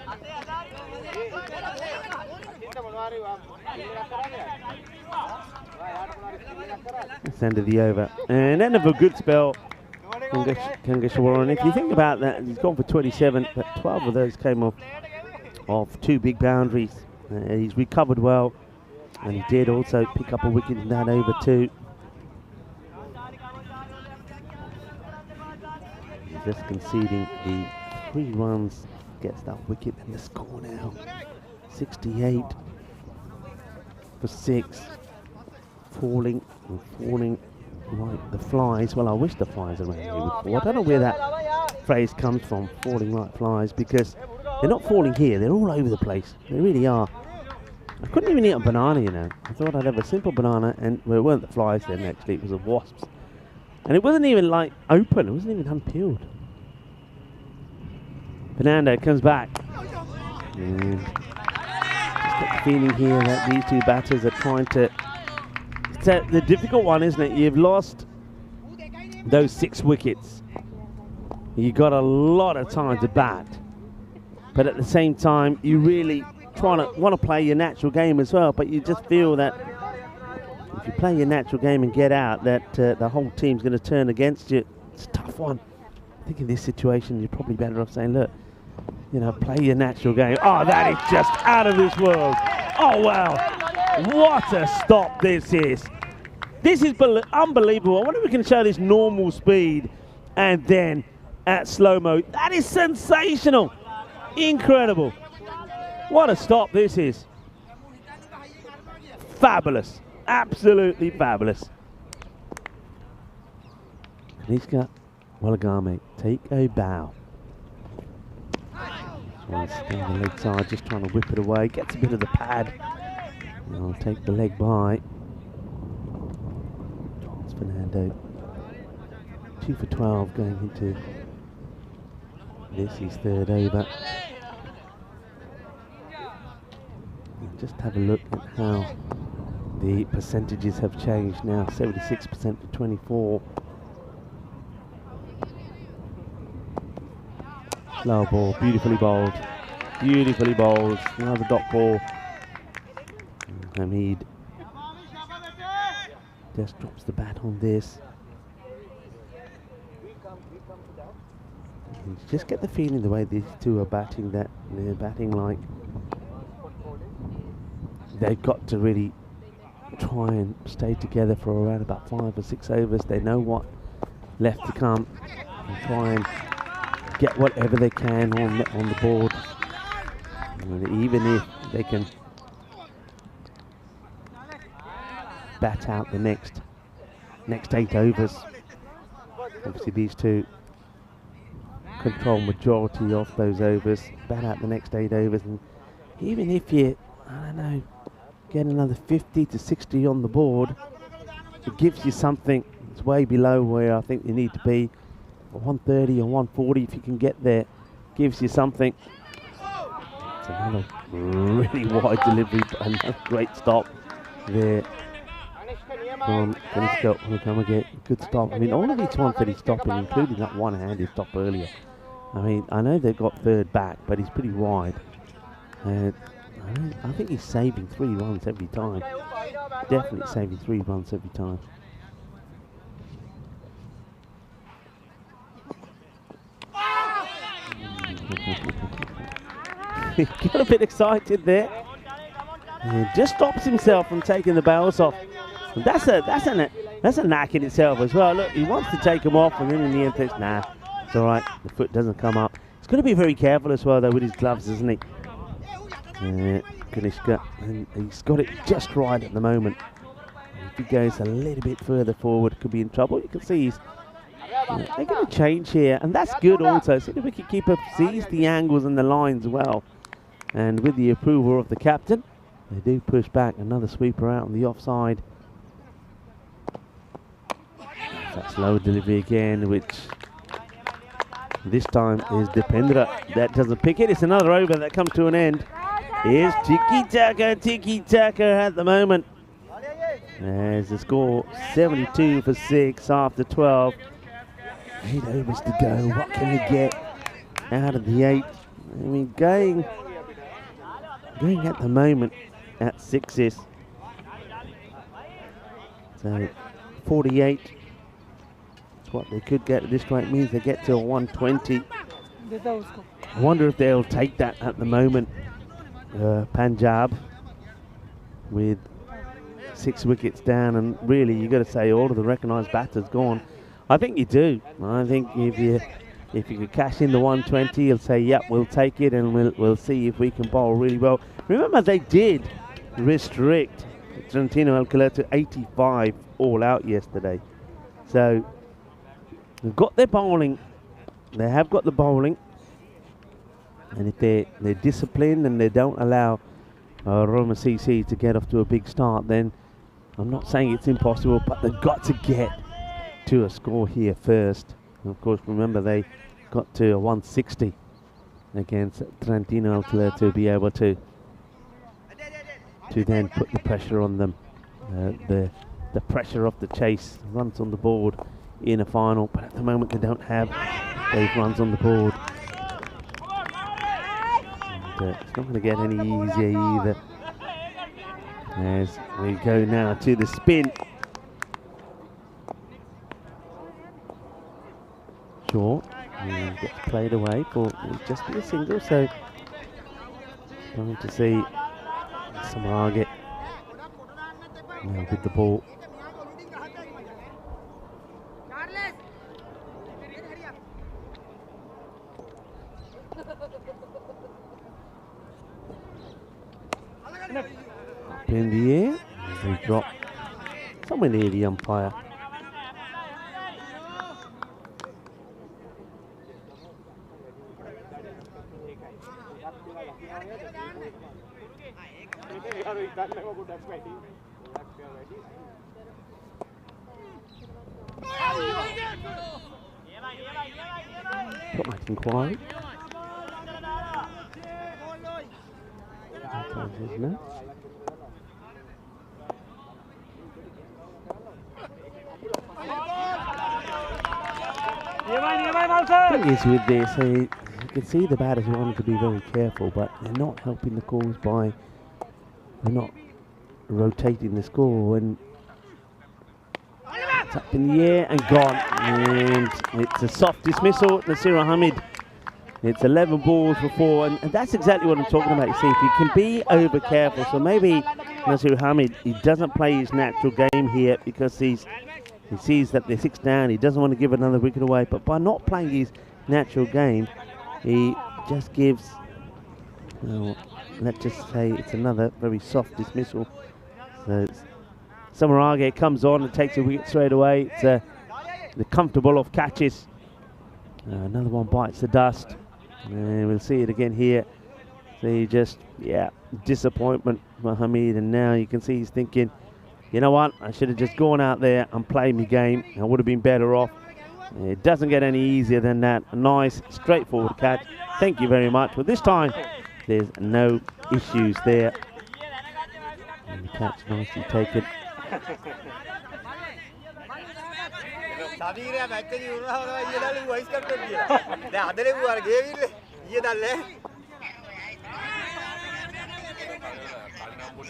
That's the end of the over. And end of a good spell. Kangashawaran. If you think about that, he's gone for 27, but 12 of those came off 2 big boundaries. He's recovered well, and he did also pick up a wicket in that over too. He's just conceding the 3 runs, gets that wicket, and the score now 68 for 6. Falling like the flies. Well, I wish the flies around here would fall. I don't know where that phrase comes from, falling like flies, because they're not falling here, they're all over the place. They really are. I couldn't even eat a banana, you know. I thought I'd have a simple banana, and well, it weren't the flies then, actually, it was the wasps. And it wasn't even like open, it wasn't even unpeeled. Fernando comes back. And just get the feeling here that these 2 batters are trying to... It's the difficult one, isn't it? You've lost those 6 wickets, you got a lot of time to bat. But at the same time, you really want to play your natural game as well. But you just feel that if you play your natural game and get out, that the whole team's going to turn against you. It's a tough one. I think in this situation, you're probably better off saying, look, you know, play your natural game. Oh, that is just out of this world. Oh, wow. What a stop this is. This is unbelievable. I wonder if we can show this normal speed and then at slow-mo. That is sensational. Incredible. What a stop this is. Fabulous. Absolutely fabulous. Kanishka Walagame, take a bow. Trying to stand the leg side, just trying to whip it away. Gets a bit of the pad. And I'll take the leg by. It's Fernando. 2 for 12 going into this is third over. And just have a look at how the percentages have changed now. 76% to 24. Slow ball, beautifully bowled. Beautifully bowled. Another dot ball. And Hamid just drops the bat on this. You just get the feeling the way these two are batting that they're batting like they've got to really try and stay together for around about 5 or 6 overs. They know what left to come and try and get whatever they can on the board. And even if they can bat out the next 8 overs. Obviously these two control majority of those overs, bat out the next 8 overs, and even if you, I don't know, get another 50 to 60 on the board, it gives you something. It's way below where I think you need to be. 130 or 140 if you can get there, gives you something. It's another really wide delivery, another great stop there from Kanishka Walagame. Good stop. I mean, all of these ones that he's stopping, including that one-handed stop earlier. I mean, I know they've got third back, but he's pretty wide. And I think he's saving 3 runs every time. Definitely saving 3 runs every time. He got a bit excited there. And just stops himself from taking the bails off. And that's a knack in itself as well. Look, he wants to take them off, and then in the end thinks, nah, it's all right. The foot doesn't come up. He's got to be very careful as well, though, with his gloves, isn't he? Kanishka, and he's got it just right at the moment. If he goes a little bit further forward, could be in trouble. You can see he's they're going to change here, and that's good also. So the wicketkeeper sees the angles and the lines well, and with the approval of the captain, they do push back. Another sweeper out on the offside. That slow delivery again, which this time is Dipendra. That doesn't pick it. It's another over that comes to an end. Here's tiki-taka at the moment. There's the score, 72 for 6 after 12. 8 overs to go. What can you get out of the 8? I mean, going at the moment at 6s. So 48. That's what they could get at this point. It means they get to a 120. I wonder if they'll take that at the moment. Punjab with 6 wickets down, and really you got to say all of the recognised batters gone. I think you do. I think if you could cash in the 120, you'll say, yep, we'll take it, and we'll see if we can bowl really well. Remember, they did restrict Trentino Alcala to 85 all out yesterday. So they've got their bowling. They have got the bowling. And if they're disciplined and they don't allow Roma CC to get off to a big start, then I'm not saying it's impossible, but they've got to get to a score here first. And of course, remember, they got to a 160 against Trentino Alcala to be able to then put the pressure on them. The pressure of the chase, runs on the board in a final, but at the moment they don't have those runs on the board. And, it's not going to get any easier either. As we go now to the spin. Short, and gets played away for just be a single, so going to see Samarage now with the ball. Up in the air, we drop somewhere near the umpire. Got my inquiry. No. Thing is with this, you can see the batters wanting to be very careful, but they're not helping the cause by they're not rotating the score, and it's up in the air and gone, and it's a soft dismissal. Nasir Hamid. It's 11 balls for 4, and that's exactly what I'm talking about. You see, if you can be over careful, so maybe Nasir Hamid, he doesn't play his natural game here because he sees that they're 6 down. He doesn't want to give another wicket away, but by not playing his natural game, he just gives. Let's just say it's another very soft dismissal. So Samarage comes on and takes a wicket straight away. It's the comfortable of catches. Another one bites the dust. And we'll see it again here. See, just, disappointment for Hamid. And now you can see he's thinking, you know what, I should have just gone out there and played my game. I would have been better off. It doesn't get any easier than that. A nice, straightforward catch. Thank you very much. But this time, there's no issues there. And the catch nicely taken.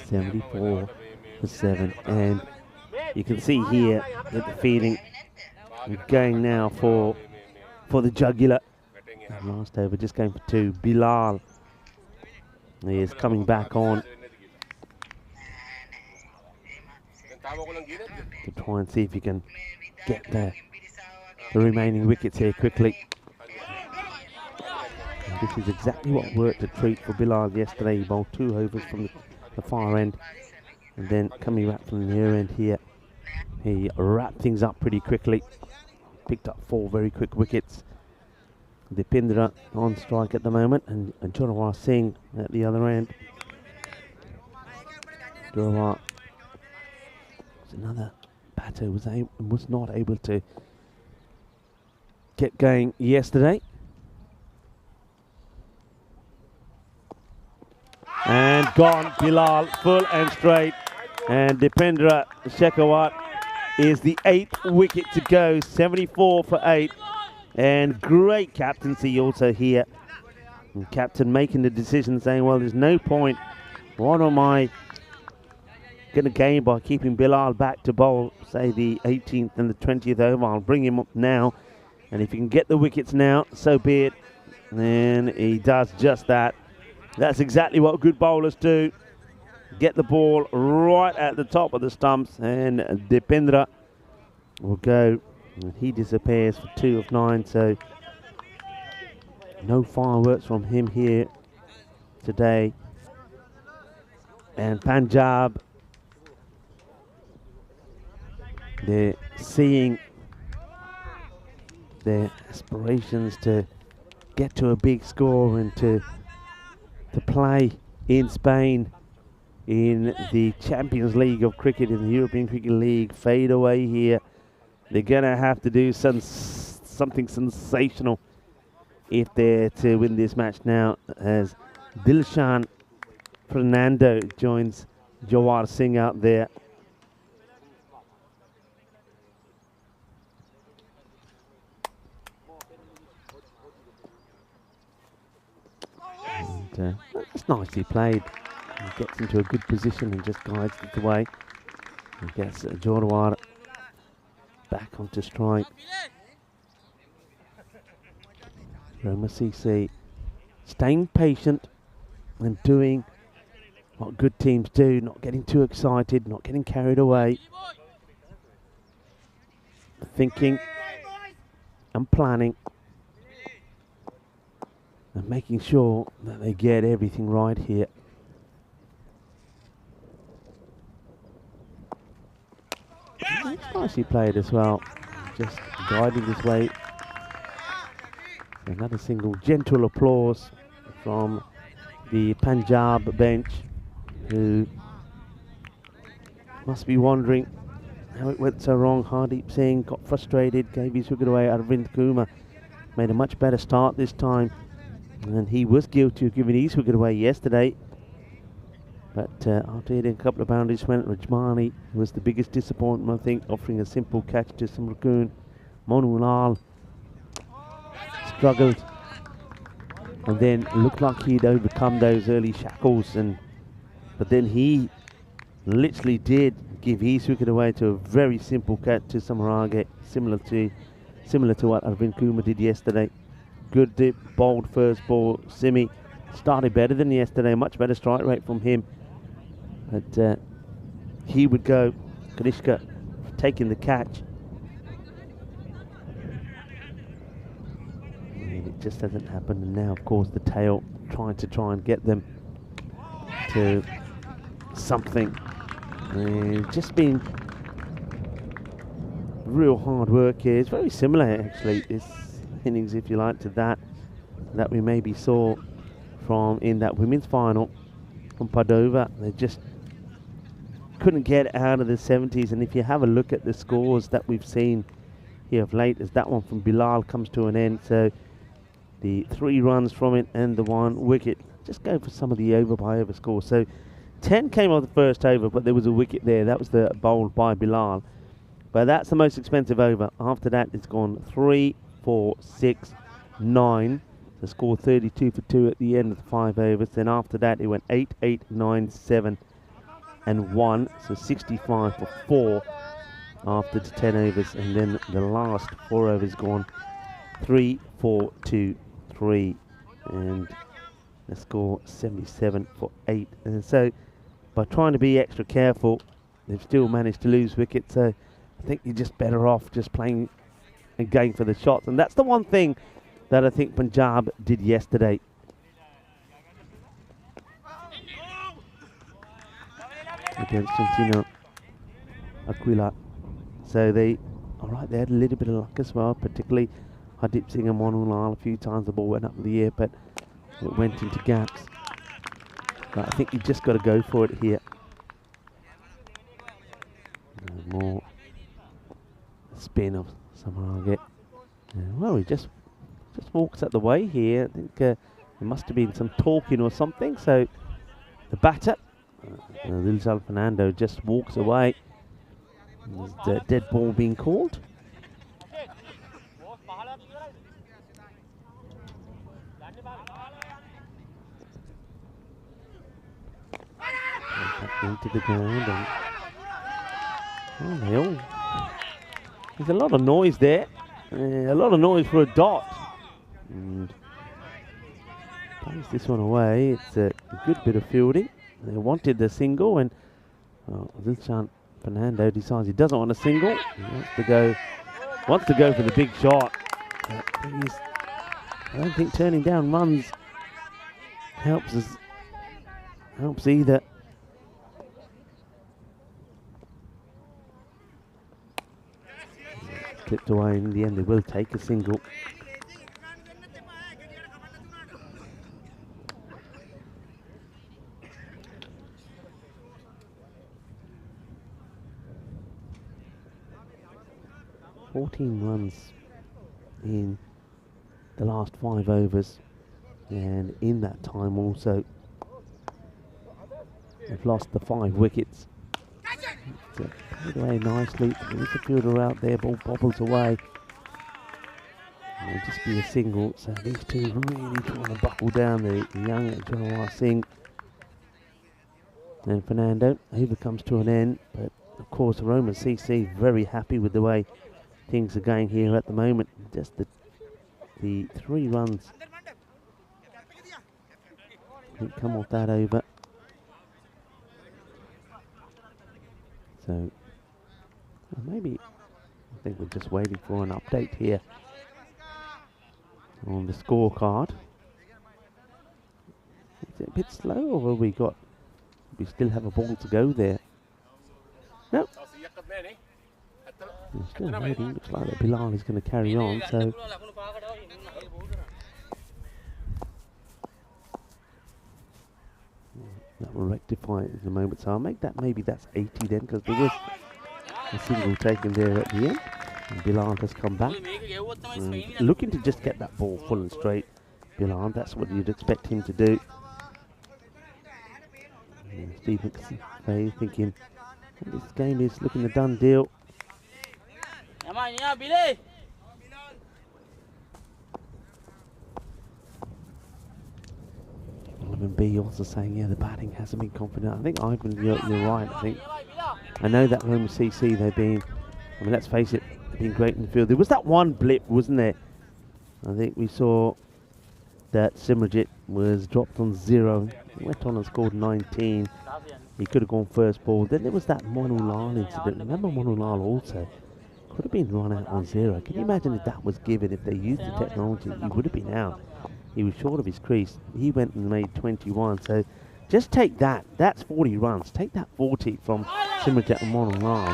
(74 for 7), and you can see here that the feeling is going now for the jugular. And last over, just going for 2. Bilal is coming back on to try and see if he can get the remaining wickets here quickly. And this is exactly what worked a treat for Bilal yesterday. He bowled 2 overs from the far end, and then coming back from the near end here, he wrapped things up pretty quickly. Picked up 4 very quick wickets. Dipindra on strike at the moment, and Jorawar Singh at the other end. Jorawar was another batter was not able to get going yesterday. And gone, Bilal, full and straight. And Dipendra Shekhawat is the 8th wicket to go, 74 for 8. And great captaincy also here. And captain making the decision, saying, well, there's no point. What am I going to gain by keeping Bilal back to bowl, say, the 18th and the 20th over? I'll bring him up now. And if he can get the wickets now, so be it. And he does just that. That's exactly what good bowlers do. Get the ball right at the top of the stumps, and Dipendra will go. And he disappears for 2 of 9, so no fireworks from him here today. And Punjab, they're seeing their aspirations to get to a big score and to play in Spain in the Champions League of cricket, in the European Cricket League, fade away here. They're going to have to do something sensational if they're to win this match now, as Dilshan Fernando joins Jawar Singh out there. That's nicely played. He gets into a good position and just guides it away. And gets Jorwar back onto strike. Roma CC staying patient and doing what good teams do, not getting too excited, not getting carried away. Thinking and planning and making sure that they get everything right here. It's nicely played as well. Just guided his way. Another single. Gentle applause from the Punjab bench, who must be wondering how it went so wrong. Hardeep Singh got frustrated, gave his wicket away. Arvind Kumar made a much better start this time, and he was guilty of giving his wicket away yesterday. But after hitting a couple of boundaries, went Rajmani was the biggest disappointment, I think, offering a simple catch to Samrakun. Monu Lal struggled, and then looked like he'd overcome those early shackles, but then he literally did give his wicket away to a very simple catch to Samarage, similar to what Arvind Kumar did yesterday. Good dip, bowled first ball. Simi started better than yesterday, much better strike rate from him. But he would go, Kanishka taking the catch. And it just hasn't happened. And now, of course, the tail trying to get them to something. And just been real hard work here. It's very similar, actually, this innings, if you like, to that we maybe saw from in that women's final from Padova. They just couldn't get out of the 70s, and if you have a look at the scores that we've seen here of late, as that one from Bilal comes to an end, so the 3 runs from it and the 1 wicket. Just go for some of the over by over scores. So 10 came off the first over, but there was a wicket there. That was the bowled by Bilal, but that's the most expensive over. After that, it's gone 3, 4, 6, 9. The score 32 for 2 at the end of the 5 overs. Then after that, it went 8, 8, 9, 7, and 1. So 65 for 4 after the 10 overs. And then the last 4 overs gone 3, 4, 2, 3. And the score 77 for 8. And so by trying to be extra careful, they've still managed to lose wickets. So I think you're just better off just playing and going for the shots. And that's the one thing that I think Punjab did yesterday. Against Centino Aquila. So they had a little bit of luck as well, particularly Hardeep Singh and Monu Lal. A few times the ball went up in the air, but it went into gaps. But I think you've just got to go for it here. More spin of Samarage. Well, he just walks out the way here. I think there must have been some talking or something. So the batter, Lilsal Fernando, just walks away. There's the dead ball being called. Back into the ground. And there's a lot of noise there. A lot of noise for a dot. And plays this one away. It's a good bit of fielding. They wanted the single, and Zilshan Fernando decides he doesn't want a single. He wants to go for the big shot. I don't think turning down runs helps either. Clipped away. In the end, they will take a single. $14 runs in the last 5 overs, and in that time also they've lost the 5 wickets. Played away nicely. There is a fielder out there, ball bobbles away. And just be a single. So these two really trying to buckle down the young Jawar Singh and Fernando. Over comes to an end, but of course Roma CC very happy with the way things are going here at the moment. Just the 3 runs didn't come off that over. So maybe I think we're just waiting for an update here on the scorecard. Is it a bit slow, or have we still have a ball to go there? No. We're still waiting. Looks like that Bilal is going to carry on. So that will rectify it in a moment. So I'll make that, maybe that's 80 then, because there was a single taken there at the end. And Bilal has come back. Looking to just get that ball full and straight. Bilal, that's what you'd expect him to do. And Steve McVeigh thinking this game is looking a done deal. Ivan B also saying, yeah, the batting hasn't been confident. I think Ivan, you're right. I know that Roma CC, they've been, I mean, let's face it, they've been great in the field. There was that one blip, wasn't there? I think we saw that Simrajit was dropped on 0. He went on and scored 19. He could have gone first ball. Then there was that Monu Lal incident. Remember Monu Lal also? Could have been run out on 0. Can you imagine if that was given, if they used the technology, he would have been out. He was short of his crease. He went and made 21. So just take that. That's 40 runs. Take that 40 from Simrajit and Monu Lal.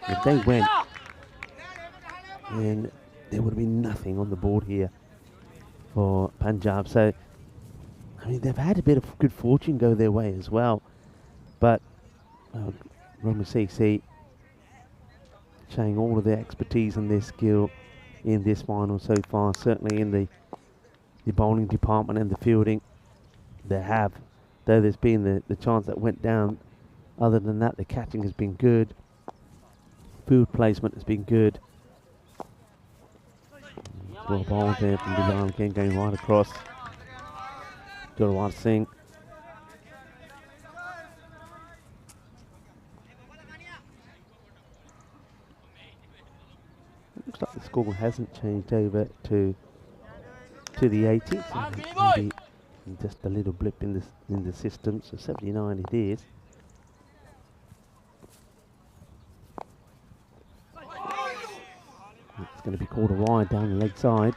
If they went, then there would have been nothing on the board here for Punjab. So, I mean, they've had a bit of good fortune go their way as well. But Roma CC showing all of their expertise and their skill in this final so far, certainly in the bowling department and the fielding. They have, though there's been the chance that went down. Other than that, the catching has been good. Field placement has been good. Well bowled there from Bilal again, going right across. Jawar Singh. Looks like the score hasn't changed over to the 80s. So maybe just a little blip in the system. So 79 it is. It's going to be called a wide down the leg side.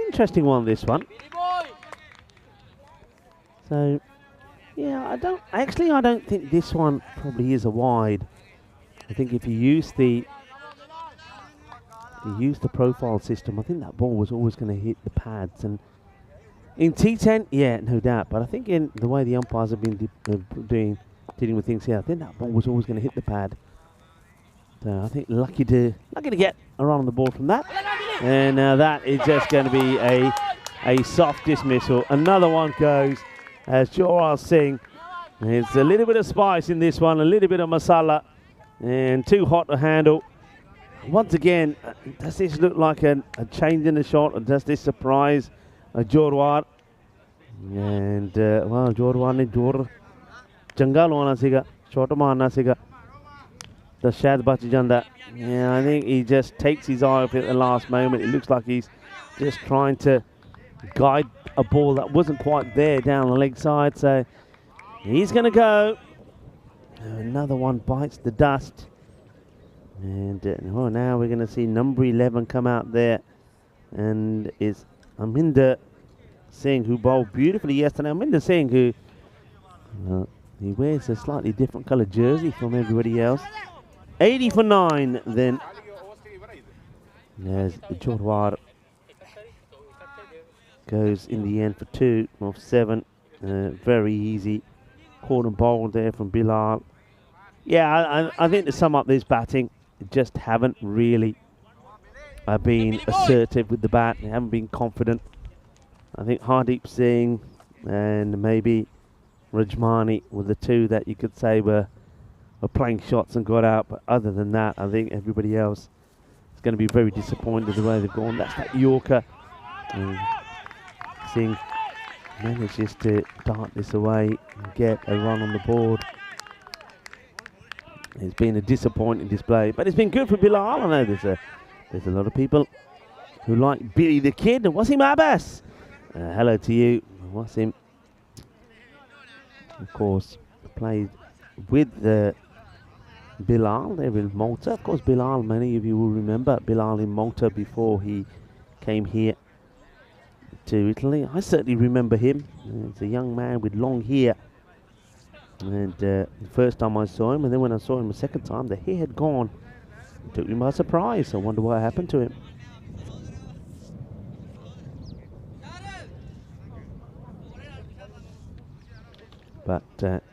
Interesting one, this one. So, yeah, I don't think this one probably is a wide. I think if you use the profile system, I think that ball was always going to hit the pads. And in T10, yeah, no doubt. But I think in the way the umpires have been dealing with things here, I think that ball was always going to hit the pad. So I think lucky to get a run on the ball from that. And that is just going to be a soft dismissal. Another one goes as Jawar Singh. It's a little bit of spice in this one, a little bit of masala, and too hot to handle. Once again, does this look like a change in the shot, or does this surprise Jawar? And well, Jawar ne jor changa launa siga, shot marna siga. The shad bach janda. Yeah, I think he just takes his eye off it at the last moment. It looks like he's just trying to guide a ball that wasn't quite there down the leg side. So he's going to go. Another one bites the dust. And oh, now we're going to see number 11 come out there. And it's Aminder Singh, who bowled beautifully yesterday. Aminder Singh, who he wears a slightly different colour jersey from everybody else. 80 for 9 then. As Jawar goes in the end for 2 of 7. Very easy. Caught and bowled there from Bilal. Yeah, I think to sum up this batting, just haven't really been assertive with the bat. They haven't been confident. I think Hardeep Singh and maybe Rajmani were the two that you could say were playing shots and got out. But other than that, I think everybody else is going to be very disappointed the way they've gone. That's that Yorker. Singh manages to dart this away and get a run on the board. It's been a disappointing display, but it's been good for Bilal. I know there's a lot of people who like Billy the Kid. Wasim Abbas, hello to you, Wasim. Of course, played with Bilal there in Malta. Of course, Bilal, many of you will remember Bilal in Malta before he came here to Italy. I certainly remember him. He's a young man with long hair. And the first time I saw him, and then when I saw him the second time, the hair had gone. It took me by surprise. I wonder what happened to him. But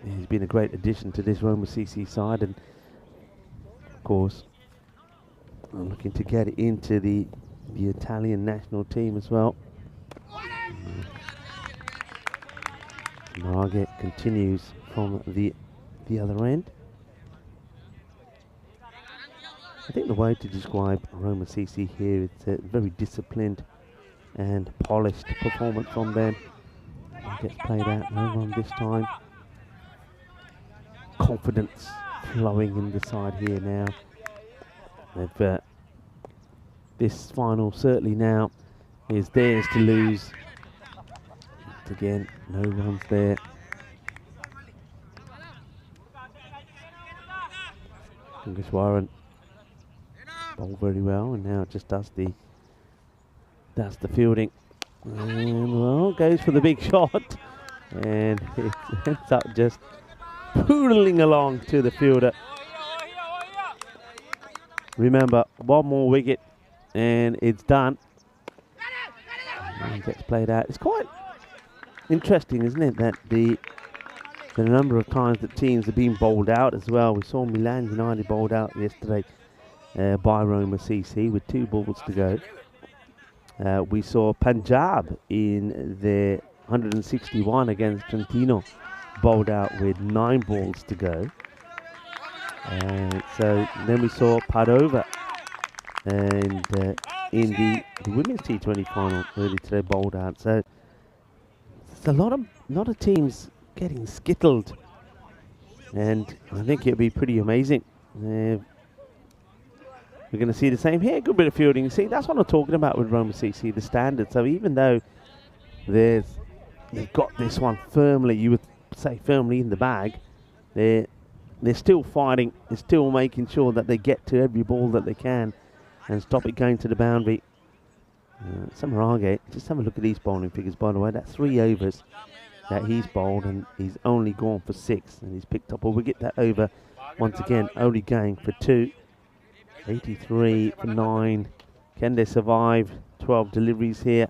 he's been a great addition to this Roma CC side, and of course, I'm looking to get into the Italian national team as well. Margate continues from the other end. I think the way to describe Roma CC here is a very disciplined and polished performance from them. Gets played out, no run this time. Confidence flowing in the side here now. They've, this final certainly now is theirs to lose. Again, no runs there. Kungeshwaran bowled very well, and now it just does the fielding. And well, goes for the big shot, and it ends up just poodling along to the fielder. Remember, one more wicket, and it's done. And gets played out. It's quite interesting, isn't it, that the number of times that teams have been bowled out as well. We saw Milan United bowled out yesterday by Roma CC with 2 balls to go. We saw Punjab in their 161 against Trentino bowled out with 9 balls to go. So then we saw Padova and in the women's T20 final early today bowled out. So there's a lot of teams getting skittled, and I think it'll be pretty amazing. We're going to see the same here. Good bit of fielding. See, that's what I'm talking about with Roma CC, the standard. So even though they've got this one firmly, you would say firmly in the bag, they're still fighting. They're still making sure that they get to every ball that they can and stop it going to the boundary. Samarage, just have a look at these bowling figures, by the way. That's 3 overs that he's bowled, and he's only gone for 6, and he's picked up a wicket. That over, once again, only going for 2. 83 for 9. Can they survive 12 deliveries here?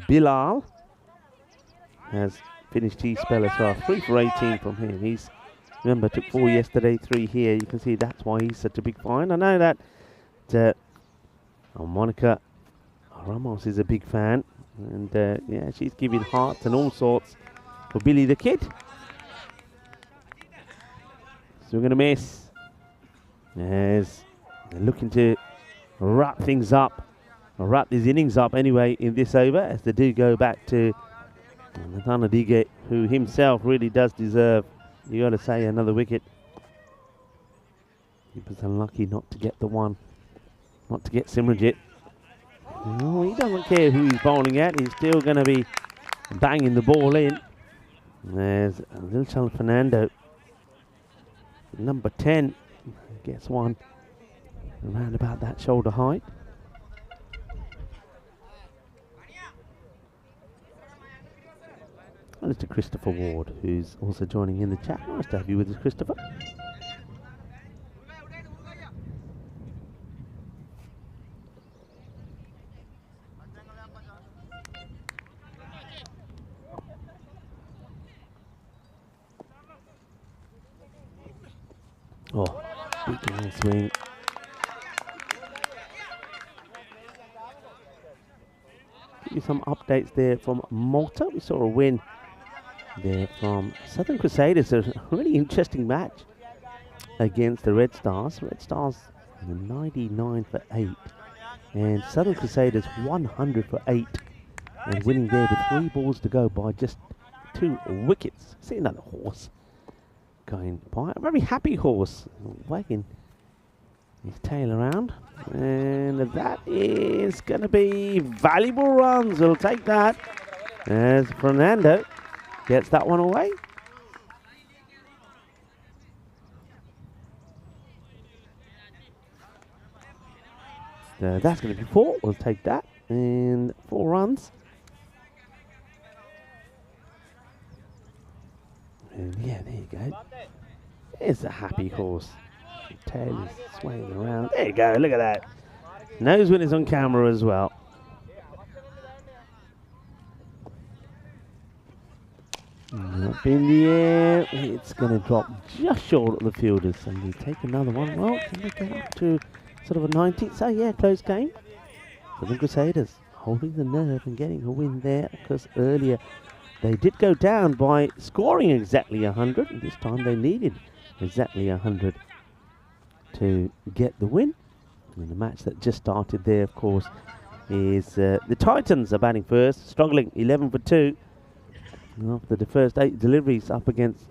Bilal has finished his spell as well. 3 for 18 from him. He's, remember, took 4 yesterday, 3 here. You can see that's why he's such a big find. I know that Monica Ramos is a big fan, and yeah, she's giving hearts and all sorts for Billy the Kid. So we're going to miss as they're looking to wrap things up, or wrap these innings up anyway in this over, as they do go back to Nathana Dige, who himself really does deserve, you got to say, another wicket. He was unlucky not to get the one, not to get Simranjit. No, he doesn't care who he's bowling at. He's still going to be banging the ball in. There's Lilchal Fernando, number 10, gets one around about that shoulder height. And it's to Christopher Ward, who's also joining in the chat. Nice to have you with us, Christopher. Oh, big line swing. Give you some updates there from Malta. We saw a win there from Southern Crusaders. A really interesting match against the Red Stars. Red Stars And 99 for 8. And Southern Crusaders 100 for 8. And winning there with 3 balls to go by just 2 wickets. See another horse going by. A very happy horse, wagging his tail around. And that is going to be valuable runs. We'll take that as Fernando gets that one away. That's going to be 4. We'll take that. And 4 runs. And yeah, there you go. There's a happy horse. The tail is swaying around. There you go, look at that. Knows when it's on camera as well. Up in the air. It's going to drop just short of the fielders. And we take another one. Well, can we get up to sort of a 90? So yeah, close game. For the Crusaders holding the nerve and getting a win there, because earlier they did go down by scoring exactly 100, and this time they needed exactly 100 to get the win. And the match that just started there, of course, is the Titans are batting first, struggling 11 for 2 after the first 8 deliveries up against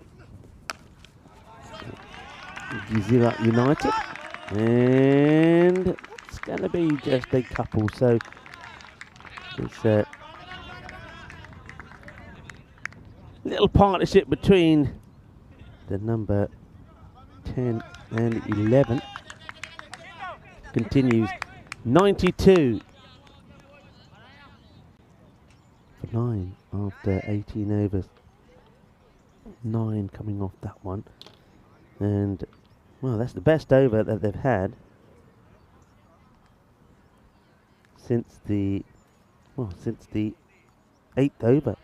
Gizira United. And it's going to be just a couple, so it's little partnership between the number 10 and 11 continues. 92 for 9 after 18 overs. 9 coming off that one, and well, that's the best over that they've had since the 8th over.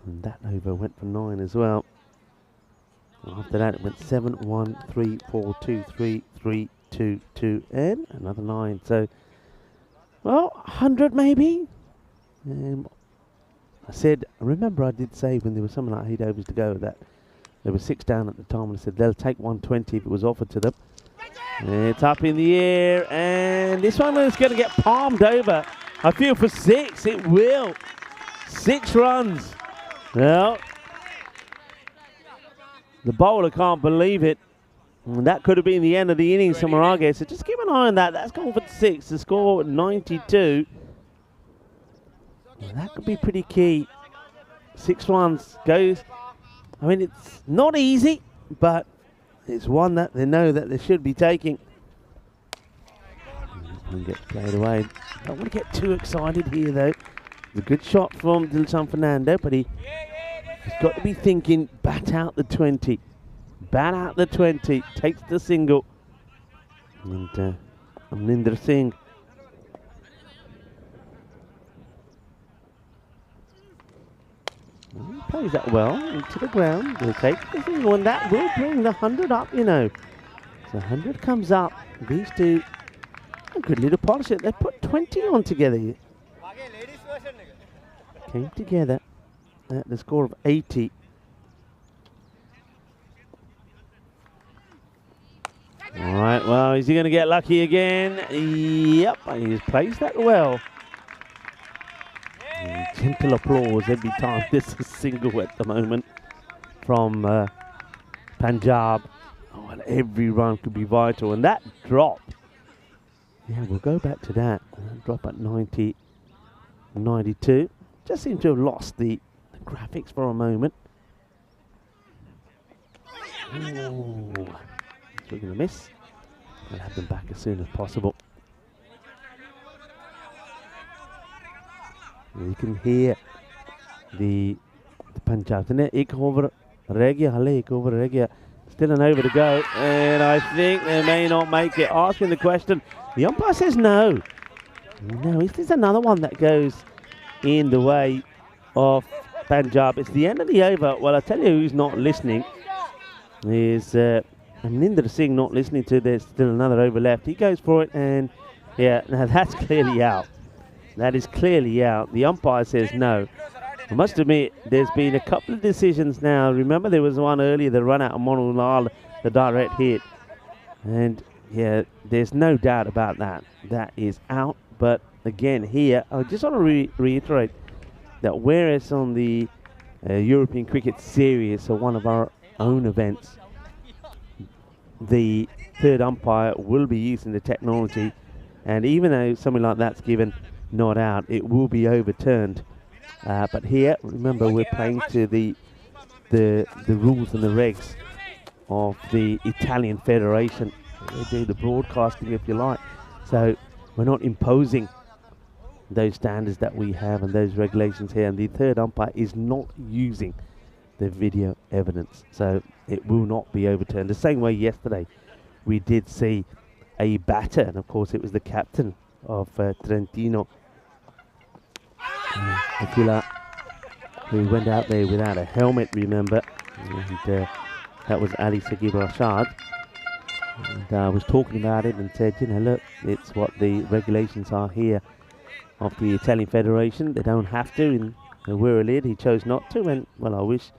And that over went for 9 as well. After that, it went 7, 1, 3, 4, 2, 3, 3, 2, 2, and another 9. So, well, 100 maybe. I remember I did say when there was something like 8 overs to go that there were 6 down at the time, and I said they'll take 120 if it was offered to them. It's up in the air, and this one is going to get palmed over. I feel for 6, it will. 6 runs. Well, the bowler can't believe it. And that could have been the end of the innings for Marage. So just keep an eye on that. That's gone for 6. The score 92. Well, that could be pretty key. 6 runs goes. I mean, it's not easy, but it's one that they know that they should be taking. And get played away. Don't want to get too excited here, though. It's a good shot from Dilshan Fernando, but he's got to be thinking, bat out the 20. Bat out the 20. Takes the single. And Amrinder Singh. He plays that well into the ground. He'll take the single, and that will bring the 100 up, you know. So 100 comes up. These two, a good little partnership. They put 20 on together. Came together at the score of 80. All right, well, is he going to get lucky again? Yep, he's placed that well. And gentle applause every time there's a single at the moment from Punjab. Oh, and every run could be vital. And that drop, yeah, we'll go back to that. Drop at 90, 92. Just seem to have lost the graphics for a moment. Oh, we're going to miss. We'll have them back as soon as possible. You can hear the Punjab. Ek over reh gaya, hale ek over reh gaya. Still an over to go, and I think they may not make it. Asking the question, the umpire says no. No, is this another one that goes in the way of Punjab? It's the end of the over. Well, I tell you who's not listening is Amrinder Singh not listening to. There's still another over left. He goes for it, and yeah, now that's clearly out. That is clearly out. The umpire says no. I must admit, there's been a couple of decisions now. Remember, there was one earlier, the run out of Monulal, the direct hit. And Yeah, there's no doubt about that. That is out. But again, here, I just want to reiterate that whereas on the European Cricket Series, so one of our own events, the third umpire will be using the technology, and even though something like that's given not out, it will be overturned. But here, remember, we're playing to the rules and the regs of the Italian Federation. They do the broadcasting, if you like. So we're not imposing those standards that we have and those regulations here. And the third umpire is not using the video evidence. So it will not be overturned. The same way yesterday we did see a batter, and of course it was the captain of Trentino, Aquila, who went out there without a helmet, remember. And that was Ali Sagib Rashad. And I was talking about it and said, you know, look, it's what the regulations are here of the Italian Federation. They don't have to, and we're a lid. He chose not to, and well, I wish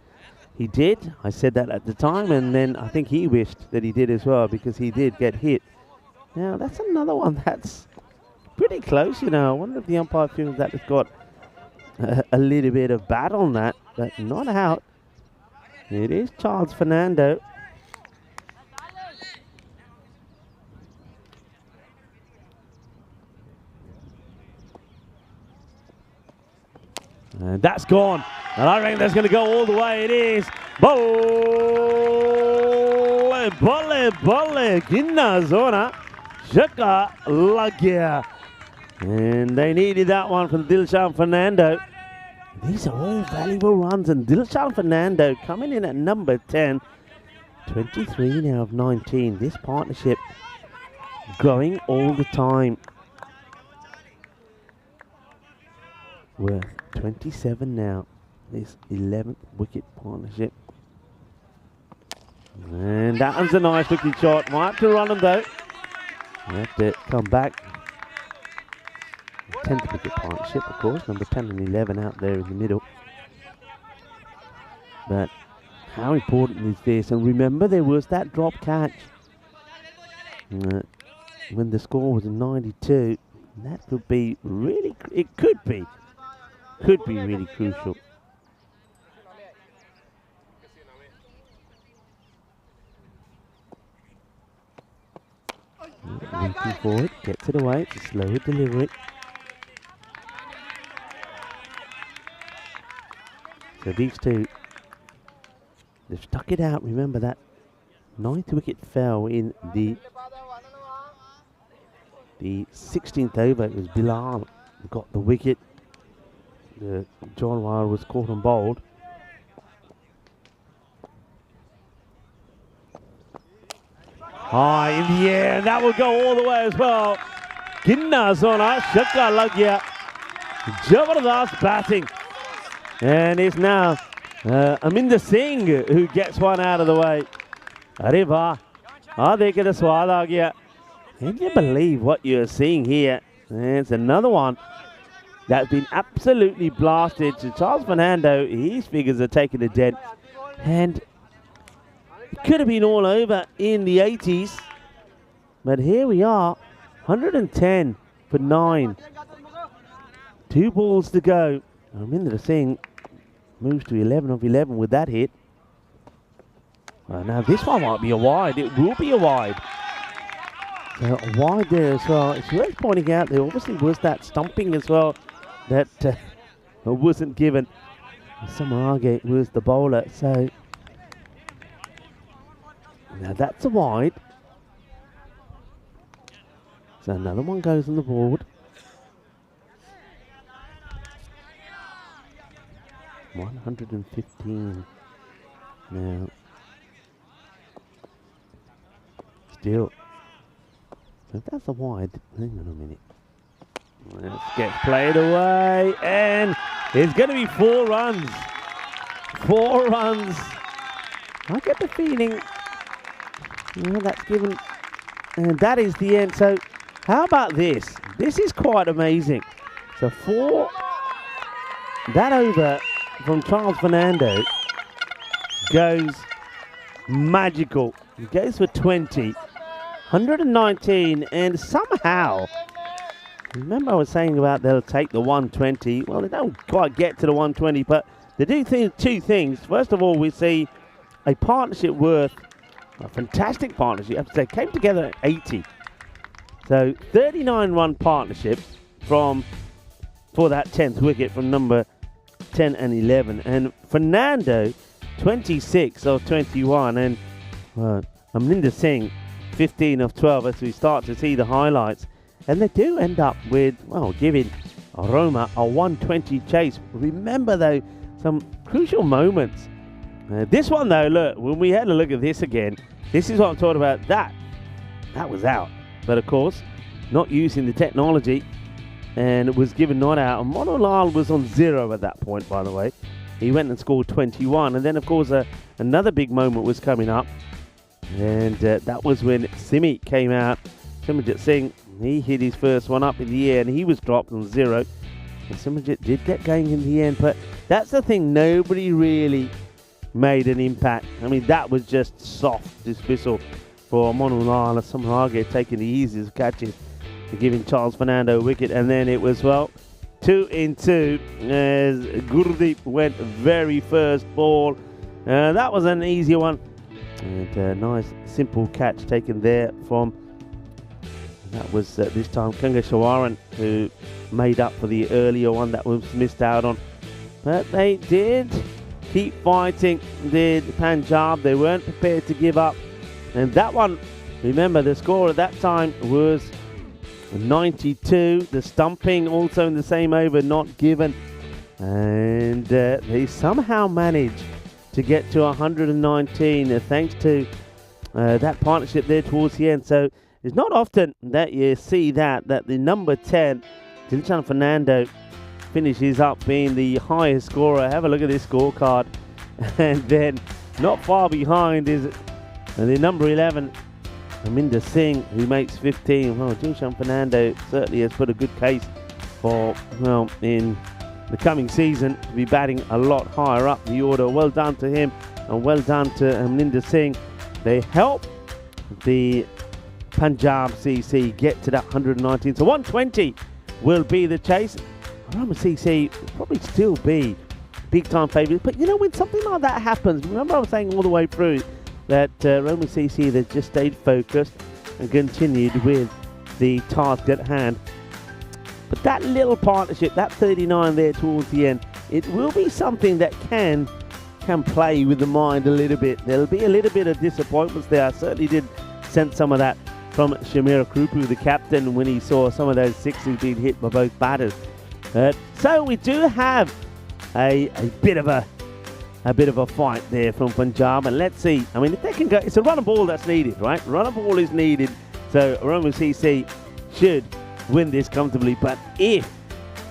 he did. I said that at the time, and then I think he wished that he did as well, because he did get hit. Now, that's another one that's pretty close, you know. I wonder if the umpire feels that it's got a little bit of bat on that, but not out. It is Charles Fernando. And that's gone. And I reckon that's going to go all the way. It is. Bolle, ginna zona, shaka lagya. And they needed that one from Dilshan Fernando. These are all valuable runs, and Dilshan Fernando coming in at number 10. 23 now of 19. This partnership growing all the time. Worth 27 now. This 11th wicket partnership. And that one's a nice looking shot. Might have to run them though. Have to come back. 10th wicket partnership, of course. Number 10 and 11 out there in the middle. But how important is this? And remember, there was that drop catch when the score was 92. That could be really, it could be really crucial. Reaching forward, gets it away, it's a slower delivery. So these two, they've stuck it out. Remember that 9th wicket fell in the 16th over. It was Bilal who got the wicket. John Wire was caught and bowled. High in the air, and that will go all the way as well. Ginna zona, shaka lagya. Jabardast batting. And it's now Aminder Singh who gets one out of the way. Arriba. Dekhe the swad aa gaya. Can you believe what you're seeing here? It's another one that's been absolutely blasted. So Charles Fernando, his figures are taking a dent. And it could have been all over in the 80s. But here we are, 110 for 9. 2 balls to go. Aminder Singh moves to 11 of 11 with that hit. Now this one might be a wide. It will be a wide. So a wide there as well. It's worth pointing out there obviously was that stumping as well that wasn't given. Samarage was the bowler. So now that's a wide. So another one goes on the board. 115 now. Still. So if that's a wide, hang on a minute. Let's get played away, and it's going to be 4 runs. 4 runs. I get the feeling that's given, and that is the end. So how about this? This is quite amazing. So 4, that over from Charles Fernando goes magical. He goes for 20. 119, and somehow, remember I was saying about they'll take the 120. Well, they don't quite get to the 120, but they do two things. First of all, we see a partnership worth, a fantastic partnership, I have to say, came together at 80. So 39-run partnership for that 10th wicket from number 10 and 11. And Fernando, 26 of 21. And Amrinder Singh, 15 of 12, as we start to see the highlights. And they do end up with, well, giving Roma a 120 chase. Remember, though, some crucial moments. This one, though, look, when we had a look at this again, this is what I'm talking about. That was out. But, of course, not using the technology, and it was given not out. And Monolal was on 0 at that point, by the way. He went and scored 21. And then, of course, another big moment was coming up. And that was when Simi came out. Simranjit Singh, he hit his first one up in the air, and he was dropped on 0. And Simranjit did get going in the end. But that's the thing, nobody really made an impact. I mean, that was just soft dismissal for Monolal Samharage, taking the easiest catches, giving Charles Fernando a wicket. And then it was, well, 2 in 2 as Gurdeep went very first ball. That was an easy one. And a nice simple catch taken there from, that was this time Kangashawaran, who made up for the earlier one that was missed out on. But they did keep fighting, did Punjab. They weren't prepared to give up. And that one, remember, the score at that time was 92. The stumping also in the same over, not given. And they somehow managed to get to 119 thanks to that partnership there towards the end. So it's not often that you see that the number 10, Dilshan Fernando, finishes up being the highest scorer. Have a look at this scorecard. And then not far behind is the number 11, Amrinder Singh, who makes 15. Well, Dilshan Fernando certainly has put a good case for, well, in the coming season to be batting a lot higher up the order. Well done to him, and well done to Amrinder Singh. They help the Punjab CC get to that 119. So 120 will be the chase. Roma CC will probably still be big time favourites. But you know, when something like that happens, remember I was saying all the way through that Roma CC, they just stayed focused and continued with the task at hand. But that little partnership, that 39 there towards the end, it will be something that can play with the mind a little bit. There'll be a little bit of disappointments there. I certainly did sense some of that from Shamir Krupu, the captain, when he saw some of those sixes being hit by both batters. So we do have a bit of a fight there from Punjab, and let's see. I mean, if they can go, it's a run of ball that's needed, right? Run of ball is needed. So Roma CC should win this comfortably. But if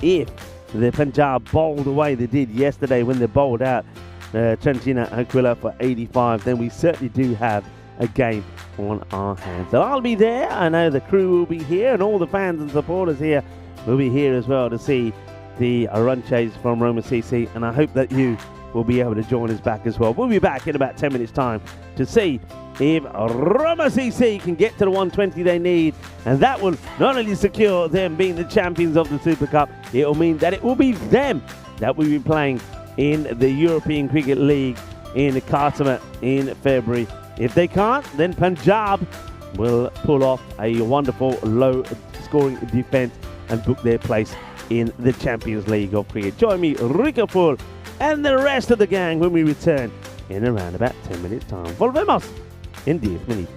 the Punjab bowled the way they did yesterday when they bowled out Trentina Aquila for 85, then we certainly do have a game on our hands. So I'll be there. I know the crew will be here, and all the fans and supporters here will be here as well to see the run chase from Roma CC, and I hope that you will be able to join us back as well. We'll be back in about 10 minutes time to see if Roma CC can get to the 120 they need, and that will not only secure them being the champions of the Super Cup, it will mean that it will be them that will be playing in the European Cricket League in Khartoum in February. If they can't, then Punjab will pull off a wonderful low-scoring defence and book their place in the Champions League of Cricket. Join me, Rika Full, and the rest of the gang when we return in around about 10 minutes' time. Volvemos in 10 minutos.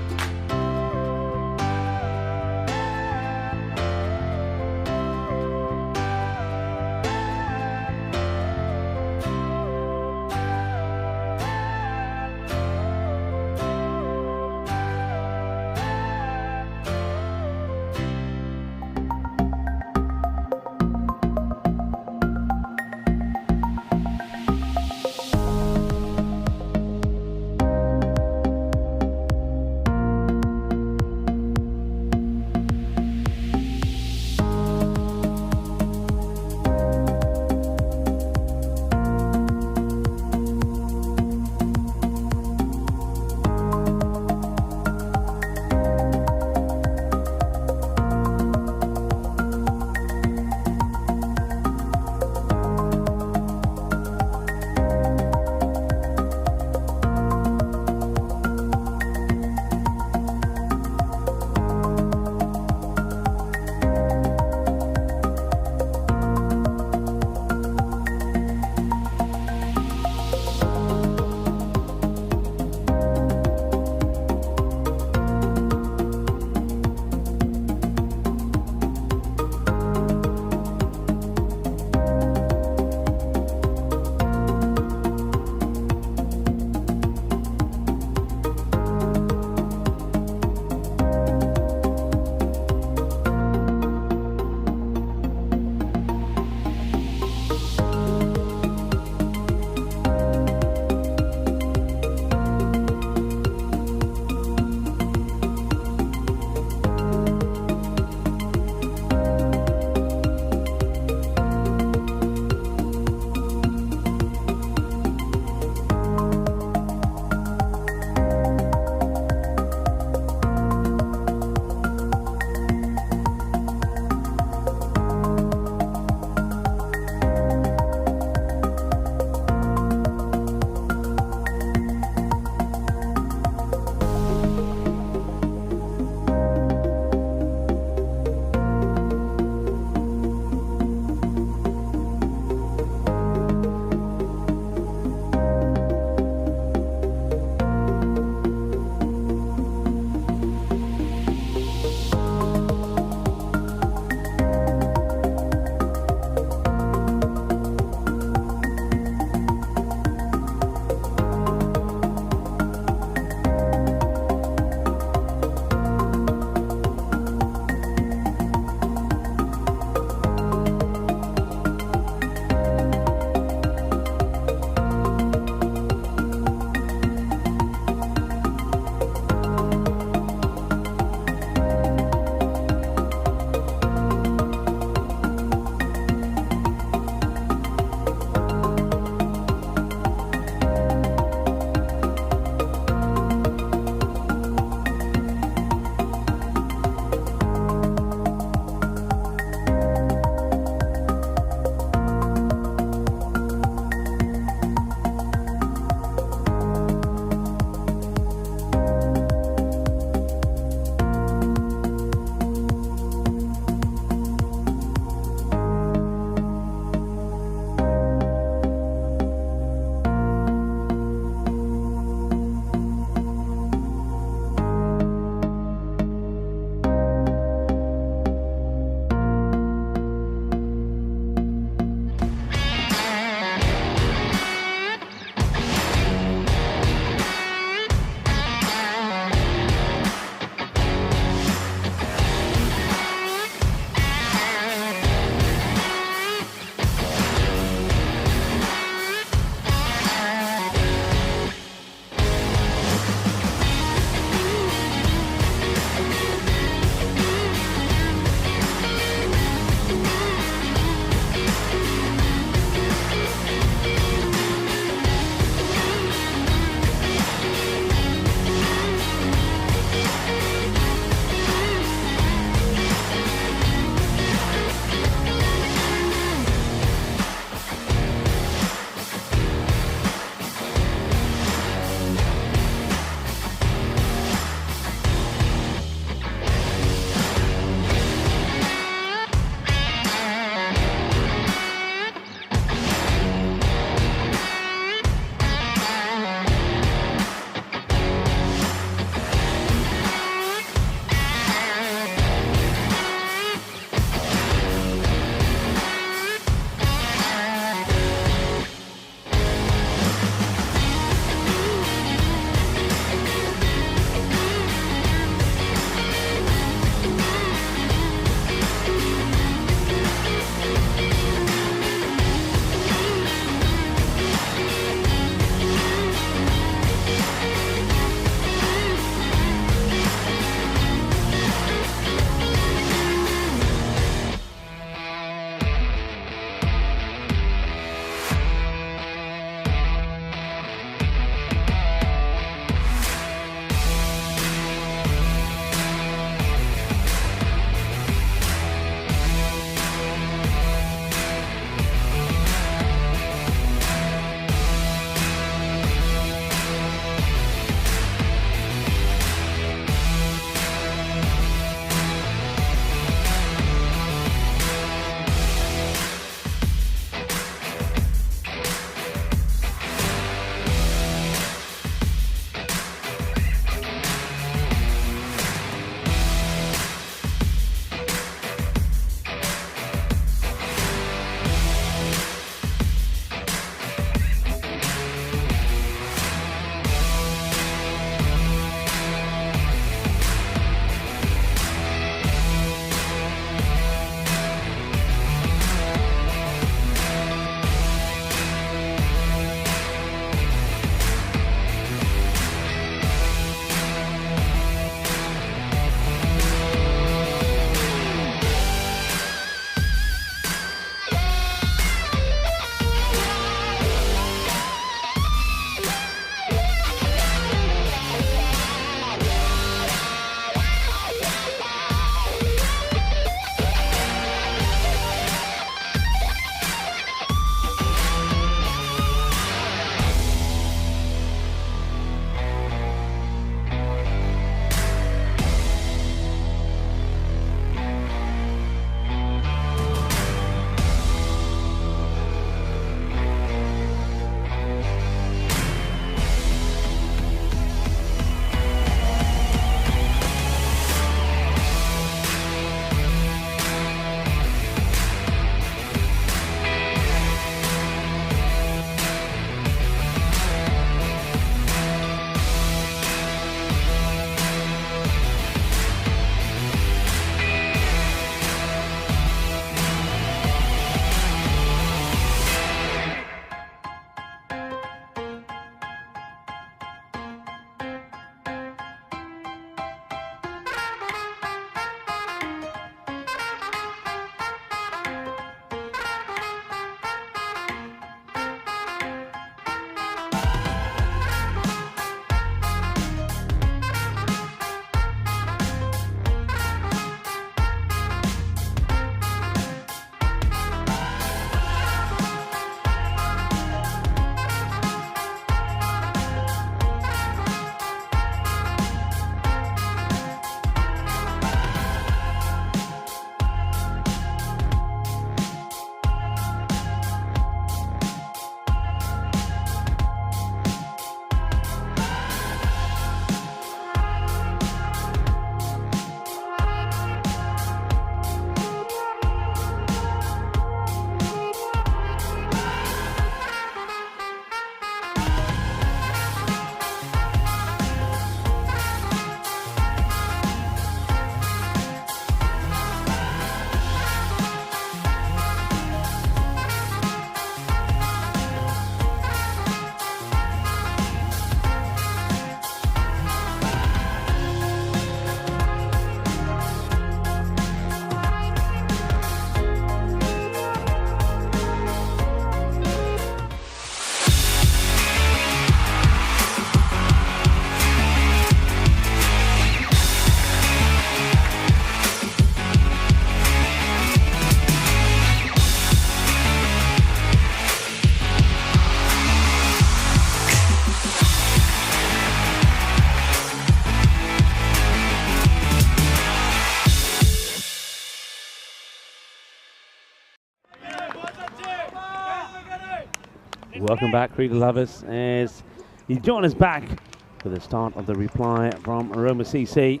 Welcome back, cricket lovers, as you join us back for the start of the reply from Roma CC.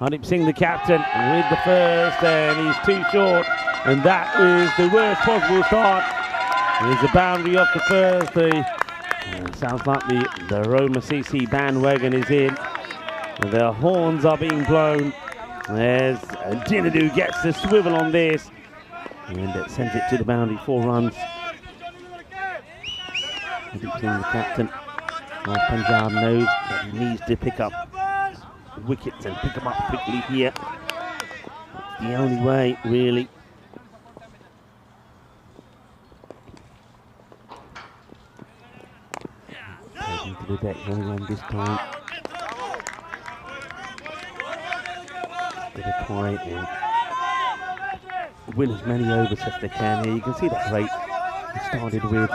Hardeep Singh, the captain, with the first, and he's too short, and that is the worst possible start. There's a boundary off the first. Sounds like the Roma CC bandwagon is in. And their horns are being blown as Jinadu gets the swivel on this, and it sends it to the boundary, 4 runs. Hardeep Singh, the captain of Punjab, knows that he needs to pick up wickets and pick them up quickly here. It's the only way, really. Taking to the deck, going on this time. Going to try and win as many overs as they can here. You can see that rate. He started with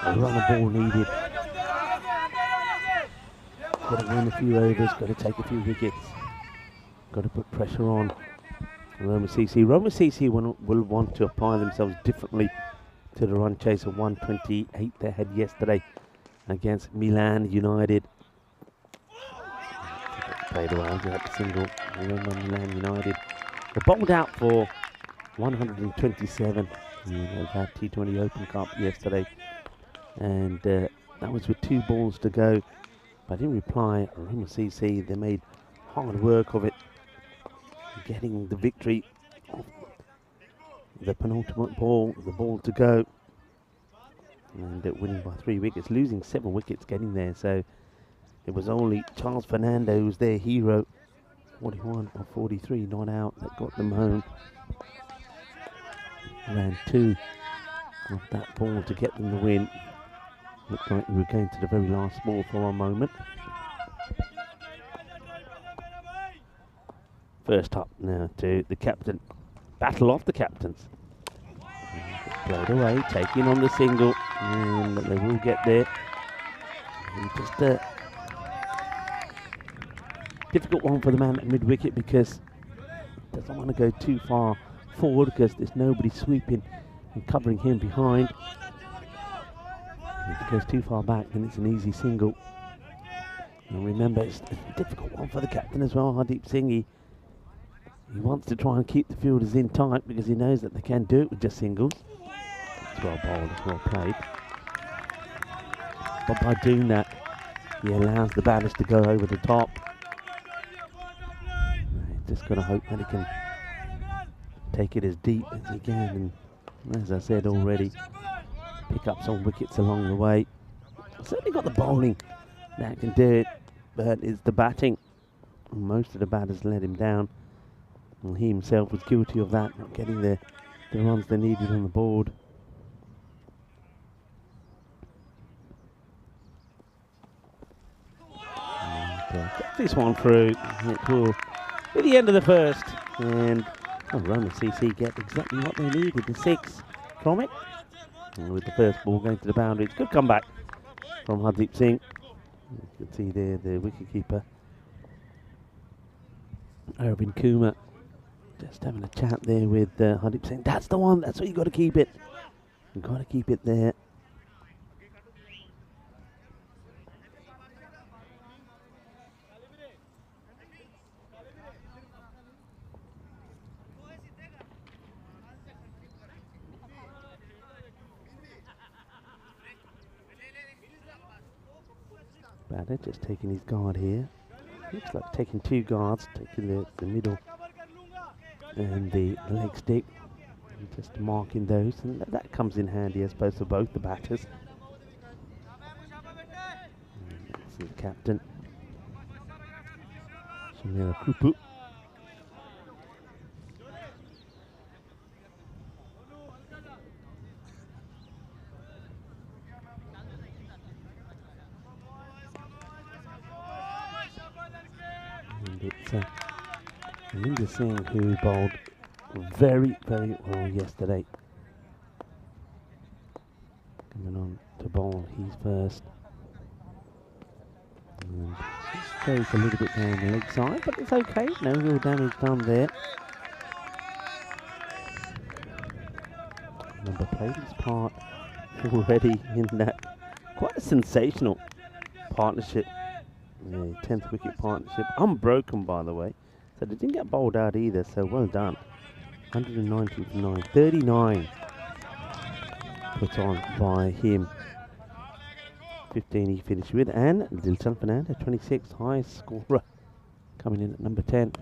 a run of ball needed. Got to win a few overs, got to take a few wickets, got to put pressure on Roma CC. Roma CC will want to apply themselves differently to the run chase of 128 they had yesterday against Milan United. Played around at the single. Remember Milan United were bowled out for 127 in that T20 Open Cup yesterday, and that was with 2 balls to go. But in reply, Roma CC, they made hard work of it, getting the victory off the penultimate ball, the ball to go, and winning by 3 wickets, losing 7 wickets getting there. So it was only Charles Fernando who was their hero, 41 of 43 not out, that got them home. Ran 2 of that ball to get them the win. Looked like we were going to the very last ball for a moment. First up now to the captain. Battle off the captains. Played away, taking on the single, and they will get there. And just a difficult one for the man at mid-wicket, because he doesn't want to go too far forward because there's nobody sweeping and covering him behind. If it goes too far back, then it's an easy single. And remember, it's a difficult one for the captain as well, Hardeep Singh. He wants to try and keep the fielders in tight because he knows that they can do it with just singles. It's well bowled, it's well played. But by doing that, he allows the batters to go over the top. Just got to hope that he can take it as deep as he can, and as I said already, pick up some wickets along the way. Certainly got the bowling that can do it, but it's the batting. Most of the batters let him down, and he himself was guilty of that, not getting the runs they needed on the board. And, get this one through. It will be the end of the first, and Roma CC get exactly what they needed, the 6 from it. And with the first ball going to the boundary, it's a good comeback from Hardeep Singh. You can see there the wicketkeeper, Arvind Kumar, just having a chat there with Hardeep Singh. That's the one, that's where you got to keep it. You've got to keep it there. Batter just taking his guard here. Looks like taking 2 guards, taking the middle and the leg stick, and just marking those, and that comes in handy, I suppose, for both the batters. And that's the captain, Shamira Krupu. It's Linda Singh, who bowled very, very well yesterday. Coming on to bowl, he's first. And goes a little bit down the leg side, but it's okay. No real damage done there. Remember, played his part already in that quite a sensational partnership. Yeah, 10th wicket partnership. Unbroken, by the way. So they didn't get bowled out either, so well done. 119 for 9. 39 put on by him. 15 he finished with. And Dilshan Fernando, 26, highest scorer, coming in at number 10.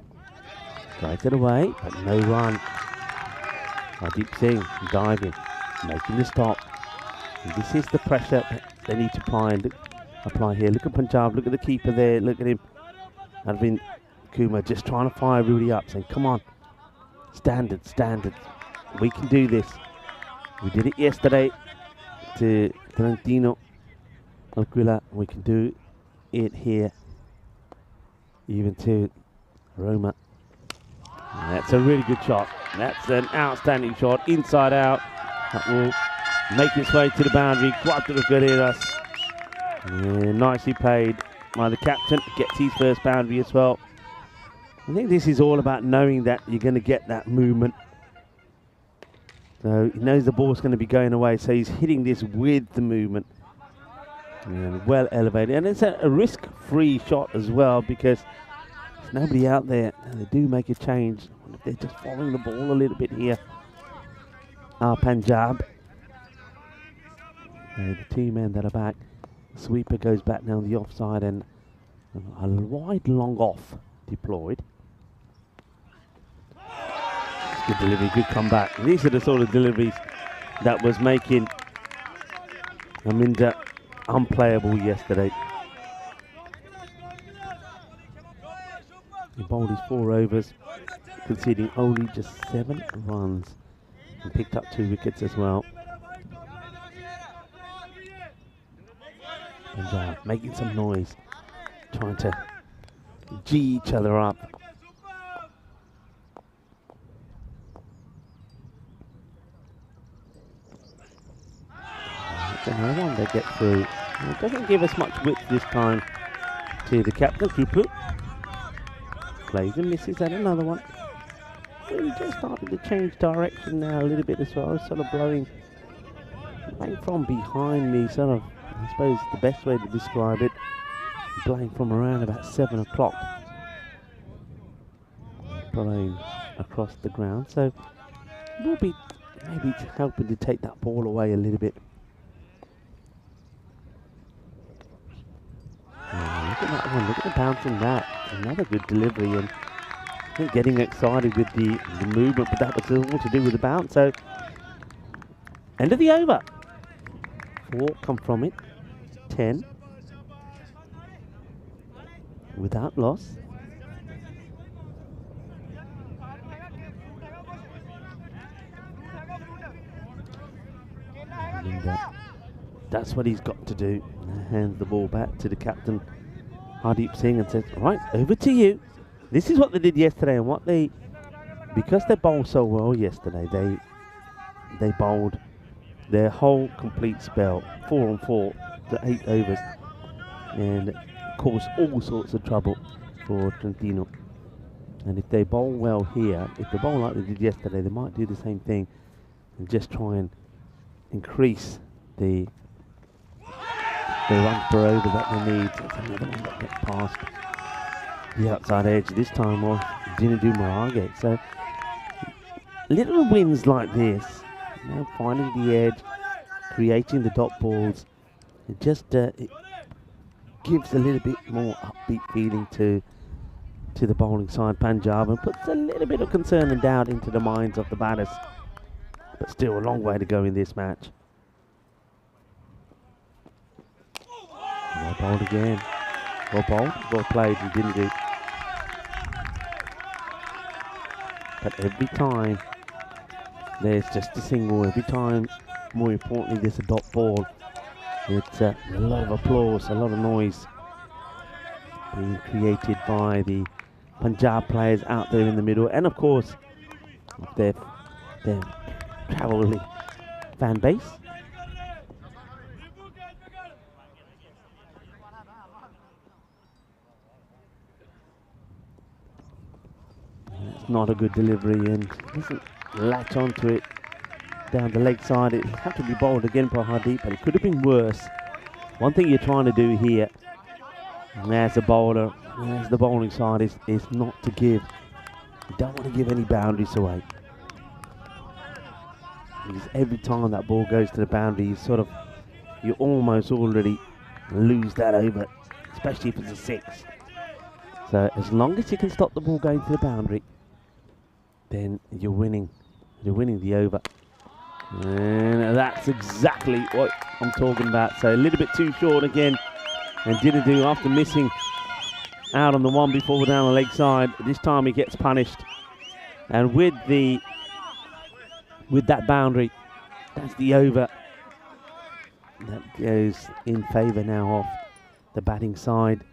Drags it away, but no run. Deep Singh diving, making the stop. And this is the pressure that they need to apply here. Look at Punjab, look at the keeper there, look at him. Arvind Kumar just trying to fire everybody up, saying, come on, standards, we can do this. We did it yesterday to Trentino Alquila, we can do it here, even to Roma. And that's a really good shot. That's an outstanding shot, inside out. That will make its way to the boundary. Quattro Guerreras. Yeah, nicely played by the captain. Gets his first boundary as well. I think this is all about knowing that you're going to get that movement. So he knows the ball's going to be going away, so he's hitting this with the movement. And well elevated. And it's a risk-free shot as well, because there's nobody out there. And they do make a change. They're just following the ball a little bit here. Punjab. The two men that are back. Sweeper goes back now on the offside, and a wide long off deployed. Good delivery, good comeback. These are the sort of deliveries that was making Aminda unplayable yesterday. He bowled his 4 overs, conceding only just 7 runs, and picked up 2 wickets as well. And making some noise, trying to G each other up. Another one they get through. It doesn't give us much width this time to the captain. Kupu plays and misses at another one. Really just started to change direction now a little bit as well. Sort of blowing from behind me, sort of, I suppose the best way to describe it, blowing from around about 7 o'clock, blowing across the ground. So we'll be maybe helping to take that ball away a little bit. Look at that one, look at the bounce on that. Another good delivery, and I think getting excited with the movement, but that was all to do with the bounce. So, end of the over. 4 come from it, 10 without loss. And that's what he's got to do. Hands the ball back to the captain, Hardeep Singh, and says, right, over to you. This is what they did yesterday, and what because they bowled so well yesterday, they bowled their whole complete spell, 4 on 4, the 8 overs, and caused all sorts of trouble for Trentino. And if they bowl well here, if they bowl like they did yesterday, they might do the same thing and just try and increase the run per over that they need. It's another one that gets past the outside edge. This time was Jinadu Marage. So little wins like this, you know, finding the edge, creating the dot balls, it just it gives a little bit more upbeat feeling to the bowling side, Punjab, and puts a little bit of concern and doubt into the minds of the batters. But still a long way to go in this match. Well bowled again. Well bowled, well played, and didn't do. But every time there's just a single, every time, more importantly, there's a dot ball, it's a lot of applause, a lot of noise being created by the Punjab players out there in the middle, and of course their travelling fan base. It's not a good delivery and doesn't latch onto it down the leg side. It had to be bowled again for Hardeep, but it could have been worse. One thing you're trying to do here, as a bowler, as the bowling side, is not to give. You don't want to give any boundaries away. Because every time that ball goes to the boundary, you almost already lose that over, especially if it's a 6. So as long as you can stop the ball going to the boundary, then you're winning. You're winning the over. And that's exactly what I'm talking about. So a little bit too short again, and didn't do after missing out on the one before down the leg side. This time he gets punished. And with that boundary, that's the over. That goes in favour now of the batting side.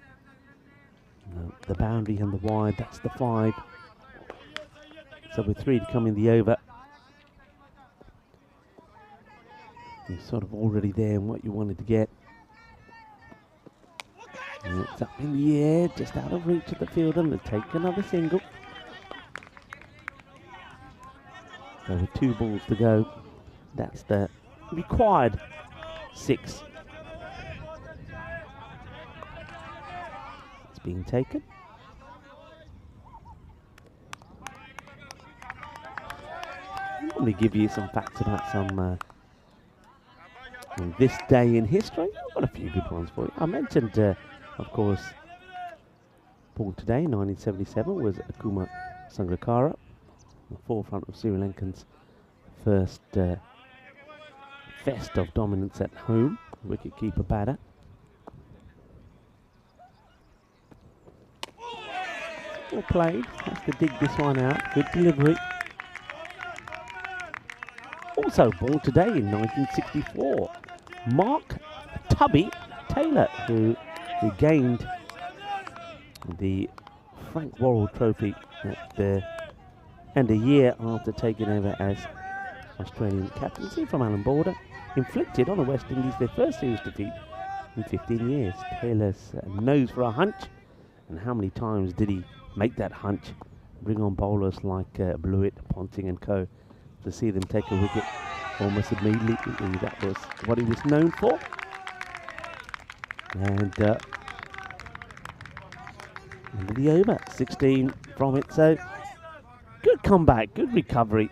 The boundary and the wide, that's the 5. So with 3 to come in the over, you're sort of already there in what you wanted to get. And it's up in the air, just out of reach of the fielder, and take another single. So with 2 balls to go, that's the required 6. It's being taken. Let me give you some facts about some this day in history. I've got a few good ones for you. I mentioned, of course, born today, 1977, was Akuma Sangakkara, the forefront of Sri Lankans' first fest of dominance at home, wicket-keeper batter. Well played, has to dig this one out, good delivery. Also born today in 1964, Mark Tubby Taylor, who gained the Frank Worrell Trophy and a year after taking over as Australian captaincy from Alan Border, inflicted on the West Indies their first series defeat in 15 years. Taylor's nose for a hunch, and how many times did he make that hunch, bring on bowlers like Blewett, Ponting and co to see them take a wicket almost immediately. That was what he was known for. And the over, 16 from it. So good comeback, good recovery,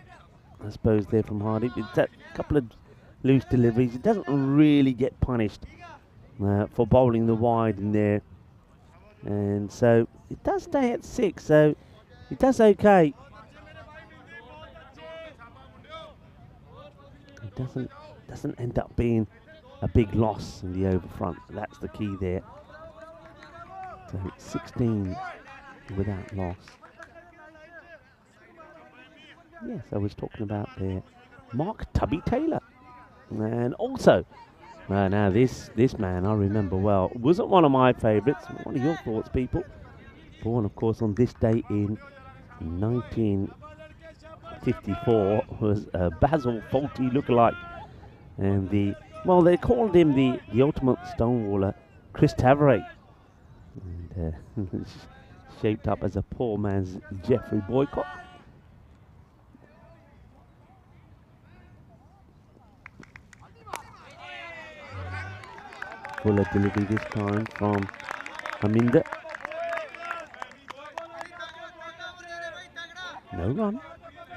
I suppose, there from Hardy. It's a couple of loose deliveries. It doesn't really get punished for bowling the wide in there. And so it does stay at 6, so it does okay. It doesn't end up being a big loss in the over front. That's the key there. So it's 16 without loss. Yes, I was talking about there Mark Tubby Taylor. And also, now this man I remember well. Wasn't one of my favourites. What are your thoughts, people? Born, of course, on this day in 1954 was Basil Fawlty lookalike, and they called him the ultimate stonewaller, Chris Tavares, and shaped up as a poor man's Geoffrey Boycott. Fuller delivery this time from Aminder. No run.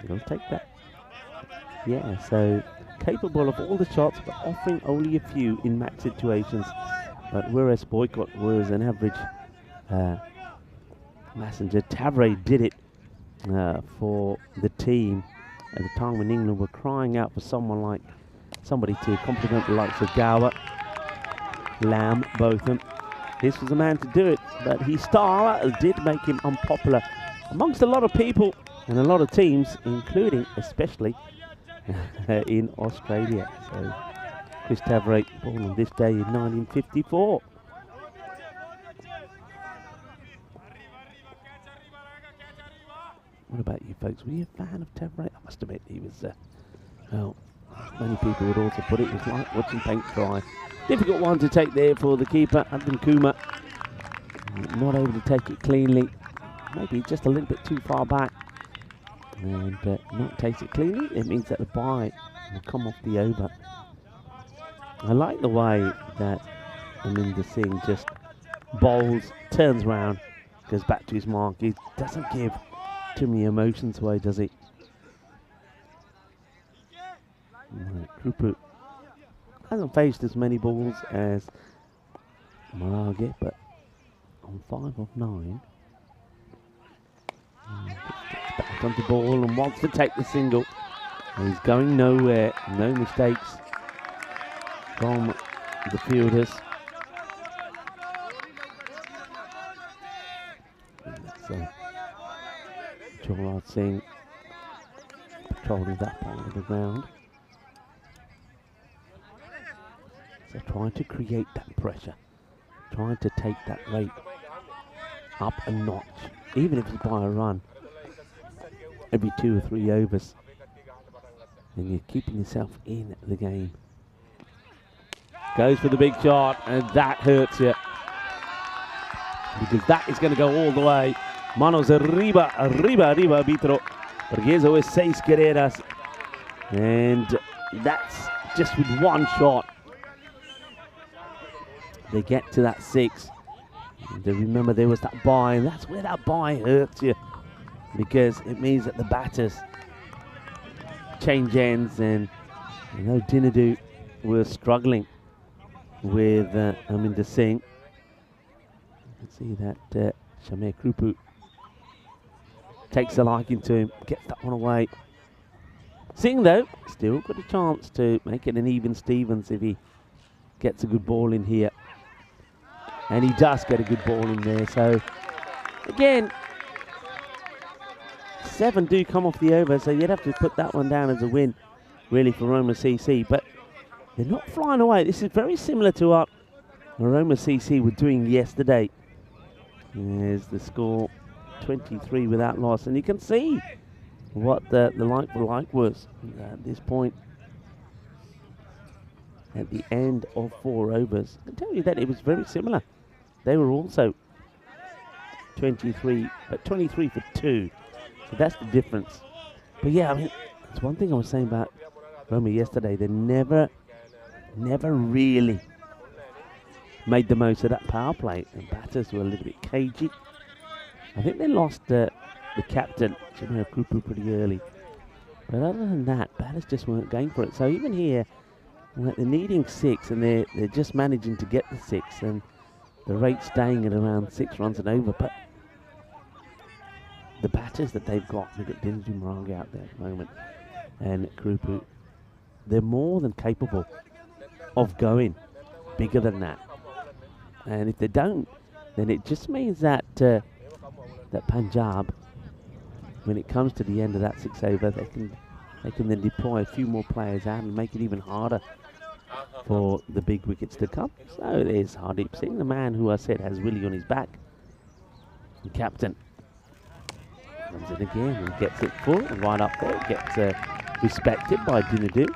He'll take that. Yeah, so capable of all the shots, but offering only a few in match situations. But whereas Boycott was an average messenger, Tavares did it for the team at the time when England were crying out for somebody to complement the likes of Gower, Lamb, Botham. This was the man to do it, but his style did make him unpopular amongst a lot of people and a lot of teams, including especially in Australia. So Chris Tavares, born on this day in 1954. What about you folks? Were you a fan of Tavares? I must admit he was, well, many people would also put it was like watching paint dry. Difficult one to take there for the keeper, Anton Kumar. Not able to take it cleanly. Maybe just a little bit too far back. And not takes it cleanly. It means that the bye will come off the over. I like the way that Aminder Singh just bowls, turns round, goes back to his mark. He doesn't give too many emotions away, does he? Right, Krupu hasn't faced as many balls as Marage, but on 5 of 9. Gets back onto the ball and wants to take the single. And he's going nowhere. No mistakes from the fielders. So Jorraj Singh patrolling that part of the ground. So trying to create that pressure, trying to take that rate up a notch, even if it's by a run every 2 or 3 overs, and you're keeping yourself in the game. Goes for the big shot, and that hurts you, because that is going to go all the way. Manos arriba, arriba, arriba, arbitro, porque eso es 6 carreras, and that's just with one shot. They get to that 6. And remember, there was that bye, and that's where that bye hurts you, because it means that the batters change ends, and you know Dinadu were struggling with Aminder Singh. You can see that Shamir Krupu takes a liking to him, gets that one away. Singh, though, still got a chance to make it an even Stevens if he gets a good ball in here. And he does get a good ball in there. So, again, 7 do come off the over, so you'd have to put that one down as a win, really, for Roma CC. But they're not flying away. This is very similar to what Roma CC were doing yesterday. There's the score, 23 without loss. And you can see what the like for like was at this point. At the end of 4 overs. I can tell you that it was very similar. They were also 23, but 23 for 2. So that's the difference. But yeah, I mean, that's one thing I was saying about Roma yesterday. They never really made the most of that power play. And batters were a little bit cagey. I think they lost the captain, Shamir Krupu, pretty early. But other than that, batters just weren't going for it. So even here, they're needing 6, and they're just managing to get the 6, and the rate staying at around 6 runs and over. But the batters that they've got Dinadu Marage out there at the moment, and Krupu, they're more than capable of going bigger than that. And if they don't, then it just means that that Punjab, when it comes to the end of that 6 over, they can then deploy a few more players out and make it even harder for the big wickets to come. So there's Hardeep Singh, the man who I said has Willie on his back. The captain comes in again and gets it full and right up there. Gets respected by Dinadu.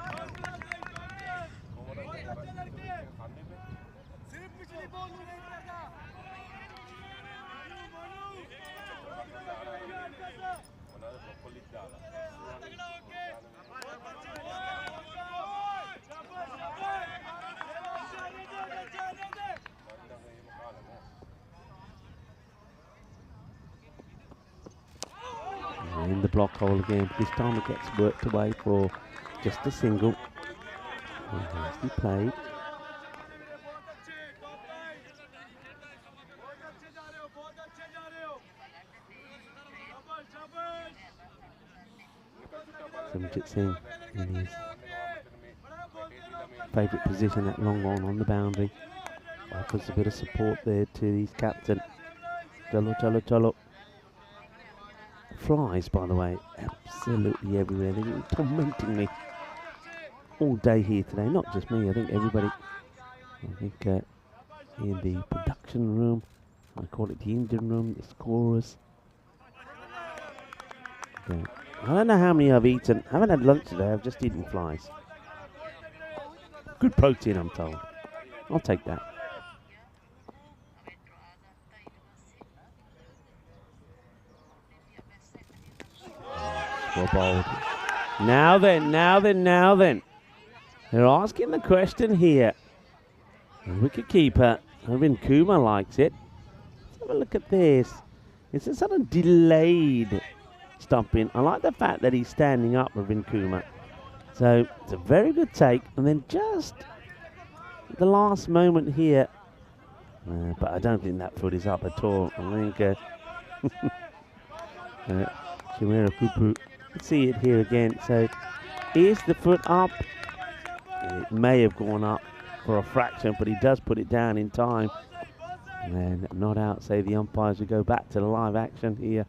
In the block hole again. This time it gets worked away for just a single. Nicely played. Simjit Singh in his favourite position, that long on the boundary. Offers a bit of support there to his captain. Chalo, chalo, chalo. Flies, by the way, absolutely everywhere. They've been tormenting me all day here today. Not just me, I think everybody. I think in the production room, I call it the engine room, the scorers. Okay. I don't know how many I've eaten. I haven't had lunch today, I've just eaten flies. Good protein, I'm told. I'll take that. Well bowled. Now then. They're asking the question here. The wicket keeper, Arvind Kumar, likes it. Let's have a look at this. It's a sort of delayed stumping. I like the fact that he's standing up, Arvind Kumar. So it's a very good take. And then just the last moment here. But I don't think that foot is up at all. I think Chimera Kupu. Let's see it here again. So is the foot up? It may have gone up for a fraction, but he does put it down in time. And not out, say the umpires will go back to the live action here.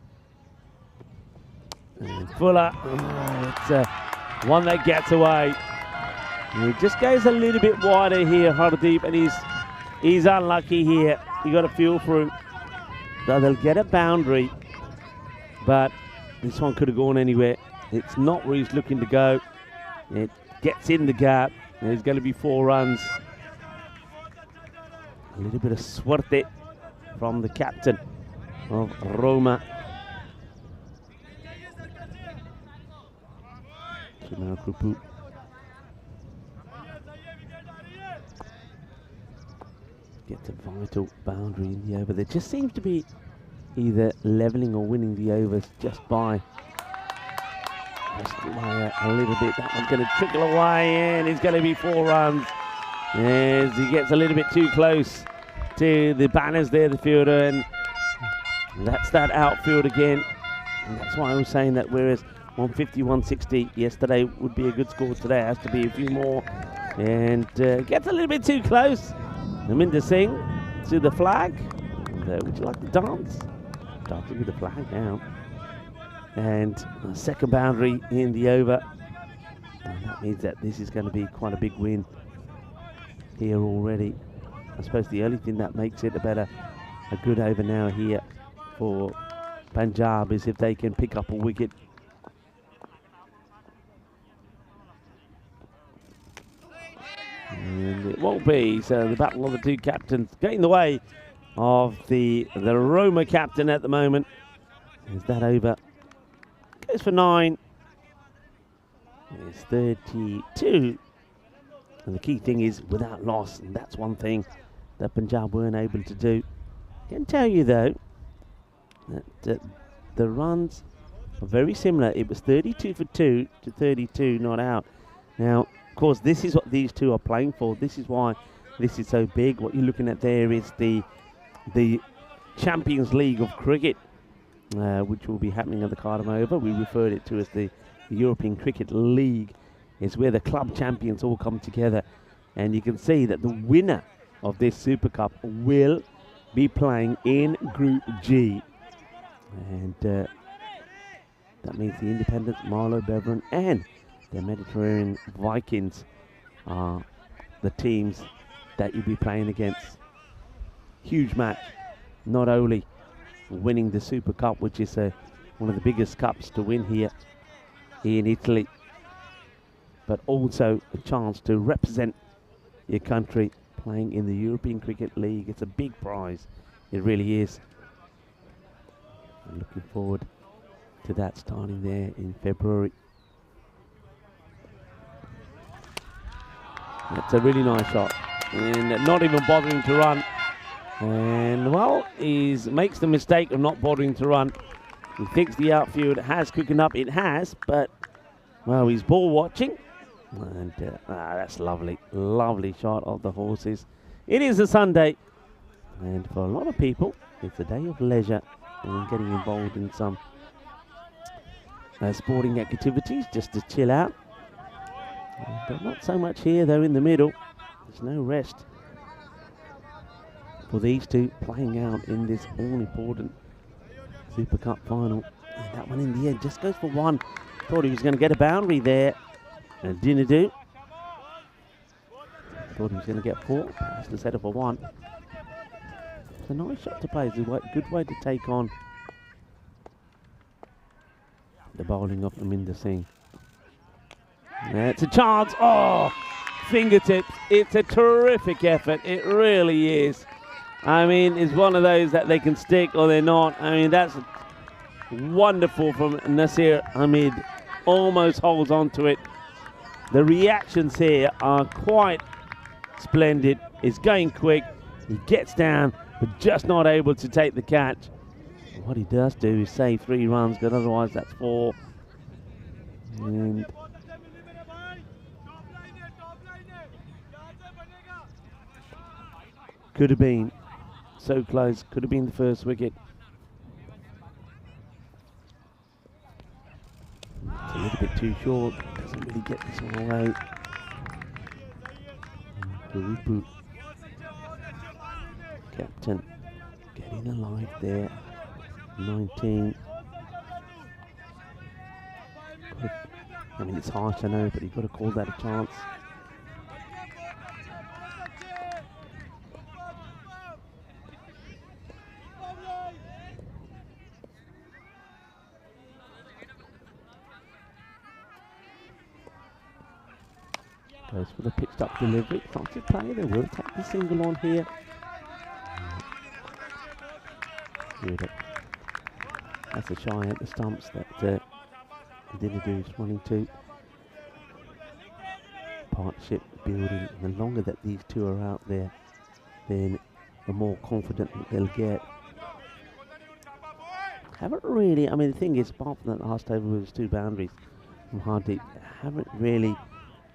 And Fuller, it's one that gets away. And he just goes a little bit wider here, Hardeep, and he's unlucky here. You got to feel for him. So they'll get a boundary, but this one could have gone anywhere. It's not where he's looking to go. It gets in the gap. There's going to be 4 runs. A little bit of suerte from the captain of Roma. Gets a vital boundary in the over. There just seems to be either levelling or winning the overs just by a little bit. That one's going to trickle away, and it's going to be 4 runs as he gets a little bit too close to the banners there, the fielder, and that's that outfield again. And that's why I was saying that whereas 150, 160 yesterday would be a good score, today has to be a few more, and gets a little bit too close. Aminder Singh to the flag. Would you like to dance? Dancing with the flag now. And a second boundary in the over. And that means that this is going to be quite a big win here already. I suppose the only thing that makes it a good over now here for Punjab is if they can pick up a wicket. And it won't be, so the battle of the 2 captains getting in the way of the Roma captain at the moment. Is that over? Goes for 9. It's 32. And the key thing is without loss, and that's one thing that Punjab weren't able to do. I can tell you though that the runs are very similar. It was 32 for 2 to 32 not out. Now, of course, this is what these two are playing for. This is why this is so big. What you're looking at there is the Champions League of Cricket, which will be happening at the Cardiff Oval. We referred it to as the European Cricket League. It's where the club champions all come together. And you can see that the winner of this Super Cup will be playing in Group G. And that means the Independents, Marlow, Beveron, and the Mediterranean Vikings are the teams that you'll be playing against. Huge match. Not only winning the Super Cup, which is one of the biggest cups to win here in Italy, but also a chance to represent your country playing in the European Cricket League. It's a big prize. It really is. I'm looking forward to that starting there in February. That's a really nice shot. And not even bothering to run. And, well, he makes the mistake of not bothering to run. He thinks the outfield has cooking up. It has, but, well, he's ball watching. And that's lovely. Lovely shot of the horses. It is a Sunday. And for a lot of people, it's a day of leisure and getting involved in some sporting activities just to chill out. But not so much here, though, in the middle. There's no rest for these two playing out in this all-important Super Cup final. And that one in the end just goes for 1. Thought he was going to get a boundary there, and didn't do. Thought he was going to get 4, just instead of a 1. It's a nice shot to play. It's a good way to take on the bowling of Aminder Singh. It's a chance. Oh, fingertips. It's a terrific effort. It really is. I mean, it's one of those that they can stick or they're not. I mean, that's wonderful from Nasir Hamid almost holds on to it. The reactions here are quite splendid. It's going quick. He gets down, but just not able to take the catch. What he does do is save 3 runs, but otherwise that's 4. And could have been so close, could have been the first wicket. It's a little bit too short, doesn't really get this one away. Gurupu, captain, getting alive there. 19. I mean, it's harsh, I know, but you've got to call that a chance. Goes for the pitched up delivery. Fancy play, they will take the single on here. Good. That's a shy at the stumps that Dinadu is running to. Partnership building. The longer that these two are out there, then the more confident they'll get. Haven't really, I mean, the thing is, apart from that last over with 2 boundaries from Hardeep, haven't really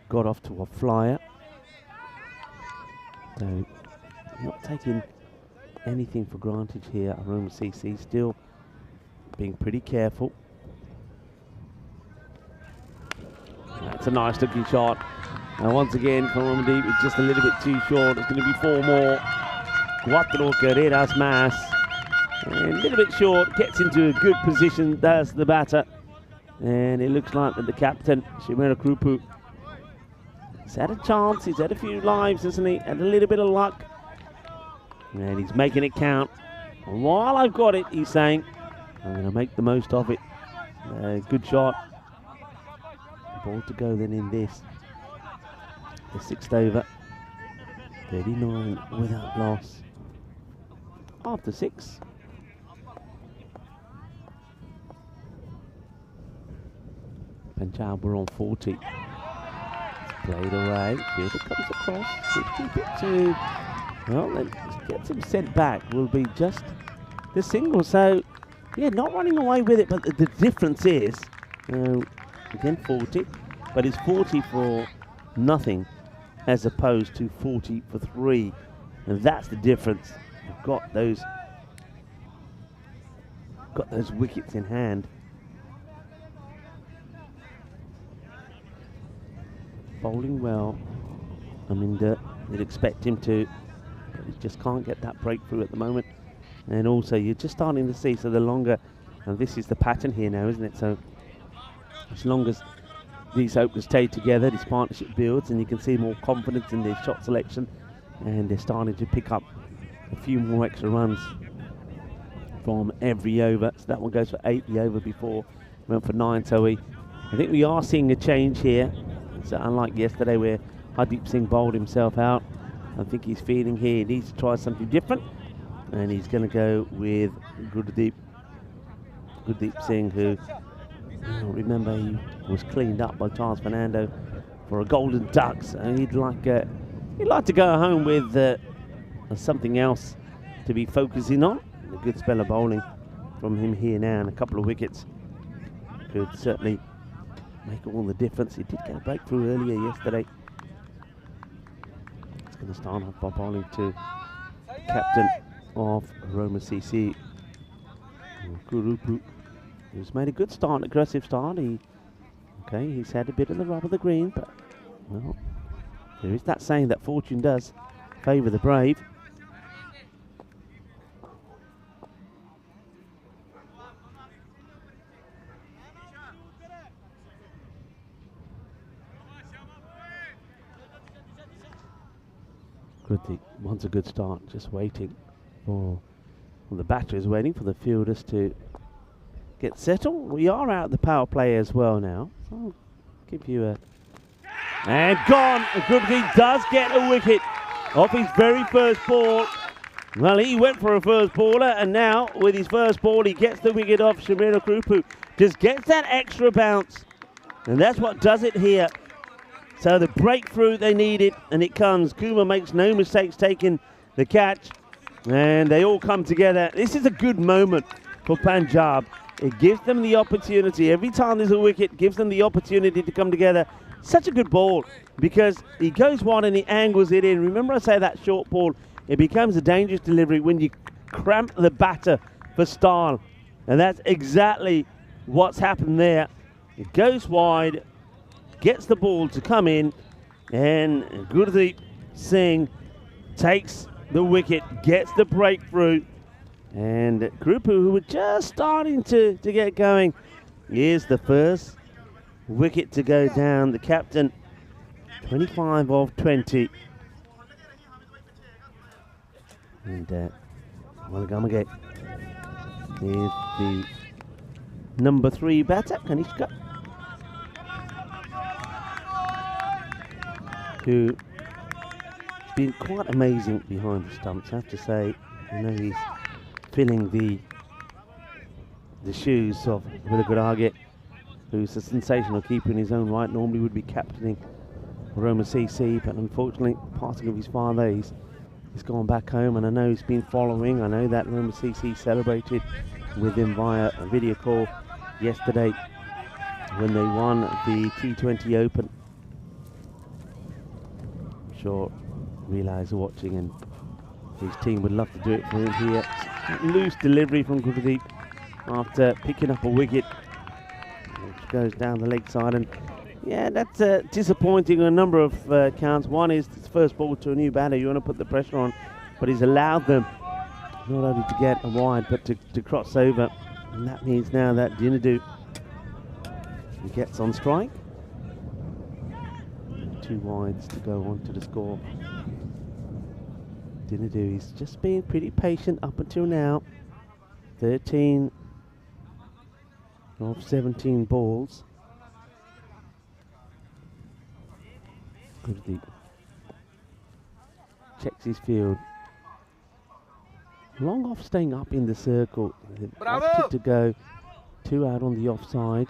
got off to a flyer. So, not taking anything for granted here. Roma CC still being pretty careful. That's a nice looking shot. And once again, from Ramadeep, it's just a little bit too short. It's going to be 4 more. 4 carreras más. And a little bit short, gets into a good position, does the batter. And it looks like that the captain, Shimera Krupu, he's had a chance, he's had a few lives, hasn't he? Had a little bit of luck. And he's making it count. And while I've got it, he's saying, I'm going to make the most of it. Good shot. Ball to go then in this. The 6th over. 39 without loss. After 6. Punjab were on 40. Played away. Fielder comes across. 52. Well, then gets him sent back. Will be just the single. So, yeah, not running away with it. But the difference is, again 40, but it's 40 for nothing as opposed to 40 for 3. And that's the difference. You've got those wickets in hand. Bowling well. I mean, you'd expect him to, but he just can't get that breakthrough at the moment. And also, you're just starting to see, so the longer, and this is the pattern here now, isn't it? So, as long as these openers stay together, this partnership builds, and you can see more confidence in their shot selection, and they're starting to pick up a few more extra runs from every over. So that one goes for 8 the over before, went for 9. So I think we are seeing a change here. So unlike yesterday where Hardeep Singh bowled himself out, I think he's feeling here he needs to try something different, and he's going to go with Gurdeep Singh, who, remember, he was cleaned up by Charles Fernando for a golden duck, so he'd like to go home with something else to be focusing on. A good spell of bowling from him here now, and a couple of wickets could certainly make all the difference. He did get a breakthrough earlier yesterday. He's going to start off by bowling to captain of Roma CC, Gurupu, who's made a good start, aggressive start. He's had a bit of the rub of the green, but, well, there is that saying that fortune does favour the brave. Gurdeep wants a good start, just waiting for, well, the batter is waiting for the fielders to get settled. We are out the power play as well now, so I'll give you a... And gone! Gurdeep does get a wicket off his very first ball. Well, he went for a first baller, and now with his first ball he gets the wicket off Shimera Krupu. Just gets that extra bounce And that's what does it here. So the breakthrough they needed, and it comes. Kuma makes no mistakes taking the catch, and they all come together. This is a good moment for Punjab. It gives them the opportunity. Every time there's a wicket, gives them the opportunity to come together. Such a good ball because he goes wide and he angles it in. Remember I say that short ball, it becomes a dangerous delivery when you cramp the batter for style. And that's exactly what's happened there. It goes wide, gets the ball to come in, and Gurdeep Singh takes the wicket, gets the breakthrough. And Grupu, who were just starting to get going, is the first wicket to go down. The captain, 25 of 20. And Walagamage is the number 3 batter, Kanishka, who has been quite amazing behind the stumps, I have to say. I know he's filling the shoes of Villagarage, who's a sensational keeper in his own right, normally would be captaining Roma CC, but unfortunately, passing of his father, he's gone back home, and I know he's been following. I know that Roma CC celebrated with him via a video call yesterday when they won the T20 Open. I'm sure Realize are watching, and his team would love to do it for him here. Loose delivery from Gurdeep after picking up a wicket, which goes down the leg side, and yeah, that's disappointing on a number of counts. One is his first ball to a new batter. You want to put the pressure on, but he's allowed them not only to get a wide, but to cross over, and that means now that Dinadu gets on strike. 2 wides to go on to the score. Dinadu, he's just been pretty patient up until now. 13 of 17 balls. Gurdeep checks his field. Long off staying up in the circle. They've opted to go 2 out on the offside.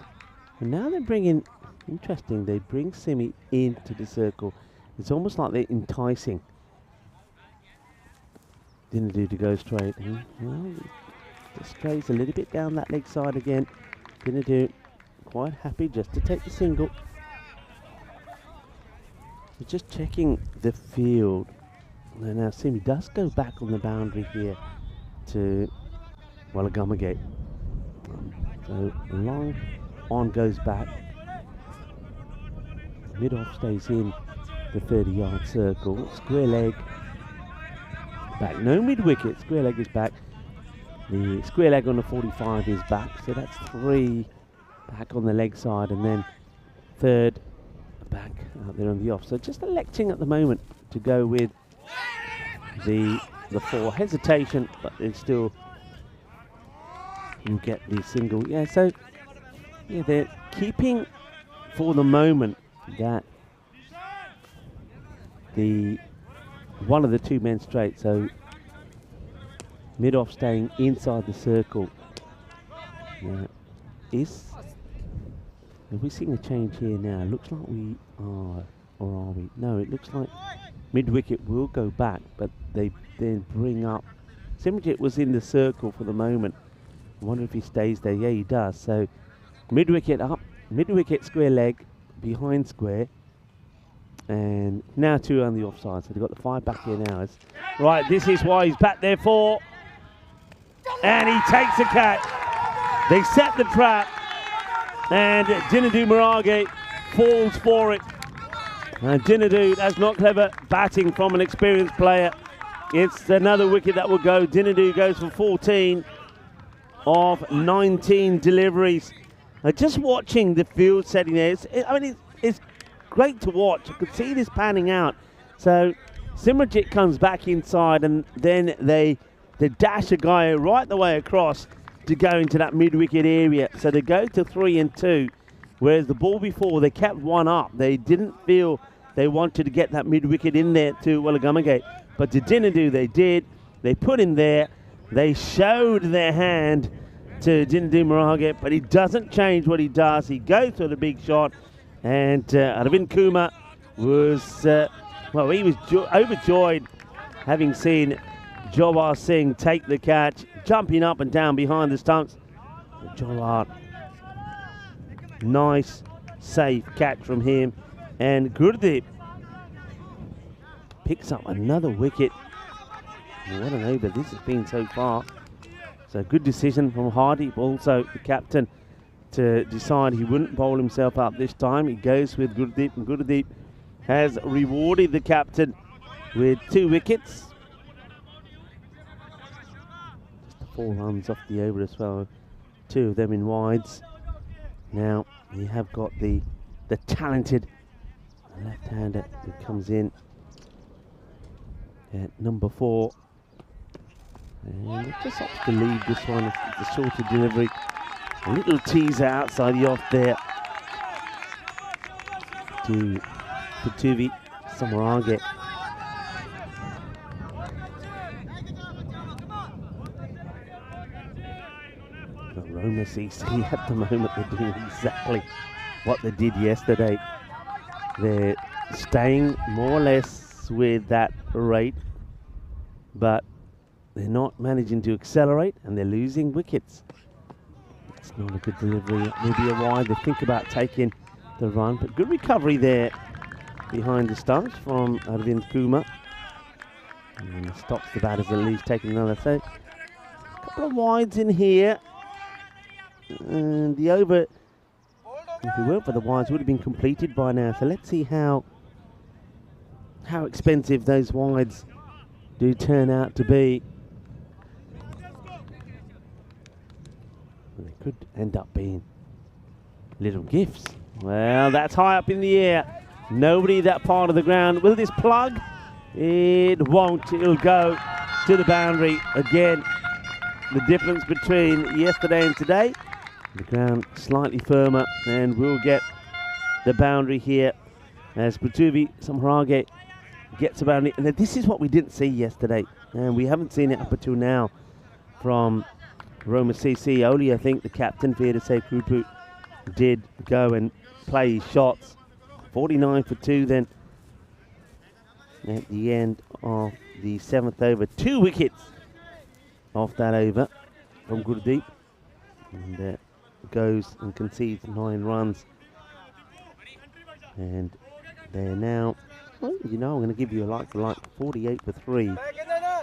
And now they're bringing, interesting, they bring Simi into the circle. It's almost like they're enticing Dinadu to go straight. Well, the strays a little bit down that leg side again. Dinadu quite happy just to take the single. We're just checking the field. And now Simi does go back on the boundary here to Walagamage. So long on goes back. Mid-off stays in the 30-yard circle. Square leg back. No mid-wicket. Square leg is back. The square leg on the 45 is back. So that's 3 back on the leg side, and then 3rd back out there on the off. So just electing at the moment to go with the 4. Hesitation, but it's still, you get the single. Yeah, so yeah, they're keeping for the moment that the one of the 2 men straight. So mid-off staying inside the circle. Have we seen a change here now? Looks like we are, or are we? No, it looks like mid-wicket will go back, but they then bring up. Simrajit was in the circle for the moment. I wonder if he stays there. Yeah, he does. So mid-wicket up, mid-wicket square leg, behind square. And now 2 on the offside, so they've got the 5 back here now. Right, this is why he's back there for. And he takes a catch. They set the trap. And Dinadu Marage falls for it. And Dinadu, that's not clever batting from an experienced player. It's another wicket that will go. Dinadu goes for 14 of 19 deliveries. Just watching the field setting there, it's great to watch. You could see this panning out. So Simrajit comes back inside, and then they dash a guy right the way across to go into that mid-wicket area. So they go to 3 and 2, whereas the ball before, they kept 1 up. They didn't feel they wanted to get that mid-wicket in there to Walagamage. But to Dinadu, they did. They put in there. They showed their hand. to Jindu Marage, but he doesn't change what he does. He goes for the big shot, and Arvind Kumar was, well, he was overjoyed having seen Jawar Singh take the catch, jumping up and down behind the stumps. Jawar, nice, safe catch from him, and Gurdeep picks up another wicket. What an over this has been so far. So good decision from Hardy, also the captain, to decide he wouldn't bowl himself up this time. He goes with Gurdeep, and Gurdeep has rewarded the captain with 2 wickets. Just 4 runs off the over as well, 2 of them in wides. Now you have got the talented left-hander who comes in at number 4. And it just opts to lead this one. It's a shorter delivery. A little teaser outside the off there to Patuvi Samarage. Roma CC at the moment, they're doing exactly what they did yesterday. They're staying more or less with that rate, but they're not managing to accelerate, and they're losing wickets. It's not a good delivery. Maybe a wide. They think about taking the run, but good recovery there behind the stumps from Arvind Kumar. And stops the batters at least, taking another. So a couple of wides in here. And the over, if it weren't for the wides, would have been completed by now. So let's see how expensive those wides do turn out to be. They could end up being little gifts. Well, that's high up in the air. Nobody that part of the ground. Will this plug? It won't. It'll go to the boundary again. The difference between yesterday and today, the ground slightly firmer, and we'll get the boundary here as Patuvi Samarage gets a boundary. And this is what we didn't see yesterday, and we haven't seen it up until now from Roma CC. Only, I think, the captain, Veerasay Krupu, did go and play his shots. 49 for 2 then at the end of the 7th over. 2 wickets off that over from Gurdeep. And goes and concedes 9 runs. And they're now, well, you know, I'm going to give you a like-for-like. 48 for 3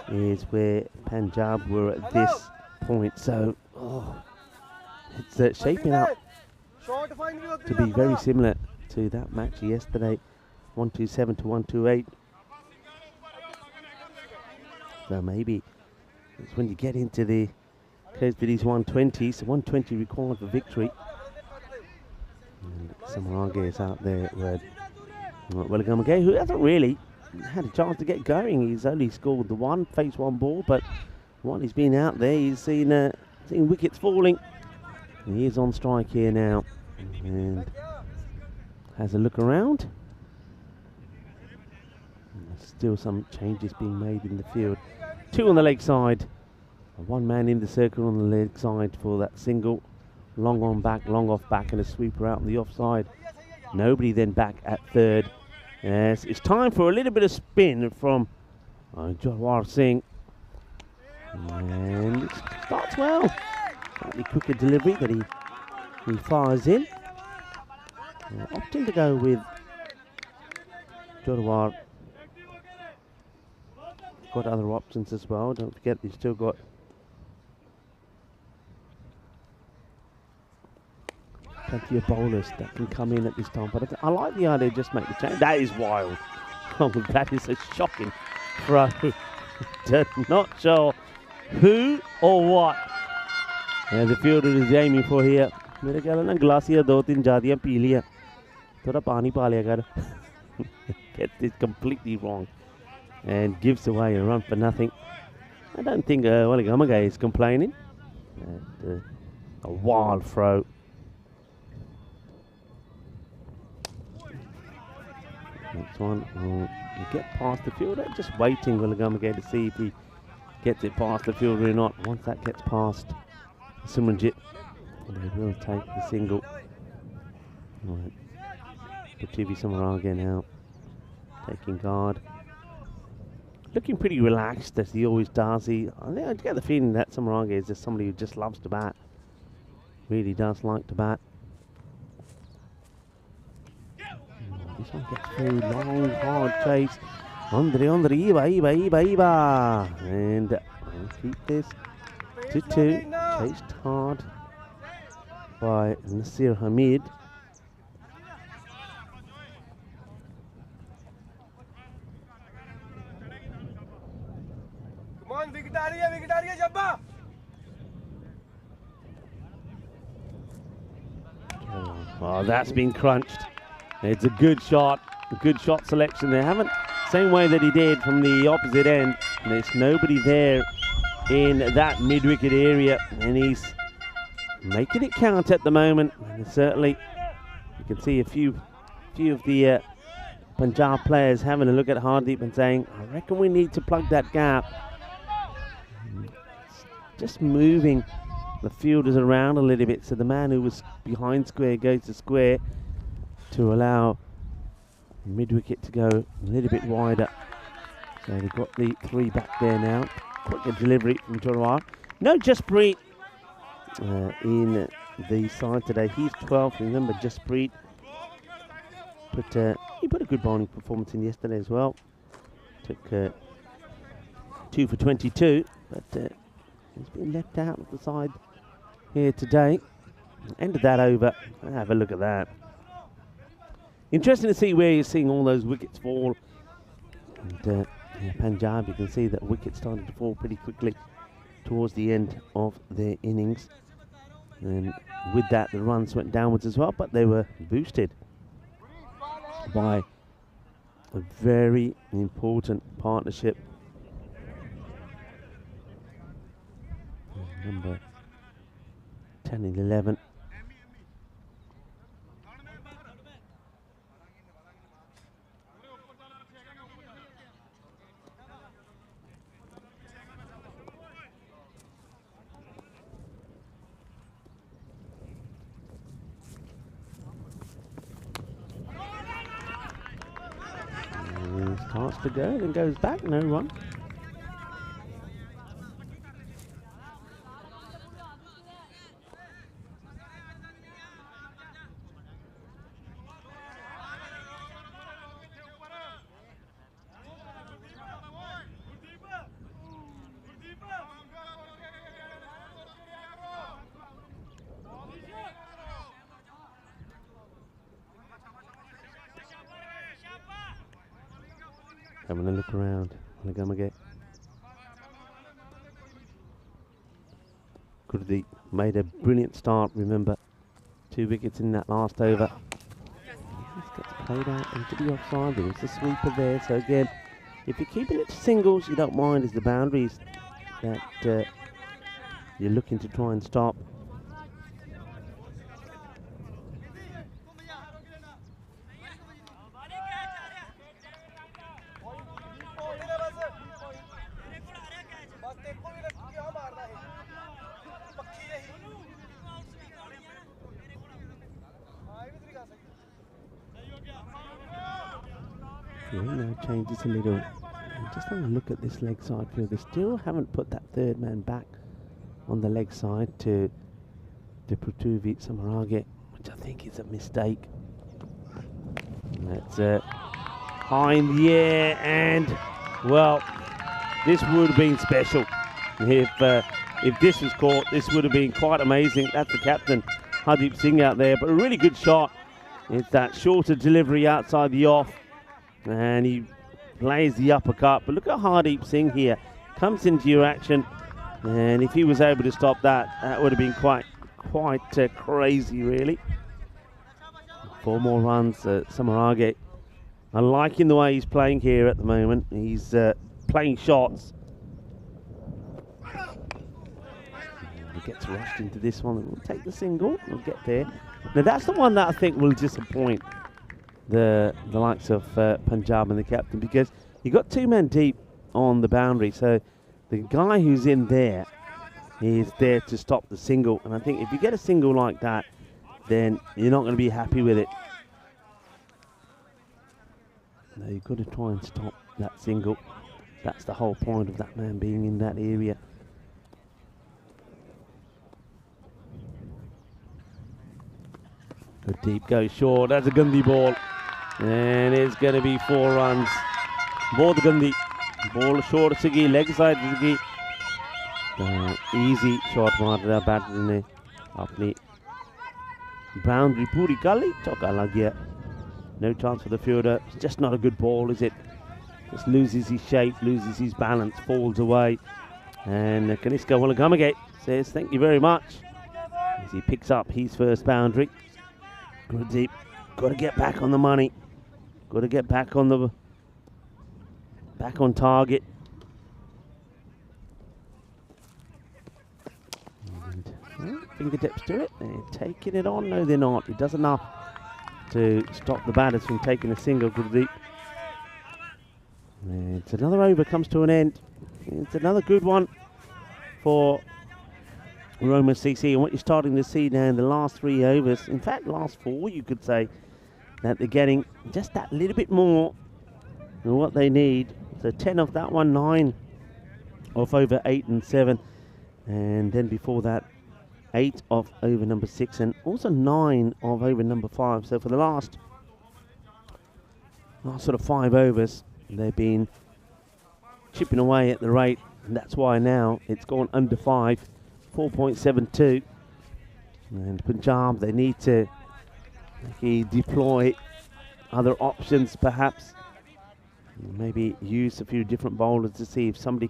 is where Punjab were at this point. So, it's shaping up to be very similar to that match yesterday. 127 to 128. So maybe it's when you get into the close to these 120s. 120 required for victory. And Samarage is out there with Welligamage, who hasn't really had a chance to get going. He's only scored the 1 face 1 ball, but while he's been out there, he's seen wickets falling. And he is on strike here now, and has a look around. And there's still some changes being made in the field. 2 on the leg side. 1 man in the circle on the leg side for that single. Long on back, long off back, and a sweeper out on the offside. Nobody then back at third. Yes, it's time for a little bit of spin from Jawar Singh. And it starts well. Slightly quicker delivery that he fires in. Opting to go with Jawar. Got other options as well. Don't forget, he's still got plenty of bowlers that can come in at this time. But I like the idea, just make the change. That is wild. Oh, that is a shocking throw. Not sure who or what the fielder is aiming for here. मेरे ख्याल है ना ग्लासिया 2-3 जादियां P लिया. थोड़ा पानी पा लिया कर. Gets this completely wrong and gives away a run for nothing. I don't think Welligamage is complaining. A wild throw. Next one will get past the fielder. Just waiting Welligamage to see if he gets it past the fielder or not. Once that gets past Simranjit. They will take the single. Right. Prithvi Samaraga now taking guard. Looking pretty relaxed as he always does. I get the feeling that Samaraga is just somebody who just loves to bat. Really does like to bat. This one gets through, long, hard chase. Iba. And we'll keep this to 2. Chased hard by Nasir Hamid. Come on, wicket aa rahi hai, Jabba. Oh, that's been crunched. It's a good shot selection. They haven't, same way that he did from the opposite end. There's nobody there in that mid-wicket area, and he's making it count at the moment. And certainly, you can see a few of the Punjab players having a look at Hardeep and saying, I reckon we need to plug that gap. Just moving the fielders around a little bit, so the man who was behind square goes to square to allow mid-wicket to go a little bit wider. So they've got the 3 back there now. Quicker delivery from Jorwar. No Jasprit in the side today. He's 12th. Remember, Jasprit he put a good bowling performance in yesterday as well. Took 2 for 22, but he's been left out of the side here today. End of that over. Have a look at that. Interesting to see where you're seeing all those wickets fall. And Punjab, you can see that wickets started to fall pretty quickly towards the end of their innings. And with that, the runs went downwards as well, but they were boosted by a very important partnership. Number 10 and 11. Starts to go, then goes back, no run. Having a look around. Gurdeep made a brilliant start, remember. 2 wickets in that last over. This gets played out into the offside. There was a sweeper there. So again, if you're keeping it to singles, you don't mind is the boundaries that you're looking to try and stop. Now changes a little. And just having a look at this leg side field. They still haven't put that 3rd man back on the leg side to Prithvi Samaraga, which I think is a mistake. And that's high in the air, and well, this would have been special. If this was caught, this would have been quite amazing. That's the captain, Hardeep Singh, out there, but a really good shot. It's that shorter delivery outside the off. And he plays the uppercut. But look at Hardeep Singh here. Comes into your action. And if he was able to stop that, that would have been quite crazy, really. 4 more runs. Samaraga. I'm liking the way he's playing here at the moment. He's playing shots. He gets rushed into this one. We'll take the single. We'll get there. Now, that's the one that I think will disappoint the likes of Punjab and the captain, because you got 2 men deep on the boundary, so the guy who's in there is there to stop the single. And I think if you get a single like that, then you're not going to be happy with it. No, you've got to try and stop that single. That's the whole point of that man being in that area. Good deep go short. That's a Gandhi ball. And it's going to be 4 runs. Ball the Gandhi. Ball short Sigi. Leg side Sigi. Easy shot मारना batter ने अपनी boundary पूरी कर ली. चौका लग गया. No chance for the fielder. It's just not a good ball, is it? Just loses his shape, loses his balance, falls away. And Kaniska Wallagamagate says thank you very much as he picks up his first boundary. Good deep. Got to get back on the money. Got to get back on target. And fingertips to it. They're taking it on. No, they're not. It does enough to stop the batters from taking a single. Good deep. It's another over comes to an end. It's another good one for Roma CC, and what you're starting to see now in the last 3 overs, in fact last 4 you could say, that they're getting just that little bit more than what they need. So 10 off that one, 9 off over 8 and 7, and then before that 8 off over number 6 and also 9 off over number 5. So for the last sort of 5 overs they've been chipping away at the rate, and that's why now it's gone under 5, 4.72. And Punjab, they need to deploy other options perhaps. Maybe use a few different bowlers to see if somebody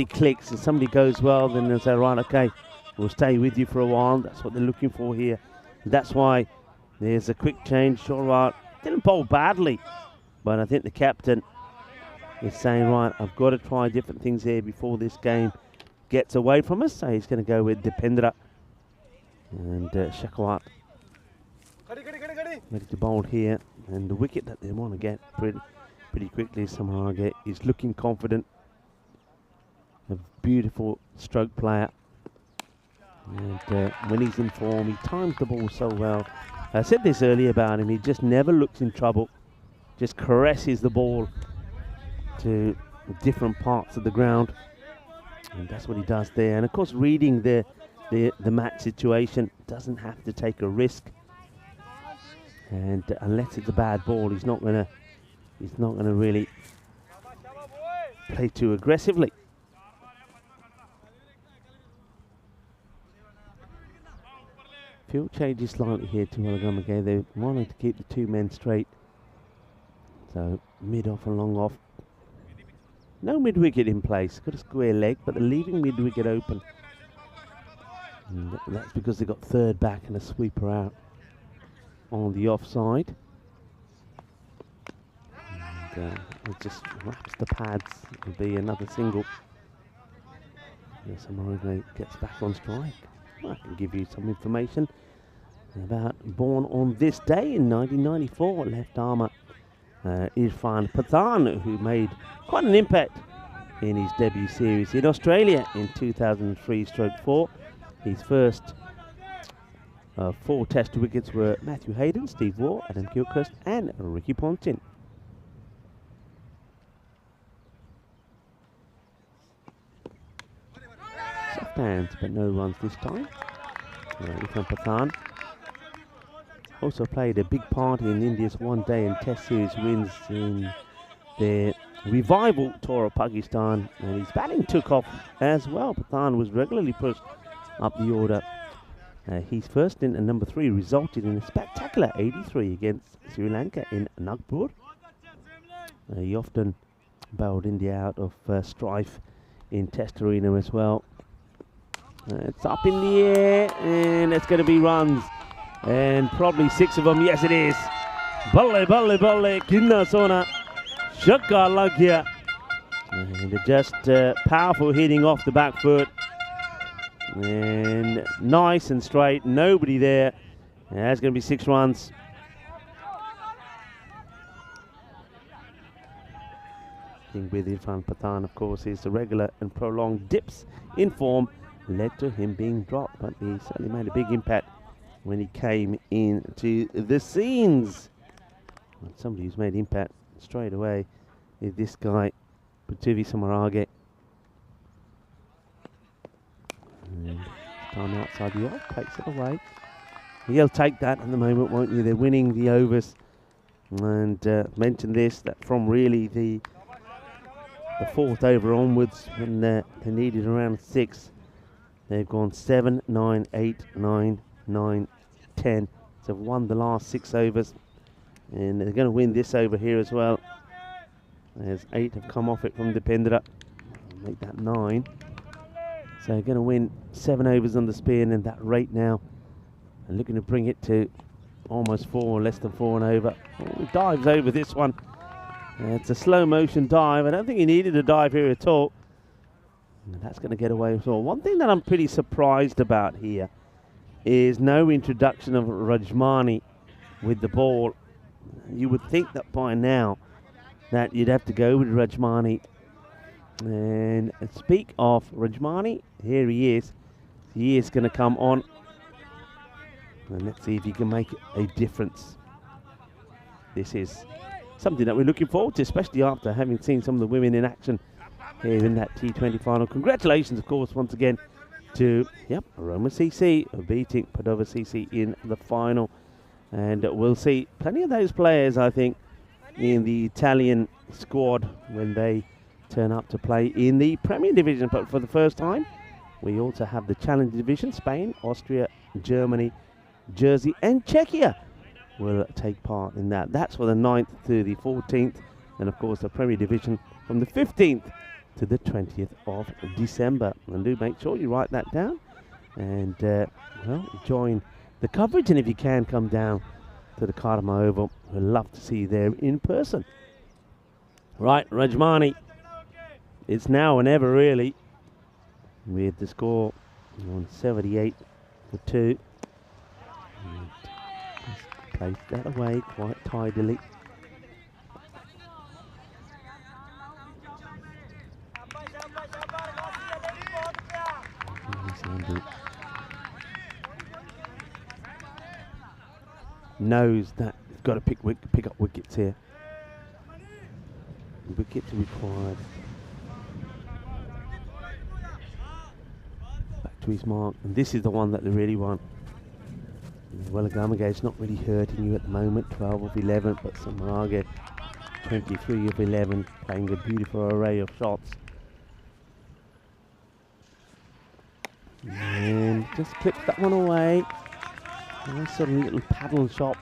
clicks and somebody goes well, then they'll say, right, okay, we'll stay with you for a while. That's what they're looking for here. That's why there's a quick change. Shorwat didn't bowl badly, but I think the captain is saying, right, I've got to try different things here before this game gets away from us. So he's going to go with Dipendra and Shakawat ready to bowl here. And the wicket that they want to get pretty quickly, Samharage is looking confident. A beautiful stroke player. And when he's in form, he times the ball so well. I said this earlier about him, he just never looks in trouble. Just caresses the ball to different parts of the ground. And that's what he does there. And of course, reading the match situation, doesn't have to take a risk. And unless it's a bad ball, he's not gonna really play too aggressively. Field changes slightly here to Wallagamagate. They wanted to keep the 2 men straight. So mid off and long off. No mid wicket in place. Got a square leg, but they're leaving mid wicket open. And that's because they got third back and a sweeper out on the offside. And it just wraps the pads. It'll be another single. Samarone gets back on strike. I can give you some information about born on this day in 1994, left armour Irfan Pathan, who made quite an impact in his debut series in Australia in 2003/4. His first 4 test wickets were Matthew Hayden, Steve Waugh, Adam Gilchrist and Ricky Ponting. Soft hands, but no runs this time. Irfan Pathan also played a big part in India's one-day and test series wins in their revival tour of Pakistan, and his batting took off as well. Pathan was regularly pushed up the order. His first stint at number 3 resulted in a spectacular 83 against Sri Lanka in Nagpur. He often bowled India out of strife in Test arena as well. It's up in the air, and it's going to be runs, and probably 6 of them. Yes, it is. Balle, balle, balle, kinna sona, shakka lag gaya. And just powerful hitting off the back foot, and nice and straight. Nobody there. And that's going to be 6 runs. thing with Irfan Pathan, of course, is the regular and prolonged dips in form led to him being dropped, but he certainly made a big impact when he came into the scenes. And somebody who's made impact straight away is this guy, Padova Samarage. And time outside the off, takes it away. He'll take that at the moment, won't you? They're winning the overs. And mentioned this, that from really the fourth over onwards, when they needed around 6, they've gone 7, 9, 8, 9, 9, 10. So they've won the last 6 overs. And they're going to win this over here as well. As 8 have come off it from Dipendra. Make that 9. So they're going to win 7 overs on the spin and that rate now. And looking to bring it to almost 4, less than 4 and over. Oh, he dives over this one. It's a slow motion dive. I don't think he needed a dive here at all. And that's going to get away as well. One thing that I'm pretty surprised about here is no introduction of Rajmani with the ball. You would think that by now that you'd have to go with Rajmani. And speak of Rajmani, here he is. He is going to come on. And let's see if he can make a difference. This is something that we're looking forward to, especially after having seen some of the women in action here in that T20 final. Congratulations, of course, once again to Roma CC beating Padova CC in the final. And we'll see plenty of those players, I think, in the Italian squad when they turn up to play in the Premier Division. But for the first time, we also have the Challenge Division. Spain, Austria, Germany, Jersey and Czechia will take part in that. That's for the 9th to the 14th. And of course the Premier Division from the 15th to the 20th of December. And do make sure you write that down and join the coverage. And if you can, come down to the Karma Oval. We'd love to see you there in person. Right, Rajmani. It's now or never really, with the score on 78 for 2. Just place that away quite tidily. Knows that he's got to pick up wickets here. Wickets required. Back to his mark, and this is the one that they really want. Well, Agamage not really hurting you at the moment, 12 of 11, but Samarage 23 of 11, playing a beautiful array of shots. And just clips that one away. Nice sort of little paddle shot.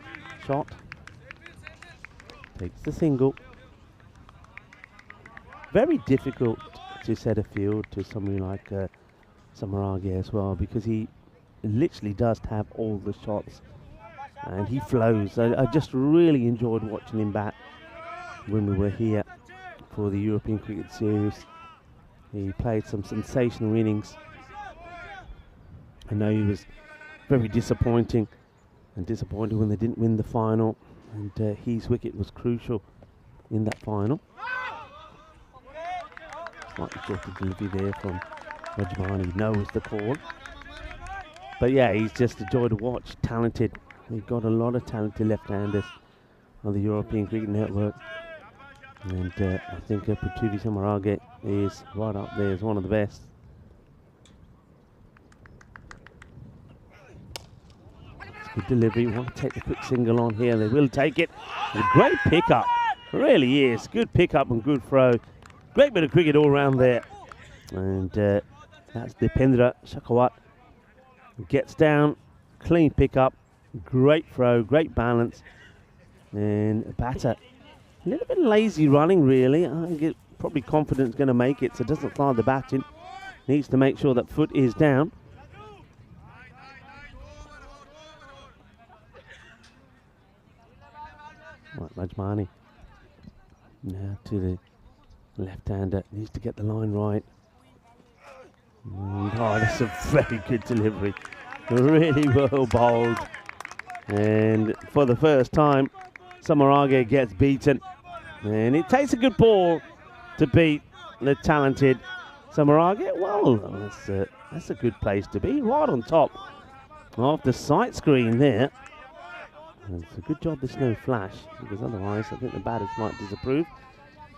Takes the single. Very difficult to set a field to somebody like Samarage as well, because he literally does have all the shots and he flows. I just really enjoyed watching him bat when we were here for the European Cricket Series. He played some sensational innings. I know he was very disappointing when they didn't win the final, and his wicket was crucial in that final. Slightly short of delivery there from Rajmani, knows the call. But yeah, he's just a joy to watch, talented. We've got a lot of talented left-handers on the European Cricket Network. And I think Padova Samarage is right up there as one of the best. Good delivery. We want to take the quick single on here. They will take it. A great pickup. Really is. Good pickup and good throw. Great bit of cricket all round there. And that's Dipendra Shekhawat. Gets down. Clean pickup. Great throw. Great balance. And a batter. A little bit lazy running, really. I think it probably confident going to make it, so doesn't start the batting. Needs to make sure that foot is down. Right, Rajmani. Now to the left-hander. Needs to get the line right. And, oh, that's a very good delivery. Really well bowled. And for the first time, Samarage gets beaten. And it takes a good ball to beat the talented Samarage. Well, that's a good place to be, right on top of the sight screen there. And it's a good job there's no flash, because otherwise I think the batters might disapprove.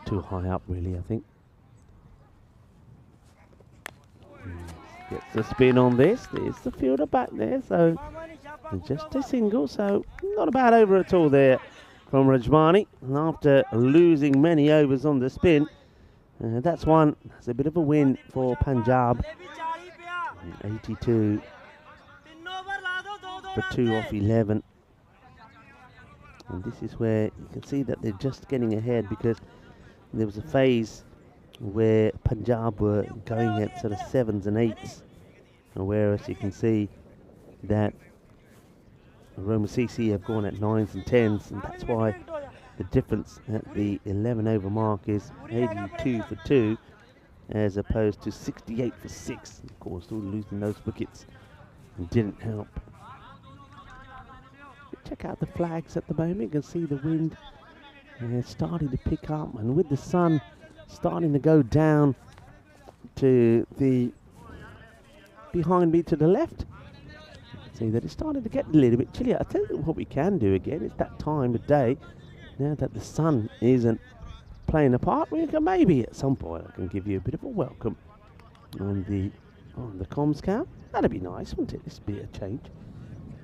Too high up, really, I think. Gets the spin on this. There's the fielder back there, so just a single, so not a bad over at all there from Rajmani. And after losing many overs on the spin, that's a bit of a win for Punjab. 82 for 2 off 11. And this is where you can see that they're just getting ahead, because there was a phase where Punjab were going at sort of 7s and 8s, whereas you can see that Roma CC have gone at 9s and 10s, and that's why the difference at the 11 over mark is 82 for 2 as opposed to 68 for 6. Of course, all losing those wickets didn't help. Check out the flags at the moment. You can see the wind starting to pick up, and with the sun starting to go down to the behind me to the left, see that it's starting to get a little bit chilly. I'll tell you what we can do again. It's that time of day now that the sun isn't playing a part. We can maybe at some point I can give you a bit of a welcome on the comms cam. That'd be nice, wouldn't it? This would be a change.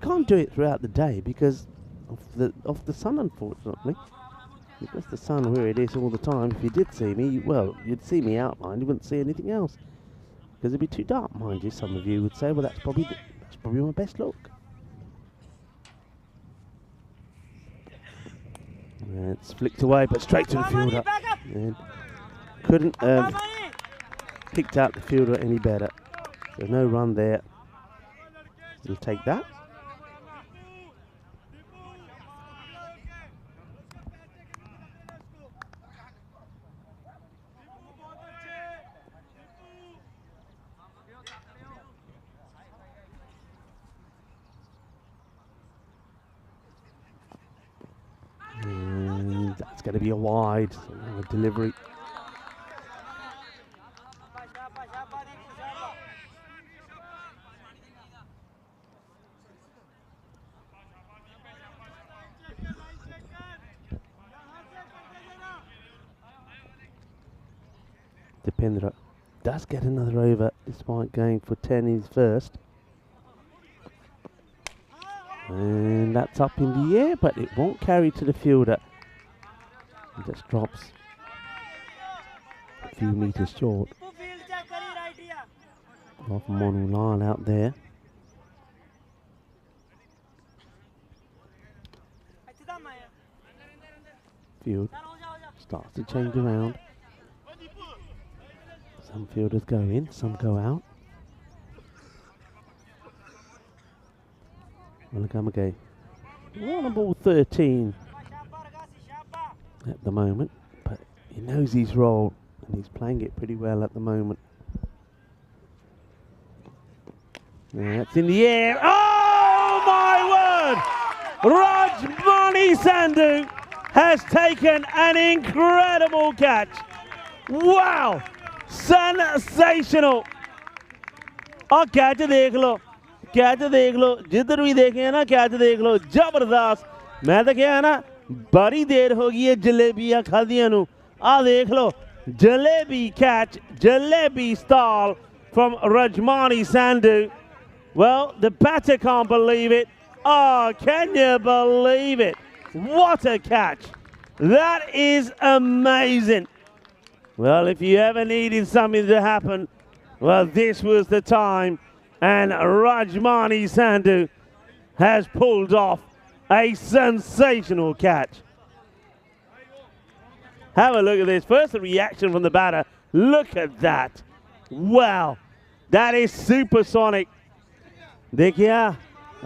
Can't do it throughout the day because of the sun, unfortunately. Because the sun where it is all the time, if you did see me, well, you'd see me outlined, you wouldn't see anything else. Because it'd be too dark, mind you. Some of you would say, well, that's probably my best look. And it's flicked away, but straight to the fielder. And couldn't picked out the fielder any better. So no run there. We'll take that. And that's going to be a wide delivery. Dipendra does get another over despite going for 10 in his first. And that's up in the air, but it won't carry to the fielder. It just drops a few meters short of Monu Lal out there. Field starts to change around. Some fielders go in, some go out. Malagamage on ball 13 at the moment, but he knows his role and he's playing it pretty well at the moment. That's in the air. Oh my word! Rajmani Sandhu has taken an incredible catch. Wow! Sensational! और catch देख लो, जिधर भी देखे ना catch देख लो, जबरदस्त। मैं तो क्या है ना, बड़ी देर हो गई है जलेबियां खादियां नू। आ देख लो, jalebi catch, jalebi style from Rajmani Sandhu. Well, the batter can't believe it. Oh, can you believe it? What a catch! That is amazing. Well, if you ever needed something to happen, well, this was the time, and Rajmani Sandhu has pulled off a sensational catch. Have a look at this. First, the reaction from the batter. Look at that. Wow, that is supersonic. देखिए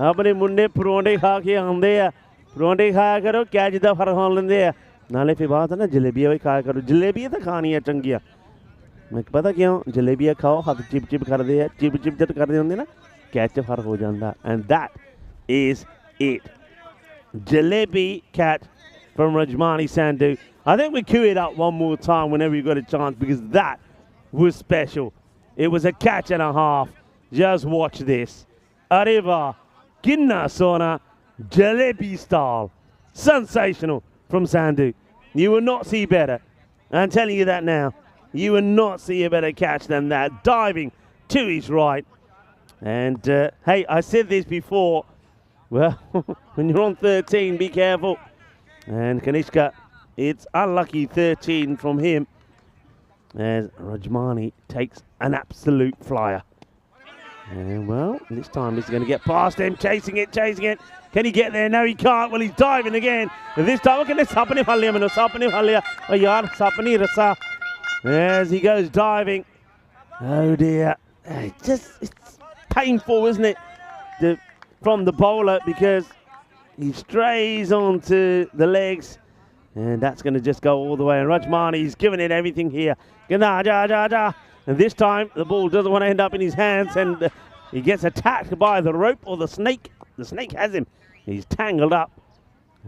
अपने मुन्ने परोंठे खा के आंदे आ, परोंठे खाया करो catch दा फर्क होन लेंदे आ, नाले फिर बात है ना जलेबियां भी खाया करो, जलेबियां तो खानी है चंगियां। मैं पता क्यों, जलेबियां खाओ हाथ चिप चिप कर दे, चिप चिप जट कर दे होंदे ना, कैच फर्क हो जांदा। And that is it. Jalebi catch from Rajmani Sandhu. I think we cue it up one more time whenever you got a chance, because that was special. It was a catch and a half. Just watch this. Arriva, Ginna Sona, Jalebi style. Sensational from Sandhu. You will not see better. I'm telling you that now. You will not see a better catch than that. Diving to his right. And, hey, I said this before. Well, when you're on 13, be careful. And Kanishka, it's unlucky 13 from him as Rajmani takes an absolute flyer. And, well, this time he's going to get past him, chasing it. Can he get there? No, he can't. Well, he's diving again. And this time, okay, Sapani Halia, Mano, Sapani Halia, Ayar, Sapani Rasa. As he goes diving. Oh, dear. It's painful, isn't it? From the bowler, because he strays onto the legs. And that's going to just go all the way. And Rajmani's giving it everything here. And this time, the ball doesn't want to end up in his hands. And he gets attacked by the rope or the snake. The snake has him. He's tangled up.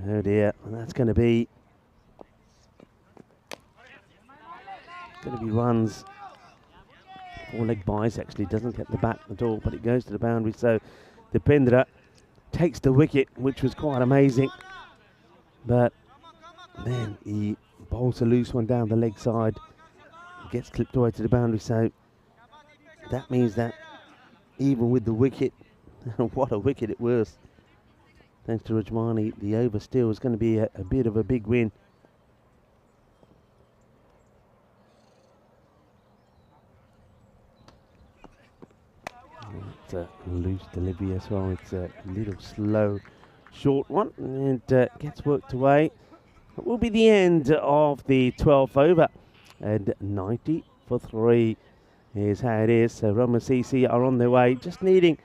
Oh, dear. And that's going to be runs. 4-leg buys, actually. Doesn't get the bat at all, but it goes to the boundary. So Dipendra takes the wicket, which was quite amazing. But then he bowls a loose one down the leg side. Gets clipped away to the boundary. So that means that even with the wicket, what a wicket it was. Thanks to Rajmani, the over still is going to be a bit of a big win. It's a loose delivery as well. It's a little slow, short one, and gets worked away. It will be the end of the 12th over, and 90 for 3 is how it is. So Roma CC are on their way, just needing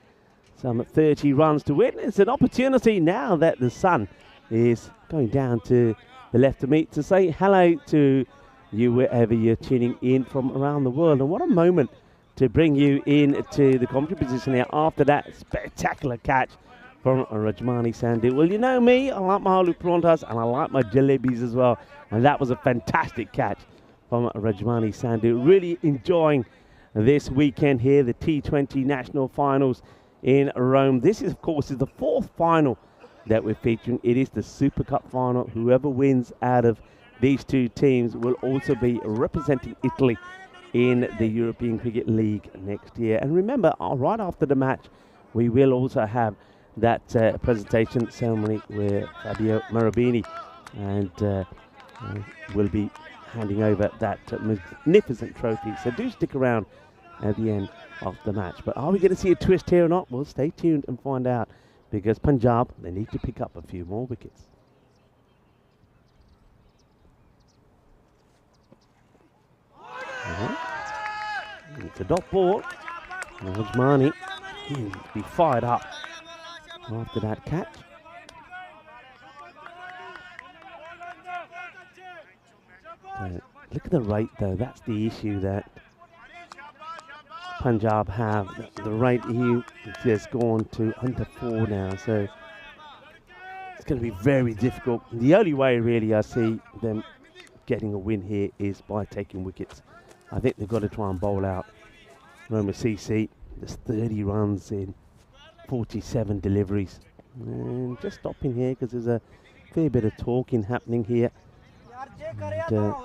some 30 runs to win. It's an opportunity now that the sun is going down to the left of me to say hello to you wherever you're tuning in from around the world. And what a moment to bring you into the commentary position here after that spectacular catch from Rajmani Sandhu. Well, you know me, I like my aloo paranthas and I like my jalebis as well. And that was a fantastic catch from Rajmani Sandhu. Really enjoying this weekend here, the T20 National Finals in Rome. This is, of course, is the 4th final that we're featuring. It is the Super Cup final. Whoever wins out of these 2 teams will also be representing Italy in the European Cricket League next year. And remember, right after the match, we will also have that presentation ceremony where Fabio Marabini and will be handing over that magnificent trophy. So do stick around at the end of the match. But are we going to see a twist here or not? Well, stay tuned and find out, because Punjab, they need to pick up a few more wickets. It's a dot ball. Rajmani be fired up after that catch. Look at the rate, though. That's the issue that Punjab have. The rate here has gone to under 4 now, so it's going to be very difficult. The only way, really, I see them getting a win here is by taking wickets. I think they've got to try and bowl out Roma CC. There's 30 runs in 47 deliveries. And just stopping here because there's a fair bit of talking happening here. And,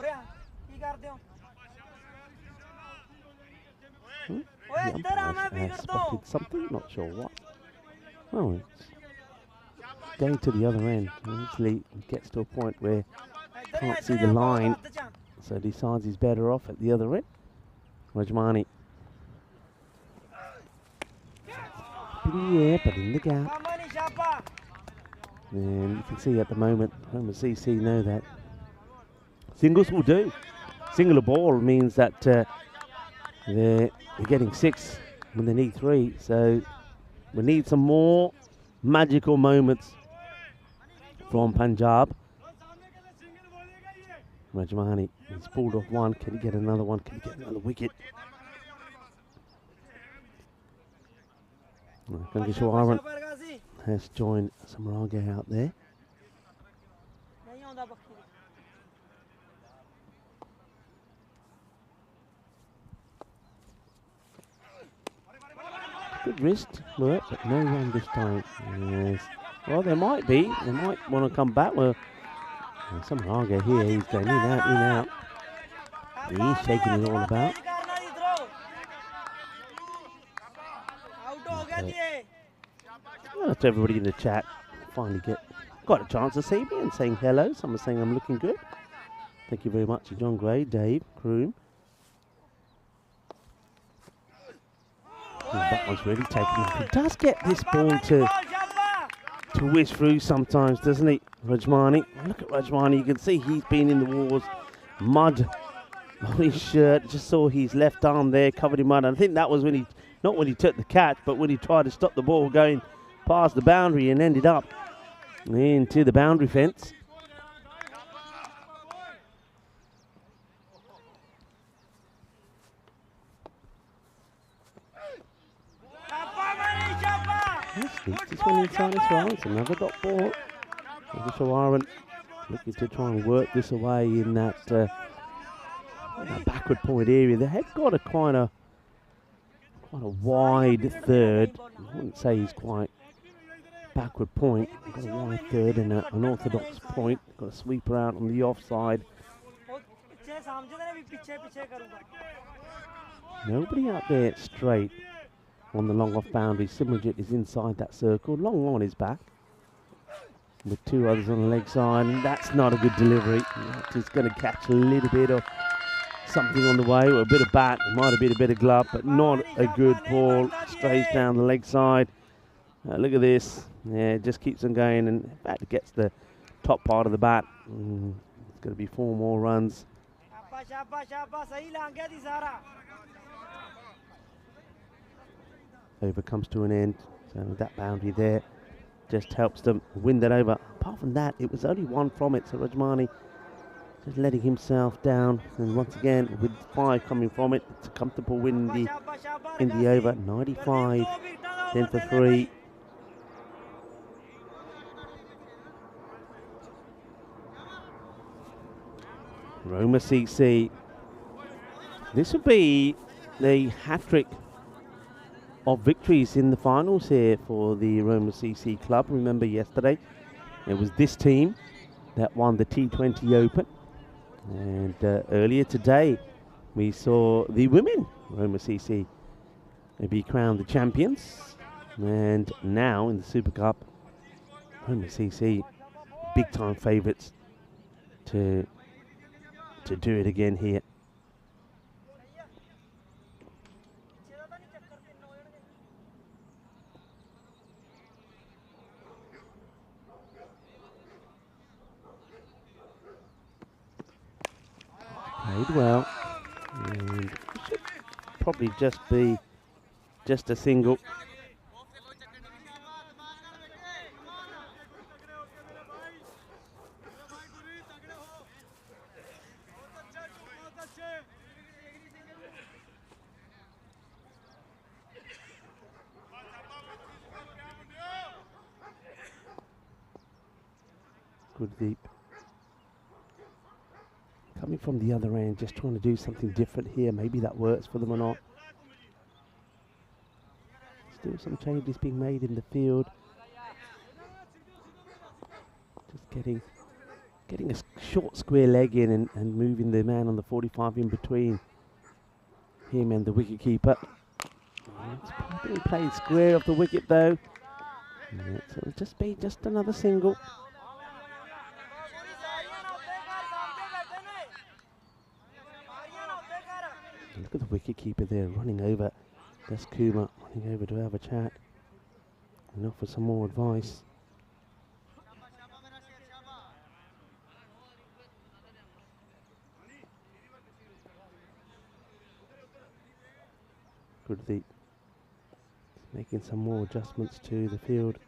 I've spotted something, not sure what. Oh, it's going to the other end. Obviously, it gets to a point where can't see the line, so decides he's better off at the other end. Rajmani. Up in the air, but in the gap. And you can see at the moment, Roma CC know that singles will do. Single a ball means that they're getting 6 when they need 3. So we need some more magical moments from Punjab. Rajmani, he's pulled off one. Can he get another one? Can he get another wicket? Gangeshwaran has joined Samaraga out there. Good wrist work, but no run this time. Yes. Well, there might be. They might want to come back. Well, some Raga here. He's going in, out, in, out. He's shaking it all about. Well, to everybody in the chat, finally got a chance to see me and saying hello. Someone saying I'm looking good. Thank you very much to John Gray, Dave, Kroom. That one's really taken off. He does get this ball to whiz through sometimes, doesn't he, Rajmani? Look at Rajmani. You can see he's been in the wars. Mud on his shirt. Just saw his left arm there covered in mud. And I think that was when he, not when he took the catch, but when he tried to stop the ball going past the boundary and ended up into the boundary fence. This one inside as well. It's another dot ball. Vishwaran looking to try and work this away in that backward point area. They have got quite a wide third. I wouldn't say he's quite backward point. Got a wide third and an orthodox point. Got a sweeper out on the offside. Nobody out there straight on the long off boundary. Simrajit is inside that circle, long on his back, with two others on the leg side, and that's not a good delivery. He's going to catch a little bit of something on the way, or a bit of bat, it might have been a bit of glove, but not a good ball. Strays down the leg side. Look at this. Yeah, it just keeps on going, and in fact, it gets the top part of the bat. It's going to be 4 more runs. Over comes to an end, so that boundary there just helps them win that over. Apart from that, it was only 1 from it, so Rajmani just letting himself down, and once again with 5 coming from it, it's a comfortable win in the over. 95, 10 for 3. Roma CC. This would be the hat-trick of victories in the finals here for the Roma CC club. Remember yesterday, it was this team that won the T20 Open. And earlier today, we saw the women Roma CC be crowned the champions. And now in the Super Cup, Roma CC, big time favourites to do it again here. Played well, and it should probably just be just a single. Good deep. Coming from the other end, just trying to do something different here. Maybe that works for them or not. Still some changes being made in the field. Just getting a short square leg in and moving the man on the 45 in between him and the wicket keeper. It's probably played square off the wicket though. Yeah, so it'll just be just another single. Look at the wicket keeper there running over. That's Kuma running over to have a chat and offer some more advice. Gurdeep making some more adjustments to the field.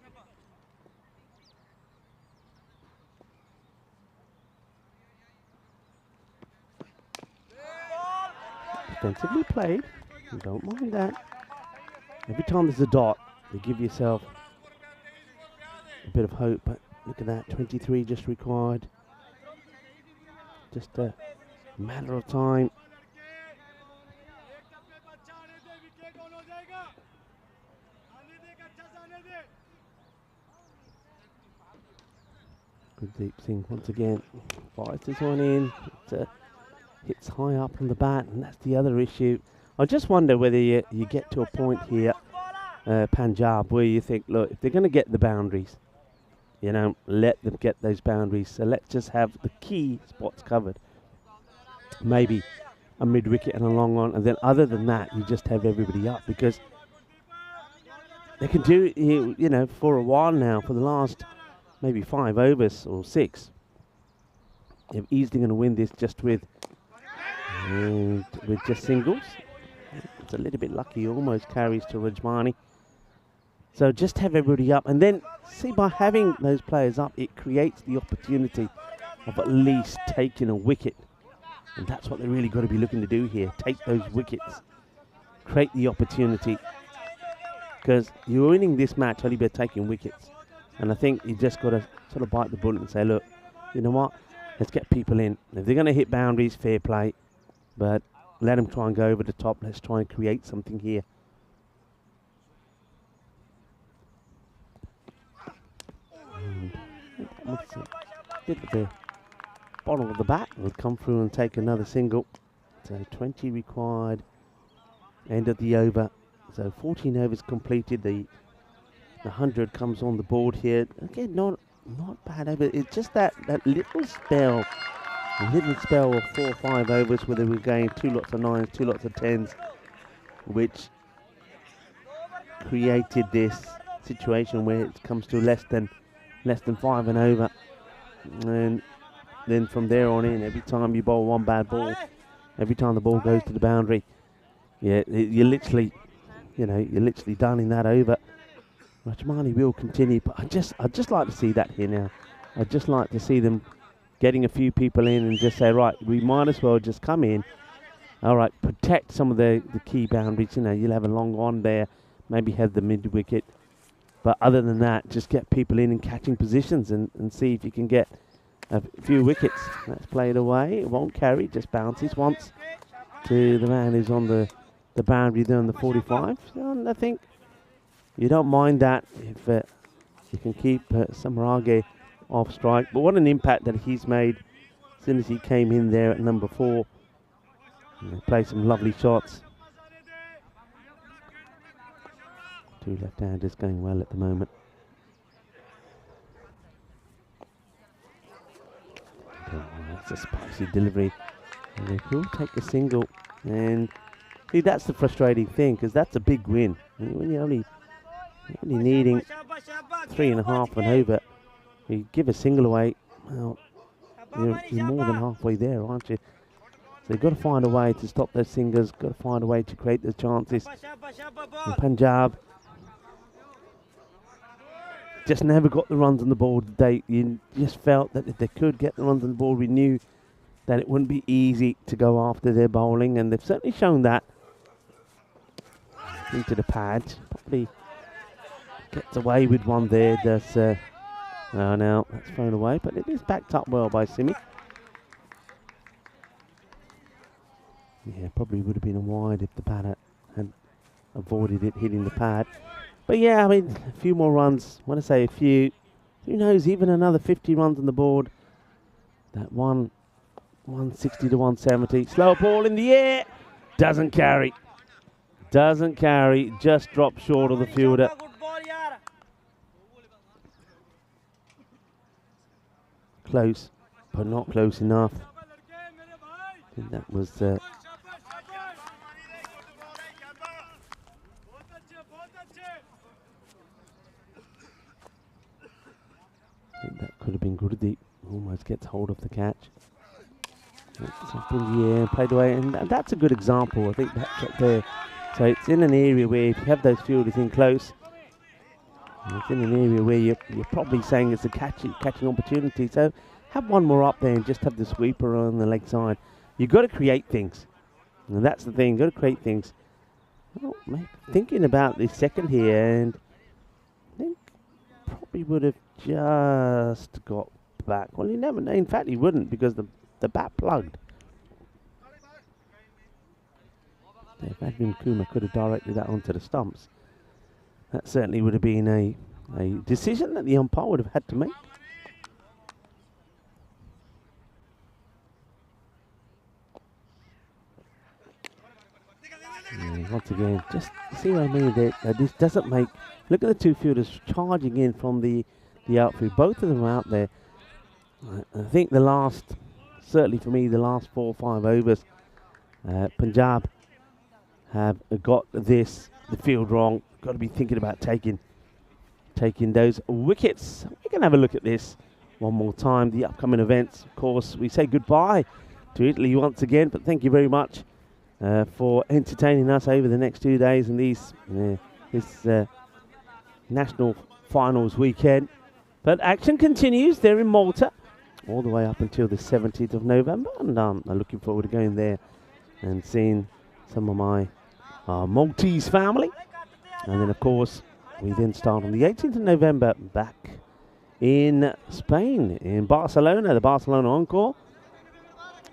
Defensively played, don't mind that. Every time there's a dot, you give yourself a bit of hope, but look at that, 23 just required. Just a matter of time. Good deep swing once again. Fires this one in. It hits high up on the bat, and that's the other issue. I just wonder whether you get to a point here, Punjab, where you think, look, if they're going to get the boundaries, you know, let them get those boundaries. So let's just have the key spots covered. Maybe a mid-wicket and a long one, and then other than that, you just have everybody up, because they can do it, you know, for a while now, for the last maybe 5 overs or 6. They're easily going to win this just with just singles. It's a little bit lucky, almost carries to Rajmani. So just have everybody up, and then see, by having those players up, it creates the opportunity of at least taking a wicket. And that's what they really got to be looking to do here. Take those wickets. Create the opportunity. Because you're winning this match only by taking wickets. And I think you just got to sort of bite the bullet and say, look, you know what? Let's get people in. If they're going to hit boundaries, fair play. But let them try and go over the top. Let's try and create something here. Bit of the bottom of the bat will come through and take another single. So 20 required. End of the over. So 14 overs completed. The 100 comes on the board here. Again, not bad over. It's just that little spell of 4 or 5 overs where they were going 2 lots of 9s, 2 lots of 10s, which created this situation where it comes to less than 5 and over. And then from there on in, every time you bowl one bad ball, every time the ball goes to the boundary, yeah, you're literally done in that over. Rajmani will continue, but I'd just like to see that here now. I'd just like to see them getting a few people in and just say, right, we might as well just come in. All right, protect some of the key boundaries. You know, you'll have a long on there, maybe have the mid wicket. But other than that, just get people in and catching positions and see if you can get a few wickets. Let's play it away. It won't carry, just bounces once to the man who's on the boundary there on the 45. And I think you don't mind that if you can keep Samarage off strike. But what an impact that he's made as soon as he came in there at number 4. Played some lovely shots. 2 left-handers going well at the moment. That's a spicy delivery. And they will take the single. And see, that's the frustrating thing, because that's a big win. When you're only needing 3.5 and over, you give a single away, well, you're more than halfway there, aren't you? So you've got to find a way to stop those singles, got to find a way to create the chances. And Punjab just never got the runs on the board. You just felt that if they could get the runs on the board, we knew that it wouldn't be easy to go after their bowling, and they've certainly shown that. Into the pad, probably gets away with one there. Does now that's thrown away, but it is backed up well by Simi. Yeah, probably would have been a wide if the batter had avoided it hitting the pad. But yeah, I mean, a few more runs. When I say a few, who knows, even another 50 runs on the board. That 160 to 170. Slow ball in the air. Doesn't carry. Doesn't carry. Just dropped short of the fielder. Close, but not close enough. I think that was... I think that could have been Gurdeep. Almost gets hold of the catch. It's up in the air, played away, and that's a good example. I think that's up there. So it's in an area where if you have those fielders in close, it's in an area where you're probably saying it's a catching opportunity. So have one more up there and just have the sweeper on the leg side. You've got to create things, and that's the thing. You've got to create things. Well, maybe thinking about this second here, and I think probably would have just got back. Well, you never know. In fact, he wouldn't, because the bat plugged. If Adrian Kumar could have directed that onto the stumps, that certainly would have been a decision that the umpire would have had to make. And once again, just see what I mean there. This doesn't make. Look at the two fielders charging in from the outfield. Both of them are out there. I think certainly for me, the last 4 or 5 overs, Punjab have got the field wrong. Got to be thinking about taking those wickets. We can have a look at this one more time. The upcoming events, of course, we say goodbye to Italy once again, but thank you very much for entertaining us over the next 2 days and this national finals weekend. But action continues. They're in Malta all the way up until the 17th of November, and I'm looking forward to going there and seeing some of my Maltese family. And then, of course, we then start on the 18th of November back in Spain, in Barcelona, the Barcelona Encore.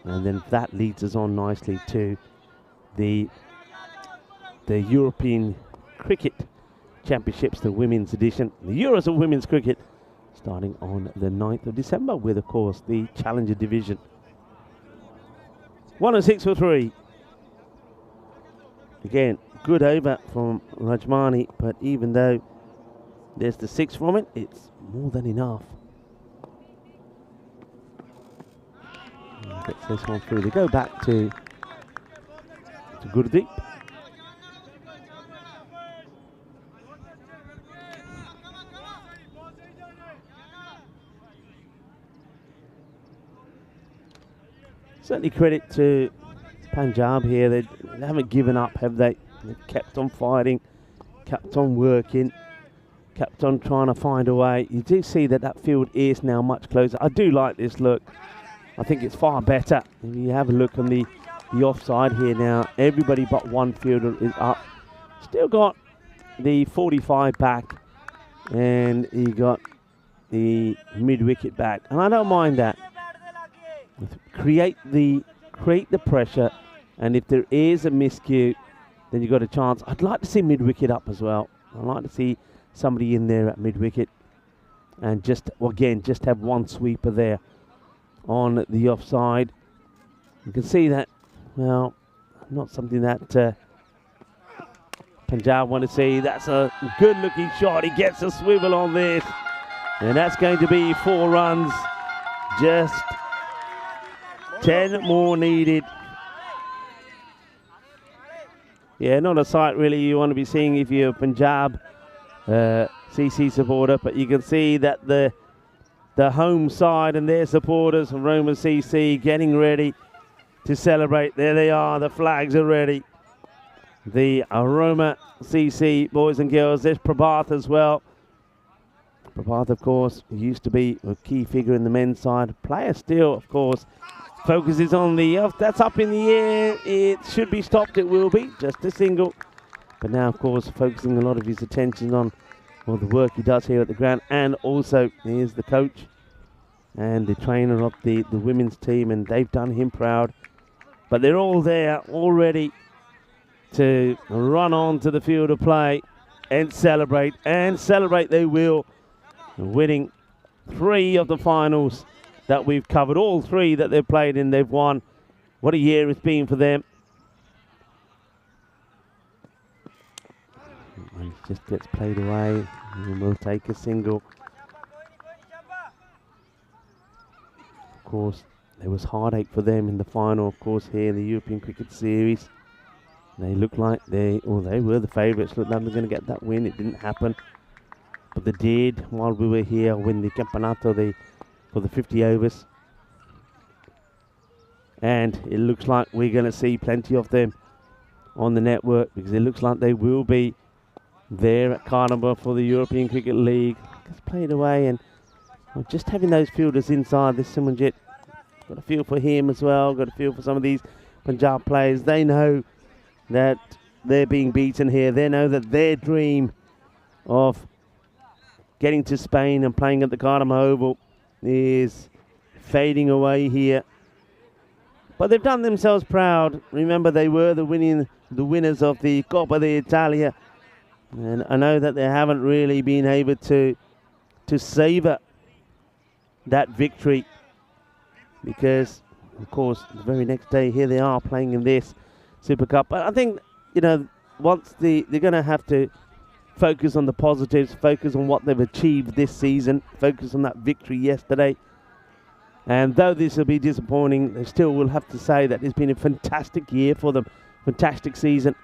And then that leads us on nicely to the European Cricket Championships, the women's edition, the Euros of Women's Cricket, starting on the 9th of December with, of course, the Challenger Division. 106 for 3. Again, good over from Rajmani, but even though there's the 6 from it, it's more than enough. Gets this one through. They go back to Gurdeep. Certainly credit to Punjab here. They haven't given up, have they? They've kept on fighting, kept on working, kept on trying to find a way. You do see that field is now much closer. I do like this look. I think it's far better. If you have a look on the offside here now, everybody but one fielder is up. Still got the 45 back, and you got the mid-wicket back. And I don't mind that. Create the pressure, and if there is a miscue, then you've got a chance. I'd like to see mid-wicket up as well. I'd like to see somebody in there at mid-wicket, and just have one sweeper there on the offside. You can see that, well, not something that Punjab want to see. That's a good-looking shot. He gets a swivel on this, and that's going to be 4 runs. Just 10 more needed. Yeah, not a sight really you want to be seeing if you're a Punjab CC supporter, but you can see that the home side and their supporters from Roma CC getting ready to celebrate. There they are, the flags are ready. The Roma CC boys and girls. There's Prabhat as well. Prabhat, of course, used to be a key figure in the men's side. Player still, of course. Focuses on that's up in the air. It should be stopped. It will be. Just a single. But now, of course, focusing a lot of his attention on the work he does here at the ground. And also, here's the coach and the trainer of the women's team. And they've done him proud. But they're all there, all ready to run on to the field of play and celebrate. And celebrate they will. Winning 3 of the finals that we've covered. All 3 that they've played in, they've won. What a year it's been for them. And it just gets played away, and we'll take a single. Of course, there was heartache for them in the final, of course, here in the European Cricket Series. They looked like they were the favourites. Looked like they were going to get that win. It didn't happen. But they did, while we were here, win the Campeonato for the 50 overs. And it looks like we're going to see plenty of them on the network, because it looks like they will be there at Carnival for the European Cricket League. It's played away, and just having those fielders inside this Simanjit, got a feel for him as well, got a feel for some of these Punjab players. They know that they're being beaten here. They know that their dream of getting to Spain and playing at the Carnival Oval is fading away here. But they've done themselves proud. Remember, they were the winners of the Coppa d'Italia. And I know that they haven't really been able to savour that victory, because, of course, the very next day, here they are playing in this Super Cup. But I think, they're going to have to focus on the positives, focus on what they've achieved this season, focus on that victory yesterday. And though this will be disappointing, they still will have to say that it's been a fantastic year for them, fantastic season.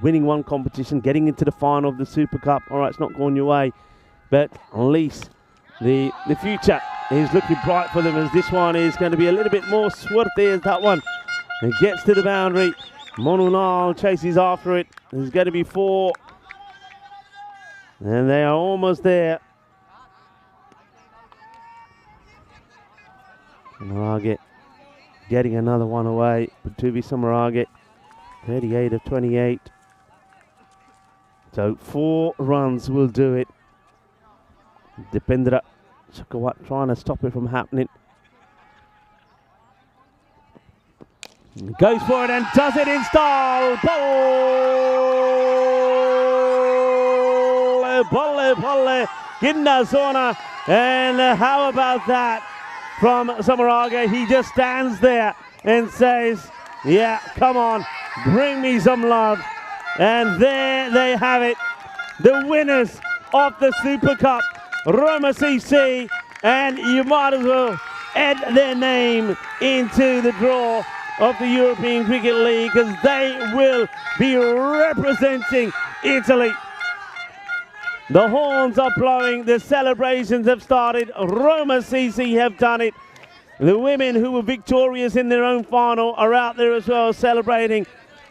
Winning one competition, getting into the final of the Super Cup. All right, it's not going your way, but at least the future is looking bright for them, as this one is going to be a little bit more swirty as that one. It gets to the boundary. Monunal chases after it. There's going to be 4. And they are almost there. Samarage getting another one away. Padova Samarage, 38 of 28. So 4 runs will do it. Dipendra Chakawat trying to stop it from happening. Goes for it and does it in style. Bolle, Ginna Zona. And how about that from Samarage? He just stands there and says, yeah, come on, bring me some love. And there they have it. The winners of the Super Cup, Roma CC. And you might as well add their name into the draw of the European Cricket League, because they will be representing Italy. The horns are blowing, the celebrations have started. Roma CC have done it. The women who were victorious in their own final are out there as well celebrating.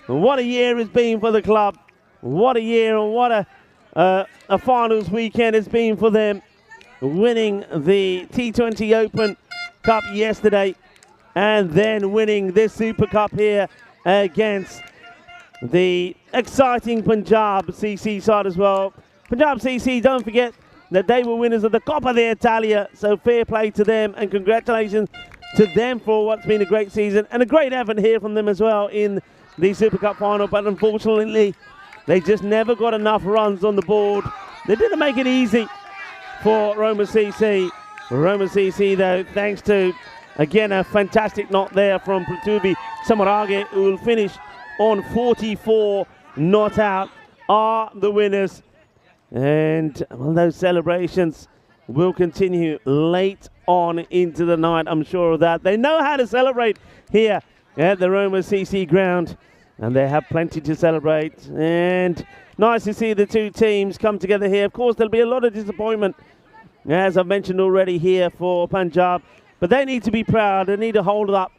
What a year it's been for the club. What a year, and what a finals weekend it's been for them. Winning the T20 Open Cup yesterday, and then winning this Super Cup here against the exciting Punjab CC side as well. Punjab CC, don't forget that they were winners of the Coppa d'Italia, so fair play to them, and congratulations to them for what's been a great season and a great effort here from them as well in the Super Cup final. But unfortunately, they just never got enough runs on the board. They didn't make it easy for Roma CC. Roma CC, though, thanks to, again, a fantastic knock there from Padova Samarage, who will finish on 44 not out, are the winners. And well, those celebrations will continue late on into the night, I'm sure of that. They know how to celebrate here at the Roma CC ground, and they have plenty to celebrate. And nice to see the two teams come together here. Of course, there'll be a lot of disappointment, as I've mentioned already, here for Punjab. But they need to be proud. They need to hold up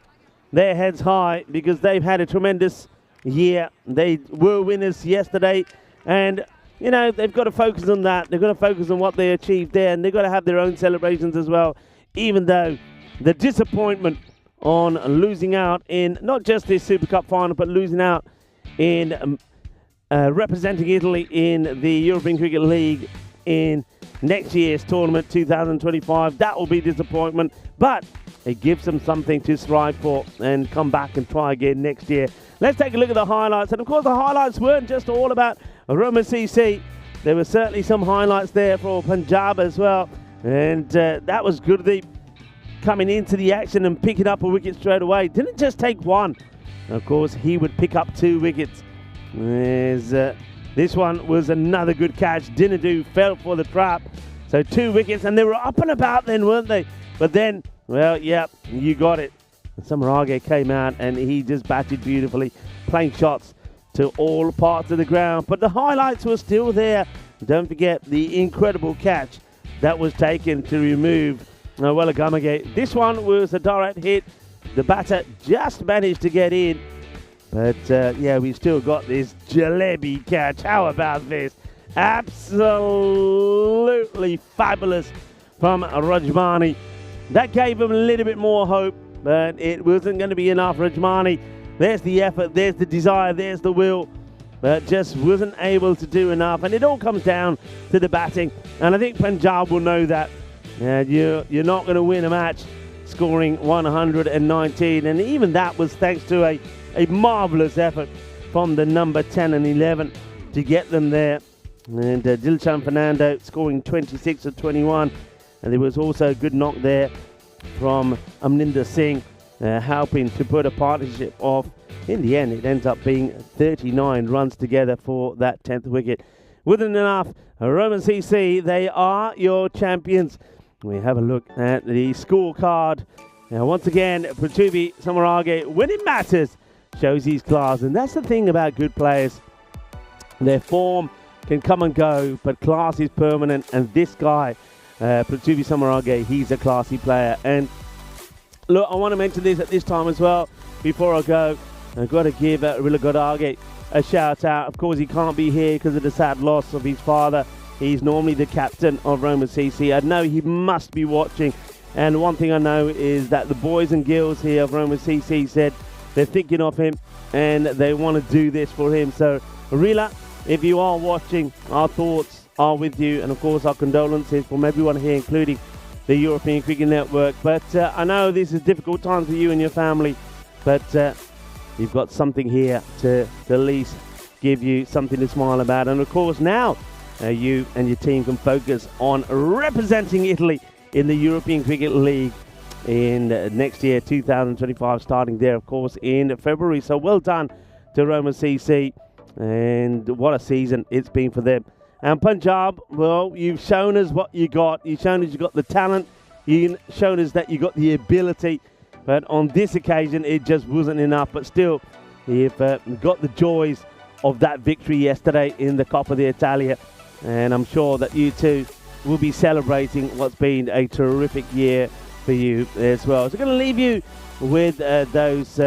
their heads high, because they've had a tremendous year. They were winners yesterday. And, you know, they've got to focus on that. They've got to focus on what they achieved there. And they've got to have their own celebrations as well, even though the disappointment on losing out in not just this Super Cup final, but losing out in representing Italy in the European Cricket League in next year's tournament, 2025. That will be disappointment, but it gives them something to strive for and come back and try again next year. Let's take a look at the highlights. And of course, the highlights weren't just all about Roma CC. There were certainly some highlights there for Punjab as well. And that was Gurdeep coming into the action and picking up a wicket straight away. Didn't just take one. Of course, he would pick up 2 wickets. This one was another good catch. Dinadu fell for the trap. So 2 wickets, and they were up and about then, weren't they? But then, well, yeah, you got it. Samarage came out and he just batted beautifully, playing shots to all parts of the ground. But the highlights were still there. Don't forget the incredible catch that was taken to remove Wella Gamage. This one was a direct hit. The batter just managed to get in. But, yeah, we've still got this jalebi catch. How about this? Absolutely fabulous from Rajmani. That gave him a little bit more hope, but it wasn't going to be enough. Rajmani, there's the effort, there's the desire, there's the will, but just wasn't able to do enough. And it all comes down to the batting. And I think Punjab will know that. You're not going to win a match scoring 119. And even that was thanks to a marvellous effort from the number 10 and 11 to get them there. And Dilshan Fernando scoring 26 of 21. And there was also a good knock there from Amrinder Singh helping to put a partnership off. In the end, it ends up being 39 runs together for that 10th wicket. Wouldn't enough, Roma CC, they are your champions. We have a look at the scorecard. Now, once again, Prithvi Samarage, when it matters, shows his class. And that's the thing about good players. Their form can come and go, but class is permanent. And this guy, Prithvi Samarage, he's a classy player. And look, I want to mention this at this time as well. Before I go, I've got to give Rila Godage a shout out. Of course, he can't be here because of the sad loss of his father. He's normally the captain of Roma CC. I know he must be watching. And one thing I know is that the boys and girls here of Roma CC said they're thinking of him and they want to do this for him. So, Rila, if you are watching, our thoughts are with you. And of course, our condolences from everyone here, including the European Cricket Network. But I know this is difficult times for you and your family. But you've got something here to at least give you something to smile about. And of course, now you and your team can focus on representing Italy in the European Cricket League in next year, 2025, starting there, of course, in February. So well done to Roma CC, and what a season it's been for them. And Punjab, well, you've shown us what you got. You've shown us you got the talent. You've shown us that you got the ability. But on this occasion, it just wasn't enough. But still, you've got the joys of that victory yesterday in the Coppa d'Italia. And I'm sure that you too will be celebrating what's been a terrific year for you as well. So I'm going to leave you with those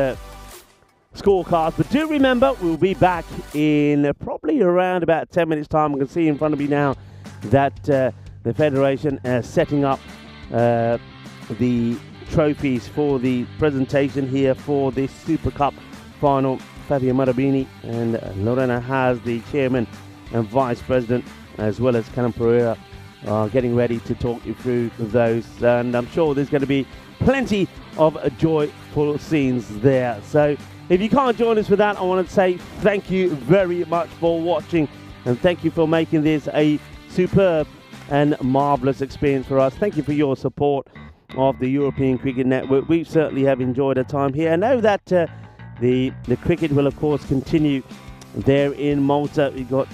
scorecards. But do remember, we'll be back in probably around about 10 minutes' time. I can see in front of me now that the Federation is setting up the trophies for the presentation here for this Super Cup final. Fabio Marabini and Lorena Haas, the chairman and vice president, as well as Canon Pereira, are getting ready to talk you through those. And I'm sure there's going to be plenty of joyful scenes there. So if you can't join us for that, I want to say thank you very much for watching, and thank you for making this a superb and marvellous experience for us. Thank you for your support of the European Cricket Network. We certainly have enjoyed our time here. I know that the cricket will, of course, continue there in Malta. We've got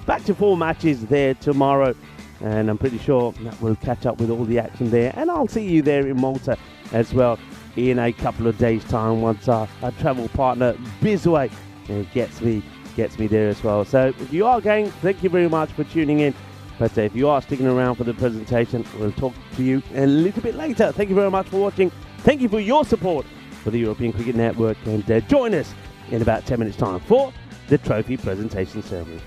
back to 4 matches there tomorrow, and I'm pretty sure that we'll catch up with all the action there. And I'll see you there in Malta as well in a couple of days' time once our travel partner Bizway gets me there as well. So if you are going, thank you very much for tuning in. But if you are sticking around for the presentation, we'll talk to you a little bit later. Thank you very much for watching. Thank you for your support for the European Cricket Network. And join us in about 10 minutes' time for the trophy presentation ceremony.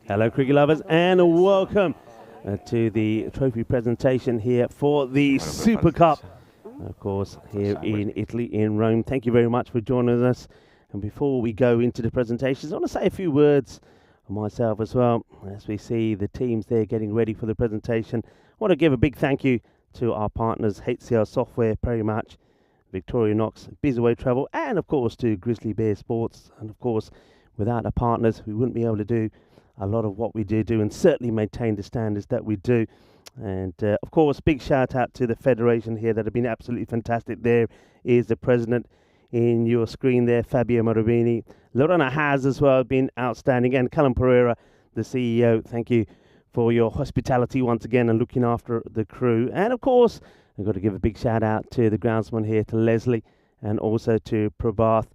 Hello, cricket lovers, and welcome to the trophy presentation here for the Super Cup. Of course, here in Italy, in Rome. Thank you very much for joining us. And before we go into the presentations, I want to say a few words on myself as well. As we see the teams there getting ready for the presentation, I want to give a big thank you to our partners, HCL Software, Perimatch, Victoria Knox, Bizaway Travel, and of course to Grizzly Bear Sports. And of course, without our partners, we wouldn't be able to do a lot of what we do and certainly maintain the standards that we do. And of course, big shout out to the federation here that have been absolutely fantastic. There is the president in your screen there, Fabio Marubini. Lorena has as well been outstanding, and Callum Pereira, the CEO. Thank you for your hospitality once again and looking after the crew. And of course, I've got to give a big shout out to the groundsman here, to Leslie, and also to Prabhath.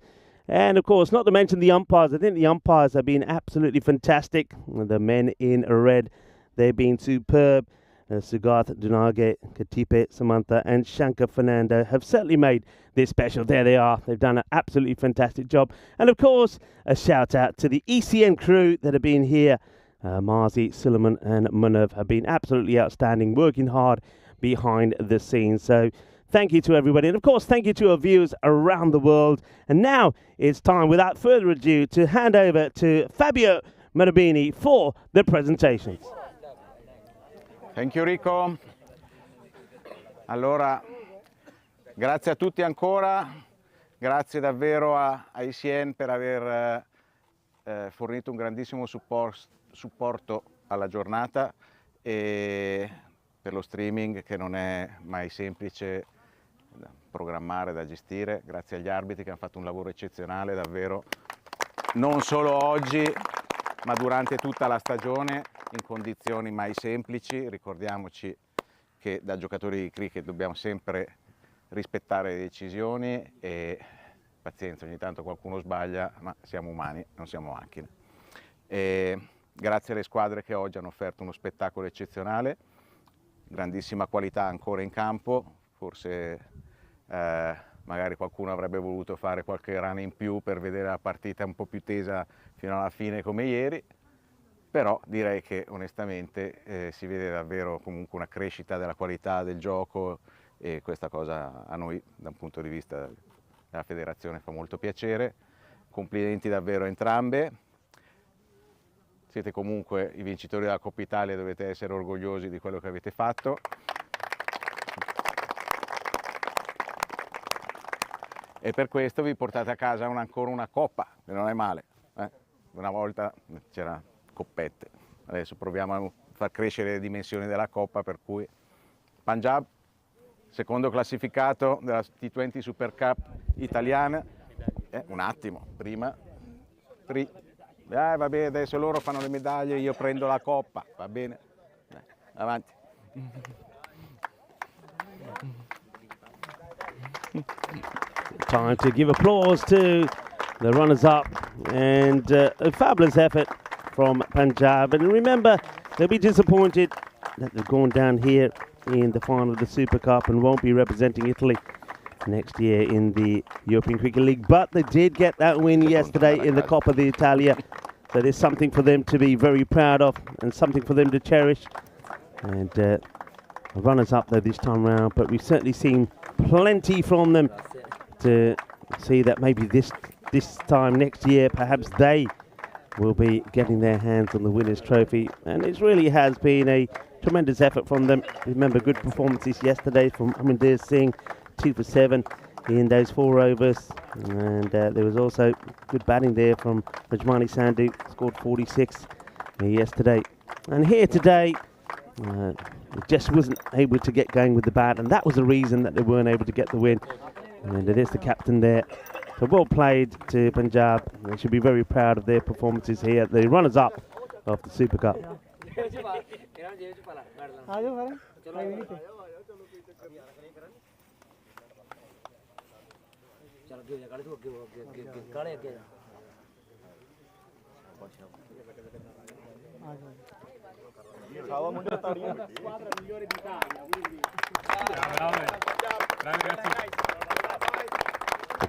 And of course, not to mention the umpires. I think the umpires have been absolutely fantastic. The men in red, they've been superb. Sugarth, Dunage, Katipe, Samantha, and Shankar Fernando have certainly made this special. There they are. They've done an absolutely fantastic job. And of course, a shout out to the ECN crew that have been here. Marzi, Suleiman, and Manav have been absolutely outstanding, working hard behind the scenes. So thank you to everybody. And of course, thank you to our viewers around the world. And now it's time, without further ado, to hand over to Fabio Marubini for the presentations. Thank you Rico. Allora, grazie a tutti ancora, grazie davvero a ECN per aver fornito un grandissimo supporto alla giornata e per lo streaming che non è mai semplice da programmare, da gestire. Grazie agli arbitri che hanno fatto un lavoro eccezionale davvero, non solo oggi ma durante tutta la stagione, in condizioni mai semplici. Ricordiamoci che da giocatori di cricket dobbiamo sempre rispettare le decisioni e pazienza, ogni tanto qualcuno sbaglia, ma siamo umani, non siamo macchine. E grazie alle squadre che oggi hanno offerto uno spettacolo eccezionale, grandissima qualità ancora in campo, forse magari qualcuno avrebbe voluto fare qualche run in più per vedere la partita un po' più tesa fino alla fine come ieri, però direi che onestamente si vede davvero comunque una crescita della qualità del gioco e questa cosa a noi da un punto di vista della federazione fa molto piacere. Complimenti davvero a entrambe, siete comunque i vincitori della Coppa Italia e dovete essere orgogliosi di quello che avete fatto. E per questo vi portate a casa ancora una coppa, che non è male. Una volta c'era coppette, adesso proviamo a far crescere le dimensioni della coppa, per cui Punjab, secondo classificato della T20 Super Cup italiana. Un attimo, prima. Va bene, adesso loro fanno le medaglie, io prendo la coppa, va bene? Avanti. Time to give applause to the runners-up and a fabulous effort from Punjab. And remember, they'll be disappointed that they've gone down here in the final of the Super Cup and won't be representing Italy next year in the European Cricket League. But they did get that win yesterday in the Coppa d'Italia. So there's something for them to be very proud of and something for them to cherish. And runners-up though this time round, but we've certainly seen plenty from them to see that maybe this time next year perhaps they will be getting their hands on the winners' trophy. And it really has been a tremendous effort from them. Remember, good performances yesterday from Amindir Singh, 2 for 7 in those 4 overs, and there was also good batting there from Rajmani Sandhu, scored 46 yesterday. And here today just wasn't able to get going with the bat, and that was the reason that they weren't able to get the win. And there's the captain there. So well played to Punjab. They should be very proud of their performances here, the runners-up of the Super Cup.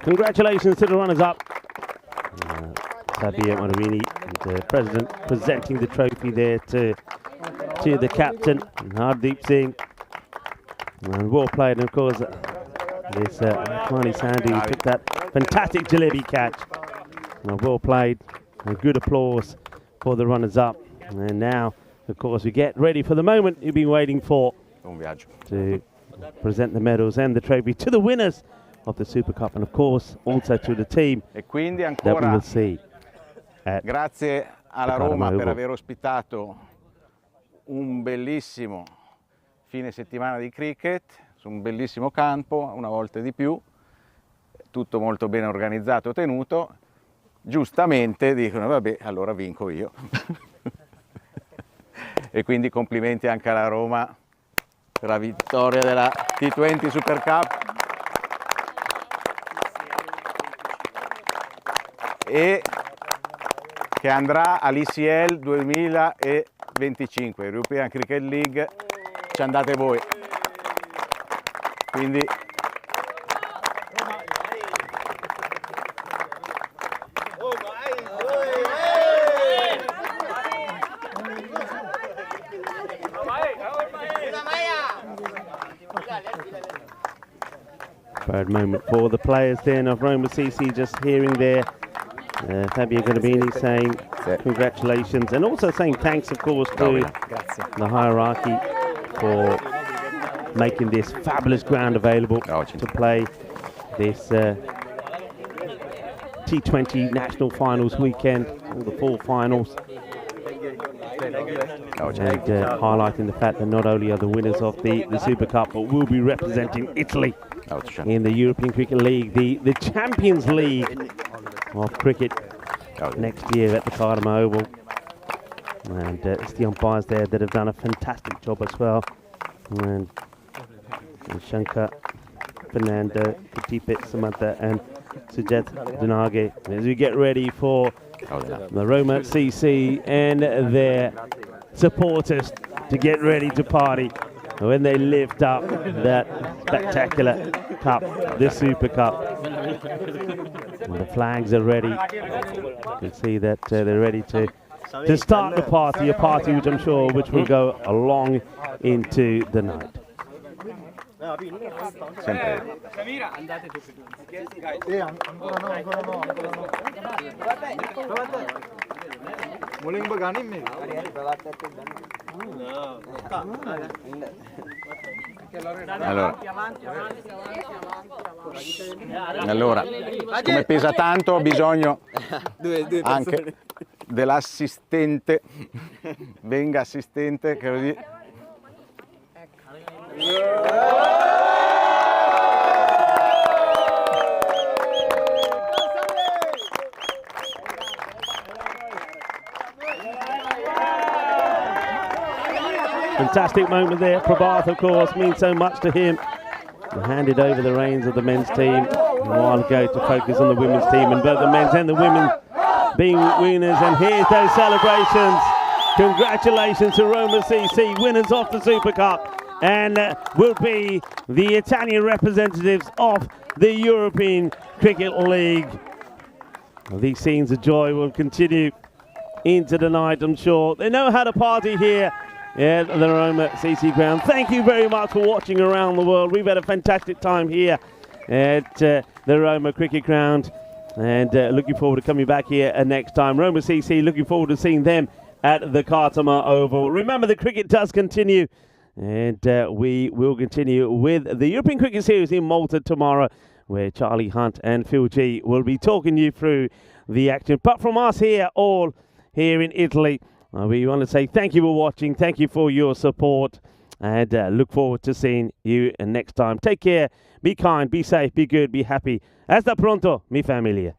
Congratulations to the runners-up. Fabio Marini, the president, presenting the trophy there to the captain, Hardeep Singh. And well played, and of course, this Rahmani Sandhu who took that fantastic jalebi catch. Well played, and good applause for the runners-up. And now, of course, we get ready for the moment you've been waiting for, to present the medals and the trophy to the winners of the Super Cup, and of course also to the team E quindi that we ancora will see at grazie alla Padova Roma per Oval. aver ospitato un bellissimo fine settimana di cricket su un bellissimo campo, una volta di più, tutto molto bene organizzato e tenuto. Giustamente dicono vabbè, allora vinco io. E quindi complimenti anche alla Roma per la vittoria della T20 Super Cup. E che andrà all'ECL 2025, European Cricket League, ci andate voi. Quindi proud moment for the players then of Roma CC, just hearing there Fabio Garbini saying congratulations, and also saying thanks, of course, to the hierarchy for making this fabulous ground available to play this T20 national finals weekend, all the 4 finals. And highlighting the fact that not only are the winners of the Super Cup, but will be representing Italy in the European Cricket League, the Champions League of cricket next year at the Padova Oval. And it's the umpires there that have done a fantastic job as well. And Shankar, Fernando, Katipit, Samantha and Sujat Dunage, as we get ready for the Roma CC and their supporters to get ready to party when they lift up that spectacular cup, the Super Cup. And the flags are ready. You can see that they're ready to start the party, a party which I'm sure will go along into the night. Allora, siccome pesa tanto, ho bisogno anche dell'assistente. Venga assistente, che così. Fantastic moment there. Prabhat, of course, means so much to him. He handed over the reins of the men's team a while ago to focus on the women's team, and both the men's and the women being winners. And here's those celebrations. Congratulations to Roma CC, winners of the Super Cup, and will be the Italian representatives of the European Cricket League. Well, these scenes of joy will continue into the night, I'm sure. They know how to party here at the Roma CC ground. Thank you very much for watching around the world. We've had a fantastic time here at the Roma Cricket Ground, and looking forward to coming back here next time. Roma CC, looking forward to seeing them at the Padova Oval. Remember, the cricket does continue, and we will continue with the European Cricket Series in Malta tomorrow, where Charlie Hunt and Phil G will be talking you through the action. But from us here, all here in Italy, we want to say thank you for watching, thank you for your support, and look forward to seeing you next time. Take care, be kind, be safe, be good, be happy. Hasta pronto, mi familia.